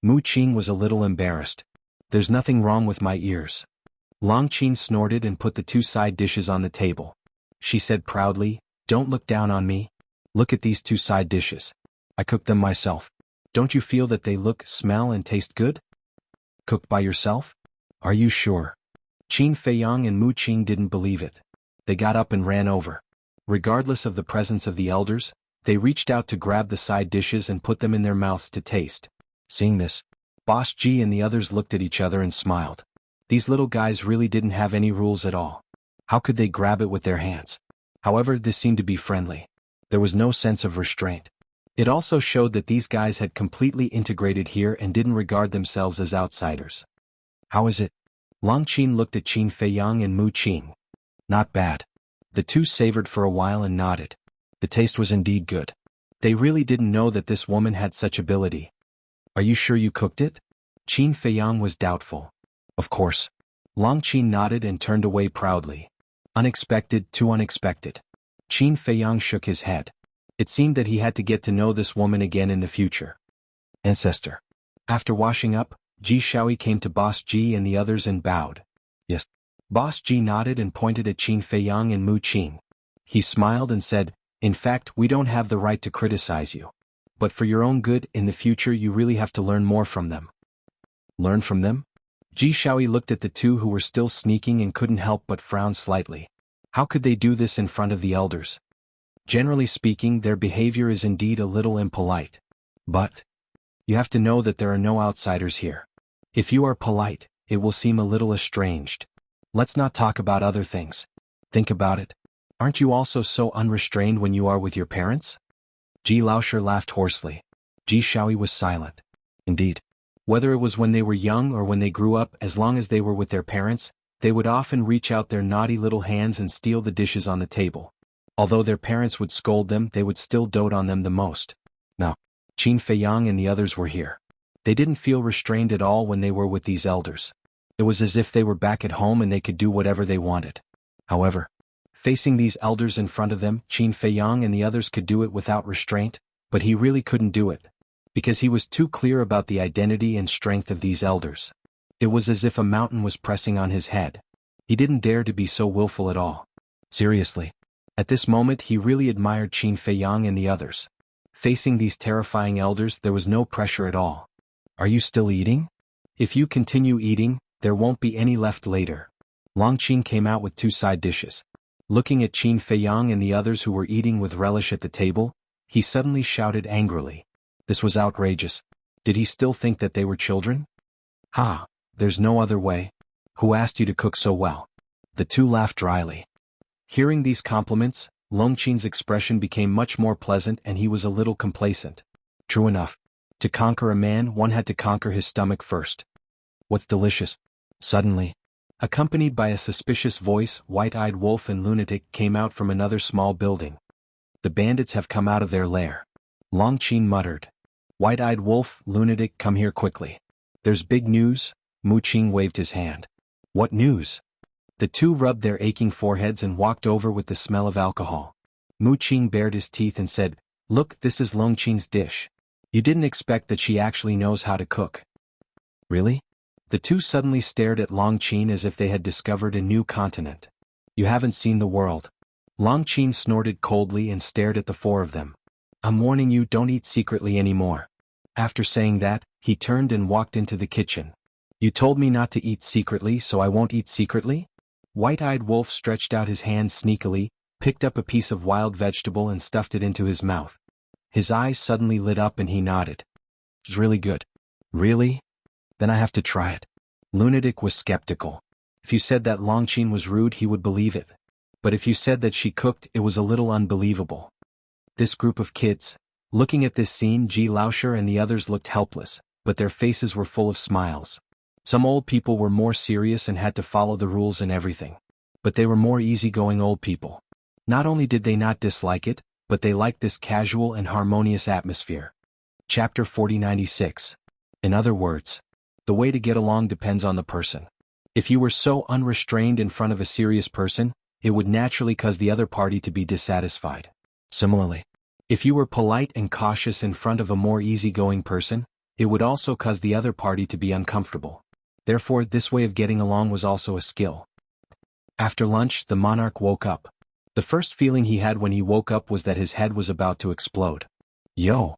Mu Qin was a little embarrassed. "There's nothing wrong with my ears." Long Qin snorted and put the 2 side dishes on the table. She said proudly, "Don't look down on me. Look at these 2 side dishes. I cooked them myself. Don't you feel that they look, smell and taste good? Cooked by yourself? Are you sure?" Qin Feiyang and Mu Qin didn't believe it. They got up and ran over. Regardless of the presence of the elders, they reached out to grab the side dishes and put them in their mouths to taste. Seeing this, Boss G and the others looked at each other and smiled. These little guys really didn't have any rules at all. How could they grab it with their hands? However, this seemed to be friendly. There was no sense of restraint. It also showed that these guys had completely integrated here and didn't regard themselves as outsiders. "How is it?" Long Qin looked at Qin Feiyang and Mu Qin. "Not bad." The 2 savored for a while and nodded. The taste was indeed good. They really didn't know that this woman had such ability. "Are you sure you cooked it?" Qin Feiyang was doubtful. "Of course." Long Qin nodded and turned away proudly. Unexpected, too unexpected. Qin Feiyang shook his head. It seemed that he had to get to know this woman again in the future. Ancestor. After washing up, Ji Shaoi came to Boss G and the others and bowed. "Yes." Boss G nodded and pointed at Qin Feiyang and Mu Qin. He smiled and said, "In fact, we don't have the right to criticize you. But for your own good, in the future you really have to learn more from them." "Learn from them?" Ji Shaoi looked at the 2 who were still sneaking and couldn't help but frown slightly. How could they do this in front of the elders? Generally speaking, their behavior is indeed a little impolite. But you have to know that there are no outsiders here. If you are polite, it will seem a little estranged. Let's not talk about other things. Think about it. Aren't you also so unrestrained when you are with your parents? Ji Laosher laughed hoarsely. Ji Shaoi was silent. Indeed. Whether it was when they were young or when they grew up, as long as they were with their parents, they would often reach out their naughty little hands and steal the dishes on the table. Although their parents would scold them, they would still dote on them the most. Now, Qin Feiyang and the others were here. They didn't feel restrained at all when they were with these elders. It was as if they were back at home and they could do whatever they wanted. However, facing these elders in front of them, Qin Feiyang and the others could do it without restraint, but he really couldn't do it. Because he was too clear about the identity and strength of these elders. It was as if a mountain was pressing on his head. He didn't dare to be so willful at all. Seriously. At this moment he really admired Qin Feiyang and the others. Facing these terrifying elders there was no pressure at all. "Are you still eating? If you continue eating, there won't be any left later." Long Qin came out with 2 side dishes. Looking at Qin Feiyang and the others who were eating with relish at the table, he suddenly shouted angrily. This was outrageous. Did he still think that they were children? "Ha, there's no other way. Who asked you to cook so well?" The two laughed dryly. Hearing these compliments, Longqing's expression became much more pleasant and he was a little complacent. True enough. To conquer a man, one had to conquer his stomach first. What's delicious? Suddenly, accompanied by a suspicious voice, White-Eyed Wolf and Lunatic came out from another small building. The bandits have come out of their lair. Longqing muttered. White-Eyed Wolf, Lunatic, come here quickly. There's big news. Mu Qing waved his hand. What news? The two rubbed their aching foreheads and walked over with the smell of alcohol. Mu Qing bared his teeth and said, Look, this is Longqing's dish. You didn't expect that she actually knows how to cook. Really? The two suddenly stared at Longqing as if they had discovered a new continent. You haven't seen the world. Longqing snorted coldly and stared at the four of them. I'm warning you, don't eat secretly anymore. After saying that, he turned and walked into the kitchen. You told me not to eat secretly, so I won't eat secretly? White-Eyed Wolf stretched out his hand sneakily, picked up a piece of wild vegetable and stuffed it into his mouth. His eyes suddenly lit up and he nodded. It's really good. Really? Then I have to try it. Lunatic was skeptical. If you said that Longqing was rude, he would believe it. But if you said that she cooked, it was a little unbelievable. This group of kids. Looking at this scene, Ji Laosher and the others looked helpless, but their faces were full of smiles. Some old people were more serious and had to follow the rules and everything. But they were more easygoing old people. Not only did they not dislike it, but they liked this casual and harmonious atmosphere. Chapter 4096. In other words, the way to get along depends on the person. If you were so unrestrained in front of a serious person, it would naturally cause the other party to be dissatisfied. Similarly, if you were polite and cautious in front of a more easygoing person, it would also cause the other party to be uncomfortable. Therefore, this way of getting along was also a skill. After lunch, the monarch woke up. The first feeling he had when he woke up was that his head was about to explode. Yo!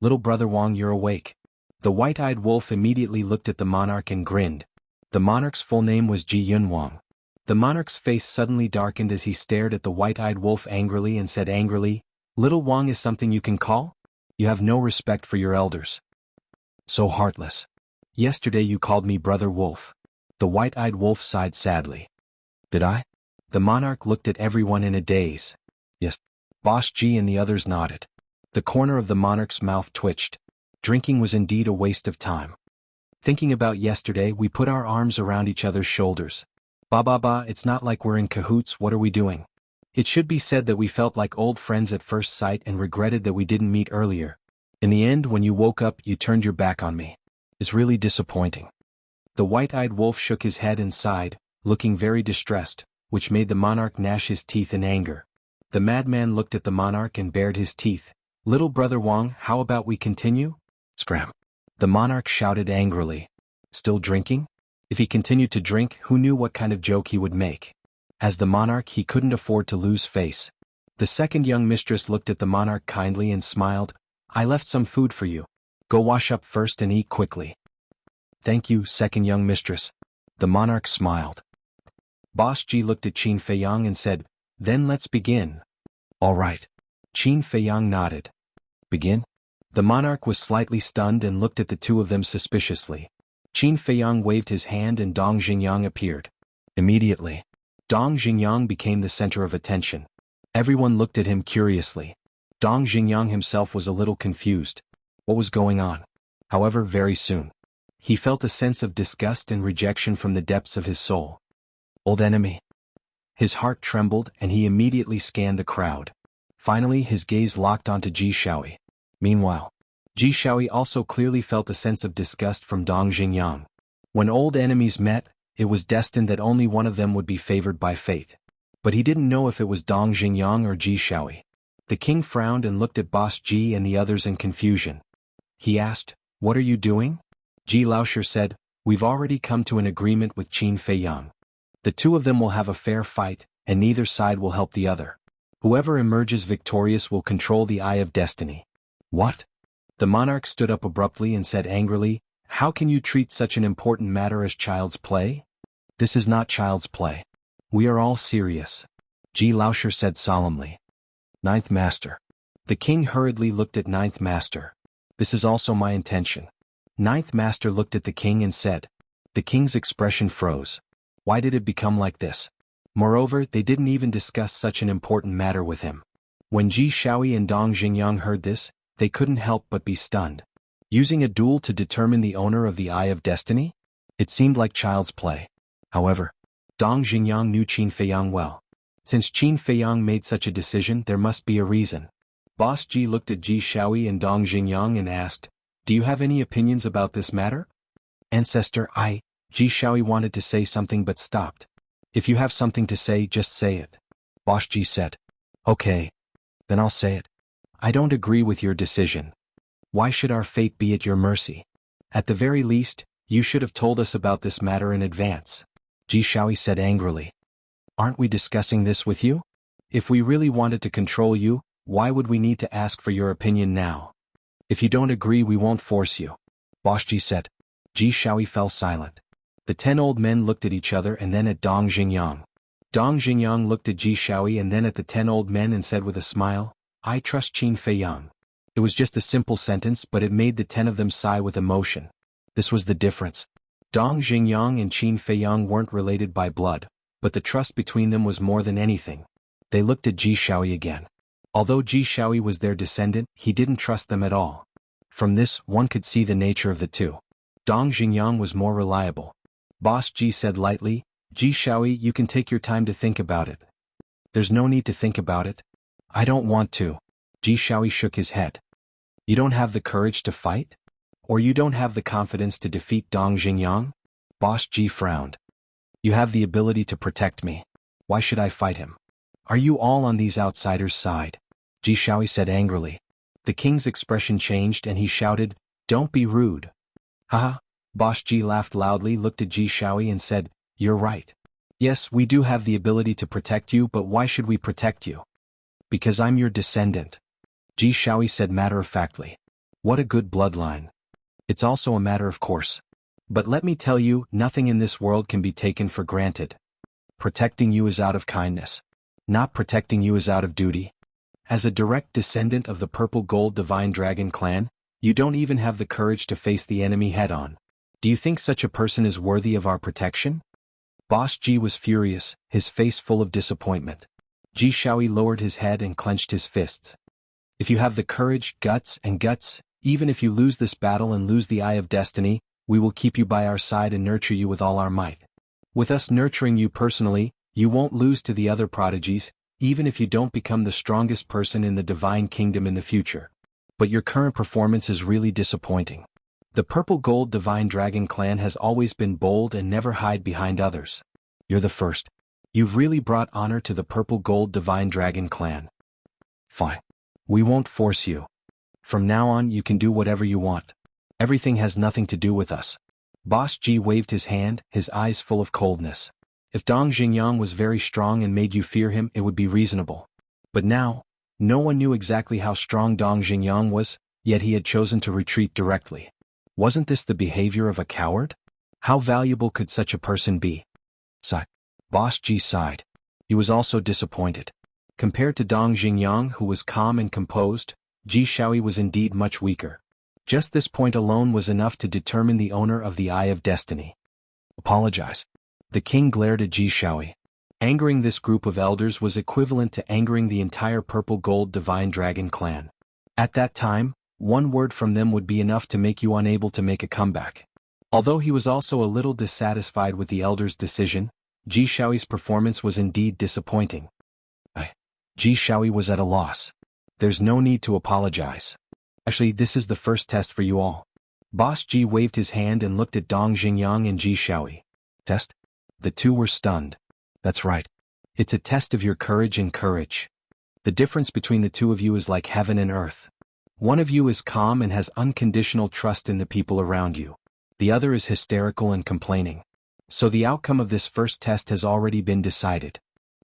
Little brother Wang, you're awake. The White-Eyed Wolf immediately looked at the monarch and grinned. The monarch's full name was Ji Yunwang. The monarch's face suddenly darkened as he stared at the White-Eyed Wolf angrily and said angrily, Little Wang is something you can call? You have no respect for your elders. So heartless. Yesterday you called me Brother Wolf. The White-Eyed Wolf sighed sadly. Did I? The monarch looked at everyone in a daze. Yes. Boss Ji and the others nodded. The corner of the monarch's mouth twitched. Drinking was indeed a waste of time. Thinking about yesterday, we put our arms around each other's shoulders. Ba, it's not like we're in cahoots, what are we doing? It should be said that we felt like old friends at first sight and regretted that we didn't meet earlier. In the end, when you woke up, you turned your back on me. It's really disappointing. The White-Eyed Wolf shook his head and sighed, looking very distressed, which made the monarch gnash his teeth in anger. The madman looked at the monarch and bared his teeth. Little brother Wang, how about we continue? Scram. The monarch shouted angrily. Still drinking? If he continued to drink, who knew what kind of joke he would make? As the monarch, he couldn't afford to lose face. The second young mistress looked at the monarch kindly and smiled. I left some food for you. Go wash up first and eat quickly. Thank you, second young mistress. The monarch smiled. Boss Ji looked at Qin Feiyang and said, Then let's begin. All right. Qin Feiyang nodded. Begin? The monarch was slightly stunned and looked at the two of them suspiciously. Qin Feiyang waved his hand and Dong Xingyang appeared. Immediately, Dong Xingyang became the center of attention. Everyone looked at him curiously. Dong Xingyang himself was a little confused. What was going on? However, very soon, he felt a sense of disgust and rejection from the depths of his soul. Old enemy. His heart trembled and he immediately scanned the crowd. Finally, his gaze locked onto Ji Shaoi. Meanwhile, Ji Shaoi also clearly felt a sense of disgust from Dong Xingyang. When old enemies met, it was destined that only one of them would be favored by fate. But he didn't know if it was Dong Xingyang or Ji Shaoi. The king frowned and looked at Boss Ji and the others in confusion. He asked, What are you doing? Ji Laosher said, We've already come to an agreement with Qin Feiyang. The two of them will have a fair fight, and neither side will help the other. Whoever emerges victorious will control the Eye of Destiny. What? The monarch stood up abruptly and said angrily, How can you treat such an important matter as child's play? This is not child's play. We are all serious. Ji Laosher said solemnly. Ninth Master. The king hurriedly looked at Ninth Master. This is also my intention. Ninth Master looked at the king and said. The king's expression froze. Why did it become like this? Moreover, they didn't even discuss such an important matter with him. When Ji Shaoi and Dong Xingyang heard this, they couldn't help but be stunned. Using a duel to determine the owner of the Eye of Destiny? It seemed like child's play. However, Dong Xingyang knew Qin Feiyang well. Since Qin Feiyang made such a decision, there must be a reason. Boss Ji looked at Ji Shaoi and Dong Xingyang and asked, "Do you have any opinions about this matter?" Ancestor, Ji Shaoi wanted to say something but stopped. "If you have something to say, just say it." Boss Ji said. "Okay. Then I'll say it. I don't agree with your decision. Why should our fate be at your mercy? At the very least, you should have told us about this matter in advance." Ji Shaoi said angrily. "Aren't we discussing this with you? If we really wanted to control you, why would we need to ask for your opinion now? If you don't agree, we won't force you." Boss Ji said. Ji Shaoi fell silent. The 10 old men looked at each other and then at Dong Xingyang. Dong Xingyang looked at Ji Shaoi and then at the 10 old men and said with a smile, "I trust Qin Feiyang." It was just a simple sentence, but it made the 10 of them sigh with emotion. This was the difference. Dong Xingyang and Qin Feiyang weren't related by blood, but the trust between them was more than anything. They looked at Ji Shaoi again. Although Ji Shaoi was their descendant, he didn't trust them at all. From this, one could see the nature of the two. Dong Xingyang was more reliable. Boss Ji said lightly, "Ji Shaoi, you can take your time to think about it." "There's no need to think about it. I don't want to." Ji Shaoi shook his head. "You don't have the courage to fight? Or you don't have the confidence to defeat Dong Xingyang?" Boss Ji frowned. "You have the ability to protect me. Why should I fight him? Are you all on these outsiders' side?" Ji Shaoi said angrily. The king's expression changed and he shouted, "Don't be rude." "Haha." Boss Ji laughed loudly, looked at Ji Shaoi and said, "You're right. Yes, we do have the ability to protect you, but why should we protect you?" "Because I'm your descendant." Ji Shaoi said matter-of-factly. "What a good bloodline." "It's also a matter of course. But let me tell you, nothing in this world can be taken for granted. Protecting you is out of kindness. Not protecting you is out of duty. As a direct descendant of the Purple Gold Divine Dragon clan, you don't even have the courage to face the enemy head-on. Do you think such a person is worthy of our protection?" Boss Ji was furious, his face full of disappointment. Ji Shaoi lowered his head and clenched his fists. "If you have the courage, guts, even if you lose this battle and lose the Eye of Destiny, we will keep you by our side and nurture you with all our might. With us nurturing you personally, you won't lose to the other prodigies, even if you don't become the strongest person in the Divine Kingdom in the future. But your current performance is really disappointing. The Purple Gold Divine Dragon clan has always been bold and never hide behind others. You're the first. You've really brought honor to the Purple Gold Divine Dragon clan. Fine. We won't force you. From now on, you can do whatever you want. Everything has nothing to do with us." Boss Ji waved his hand, his eyes full of coldness. If Dong Xingyang was very strong and made you fear him, it would be reasonable. But now, no one knew exactly how strong Dong Xingyang was, yet he had chosen to retreat directly. Wasn't this the behavior of a coward? How valuable could such a person be? Sigh. Boss Ji sighed. He was also disappointed. Compared to Dong Xingyang, who was calm and composed, Ji Shaoi was indeed much weaker. Just this point alone was enough to determine the owner of the Eye of Destiny. "Apologize." The king glared at Ji Shaoi. Angering this group of elders was equivalent to angering the entire Purple Gold Divine Dragon clan. At that time, one word from them would be enough to make you unable to make a comeback. Although he was also a little dissatisfied with the elders' decision, Ji Shaoi's performance was indeed disappointing. Ji Shaoi was at a loss. "There's no need to apologize. Actually, this is the first test for you all." Boss Ji waved his hand and looked at Dong Xingyang and Ji Shaoi. "Test?" The two were stunned. "That's right. It's a test of your courage and courage. The difference between the two of you is like heaven and earth. One of you is calm and has unconditional trust in the people around you. The other is hysterical and complaining. So the outcome of this first test has already been decided."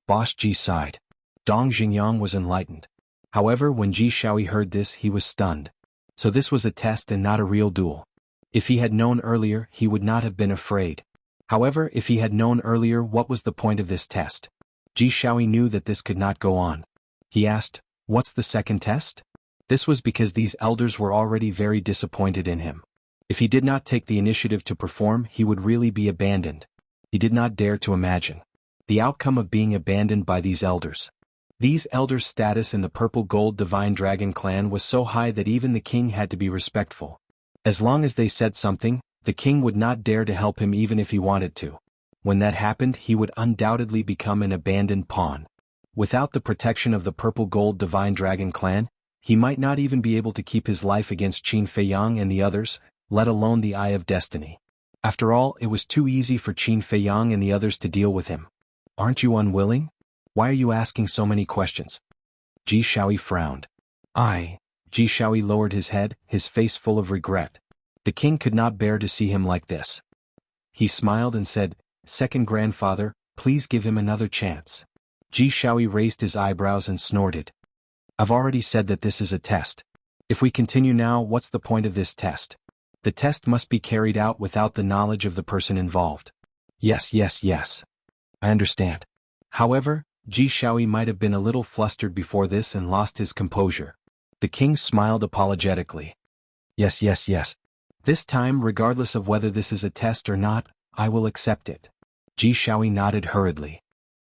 Boss Ji sighed. Dong Xingyang was enlightened. However, when Ji Shaoi heard this, he was stunned. So this was a test and not a real duel. If he had known earlier, he would not have been afraid. However, if he had known earlier, what was the point of this test? Ji Shaoi knew that this could not go on. He asked, "What's the second test?" This was because these elders were already very disappointed in him. If he did not take the initiative to perform, he would really be abandoned. He did not dare to imagine. the outcome of being abandoned by these elders. These elders' status in the Purple Gold Divine Dragon clan was so high that even the king had to be respectful. As long as they said something, the king would not dare to help him even if he wanted to. When that happened, he would undoubtedly become an abandoned pawn. Without the protection of the Purple Gold Divine Dragon clan, he might not even be able to keep his life against Qin Feiyang and the others, let alone the Eye of Destiny. After all, it was too easy for Qin Feiyang and the others to deal with him. Aren't you unwilling? Why are you asking so many questions? Ji Shaoyi frowned. Ji Shaoyi lowered his head, his face full of regret. The king could not bear to see him like this. He smiled and said, "Second grandfather, please give him another chance." Ji Shaoyi raised his eyebrows and snorted. "I've already said that this is a test. If we continue now, what's the point of this test? The test must be carried out without the knowledge of the person involved." Yes. I understand. However, Ji Shaoyi might have been a little flustered before this and lost his composure. The king smiled apologetically. Yes. This time, regardless of whether this is a test or not, I will accept it. Ji Shaoyi nodded hurriedly.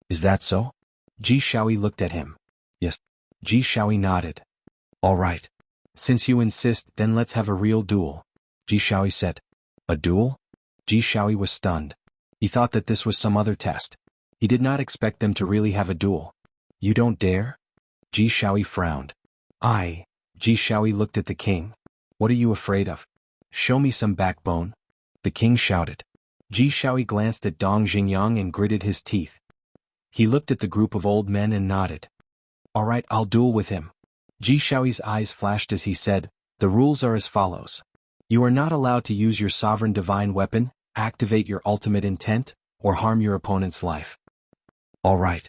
Is that so? Ji Shaoyi looked at him. Yes. Ji Shaoyi nodded. All right. Since you insist, then let's have a real duel. Ji Shaoyi said. A duel? Ji Shaoyi was stunned. He thought that this was some other test. He did not expect them to really have a duel. You don't dare? Ji Shaoyi frowned. Ji Shaoyi looked at the king. What are you afraid of? Show me some backbone. The king shouted. Ji Shaoyi glanced at Dong Xingyang and gritted his teeth. He looked at the group of old men and nodded. All right, I'll duel with him. Ji Shaoyi's eyes flashed as he said, the rules are as follows. You are not allowed to use your sovereign divine weapon, activate your ultimate intent, or harm your opponent's life. All right.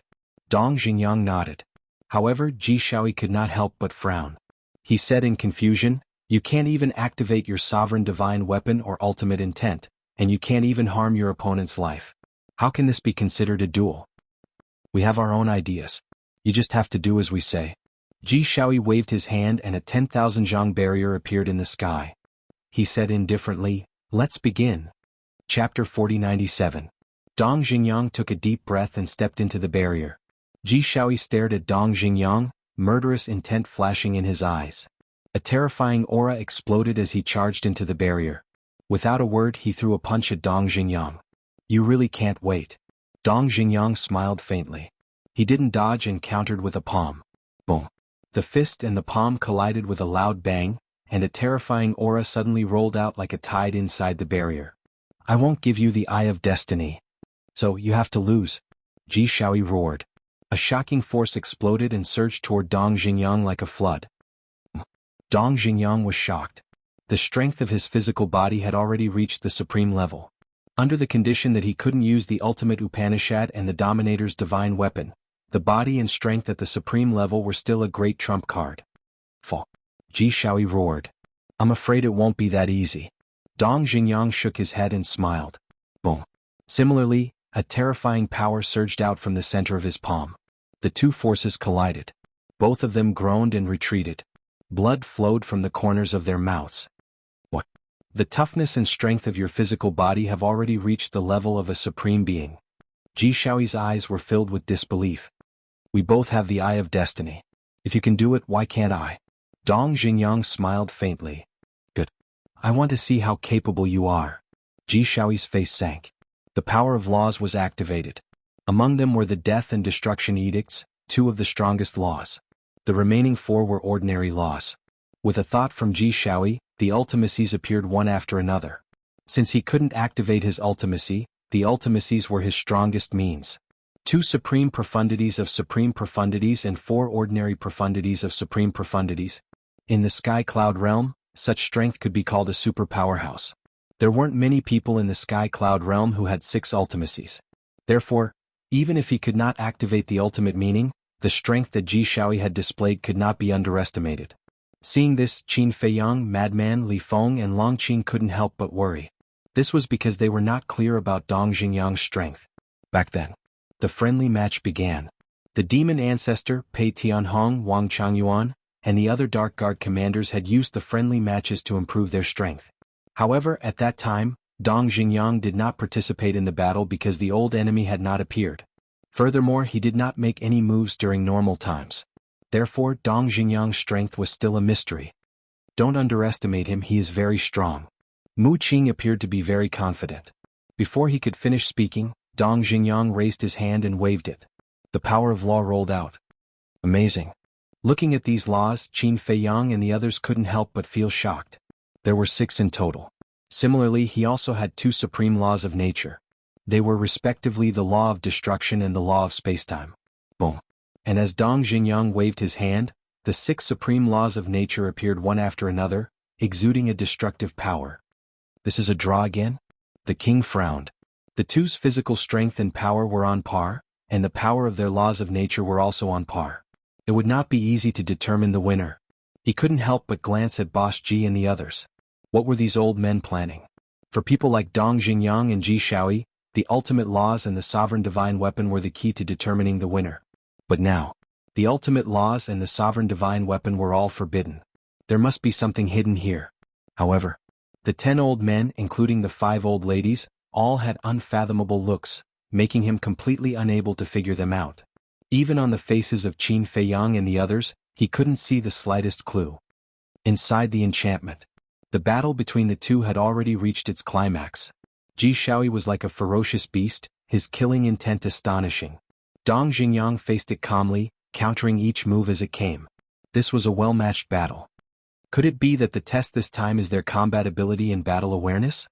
Dong Xingyang nodded. However, Ji Shaoyi could not help but frown. He said in confusion, you can't even activate your sovereign divine weapon or ultimate intent, and you can't even harm your opponent's life. How can this be considered a duel? We have our own ideas. You just have to do as we say. Ji Shaoyi waved his hand and a 10,000 zhang barrier appeared in the sky. He said indifferently, let's begin. Chapter 4097. Dong Xingyang took a deep breath and stepped into the barrier. Ji Shaoyi stared at Dong Xingyang, murderous intent flashing in his eyes. A terrifying aura exploded as he charged into the barrier. Without a word, he threw a punch at Dong Xingyang. You really can't wait. Dong Xingyang smiled faintly. He didn't dodge and countered with a palm. Boom. The fist and the palm collided with a loud bang, and a terrifying aura suddenly rolled out like a tide inside the barrier. I won't give you the Eye of Destiny. So you have to lose. Ji Shaoyi roared. A shocking force exploded and surged toward Dong Xingyang like a flood. Dong Xingyang was shocked. The strength of his physical body had already reached the supreme level. Under the condition that he couldn't use the ultimate Upanishad and the Dominator's divine weapon, the body and strength at the supreme level were still a great trump card. Fall. Ji Shaoyi roared. I'm afraid it won't be that easy. Dong Xingyang shook his head and smiled. Boom. Similarly, a terrifying power surged out from the center of his palm. The two forces collided. Both of them groaned and retreated. Blood flowed from the corners of their mouths. What? The toughness and strength of your physical body have already reached the level of a supreme being. Ji Shaoyi's eyes were filled with disbelief. We both have the Eye of Destiny. If you can do it, why can't I? Dong Xingyang smiled faintly. Good. I want to see how capable you are. Ji Shaoyi's face sank. The power of laws was activated. Among them were the death and destruction edicts, two of the strongest laws. The remaining four were ordinary laws. With a thought from Ji Shaoyi, the ultimacies appeared one after another. Since he couldn't activate his ultimacy, the ultimacies were his strongest means. 2 supreme profundities of supreme profundities and 4 ordinary profundities of supreme profundities. In the Sky Cloud realm, such strength could be called a super powerhouse. There weren't many people in the Sky Cloud realm who had 6 ultimacies. Therefore, even if he could not activate the ultimate meaning, the strength that Ji Shaoyi had displayed could not be underestimated. Seeing this, Qin Feiyang, Madman, Li Feng and Long Qin couldn't help but worry. This was because they were not clear about Dong Xingyang's strength. Back then, the friendly match began. The demon ancestor, Pei Tianhong, Wang Changyuan, and the other Dark Guard commanders had used the friendly matches to improve their strength. However, at that time, Dong Xingyang did not participate in the battle because the old enemy had not appeared. Furthermore, he did not make any moves during normal times. Therefore, Dong Xingyang's strength was still a mystery. Don't underestimate him, he is very strong. Mu Qing appeared to be very confident. Before he could finish speaking, Dong Xingyang raised his hand and waved it. The power of law rolled out. Amazing. Looking at these laws, Qin Feiyang and the others couldn't help but feel shocked. There were 6 in total. Similarly, he also had 2 supreme laws of nature. They were respectively the law of destruction and the law of spacetime. Boom. And as Dong Xingyang waved his hand, the 6 supreme laws of nature appeared one after another, exuding a destructive power. This is a draw again? The king frowned. The two's physical strength and power were on par, and the power of their laws of nature were also on par. It would not be easy to determine the winner. He couldn't help but glance at Boss Ji and the others. What were these old men planning? For people like Dong Xingyang and Ji Shaoi, the ultimate laws and the sovereign divine weapon were the key to determining the winner. But now, the ultimate laws and the sovereign divine weapon were all forbidden. There must be something hidden here. However, the 10 old men, including the 5 old ladies, all had unfathomable looks, making him completely unable to figure them out. Even on the faces of Qin Feiyang and the others, he couldn't see the slightest clue. Inside the enchantment, the battle between the two had already reached its climax. Ji Shaoi was like a ferocious beast, his killing intent astonishing. Dong Xingyang faced it calmly, countering each move as it came. This was a well-matched battle. Could it be that the test this time is their combat ability and battle awareness?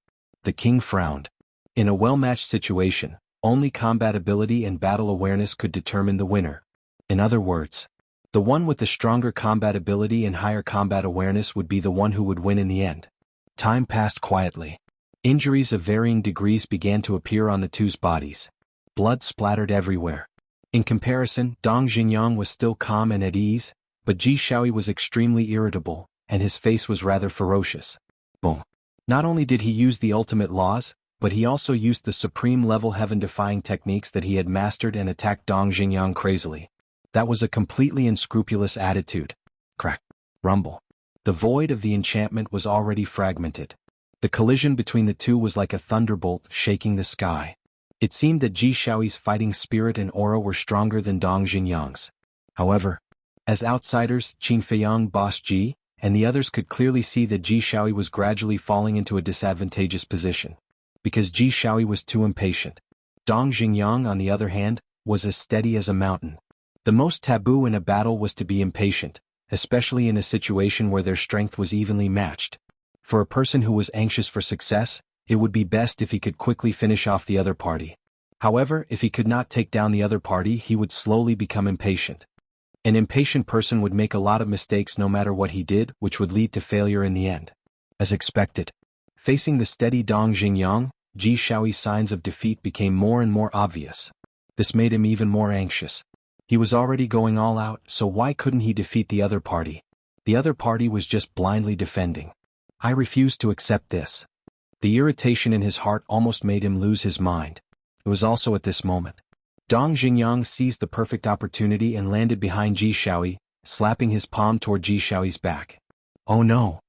The king frowned. In a well-matched situation, only combat ability and battle awareness could determine the winner. In other words, the one with the stronger combat ability and higher combat awareness would be the one who would win in the end. Time passed quietly. Injuries of varying degrees began to appear on the two's bodies. Blood splattered everywhere. In comparison, Dong Xingyang was still calm and at ease, but Ji Shaoi was extremely irritable, and his face was rather ferocious. Boom. Not only did he use the ultimate laws, but he also used the supreme-level heaven-defying techniques that he had mastered and attacked Dong Xingyang crazily. That was a completely unscrupulous attitude. Crack. Rumble. The void of the enchantment was already fragmented. The collision between the two was like a thunderbolt shaking the sky. It seemed that Ji Shaoi's fighting spirit and aura were stronger than Dong Xingyang's. However, as outsiders, Qin Feiyang, Boss Ji, and the others could clearly see that Ji Shaoi was gradually falling into a disadvantageous position. Because Ji Shaoi was too impatient. Dong Xingyang, on the other hand, was as steady as a mountain. The most taboo in a battle was to be impatient, especially in a situation where their strength was evenly matched. For a person who was anxious for success, it would be best if he could quickly finish off the other party. However, if he could not take down the other party, he would slowly become impatient. An impatient person would make a lot of mistakes no matter what he did, which would lead to failure in the end. As expected, facing the steady Dong Xingyang, Ji Shaoi's signs of defeat became more and more obvious. This made him even more anxious. He was already going all out, so why couldn't he defeat the other party? The other party was just blindly defending. I refused to accept this. The irritation in his heart almost made him lose his mind. It was also at this moment. Dong Xingyang seized the perfect opportunity and landed behind Ji Shaoi, slapping his palm toward Ji Shaoi's back. Oh no!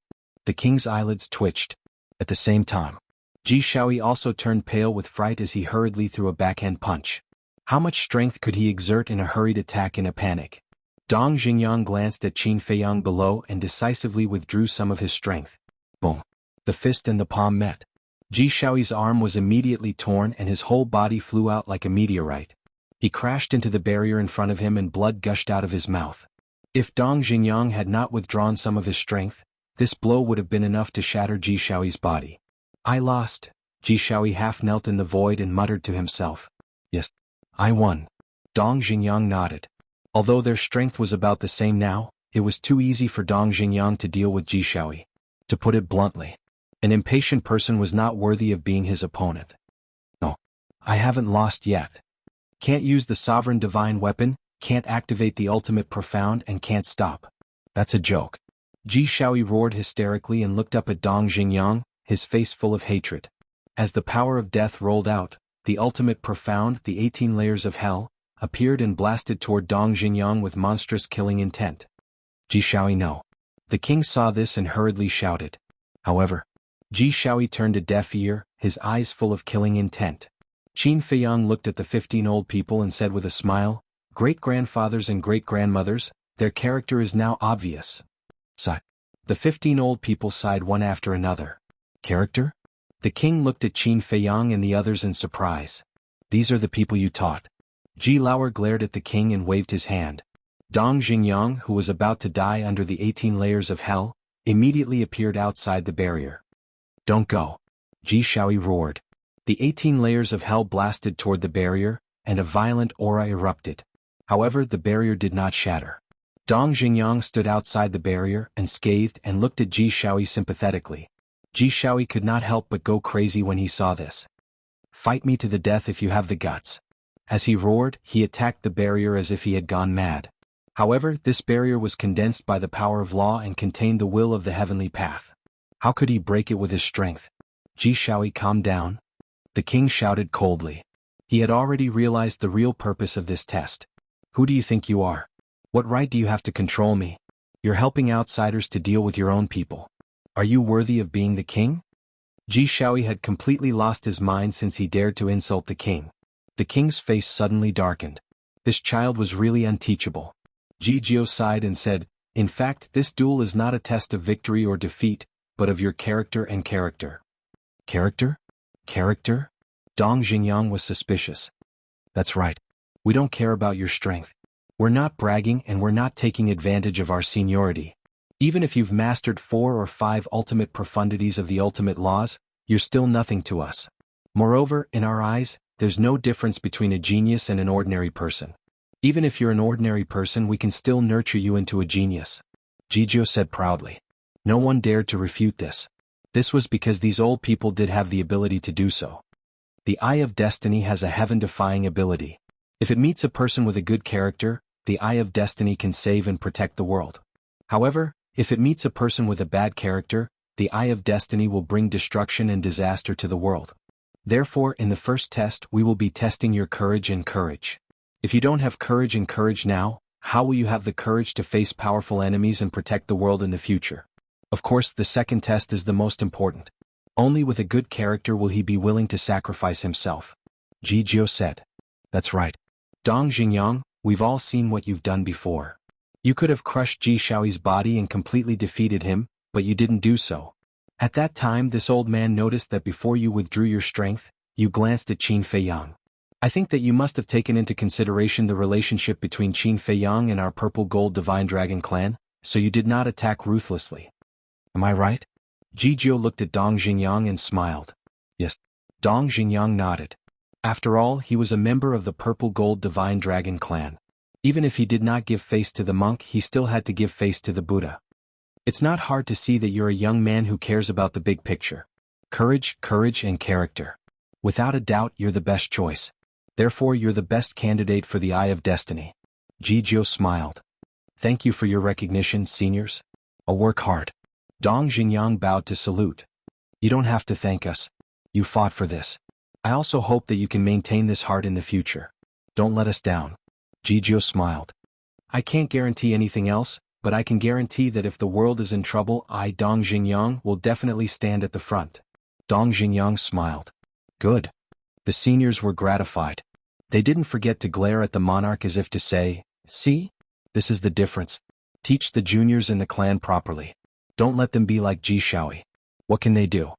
The king's eyelids twitched. At the same time, Ji Shaoi also turned pale with fright as he hurriedly threw a backhand punch. How much strength could he exert in a hurried attack in a panic? Dong Xingyang glanced at Qin Feiyang below and decisively withdrew some of his strength. Boom! The fist and the palm met. Ji Shaoi's arm was immediately torn and his whole body flew out like a meteorite. He crashed into the barrier in front of him and blood gushed out of his mouth. If Dong Xingyang had not withdrawn some of his strength, this blow would have been enough to shatter Ji Shaoi's body. I lost. Ji Shaoi half knelt in the void and muttered to himself. Yes, I won. Dong Xingyang nodded. Although their strength was about the same now, it was too easy for Dong Xingyang to deal with Ji Shaoi. To put it bluntly, an impatient person was not worthy of being his opponent. No, I haven't lost yet. Can't use the sovereign divine weapon, can't activate the ultimate profound, and can't stop. That's a joke. Ji Shaoi roared hysterically and looked up at Dong Xingyang, his face full of hatred. As the power of death rolled out, the ultimate profound, the 18 layers of hell, appeared and blasted toward Dong Xingyang with monstrous killing intent. Ji Shaoi no. The king saw this and hurriedly shouted. However, Ji Shaoi turned a deaf ear, his eyes full of killing intent. Qin Feiyang looked at the 15 old people and said with a smile, "Great-grandfathers and great-grandmothers, their character is now obvious." Sigh. The 15 old people sighed one after another. Character? The king looked at Qin Feiyang and the others in surprise. "These are the people you taught." Ji Lauer glared at the king and waved his hand. Dong Xingyang, who was about to die under the 18 layers of hell, immediately appeared outside the barrier. "Don't go!" Ji Shaoi roared. The 18 layers of hell blasted toward the barrier, and a violent aura erupted. However, the barrier did not shatter. Dong Xingyang stood outside the barrier and scathed and looked at Ji Shaoi sympathetically. Ji Shaoi could not help but go crazy when he saw this. "Fight me to the death if you have the guts." As he roared, he attacked the barrier as if he had gone mad. However, this barrier was condensed by the power of law and contained the will of the heavenly path. How could he break it with his strength? "Ji Shaoi, calm down." The king shouted coldly. He had already realized the real purpose of this test. "Who do you think you are? What right do you have to control me? You're helping outsiders to deal with your own people. Are you worthy of being the king?" Ji Shaoi had completely lost his mind since he dared to insult the king. The king's face suddenly darkened. This child was really unteachable. Ji Jiao sighed and said, "In fact, this duel is not a test of victory or defeat, but of your character and character." "Character? Character?" Dong Xingyang was suspicious. "That's right. We don't care about your strength. We're not bragging and we're not taking advantage of our seniority. Even if you've mastered 4 or 5 ultimate profundities of the ultimate laws, you're still nothing to us. Moreover, in our eyes, there's no difference between a genius and an ordinary person. Even if you're an ordinary person, we can still nurture you into a genius." Ji Jiao said proudly. No one dared to refute this. This was because these old people did have the ability to do so. The Eye of Destiny has a heaven-defying ability. If it meets a person with a good character, the Eye of Destiny can save and protect the world. However, if it meets a person with a bad character, the Eye of Destiny will bring destruction and disaster to the world. Therefore, in the first test, we will be testing your courage and courage. If you don't have courage and courage now, how will you have the courage to face powerful enemies and protect the world in the future? Of course, the second test is the most important. Only with a good character will he be willing to sacrifice himself. Ji Jiao said. "That's right. Dong Xingyang, we've all seen what you've done before. You could have crushed Ji Shaoi's body and completely defeated him, but you didn't do so. At that time, this old man noticed that before you withdrew your strength, you glanced at Qin Feiyang. I think that you must have taken into consideration the relationship between Qin Feiyang and our Purple Gold Divine Dragon clan, so you did not attack ruthlessly. Am I right?" Ji Jiao looked at Dong Xingyang and smiled. "Yes." Dong Xingyang nodded. After all, he was a member of the Purple Gold Divine Dragon clan. Even if he did not give face to the monk, he still had to give face to the Buddha. It's not hard to see that you're a young man who cares about the big picture. Courage, courage, and character. Without a doubt, you're the best choice. Therefore, you're the best candidate for the Eye of Destiny. Ji Jiao smiled. "Thank you for your recognition, seniors. I'll work hard." Dong Xingyang bowed to salute. "You don't have to thank us. You fought for this. I also hope that you can maintain this heart in the future. Don't let us down." Ji Jiao smiled. "I can't guarantee anything else, but I can guarantee that if the world is in trouble, I, Dong Xingyang, will definitely stand at the front." Dong Xingyang smiled. "Good." The seniors were gratified. They didn't forget to glare at the monarch as if to say, "See? This is the difference. Teach the juniors in the clan properly. Don't let them be like Ji Shaoi. What can they do?"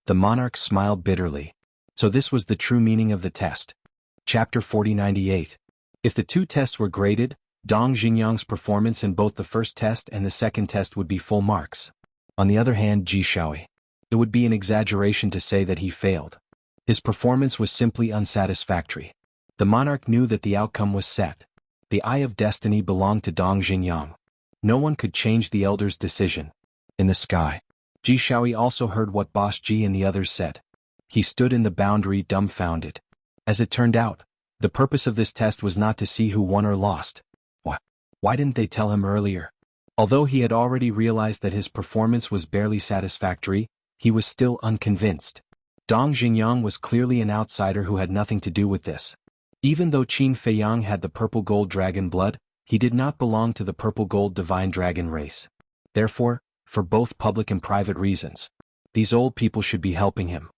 The monarch smiled bitterly. So this was the true meaning of the test. Chapter 4098. If the two tests were graded, Dong Xingyang's performance in both the first test and the second test would be full marks. On the other hand, Ji Shaoi. It would be an exaggeration to say that he failed. His performance was simply unsatisfactory. The monarch knew that the outcome was set. The Eye of Destiny belonged to Dong Xingyang. No one could change the elder's decision. In the sky, Ji Shaoi also heard what Boss Ji and the others said. He stood in the boundary dumbfounded. As it turned out, the purpose of this test was not to see who won or lost. What? Why didn't they tell him earlier? Although he had already realized that his performance was barely satisfactory, he was still unconvinced. Dong Xingyang was clearly an outsider who had nothing to do with this. Even though Qin Feiyang had the Purple Gold Dragon blood, he did not belong to the Purple Gold Divine Dragon race. Therefore, for both public and private reasons, these old people should be helping him.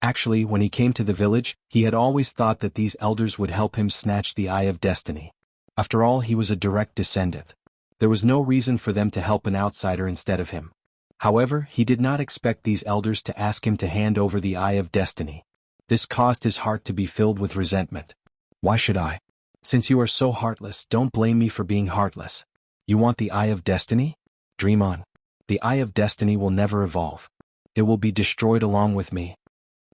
Actually, when he came to the village, he had always thought that these elders would help him snatch the Eye of Destiny. After all, he was a direct descendant. There was no reason for them to help an outsider instead of him. However, he did not expect these elders to ask him to hand over the Eye of Destiny. This caused his heart to be filled with resentment. Why should I? Since you are so heartless, don't blame me for being heartless. You want the Eye of Destiny? Dream on. The Eye of Destiny will never evolve. It will be destroyed along with me.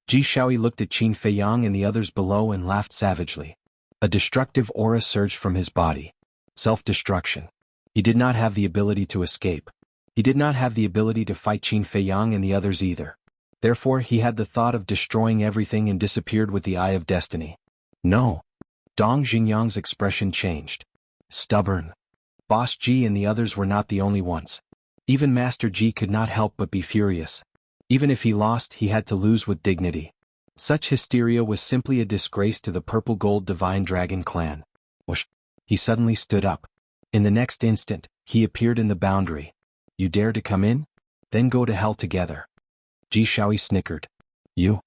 Ji Shaoyi looked at Qin Feiyang and the others below and laughed savagely. A destructive aura surged from his body. Self-destruction. He did not have the ability to escape. He did not have the ability to fight Qin Feiyang and the others either. Therefore, he had the thought of destroying everything and disappeared with the Eye of Destiny. No. Dong Xingyang's expression changed. Stubborn. Boss Ji and the others were not the only ones. Even Master Ji could not help but be furious. Even if he lost, he had to lose with dignity. Such hysteria was simply a disgrace to the Purple Gold Divine Dragon clan. Whoosh! He suddenly stood up. In the next instant, he appeared in the boundary. You dare to come in? Then go to hell together. Ji Shaoyi snickered. You?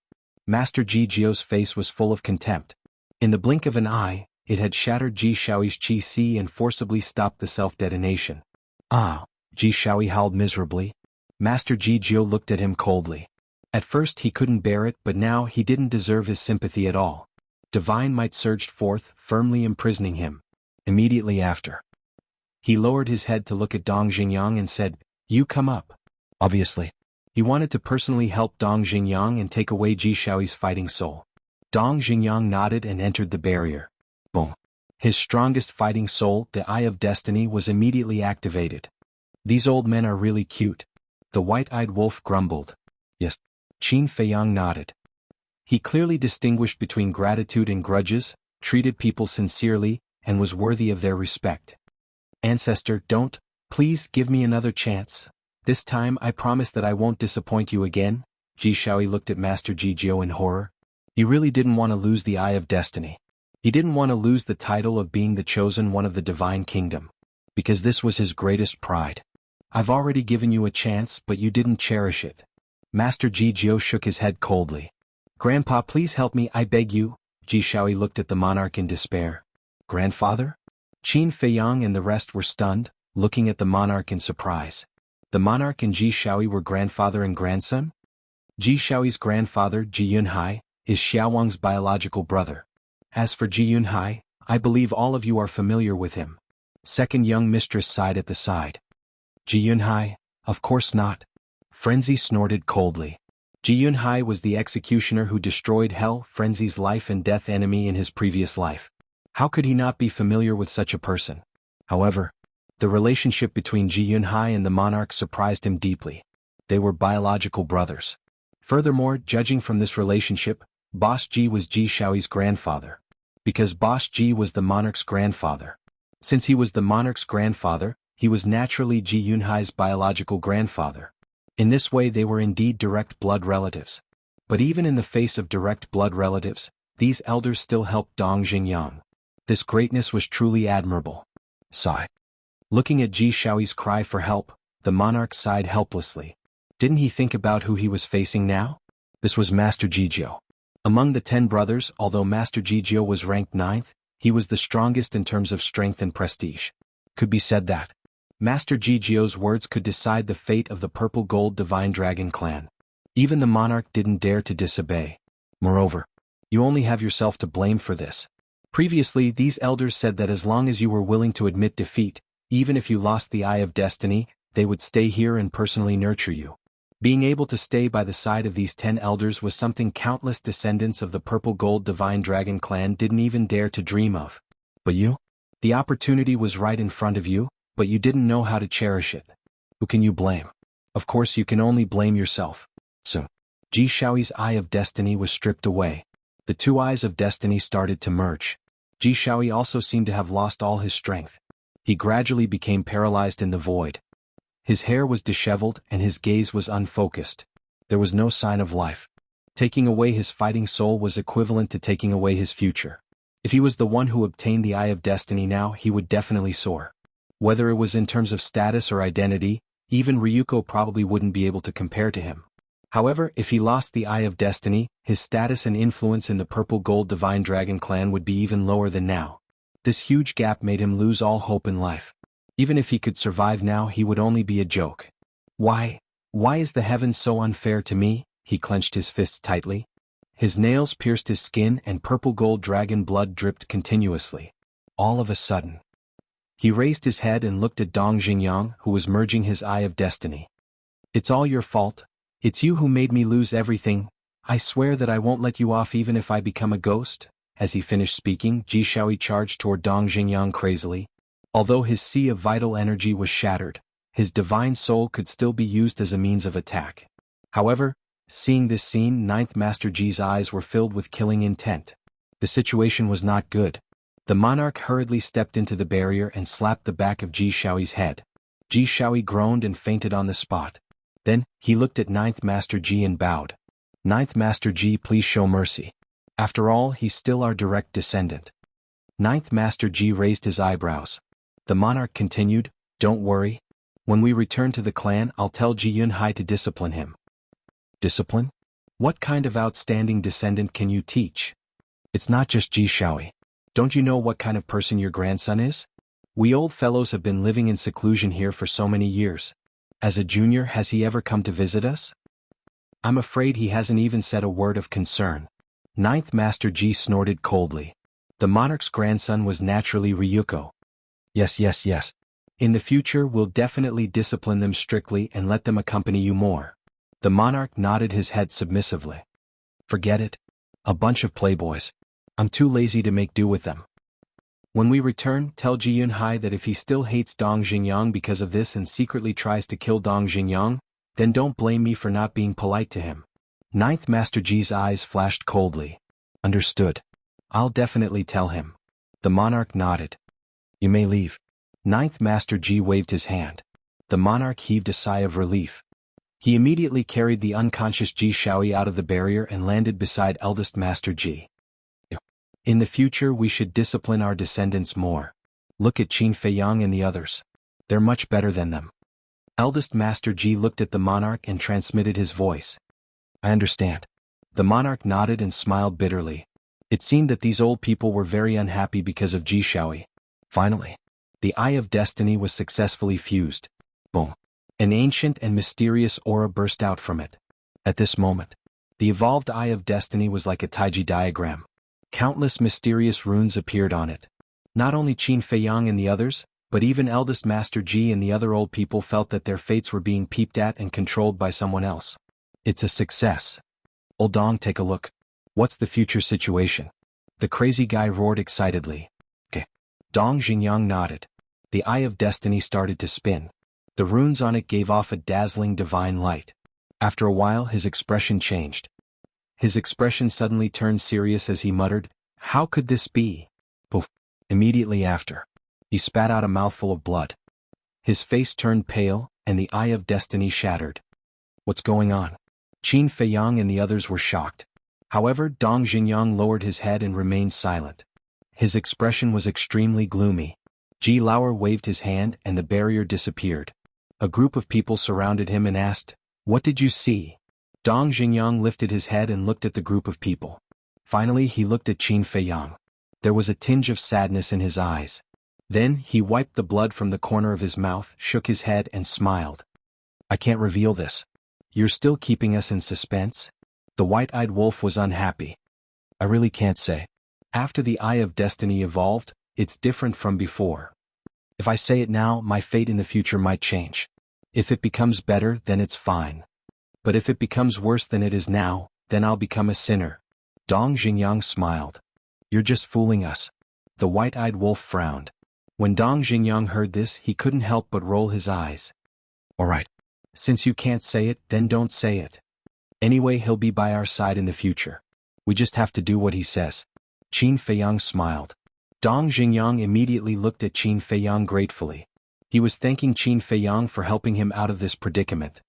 Master Ji Jiao's face was full of contempt. In the blink of an eye, it had shattered Ji Shaoyi's Qi Si and forcibly stopped the self-detonation. Ah! Ji Shaoyi howled miserably. Master Ji Jiao looked at him coldly. At first he couldn't bear it, but now he didn't deserve his sympathy at all. Divine might surged forth, firmly imprisoning him. Immediately after, he lowered his head to look at Dong Xingyang and said, You come up. Obviously, he wanted to personally help Dong Xingyang and take away Ji Shaoyi's fighting soul. Dong Xingyang nodded and entered the barrier. Boom. His strongest fighting soul, the Eye of Destiny, was immediately activated. These old men are really cute. The white-eyed wolf grumbled. Yes. Qin Feiyang nodded. He clearly distinguished between gratitude and grudges, treated people sincerely, and was worthy of their respect. Ancestor, please give me another chance. This time I promise that I won't disappoint you again. Ji Shaoyi looked at Master Ji Jiao in horror. He really didn't want to lose the Eye of Destiny. He didn't want to lose the title of being the chosen one of the Divine Kingdom. Because this was his greatest pride. I've already given you a chance, but you didn't cherish it. Master Ji Jiao shook his head coldly. Grandpa, please help me, I beg you. Ji Shaoyi looked at the monarch in despair. Grandfather? Qin Feiyang and the rest were stunned, looking at the monarch in surprise. The monarch and Ji Shaoyi were grandfather and grandson? Ji Shaoyi's grandfather, Ji Yunhai, is Xiaowang's biological brother. As for Ji Yunhai, I believe all of you are familiar with him. Second young mistress sighed at the side. Ji Yunhai? Of course not. Frenzy snorted coldly. Ji Yunhai was the executioner who destroyed Hell Frenzy's life and death enemy in his previous life. How could he not be familiar with such a person? However, the relationship between Ji Yunhai and the monarch surprised him deeply. They were biological brothers. Furthermore, judging from this relationship, Boss Ji was Ji Shaoyi's grandfather. Because Boss Ji was the monarch's grandfather. Since he was the monarch's grandfather, he was naturally Ji Yunhai's biological grandfather. In this way they were indeed direct blood relatives. But even in the face of direct blood relatives, these elders still helped Dong Xingyang. This greatness was truly admirable. Sigh. Looking at Ji Shaoyi's cry for help, the monarch sighed helplessly. Didn't he think about who he was facing now? This was Master Ji Jiao. Among the 10 brothers, although Master Ji Jiao was ranked 9th, he was the strongest in terms of strength and prestige. Could be said that Master Ji Jiao's words could decide the fate of the Purple Gold Divine Dragon clan. Even the monarch didn't dare to disobey. Moreover, you only have yourself to blame for this. Previously, these elders said that as long as you were willing to admit defeat, even if you lost the Eye of Destiny, they would stay here and personally nurture you. Being able to stay by the side of these 10 elders was something countless descendants of the Purple Gold Divine Dragon clan didn't even dare to dream of. But you? The opportunity was right in front of you, but you didn't know how to cherish it. Who can you blame? Of course you can only blame yourself. So, Ji Shaoyi's Eye of Destiny was stripped away. The 2 eyes of destiny started to merge. Ji Shaoyi also seemed to have lost all his strength. He gradually became paralyzed in the void. His hair was disheveled and his gaze was unfocused. There was no sign of life. Taking away his fighting soul was equivalent to taking away his future. If he was the one who obtained the Eye of Destiny now, he would definitely soar. Whether it was in terms of status or identity, even Ryuko probably wouldn't be able to compare to him. However, if he lost the Eye of Destiny, his status and influence in the Purple Gold Divine Dragon clan would be even lower than now. This huge gap made him lose all hope in life. Even if he could survive now, he would only be a joke. Why is the heavens so unfair to me? He clenched his fists tightly. His nails pierced his skin and purple gold dragon blood dripped continuously. All of a sudden, he raised his head and looked at Dong Xingyang, who was merging his Eye of Destiny. It's all your fault. It's you who made me lose everything. I swear that I won't let you off even if I become a ghost. As he finished speaking, Ji Shaoi charged toward Dong Xingyang crazily. Although his sea of vital energy was shattered, his divine soul could still be used as a means of attack. However, seeing this scene, Ninth Master Ji's eyes were filled with killing intent. The situation was not good. The monarch hurriedly stepped into the barrier and slapped the back of Ji Shaoi's head. Ji Shaoi groaned and fainted on the spot. Then, he looked at Ninth Master Ji and bowed. Ninth Master Ji, please show mercy. After all, he's still our direct descendant. Ninth Master Ji raised his eyebrows. The monarch continued, don't worry. When we return to the clan, I'll tell Ji Yunhai to discipline him. Discipline? What kind of outstanding descendant can you teach? It's not just Ji Shaoi. Don't you know what kind of person your grandson is? We old fellows have been living in seclusion here for so many years. As a junior, has he ever come to visit us? I'm afraid he hasn't even said a word of concern. Ninth Master Ji snorted coldly. The monarch's grandson was naturally Ryuko. Yes. In the future, we'll definitely discipline them strictly and let them accompany you more. The monarch nodded his head submissively. Forget it. A bunch of playboys. I'm too lazy to make do with them. When we return, tell Ji Yunhai that if he still hates Dong Xingyang because of this and secretly tries to kill Dong Xingyang, then don't blame me for not being polite to him. Ninth Master Ji's eyes flashed coldly. Understood. I'll definitely tell him. The monarch nodded. You may leave. Ninth Master Ji waved his hand. The monarch heaved a sigh of relief. He immediately carried the unconscious Ji Shaoi out of the barrier and landed beside Eldest Master Ji. In the future, we should discipline our descendants more. Look at Qin Feiyang and the others. They're much better than them. Eldest Master Ji looked at the monarch and transmitted his voice. I understand. The monarch nodded and smiled bitterly. It seemed that these old people were very unhappy because of Ji Shaoi. Finally, the Eye of Destiny was successfully fused. Boom. An ancient and mysterious aura burst out from it. At this moment, the evolved Eye of Destiny was like a Taiji diagram. Countless mysterious runes appeared on it. Not only Qin Feiyang and the others, but even Eldest Master Ji and the other old people felt that their fates were being peeped at and controlled by someone else. It's a success. Old Dong, take a look. What's the future situation? The crazy guy roared excitedly. Okay. Dong Xingyang nodded. The Eye of Destiny started to spin. The runes on it gave off a dazzling divine light. After a while, his expression changed. His expression suddenly turned serious as he muttered, "How could this be?" Poof. Immediately after, he spat out a mouthful of blood. His face turned pale, and the Eye of Destiny shattered. What's going on? Qin Feiyang and the others were shocked. However, Dong Xingyang lowered his head and remained silent. His expression was extremely gloomy. Ji Lauer waved his hand and the barrier disappeared. A group of people surrounded him and asked, "What did you see?" Dong Xingyang lifted his head and looked at the group of people. Finally, he looked at Qin Feiyang. There was a tinge of sadness in his eyes. Then, he wiped the blood from the corner of his mouth, shook his head and smiled. I can't reveal this. You're still keeping us in suspense? The white-eyed wolf was unhappy. I really can't say. After the Eye of Destiny evolved, it's different from before. If I say it now, my fate in the future might change. If it becomes better, then it's fine. But if it becomes worse than it is now, then I'll become a sinner. Dong Xingyang smiled. You're just fooling us. The white-eyed wolf frowned. When Dong Xingyang heard this, he couldn't help but roll his eyes. All right. Since you can't say it, then don't say it. Anyway, he'll be by our side in the future. We just have to do what he says. Qin Feiyang smiled. Dong Xingyang immediately looked at Qin Feiyang gratefully. He was thanking Qin Feiyang for helping him out of this predicament.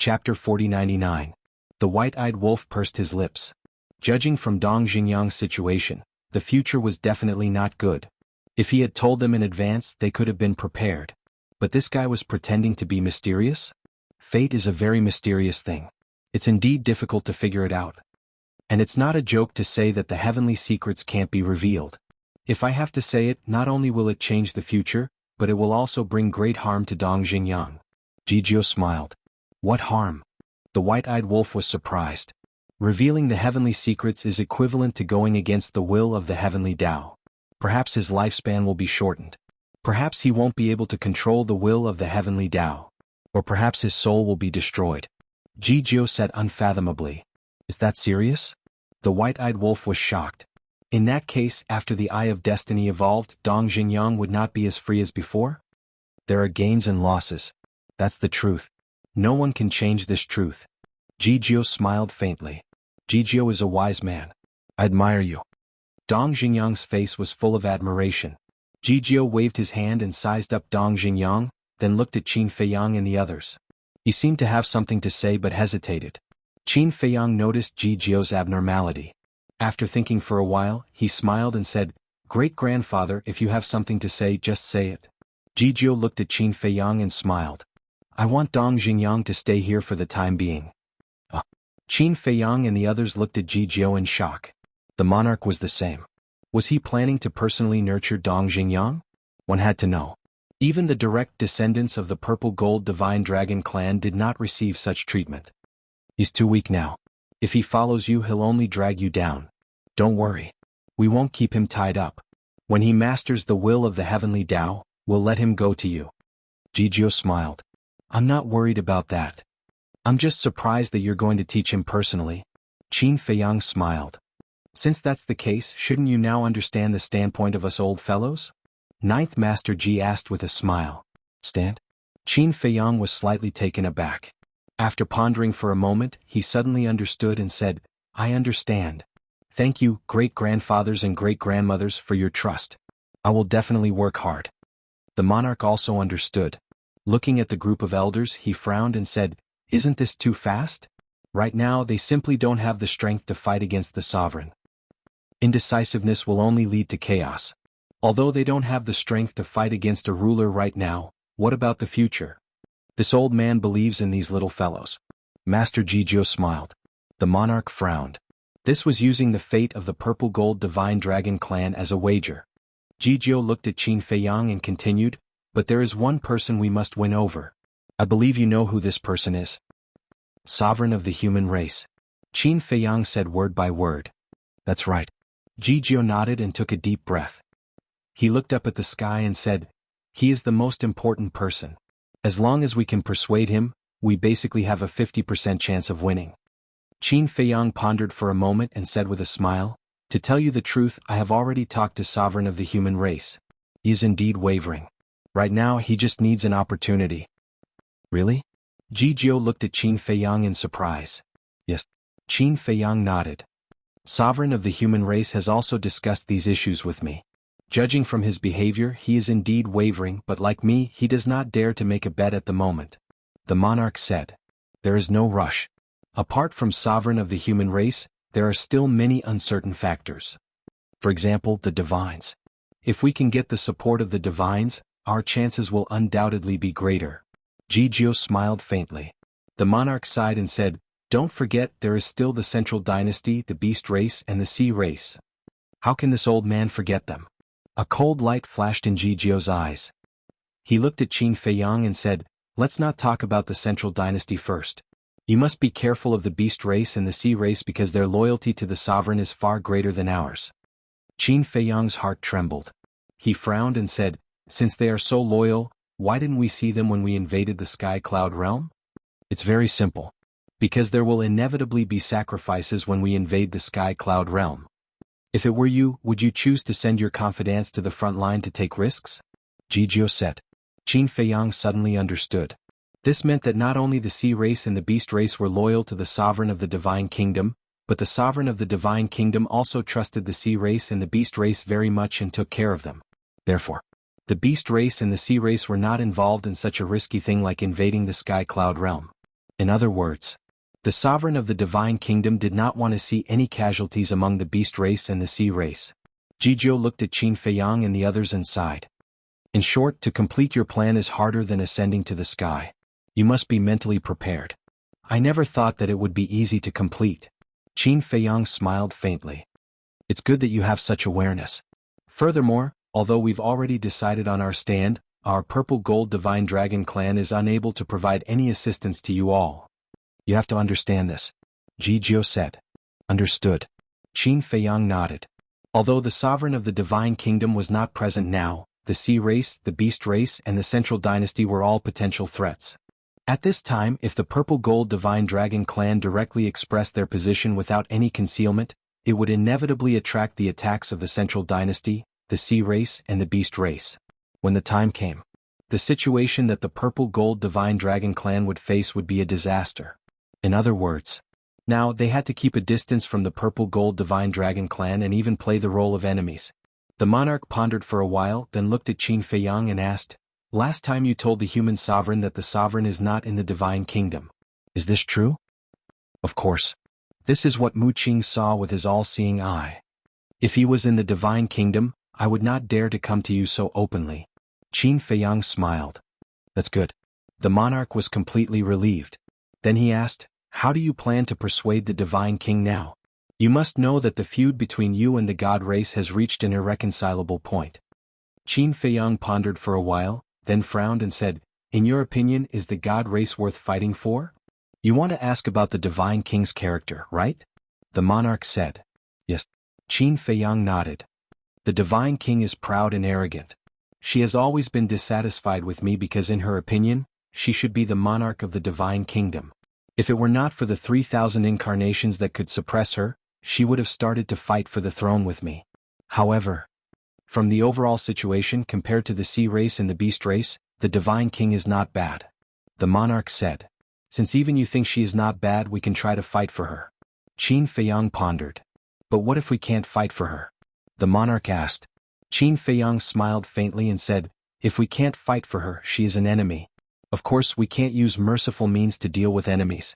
Chapter 4099. The white-eyed wolf pursed his lips. Judging from Dong Xingyang's situation, the future was definitely not good. If he had told them in advance, they could have been prepared. But this guy was pretending to be mysterious? Fate is a very mysterious thing. It's indeed difficult to figure it out. And it's not a joke to say that the heavenly secrets can't be revealed. If I have to say it, not only will it change the future, but it will also bring great harm to Dong Xingyang. Jijiu smiled. What harm? The white-eyed wolf was surprised. Revealing the heavenly secrets is equivalent to going against the will of the heavenly Tao. Perhaps his lifespan will be shortened. Perhaps he won't be able to control the will of the heavenly Tao. Or perhaps his soul will be destroyed. Jijiu said unfathomably. Is that serious? The white-eyed wolf was shocked. In that case, after the Eye of Destiny evolved, Dong Xingyang would not be as free as before? There are gains and losses. That's the truth. No one can change this truth. Jijiu smiled faintly. Jijiu is a wise man. I admire you. Dong Xingyang's face was full of admiration. Jijiu waved his hand and sized up Dong Xingyang, then looked at Qin Feiyang and the others. He seemed to have something to say but hesitated. Qin Feiyang noticed Jijiu's abnormality. After thinking for a while, he smiled and said, "Great-grandfather, if you have something to say, just say it." Jijiu looked at Qin Feiyang and smiled. I want Dong Xingyang to stay here for the time being. Qin Feiyang and the others looked at Jijiu in shock. The monarch was the same. Was he planning to personally nurture Dong Xingyang? One had to know. Even the direct descendants of the Purple Gold Divine Dragon clan did not receive such treatment. He's too weak now. If he follows you, he'll only drag you down. Don't worry. We won't keep him tied up. When he masters the will of the heavenly Tao, we'll let him go to you. Jijiu smiled. I'm not worried about that. I'm just surprised that you're going to teach him personally. Qin Feiyang smiled. Since that's the case, shouldn't you now understand the standpoint of us old fellows? Ninth Master Ji asked with a smile. Stand? Qin Feiyang was slightly taken aback. After pondering for a moment, he suddenly understood and said, I understand. Thank you, great-grandfathers and great-grandmothers, for your trust. I will definitely work hard. The monarch also understood. Looking at the group of elders, he frowned and said, Isn't this too fast? Right now, they simply don't have the strength to fight against the sovereign. Indecisiveness will only lead to chaos. Although they don't have the strength to fight against a ruler right now, what about the future? This old man believes in these little fellows. Master Jijiu smiled. The monarch frowned. This was using the fate of the Purple Gold Divine Dragon clan as a wager. Jijiu looked at Qin Feiyang and continued, But there is one person we must win over. I believe you know who this person is. Sovereign of the human race. Qin Feiyang said word by word. That's right. Jijiu nodded and took a deep breath. He looked up at the sky and said, He is the most important person. As long as we can persuade him, we basically have a 50% chance of winning. Qin Feiyang pondered for a moment and said with a smile, To tell you the truth, I have already talked to Sovereign of the human race. He is indeed wavering. Right now, he just needs an opportunity. Really? Jijiu looked at Qin Feiyang in surprise. Yes. Qin Feiyang nodded. Sovereign of the human race has also discussed these issues with me. Judging from his behavior, he is indeed wavering, but like me, he does not dare to make a bet at the moment. The monarch said. There is no rush. Apart from Sovereign of the human race, there are still many uncertain factors. For example, the divines. If we can get the support of the divines, our chances will undoubtedly be greater. Jijiu smiled faintly. The monarch sighed and said, Don't forget there is still the Central Dynasty, the Beast Race, and the Sea Race. How can this old man forget them? A cold light flashed in Jijiu's eyes. He looked at Qin Feiyang and said, Let's not talk about the Central Dynasty first. You must be careful of the Beast Race and the Sea Race because their loyalty to the sovereign is far greater than ours. Qin Feiyang's heart trembled. He frowned and said, Since they are so loyal, why didn't we see them when we invaded the Sky Cloud realm? It's very simple. Because there will inevitably be sacrifices when we invade the Sky Cloud realm. If it were you, would you choose to send your confidants to the front line to take risks? Jijiu said. Qin Feiyang suddenly understood. This meant that not only the Sea Race and the Beast Race were loyal to the Sovereign of the Divine Kingdom, but the Sovereign of the Divine Kingdom also trusted the Sea Race and the Beast Race very much and took care of them. Therefore, the Beast Race and the Sea Race were not involved in such a risky thing like invading the Sky Cloud realm. In other words, the Sovereign of the Divine Kingdom did not want to see any casualties among the Beast Race and the Sea Race. Jijiu looked at Qin Feiyang and the others and sighed. In short, to complete your plan is harder than ascending to the sky. You must be mentally prepared. I never thought that it would be easy to complete. Qin Feiyang smiled faintly. It's good that you have such awareness. Furthermore, although we've already decided on our stand, our Purple Gold Divine Dragon clan is unable to provide any assistance to you all. You have to understand this, Ji Jiao said. Understood. Qin Feiyang nodded. Although the sovereign of the Divine Kingdom was not present now, the Sea Race, the Beast Race, and the Central Dynasty were all potential threats. At this time, if the Purple Gold Divine Dragon clan directly expressed their position without any concealment, it would inevitably attract the attacks of the Central Dynasty, the Sea Race, and the Beast Race. When the time came, the situation that the Purple Gold Divine Dragon clan would face would be a disaster. In other words, now they had to keep a distance from the Purple Gold Divine Dragon clan and even play the role of enemies. The monarch pondered for a while, then looked at Qin Feiyang and asked, "Last time you told the human sovereign that the sovereign is not in the Divine Kingdom. Is this true?" Of course. This is what Mu Qing saw with his all-seeing eye. If he was in the Divine Kingdom, I would not dare to come to you so openly. Qin Feiyang smiled. That's good. The monarch was completely relieved. Then he asked, "How do you plan to persuade the Divine King now? You must know that the feud between you and the God race has reached an irreconcilable point." Qin Feiyang pondered for a while, then frowned and said, "In your opinion, is the God race worth fighting for? You want to ask about the Divine King's character, right?" The monarch said. Yes. Qin Feiyang nodded. The Divine King is proud and arrogant. She has always been dissatisfied with me because in her opinion, she should be the monarch of the Divine Kingdom. If it were not for the 3,000 incarnations that could suppress her, she would have started to fight for the throne with me. However, from the overall situation compared to the Sea Race and the Beast Race, the Divine King is not bad. The monarch said. Since even you think she is not bad, we can try to fight for her. Qin Feiyang pondered. But what if we can't fight for her? The monarch asked. Qin Feiyang smiled faintly and said, "If we can't fight for her, she is an enemy. Of course we can't use merciful means to deal with enemies."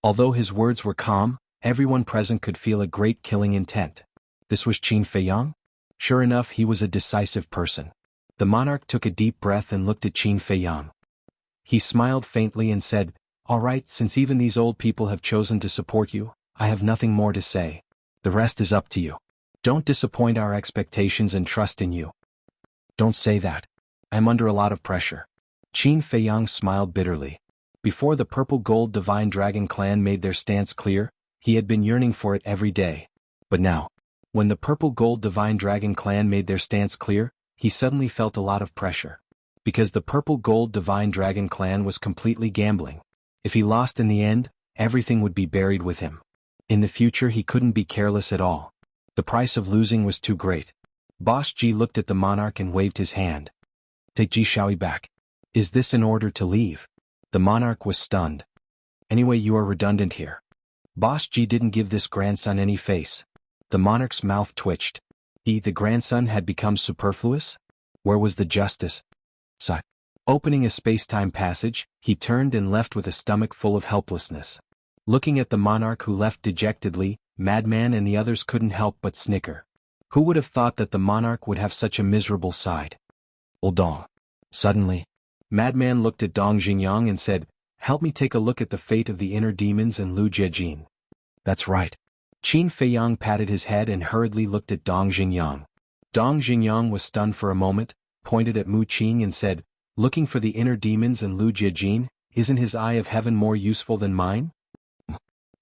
Although his words were calm, everyone present could feel a great killing intent. This was Qin Feiyang? Sure enough, he was a decisive person. The monarch took a deep breath and looked at Qin Feiyang. He smiled faintly and said, "All right, since even these old people have chosen to support you, I have nothing more to say. The rest is up to you. Don't disappoint our expectations and trust in you." "Don't say that. I'm under a lot of pressure." Qin Feiyang smiled bitterly. Before the Purple Gold Divine Dragon clan made their stance clear, he had been yearning for it every day. But now, when the Purple Gold Divine Dragon clan made their stance clear, he suddenly felt a lot of pressure. Because the Purple Gold Divine Dragon clan was completely gambling. If he lost in the end, everything would be buried with him. In the future he couldn't be careless at all. The price of losing was too great. Boss Ji looked at the monarch and waved his hand. "Take Ji Shaoi back." "Is this an order to leave?" The monarch was stunned. "Anyway, you are redundant here." Boss Ji didn't give this grandson any face. The monarch's mouth twitched. The grandson had become superfluous? Where was the justice? Sigh. Opening a space-time passage, he turned and left with a stomach full of helplessness. Looking at the monarch who left dejectedly, Madman and the others couldn't help but snicker. Who would have thought that the monarch would have such a miserable side? "Well, Dong." Suddenly, Madman looked at Dong Xingyang and said, "Help me take a look at the fate of the inner demons and Lu Jiejin." "That's right." Qin Feiyang patted his head and hurriedly looked at Dong Xingyang. Dong Xingyang was stunned for a moment, pointed at Mu Qing and said, "Looking for the inner demons and Lu Jiejin, isn't his eye of heaven more useful than mine?"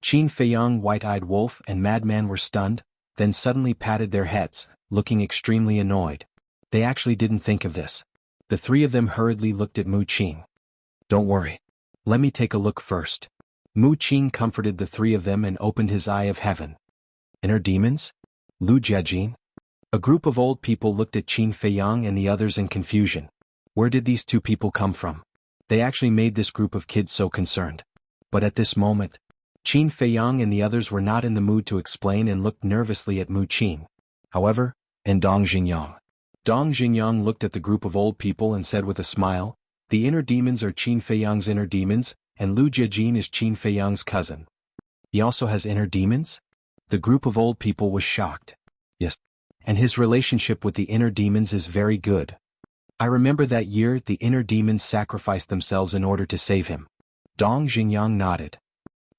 Qin Feiyang, White-Eyed Wolf, and Madman were stunned, then suddenly patted their heads, looking extremely annoyed. They actually didn't think of this. The three of them hurriedly looked at Mu Qing. "Don't worry. Let me take a look first." Mu Qing comforted the three of them and opened his eye of heaven. "Inner demons? Lu Jiejin?" A group of old people looked at Qin Feiyang and the others in confusion. Where did these two people come from? They actually made this group of kids so concerned. But at this moment, Qin Feiyang and the others were not in the mood to explain and looked nervously at Mu Qing. However, and Dong Xingyang. Dong Xingyang looked at the group of old people and said with a smile, "The inner demons are Qin Feiyang's inner demons, and Lu Jiejin is Qin Feiyang's cousin." "He also has inner demons?" The group of old people was shocked. "Yes. And his relationship with the inner demons is very good. I remember that year the inner demons sacrificed themselves in order to save him." Dong Xingyang nodded.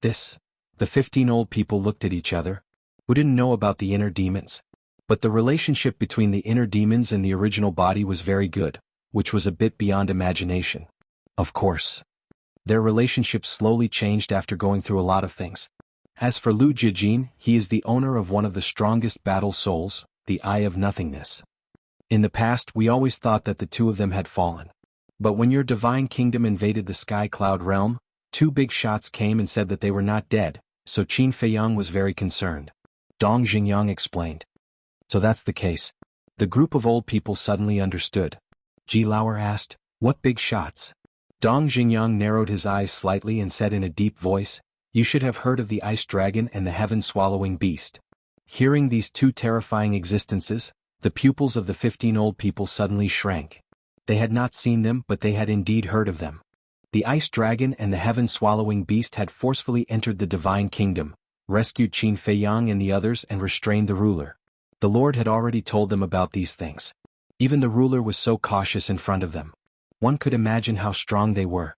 The 15 old people looked at each other, who didn't know about the inner demons. But the relationship between the inner demons and the original body was very good, which was a bit beyond imagination. Of course. Their relationship slowly changed after going through a lot of things. As for Lu Jijin, he is the owner of one of the strongest battle souls, the Eye of Nothingness. In the past we always thought that the two of them had fallen. But when your divine kingdom invaded the Sky Cloud realm, 2 big shots came and said that they were not dead, so Qin Feiyang was very concerned. Dong Xingyang explained. So that's the case. The group of old people suddenly understood. Ji Lauer asked, what big shots? Dong Xingyang narrowed his eyes slightly and said in a deep voice, you should have heard of the ice dragon and the heaven-swallowing beast. Hearing these 2 terrifying existences, the pupils of the 15 old people suddenly shrank. They had not seen them, but they had indeed heard of them. The ice dragon and the heaven-swallowing beast had forcefully entered the divine kingdom, rescued Qin Feiyang and the others and restrained the ruler. The Lord had already told them about these things. Even the ruler was so cautious in front of them. One could imagine how strong they were.